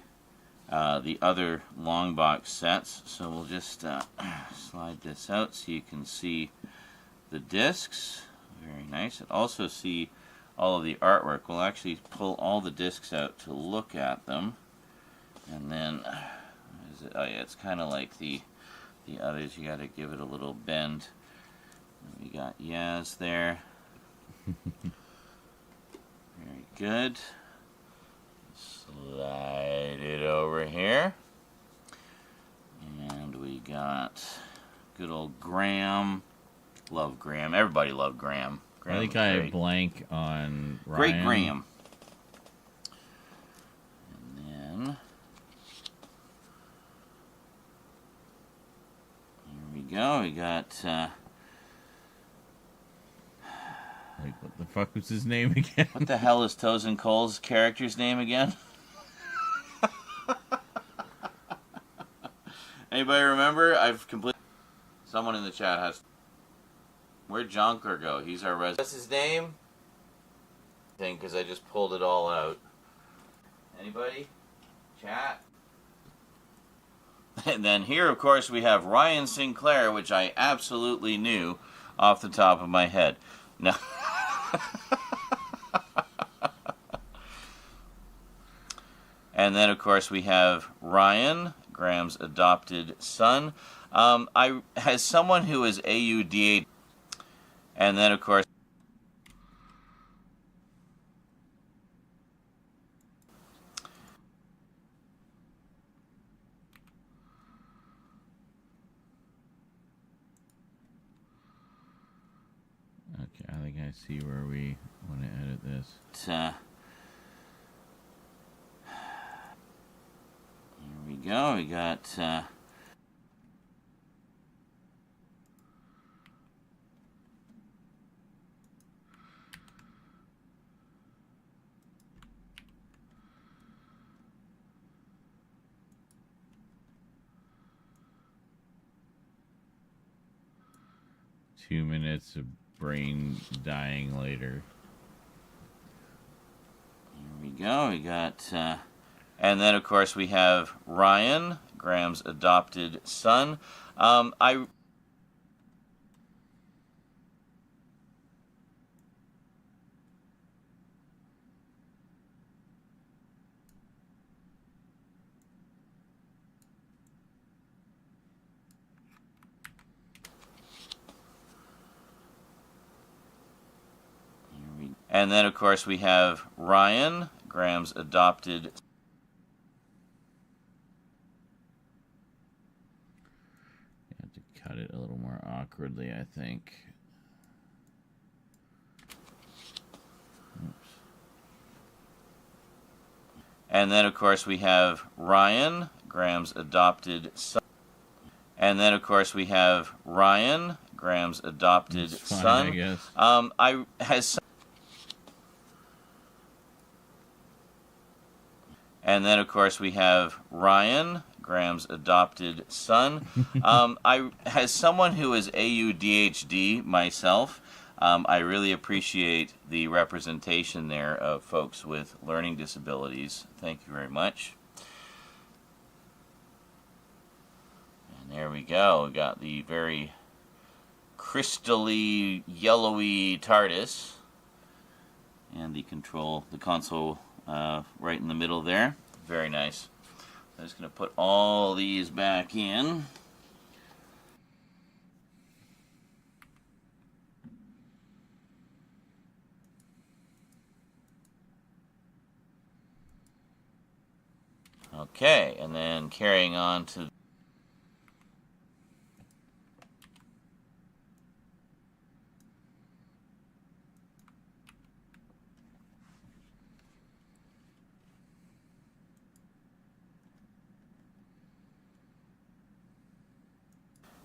other long box sets. So we'll just slide this out so you can see the discs. Very nice. And also see all of the artwork. We'll actually pull all the discs out to look at them. And then, oh yeah, it's kind of like the others. You got to give it a little bend. We got Yaz there. Very good. Slide it over here. And we got good old Graham. Love Graham. Everybody loved Graham. I think I blank on Ryan. Great Graham. And then here we go. We got like, what the fuck was his name again? What the hell is Toes and Cole's character's name again? Anybody remember? I've completely... Someone in the chat has... Where'd Jonker go? He's our resident. What's his name? Because I just pulled it all out. Anybody? Chat? And then here, of course, we have Ryan Sinclair, which I absolutely knew off the top of my head. No. And then, of course, we have Ryan, Graham's adopted son. As someone who is AUDA, and then, of course, okay, I think I see where we want to edit this. Here we go. We got 2 minutes of brain dying later. Here we go. We got, and then of course we have Ryan, Graham's adopted son. And then, of course, we have Ryan, Graham's adopted. You have to cut it a little more awkwardly, I think. Oops. And then, of course, we have Ryan, Graham's adopted son. And then, of course, we have Ryan, Graham's adopted Fine, son. I guess. And then, of course, we have Ryan, Graham's adopted son. As someone who is AUDHD myself, I really appreciate the representation there of folks with learning disabilities. Thank you very much. And there we go. We got the very crystally yellowy TARDIS. And the console right in the middle there. Very nice. I'm just going to put all these back in. Okay, and then carrying on to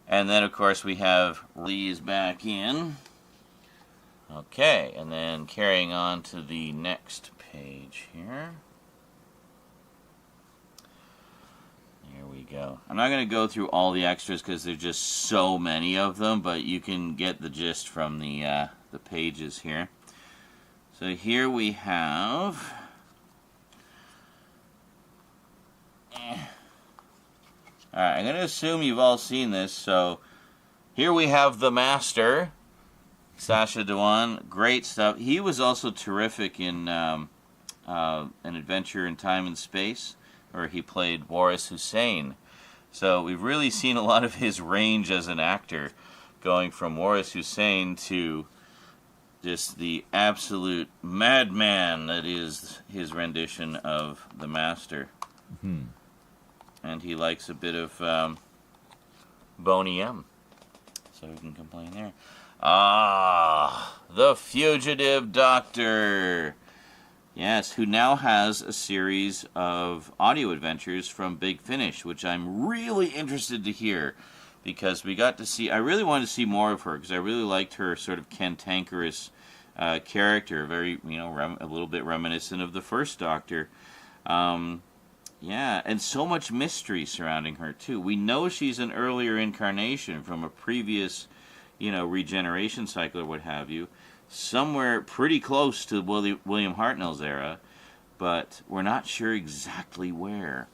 and then, of course, we have these back in. Okay, and then carrying on to the next page here. There we go. I'm not going to go through all the extras because there's just so many of them, but you can get the gist from the pages here. So here we have... Alright, I'm going to assume you've all seen this, so here we have the Master, Sacha Dhawan. Great stuff. He was also terrific in An Adventure in Time and Space, where he played Waris Hussein. So we've really seen a lot of his range as an actor, going from Waris Hussein to just the absolute madman that is his rendition of the Master. Mm-hmm. And he likes a bit of Boney M. So we can complain there. Ah, the Fugitive Doctor. Yes, who now has a series of audio adventures from Big Finish, which I'm really interested to hear. Because we got to see, I really wanted to see more of her, because I really liked her sort of cantankerous character. Very, a little bit reminiscent of the first Doctor. Yeah, and so much mystery surrounding her, too. We know she's an earlier incarnation from a previous, regeneration cycle or what have you. Somewhere pretty close to William Hartnell's era, but we're not sure exactly where.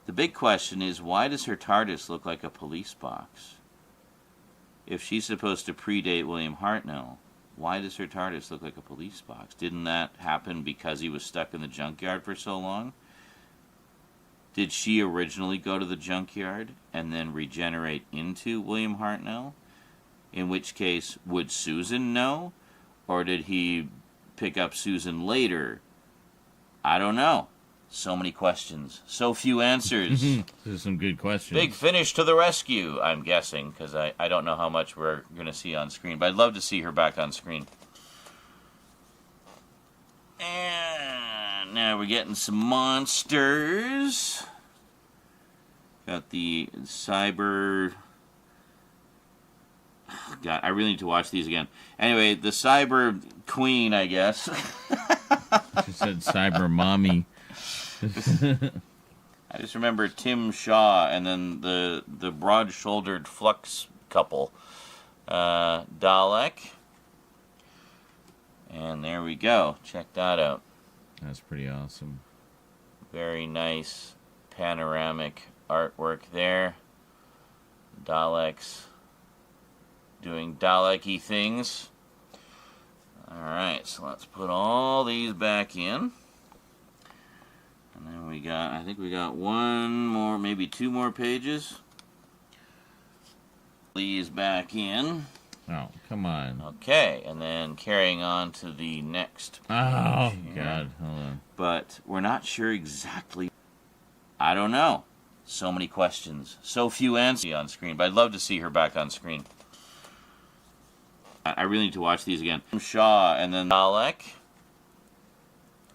The big question is, why does her TARDIS look like a police box? If she's supposed to predate William Hartnell, why does her TARDIS look like a police box? Didn't that happen because he was stuck in the junkyard for so long? Did she originally go to the junkyard and then regenerate into William Hartnell? In which case, would Susan know? Or did he pick up Susan later? I don't know. So many questions. So few answers. Those are some good questions. Big Finish to the rescue, I'm guessing, because I don't know how much we're going to see on screen. But I'd love to see her back on screen. And now we're getting some monsters. Got the Cyber... God, I really need to watch these again. Anyway, the Cyber Queen, I guess. She said Cyber Mommy. I just remember Tim Shaw and then the broad-shouldered Flux couple. Dalek. And there we go. Check that out. That's pretty awesome. Very nice panoramic artwork there. Daleks doing Dalek-y things. Alright, so let's put all these back in. And then I think we got one more, maybe two more pages. These back in. Oh, come on. Okay, and then carrying on to the next page Oh, here. God. Hold on. But we're not sure exactly. I don't know. So many questions. So few answers on screen. But I'd love to see her back on screen. I really need to watch these again. Shaw and then Dalek.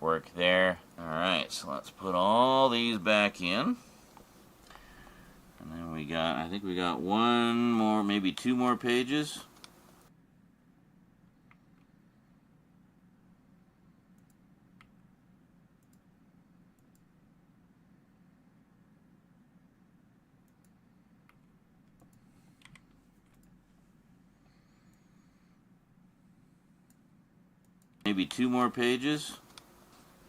Work there. Alright, so let's put all these back in. And then we got, I think we got one more, maybe two more pages. Maybe two more pages.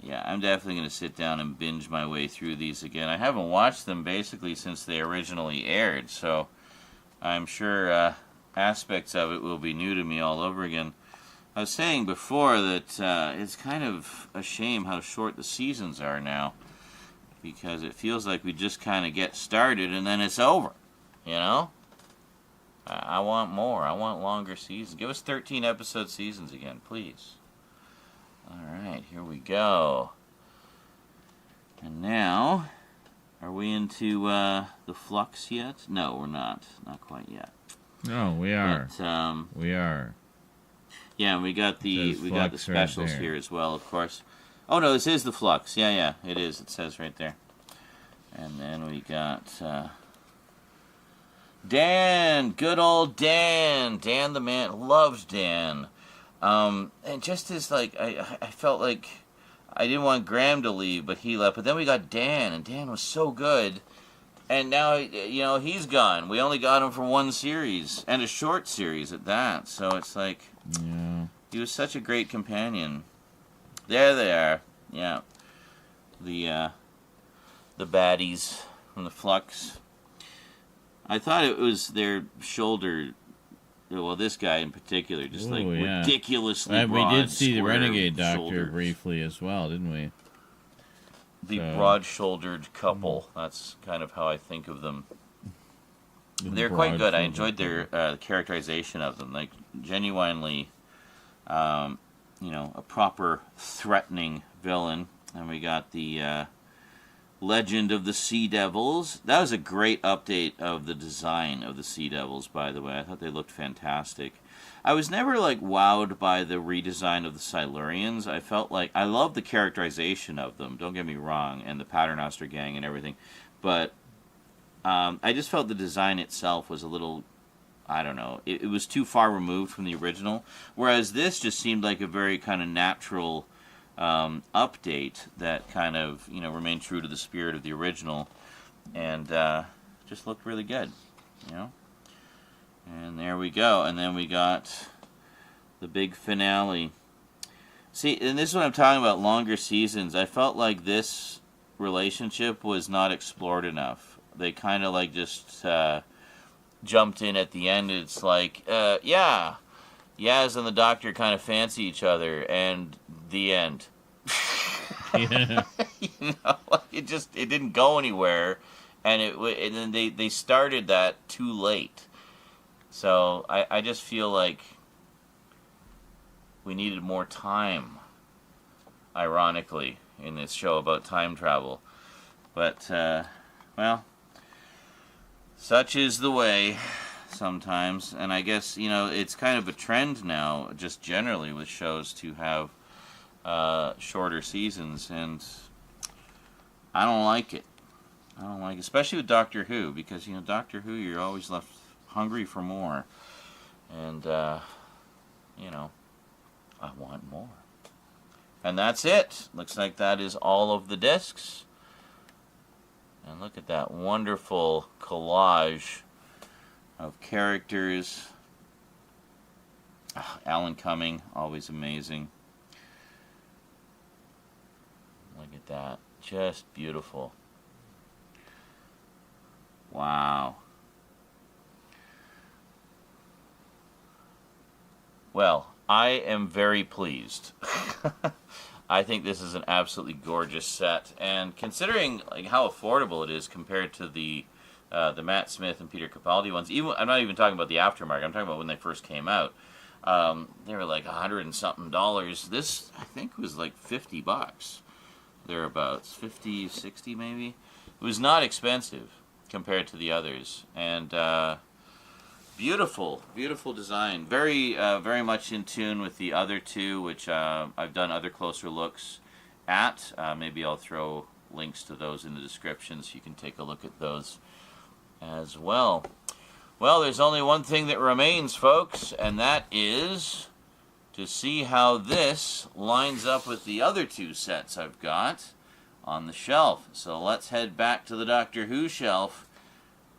Yeah, I'm definitely going to sit down and binge my way through these again. I haven't watched them basically since they originally aired, so I'm sure aspects of it will be new to me all over again. I was saying before that it's kind of a shame how short the seasons are now, because it feels like we just kind of get started and then it's over, you know? I want more. I want longer seasons. Give us 13-episode seasons again, please. Alright, here we go. And now, are we into the flux yet? No, we're not. Not quite yet. No, we are. But, we are. Yeah, and we got the specials right here as well, of course. Oh no, this is the flux. Yeah, it is. It says right there. And then we got Dan, good old Dan. Dan the man, loves Dan. And just as like I felt like I didn't want Graham to leave, but he left. But then we got Dan, and Dan was so good. And now, you know, he's gone. We only got him for one series, and a short series at that. So it's like, yeah, he was such a great companion. There they are. Yeah, the baddies from the Flux. I thought it was their shoulder. Well, this guy in particular, just like ridiculously broad. We did see the Renegade Doctor shoulders. briefly as well, didn't we? The broad-shouldered couple. That's kind of how I think of them. They're quite good. I enjoyed their characterization of them, like genuinely, you know, a proper threatening villain. And we got the Legend of the Sea Devils. That was a great update of the design of the Sea Devils, by the way. I thought they looked fantastic. I was never, like, wowed by the redesign of the Silurians. I felt like, I love the characterization of them, don't get me wrong, and the Paternoster gang and everything. But I just felt the design itself was a little, I don't know, it was too far removed from the original. Whereas this just seemed like a very kind of natural update that kind of, you know, remained true to the spirit of the original, and just looked really good, you know. And there we go. And then we got the big finale. See, and this is what I'm talking about, longer seasons. I felt like this relationship was not explored enough. They kind of like just jumped in at the end. It's like, yeah, Yaz and the Doctor kind of fancy each other, and the end. Yeah. You know, it didn't go anywhere, and then they started that too late. So I just feel like we needed more time, ironically, in this show about time travel. But, well, such is the way sometimes. And I guess, you know, it's kind of a trend now, just generally with shows, to have shorter seasons. And I don't like it. I don't like it, especially with Doctor Who, because, you know, Doctor Who, you're always left hungry for more, and you know, I want more. And that's it. Looks like that is all of the discs. And look at that wonderful collage of characters. Alan Cumming, always amazing. Look at that, just beautiful. Wow. Well, I am very pleased. I think this is an absolutely gorgeous set, and considering like how affordable it is compared to the the Matt Smith and Peter Capaldi ones. Even I'm not even talking about the aftermarket. I'm talking about when they first came out. They were like $100 and something. This, I think, was like $50. Thereabouts. 50, 60 maybe. It was not expensive compared to the others. And beautiful, beautiful design. Very, very much in tune with the other two, which I've done other closer looks at. Maybe I'll throw links to those in the description so you can take a look at those as well. Well, there's only one thing that remains, folks, and that is to see how this lines up with the other two sets I've got on the shelf. So let's head back to the Doctor Who shelf,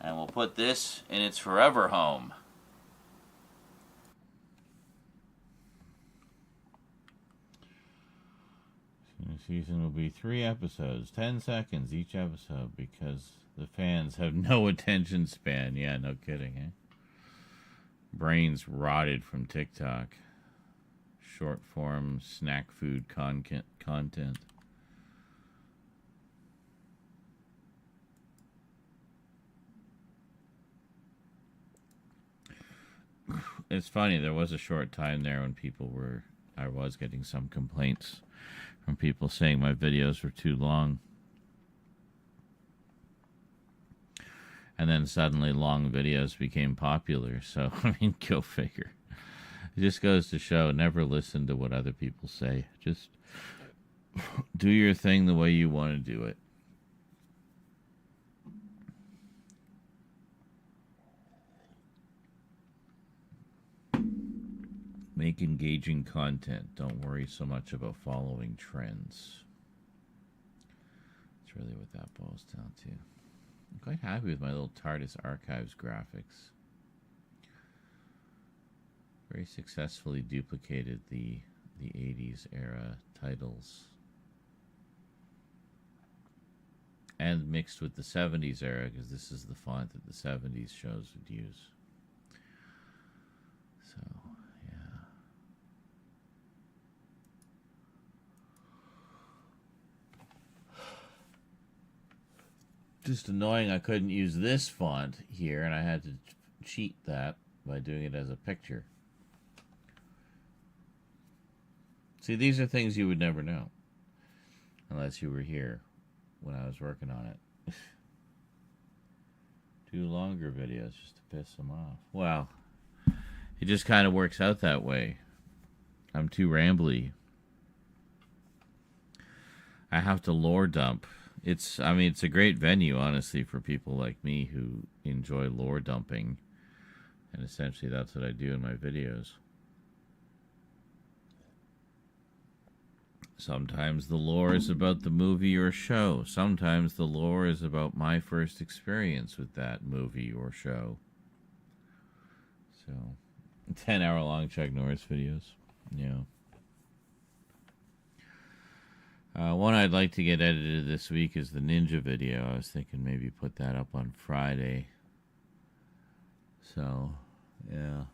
and we'll put this in its forever home. The season will be 3 episodes, 10 seconds each episode, because the fans have no attention span. Yeah, no kidding, eh? Brains rotted from TikTok. Short form snack food content. It's funny, there was a short time there when I was getting some complaints from people saying my videos were too long. And then suddenly long videos became popular. So, I mean, go figure. It just goes to show, never listen to what other people say. Just do your thing the way you want to do it. Make engaging content. Don't worry so much about following trends. That's really what that boils down to. I'm quite happy with my little TARDIS Archives graphics. Very successfully duplicated the 80s era titles. And mixed with the 70s era, because this is the font that the 70s shows would use. So, yeah. Just annoying I couldn't use this font here, and I had to cheat that by doing it as a picture. See, these are things you would never know unless you were here when I was working on it. 2 longer videos just to piss them off. Well, it just kind of works out that way. I'm too rambly. I have to lore dump. It's a great venue, honestly, for people like me who enjoy lore dumping. And essentially that's what I do in my videos. Sometimes the lore is about the movie or show. Sometimes the lore is about my first experience with that movie or show. So, 10-hour-long Chuck Norris videos. Yeah. One I'd like to get edited this week is the Ninja video. I was thinking maybe put that up on Friday. So, yeah.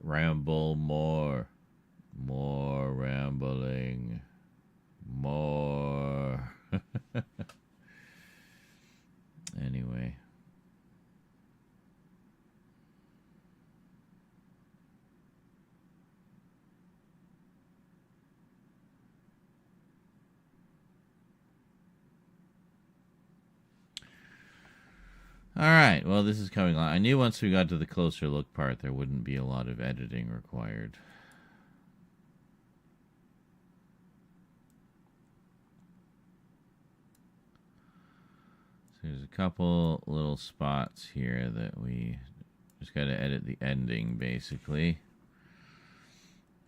Ramble more. More rambling. More. Anyway. All right, well, this is coming along. I knew once we got to the closer look part, there wouldn't be a lot of editing required. So there's a couple little spots here that we just got to edit the ending, basically.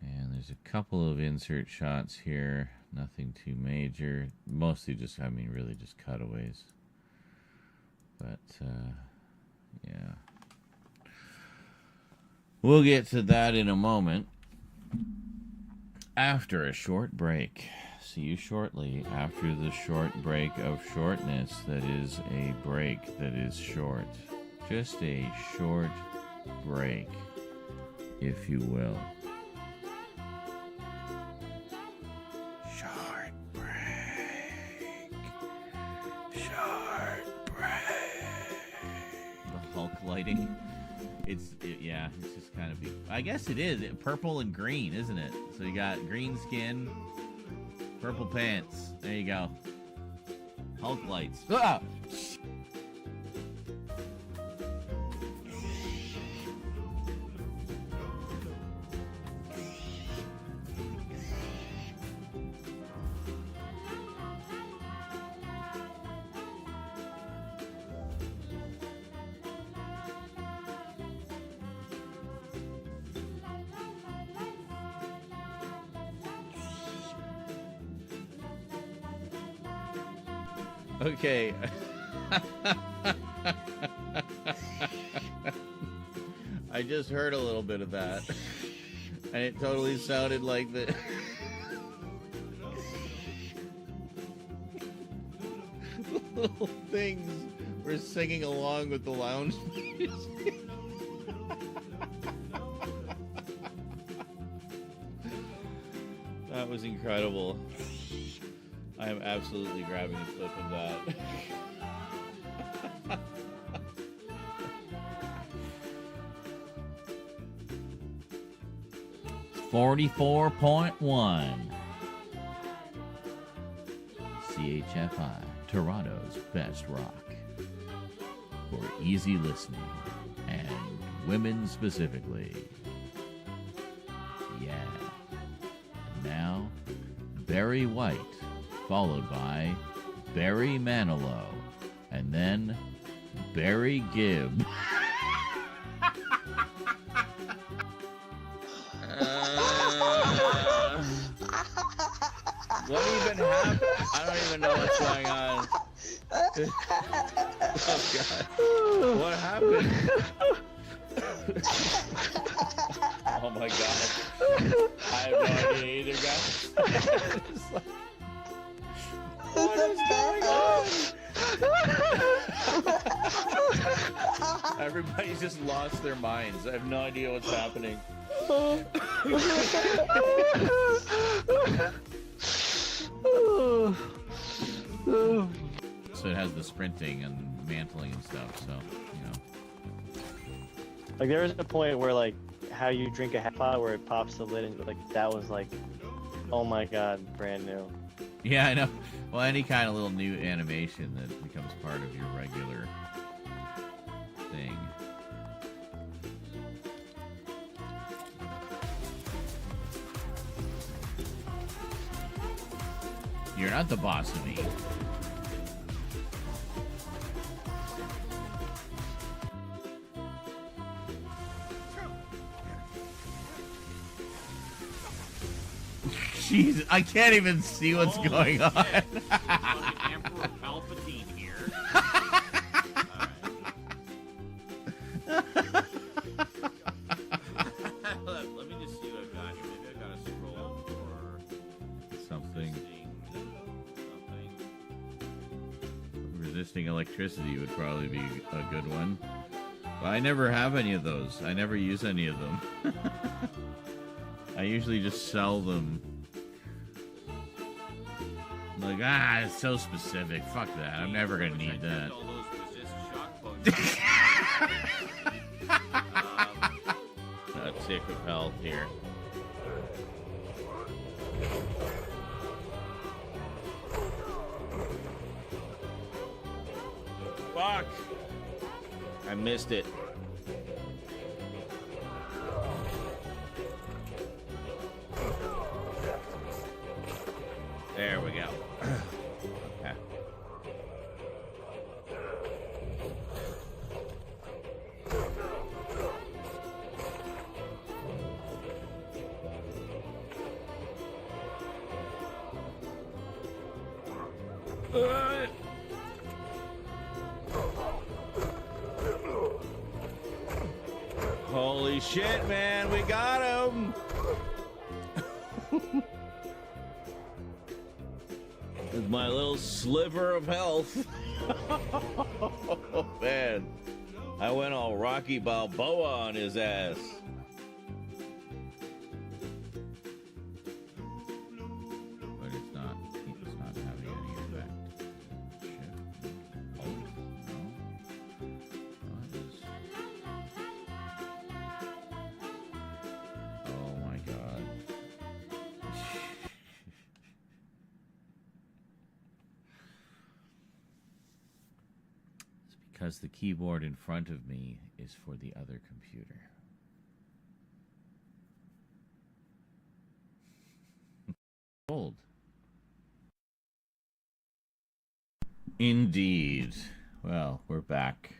And there's a couple of insert shots here. Nothing too major. Mostly just, really just cutaways. But, yeah. We'll get to that in a moment. After a short break. See you shortly after the short break of shortness that is a break that is short. Just a short break, if you will. Short break. lighting. Yeah, it's just kind of. I guess it is purple and green, isn't it? So you got green skin, purple pants. There you go. Hulk lights. Ah! Okay. I just heard a little bit of that. And it totally sounded like the little things were singing along with the lounge music. That was incredible. I am absolutely grabbing a clip of that. 44.1 CHFI, Toronto's best rock. For easy listening and women specifically. Yeah. And now, Barry White, followed by Barry Manilow, and then Barry Gibb. What even happened? I don't even know what's going on. Oh God! What happened? Oh my God! I have no idea either, guys. It's like, what is going on? Everybody's just lost their minds. I have no idea what's happening. So it has the sprinting and mantling and stuff, so, you know. Like, there was a point where, like, how you drink a half pot where it pops the lid, and, like, that was, like, oh my God, brand new. Yeah, I know. Well, any kind of little new animation that becomes part of your regular thing. You're not the boss of me. Jesus, I can't even see what's going on. Emperor Palpatine here. Let me just see what I've got here. Maybe I gotta scroll for Something. Resisting electricity would probably be a good one. But I never have any of those. I never use any of them. I usually just sell them. Like, it's so specific. Fuck that. I'm never gonna need that. all those resist shock potions. Not sick of health here. Fuck! I missed it. There we go. Okay. Holy shit, man, we got him! With my little sliver of health. Oh, man. I went all Rocky Balboa on his ass. But it's not having any effect. Shit. Oh, no. Oh, it is. because the keyboard in front of me is for the other computer. Old. Indeed. Well, we're back.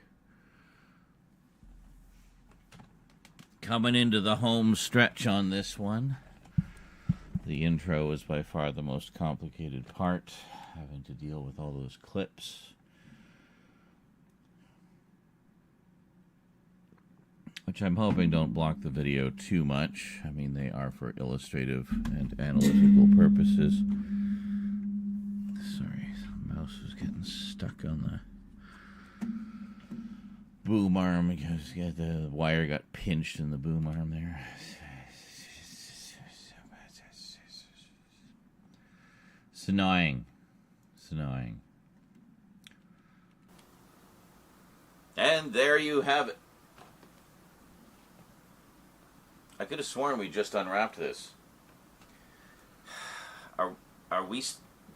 Coming into the home stretch on this one. The intro was by far the most complicated part, having to deal with all those clips. Which I'm hoping don't block the video too much. I mean, they are for illustrative and analytical purposes. Sorry, the mouse was getting stuck on the boom arm because the wire got pinched in the boom arm there. It's annoying. It's annoying. And there you have it. I could have sworn we just unwrapped this. Are we?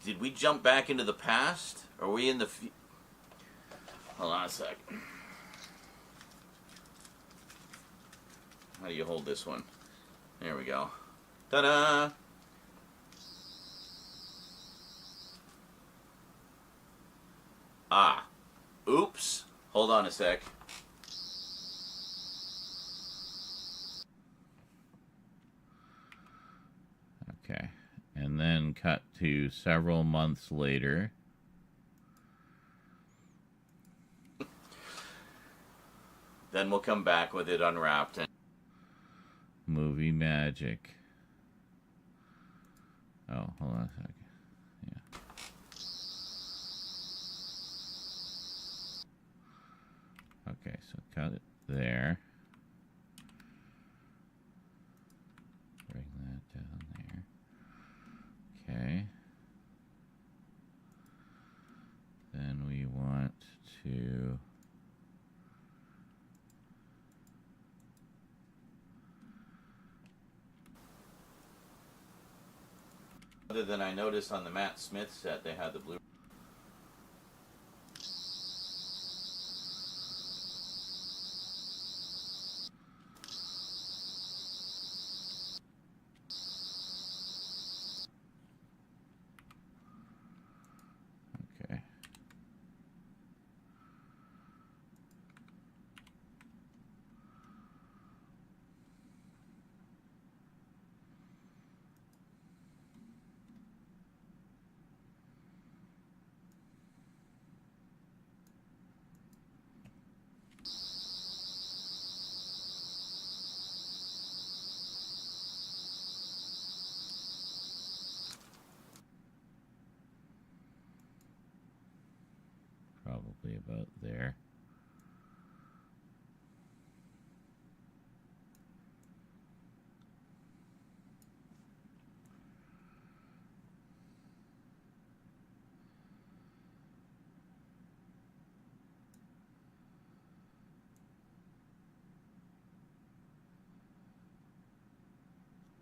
Did we jump back into the past? Are we in the? Hold on a sec. How do you hold this one? There we go. Ta-da! Ah. Oops. Hold on a sec. Okay. And then cut to several months later. Then we'll come back with it unwrapped. Movie magic. Oh, hold on a second. Yeah. Okay, so cut it there. Bring that down there. Okay. Then we want to other than I noticed on the Matt Smith set they had the blue. Okay. Probably about there.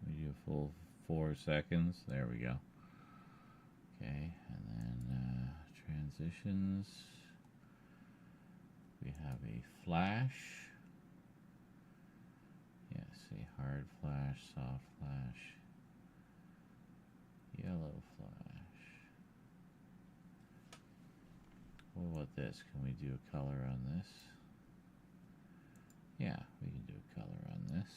We do a full 4 seconds. There we go. Okay, and then transitions. We have a flash. Yes, a hard flash, soft flash, yellow flash. What about this? Can we do a color on this? Yeah, we can do a color on this.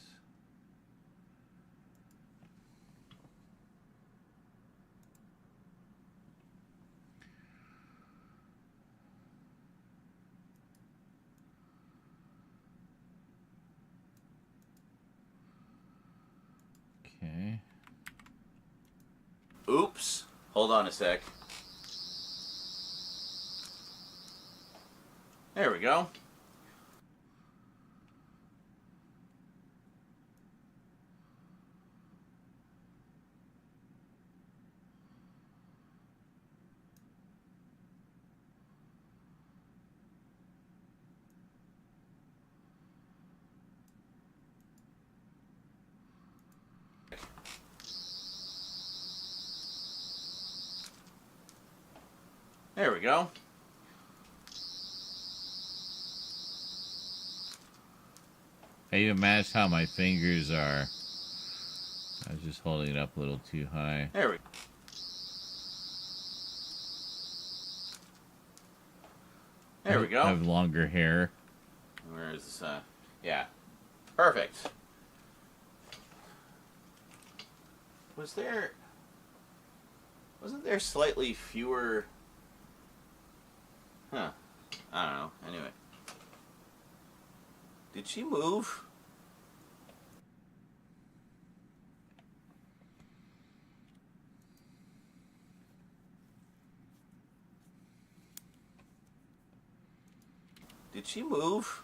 Okay. Oops. Hold on a sec. There we go. There we go. Can you imagine how my fingers are? I was just holding it up a little too high. There we go. There we go. I have longer hair. Where is this? Yeah. Perfect. Wasn't there slightly fewer... Huh. I don't know. Anyway. Did she move? Did she move?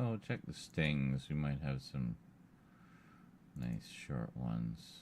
Oh, check the stings. We might have some nice short ones.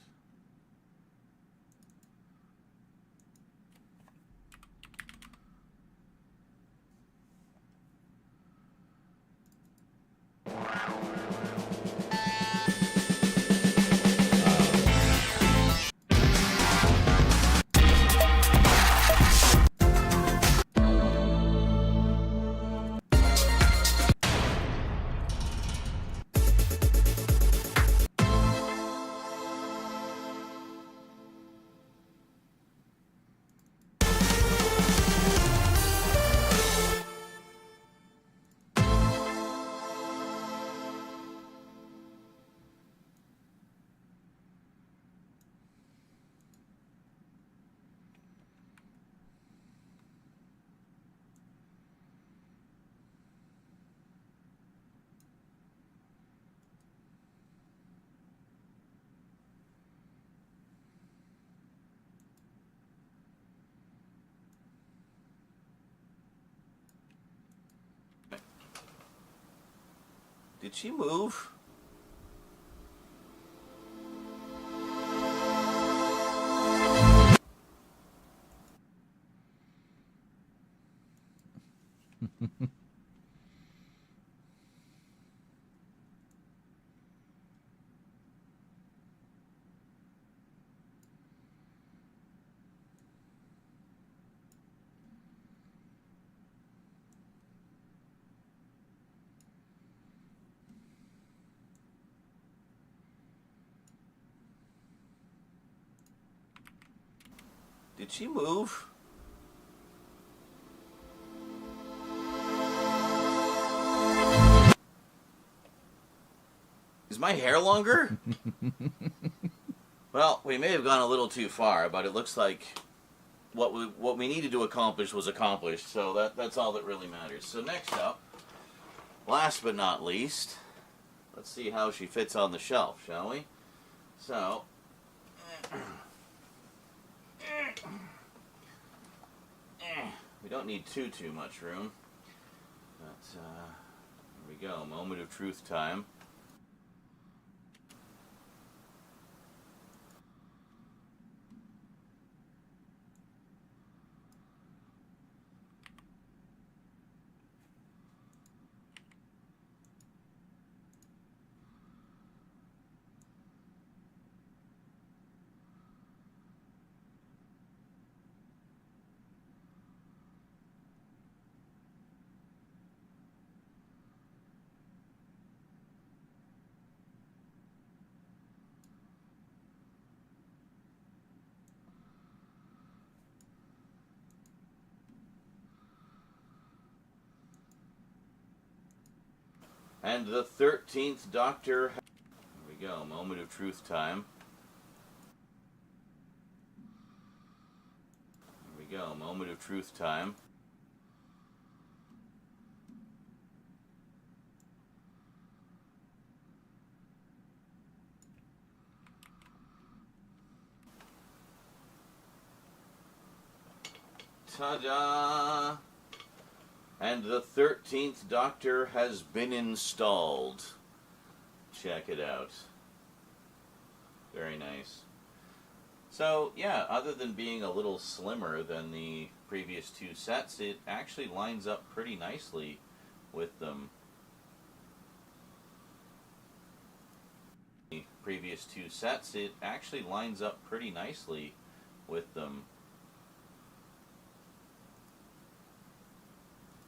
Did she move? Did she move? Is my hair longer? Well, we may have gone a little too far, but it looks like what we needed to accomplish was accomplished, so that's all that really matters. So next up, last but not least, let's see how she fits on the shelf, shall we? So... we don't need too much room. But, here we go. Moment of truth time. And the 13th Doctor. Here we go. Moment of truth time. Here we go. Moment of truth time. Ta-da! And the 13th Doctor has been installed. Check it out. Very nice. So, yeah, other than being a little slimmer than the previous two sets, it actually lines up pretty nicely with them. The previous two sets, it actually lines up pretty nicely with them.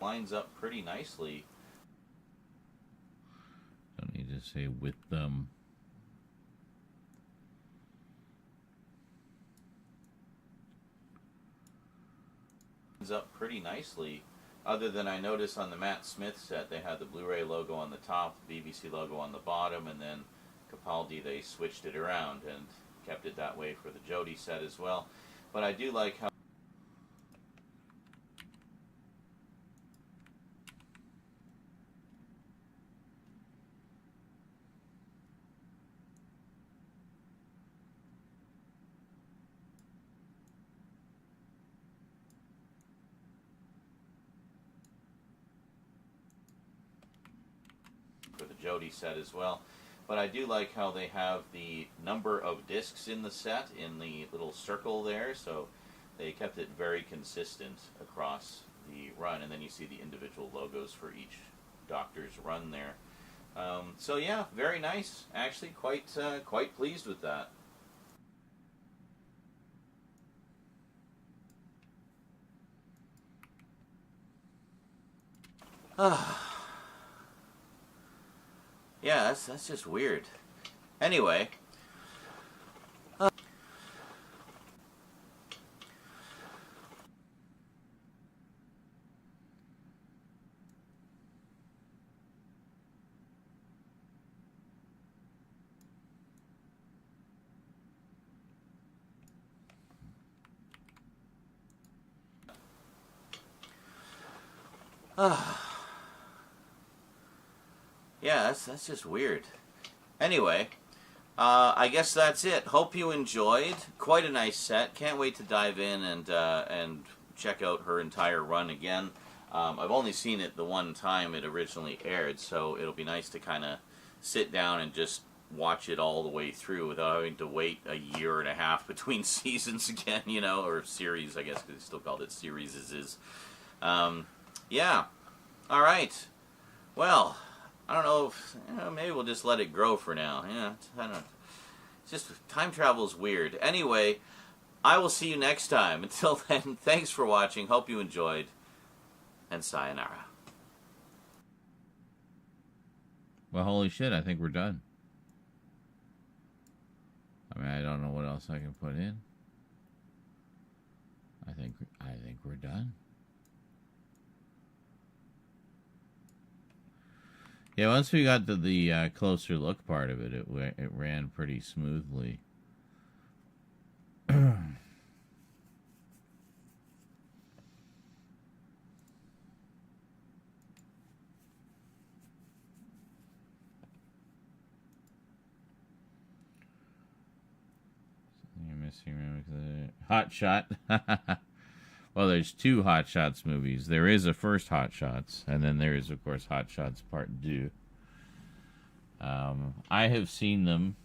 Lines up pretty nicely. Don't need to say with them. Lines up pretty nicely. Other than I noticed on the Matt Smith set, they had the Blu-ray logo on the top, the BBC logo on the bottom, and then Capaldi, they switched it around and kept it that way for the Jody set as well. But I do like how for the Jody set as well. But I do like how they have the number of discs in the set in the little circle there, so they kept it very consistent across the run, and then you see the individual logos for each Doctor's run there. So yeah, very nice. Actually, quite pleased with that. Yeah, that's just weird. Anyway. Yeah, that's just weird. Anyway, I guess that's it. Hope you enjoyed. Quite a nice set. Can't wait to dive in and check out her entire run again. I've only seen it the one time it originally aired, so it'll be nice to kind of sit down and just watch it all the way through without having to wait a year and a half between seasons again, you know, or series, I guess, because they still called it series. Yeah. All right. Well, I don't know if, maybe we'll just let it grow for now. Yeah, I don't know. It's just, time travel is weird. Anyway, I will see you next time. Until then, thanks for watching. Hope you enjoyed. And sayonara. Well, holy shit, I think we're done. I mean, I don't know what else I can put in. I think we're done. Yeah, once we got to the closer look part of it, it ran pretty smoothly. You're missing Hot Shot. Well, there's two Hot Shots movies. There is a first Hot Shots, and then there is, of course, Hot Shots Part 2. I have seen them.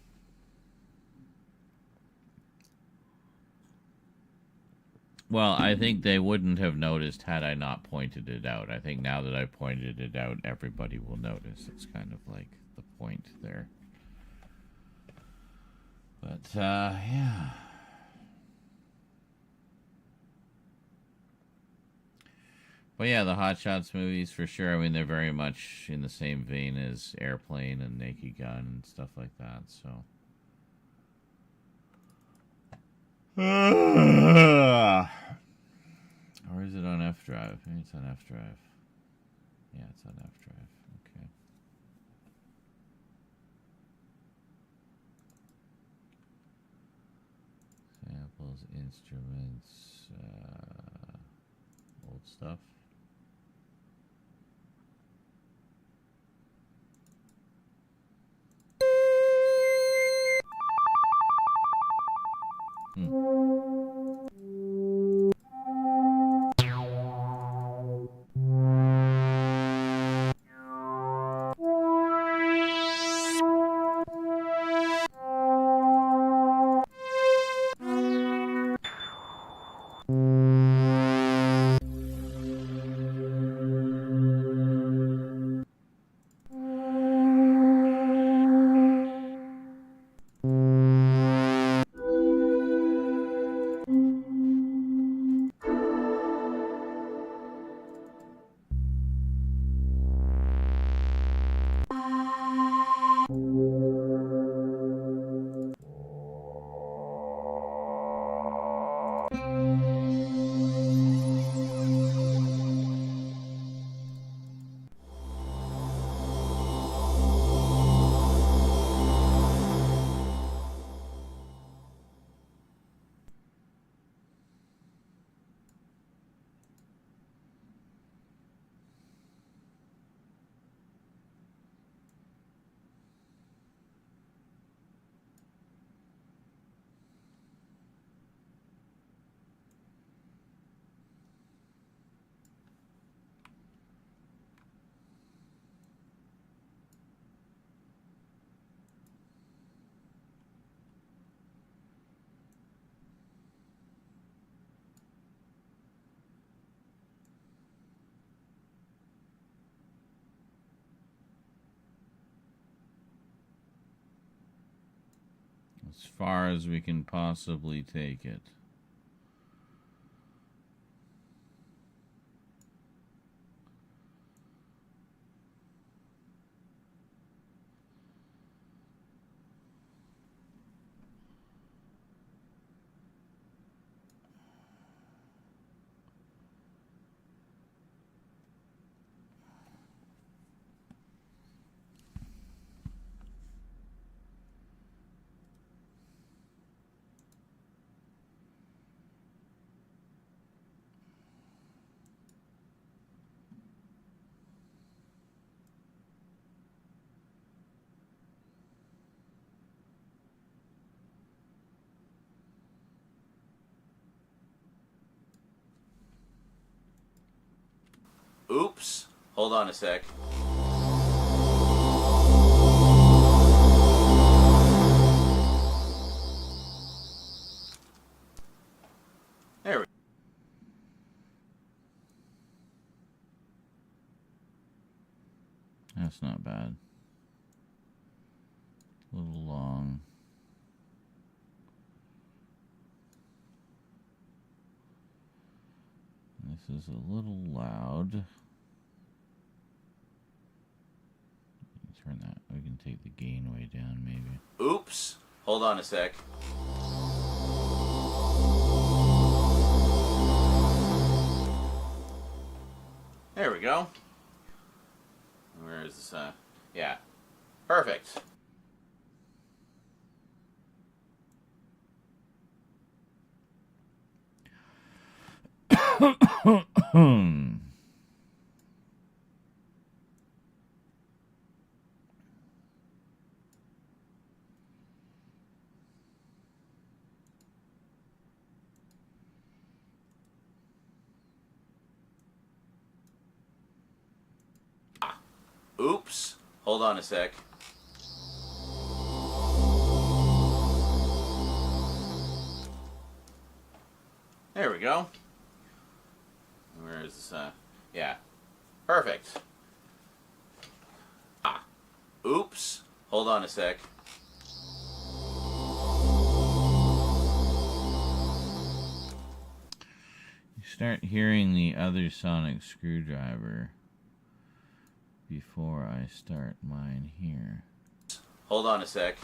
Well, I think they wouldn't have noticed had I not pointed it out. I think now that I pointed it out, everybody will notice. It's kind of like the point there. But, yeah. But yeah, the Hot Shots movies, for sure. I mean, they're very much in the same vein as Airplane and Naked Gun and stuff like that, so. Or is it on F Drive? Maybe it's on F Drive. Yeah, it's on F Drive. Okay. Samples, instruments, old stuff. as far as we can possibly take it. Oops. Hold on a sec. There we go. That's not bad. A little long. This is a little loud. Turn that. We can take the gain way down, maybe. Oops. Hold on a sec. There we go. Where is this? Yeah. Perfect. Oops. Hold on a sec. There we go. Where is this? Yeah. Perfect. Oops. Hold on a sec. You start hearing the other sonic screwdriver before I start mine here. Hold on a sec.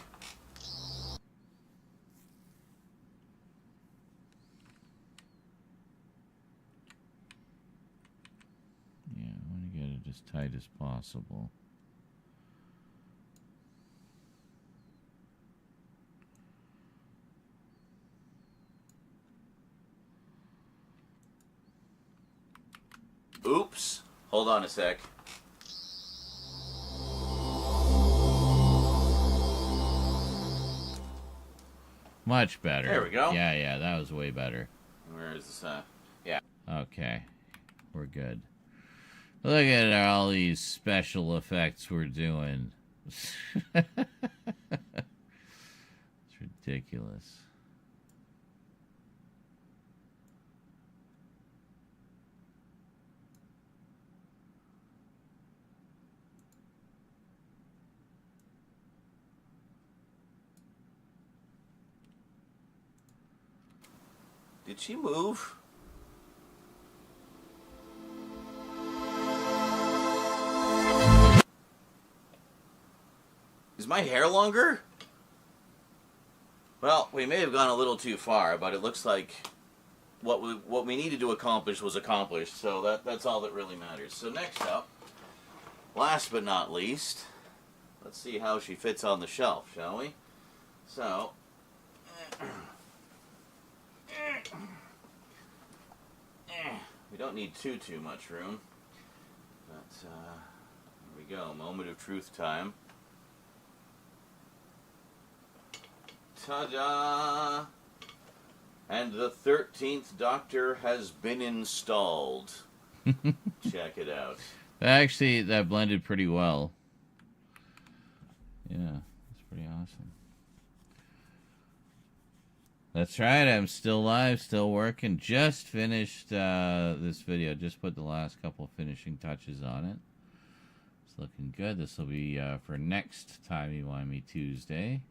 Yeah, I want to get it as tight as possible. Oops. Hold on a sec. Much better. There we go. Yeah, that was way better. Where is this? Yeah. Okay, we're good. Look at all these special effects we're doing. It's ridiculous. Did she move? Is my hair longer? Well, we may have gone a little too far, but it looks like what we needed to accomplish was accomplished, so that's all that really matters. So next up, last but not least, let's see how she fits on the shelf, shall we? So, we don't need too much room, but here we go, moment of truth time. Ta-da! And the 13th Doctor has been installed. Check it out. Actually, that blended pretty well. Yeah, that's pretty awesome. That's right, I'm still live, still working. Just finished this video. Just put the last couple of finishing touches on it. It's looking good. This will be for next Timey-Wimey Tuesday.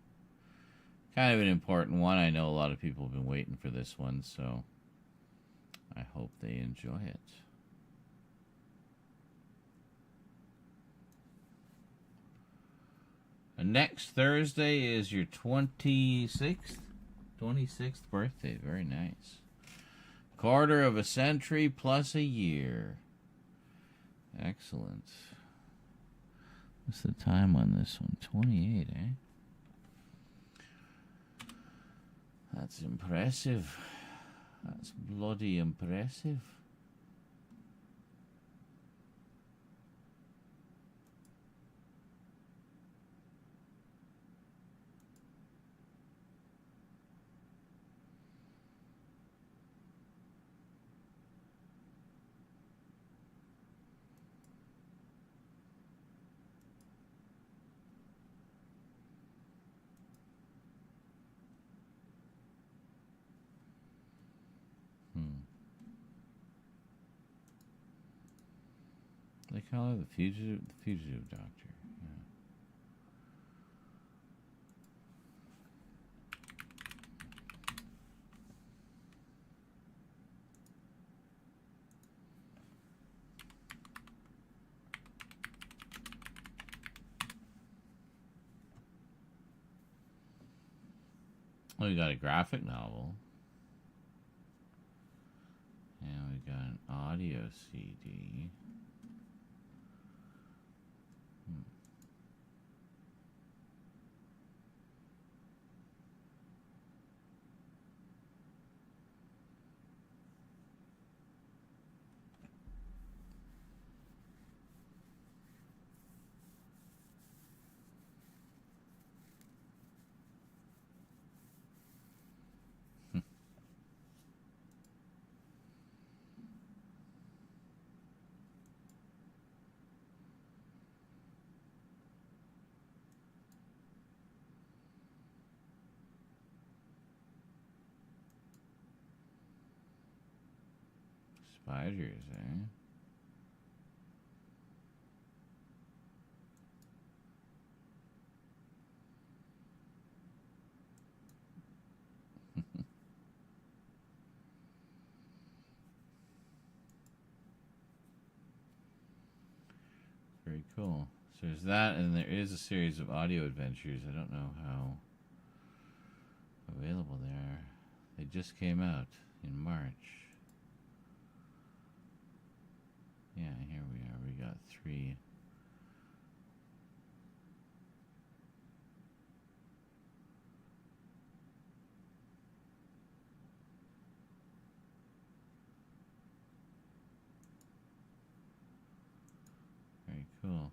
Kind of an important one. I know a lot of people have been waiting for this one, so I hope they enjoy it. And next Thursday is your 26th birthday. Very nice. Quarter of a century plus a year. Excellent. What's the time on this one? 28, eh? That's impressive. That's bloody impressive. They call her the fugitive doctor. Yeah. Oh, we got a graphic novel. And we got an audio CD. Spiders, eh? Very cool. So there's that, and there is a series of audio adventures. I don't know how available they are. They just came out in March. Yeah, here we are. We got 3. Very cool.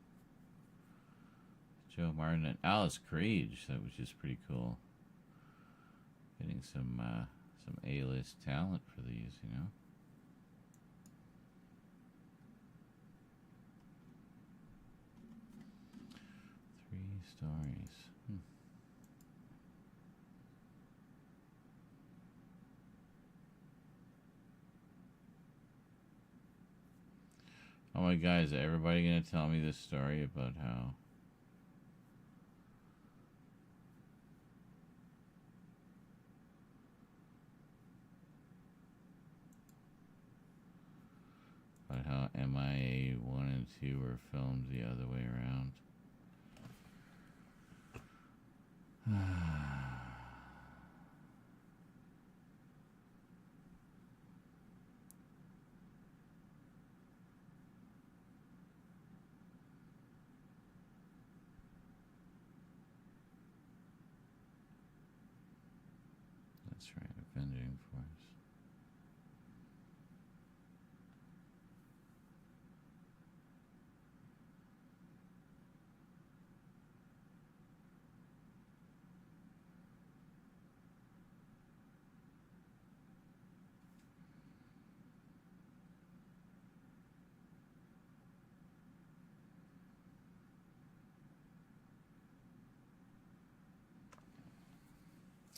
Joe Martin and Alice Creed. That was just pretty cool. Getting some A-list talent for these, you know. Stories. Oh my God, is everybody gonna tell me this story about how MIA 1 and 2 were filmed the other way around?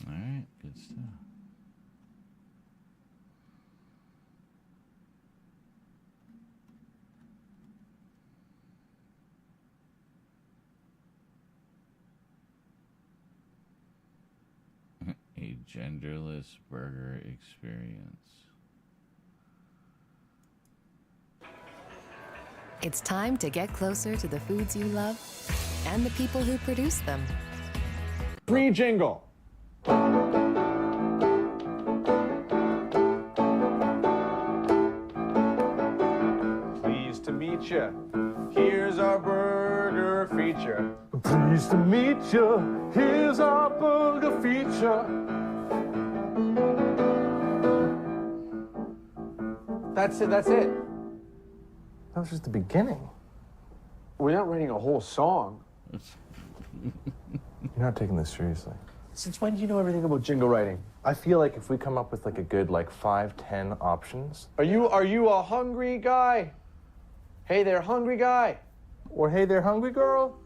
'Alright, good stuff. genderless burger experience. It's time to get closer to the foods you love and the people who produce them. Pre-jingle. Pleased to meet you. Here's our burger feature. Pleased to meet you. Here's our burger feature. That's it, that's it. That was just the beginning. We're not writing a whole song. You're not taking this seriously. Since when do you know everything about jingle writing? I feel like if we come up with like a good 5-10 options. Are you a hungry guy? Hey there, hungry guy. Or hey there, hungry girl?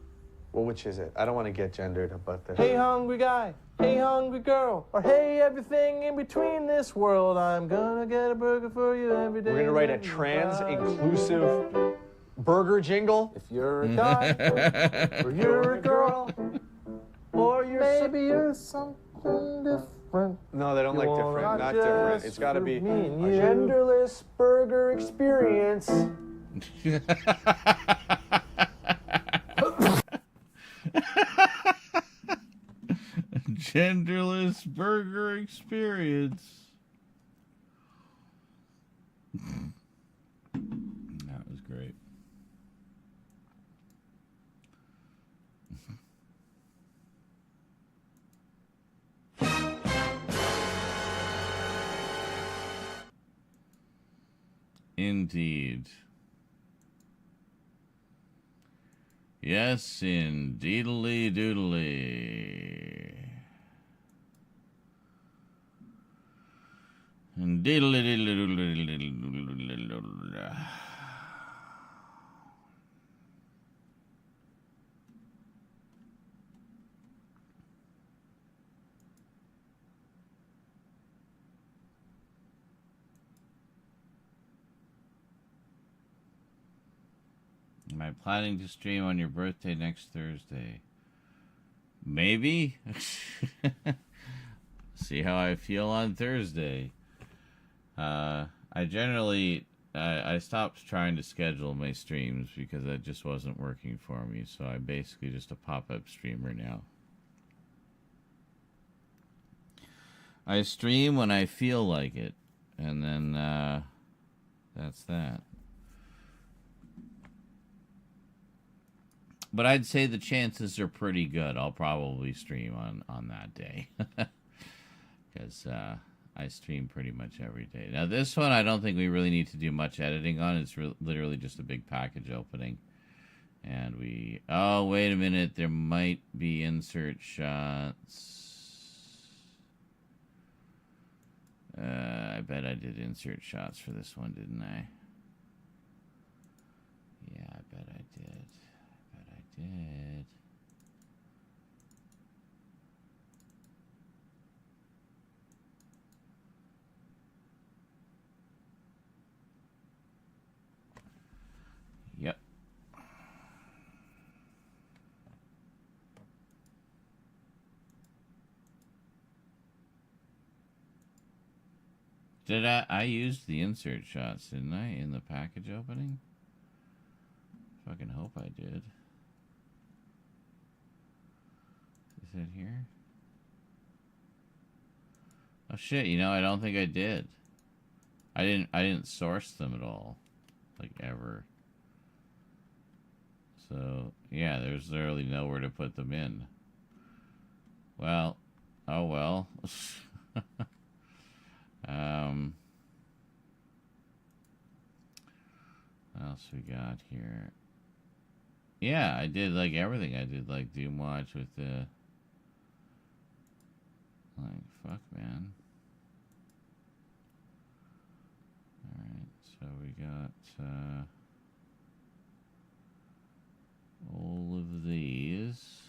Well, which is it? I don't want to get gendered about this. Hey, hungry guy. Hey, hungry girl. Or hey, everything in between this world. I'm gonna get a burger for you every day. We're gonna write a trans-inclusive burger jingle. If you're a guy, or you're a girl, or maybe you're something different. No, they don't like different. Not different. It's got to be a genderless burger experience. Genderless burger experience. That was great. Indeed. Yes, indeedly doodly. Indeedly doodly. Am I planning to stream on your birthday next Thursday? Maybe. See how I feel on Thursday. I generally I stopped trying to schedule my streams because that just wasn't working for me. So I'm basically just a pop-up streamer now. I stream when I feel like it, and then that's that. But I'd say the chances are pretty good. I'll probably stream on that day. Because I stream pretty much every day. Now this one I don't think we really need to do much editing on. It's literally just a big package opening. And we... Oh, wait a minute. There might be insert shots. I bet I did insert shots for this one, didn't I? Yeah, I bet I did. Did. Yep. Did I used the insert shots, didn't I, in the package opening? Fucking hope I did. Is it here? Oh shit, you know, I don't think I did. I didn't source them at all. Like ever. So yeah, there's literally nowhere to put them in. Well, oh well. What else we got here? Yeah, I did like everything. I did like Doom Watch with the... Like, fuck, man. Alright, so we got all of these.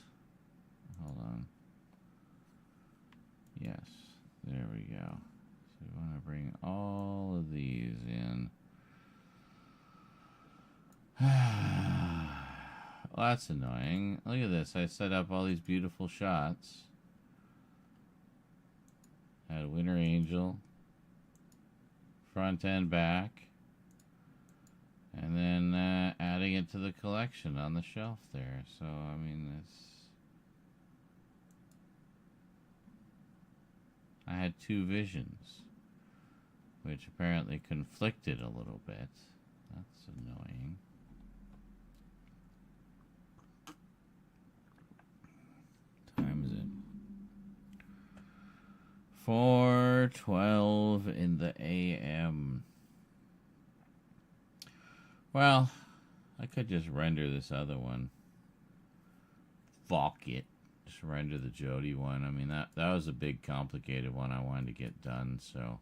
Hold on. Yes, there we go. So we want to bring all of these in. Well, that's annoying. Look at this. I set up all these beautiful shots. Had Winter Angel, front and back, and then adding it to the collection on the shelf there. So, I mean, I had two visions, which apparently conflicted a little bit. That's annoying. What time is it? 4:12 in the a.m. Well, I could just render this other one. Fuck it. Just render the Jody one. I mean, that was a big, complicated one I wanted to get done, so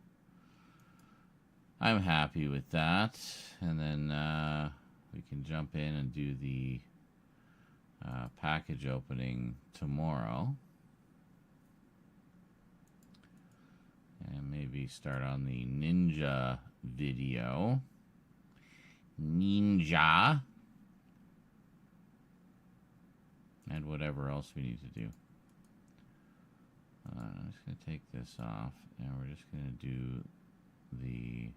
I'm happy with that. And then we can jump in and do the package opening tomorrow. And maybe start on the Ninja video. Ninja. And whatever else we need to do. I'm just going to take this off, and we're just going to do the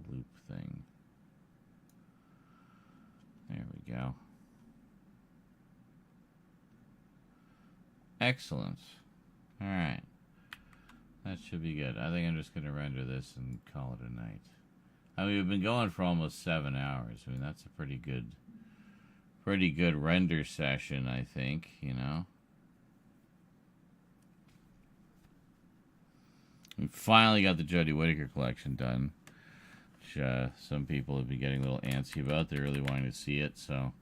loop thing. There we go. Excellent. All right. That should be good. I think I'm just going to render this and call it a night. I mean, we've been going for almost 7 hours. I mean, that's a pretty good render session, I think, you know. We finally got the Jodie Whittaker collection done, which some people have been getting a little antsy about. They're really wanting to see it, so.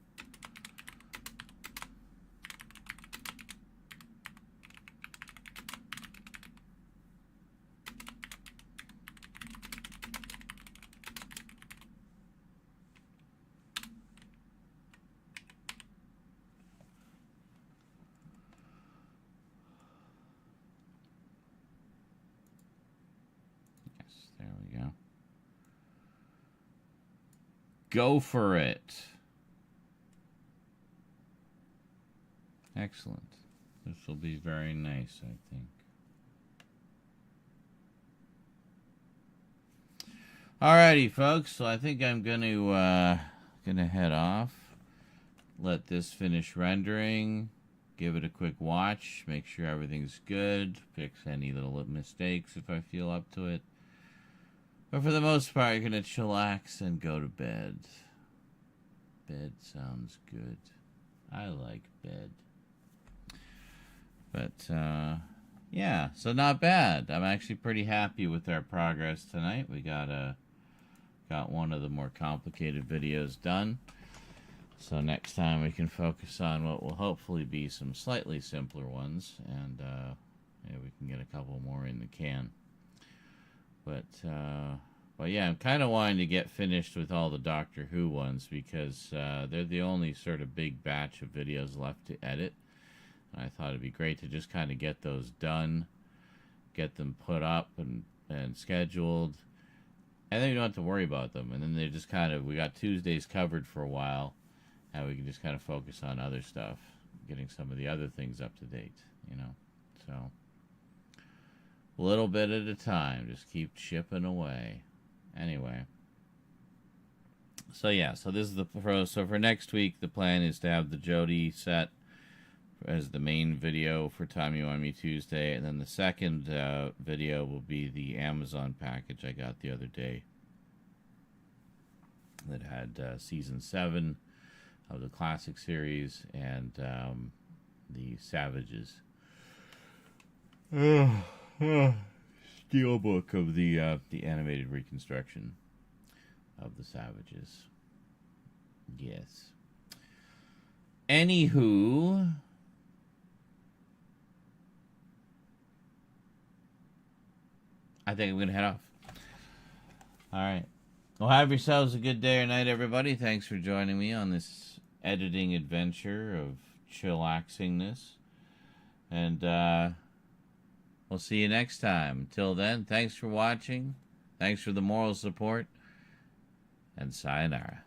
There we go. Go for it. Excellent. This will be very nice, I think. Alrighty, folks. So I think I'm gonna head off. Let this finish rendering. Give it a quick watch. Make sure everything's good. Fix any little mistakes if I feel up to it. But for the most part, you're going to chillax and go to bed. Bed sounds good. I like bed. But, yeah, so not bad. I'm actually pretty happy with our progress tonight. We got one of the more complicated videos done. So next time we can focus on what will hopefully be some slightly simpler ones. And maybe we can get a couple more in the can. But yeah, I'm kind of wanting to get finished with all the Doctor Who ones because they're the only sort of big batch of videos left to edit. And I thought it'd be great to just kind of get those done, get them put up and scheduled, and then you don't have to worry about them. And then they're just kind of, we got Tuesdays covered for a while, and we can just kind of focus on other stuff, getting some of the other things up to date, you know, so. A little bit at a time. Just keep chipping away. Anyway. So yeah, so this is the pro. So for next week, the plan is to have the Jodie set as the main video for Time You Want Me Tuesday. And then the second video will be the Amazon package I got the other day. That had Season 7 of the Classic Series and the Savages. Steelbook of the animated reconstruction of the Savages. Yes. Anywho, I think I'm going to head off. All right. Well, have yourselves a good day or night, everybody. Thanks for joining me on this editing adventure of chillaxingness. And, we'll see you next time. Till then, thanks for watching. Thanks for the moral support. And sayonara.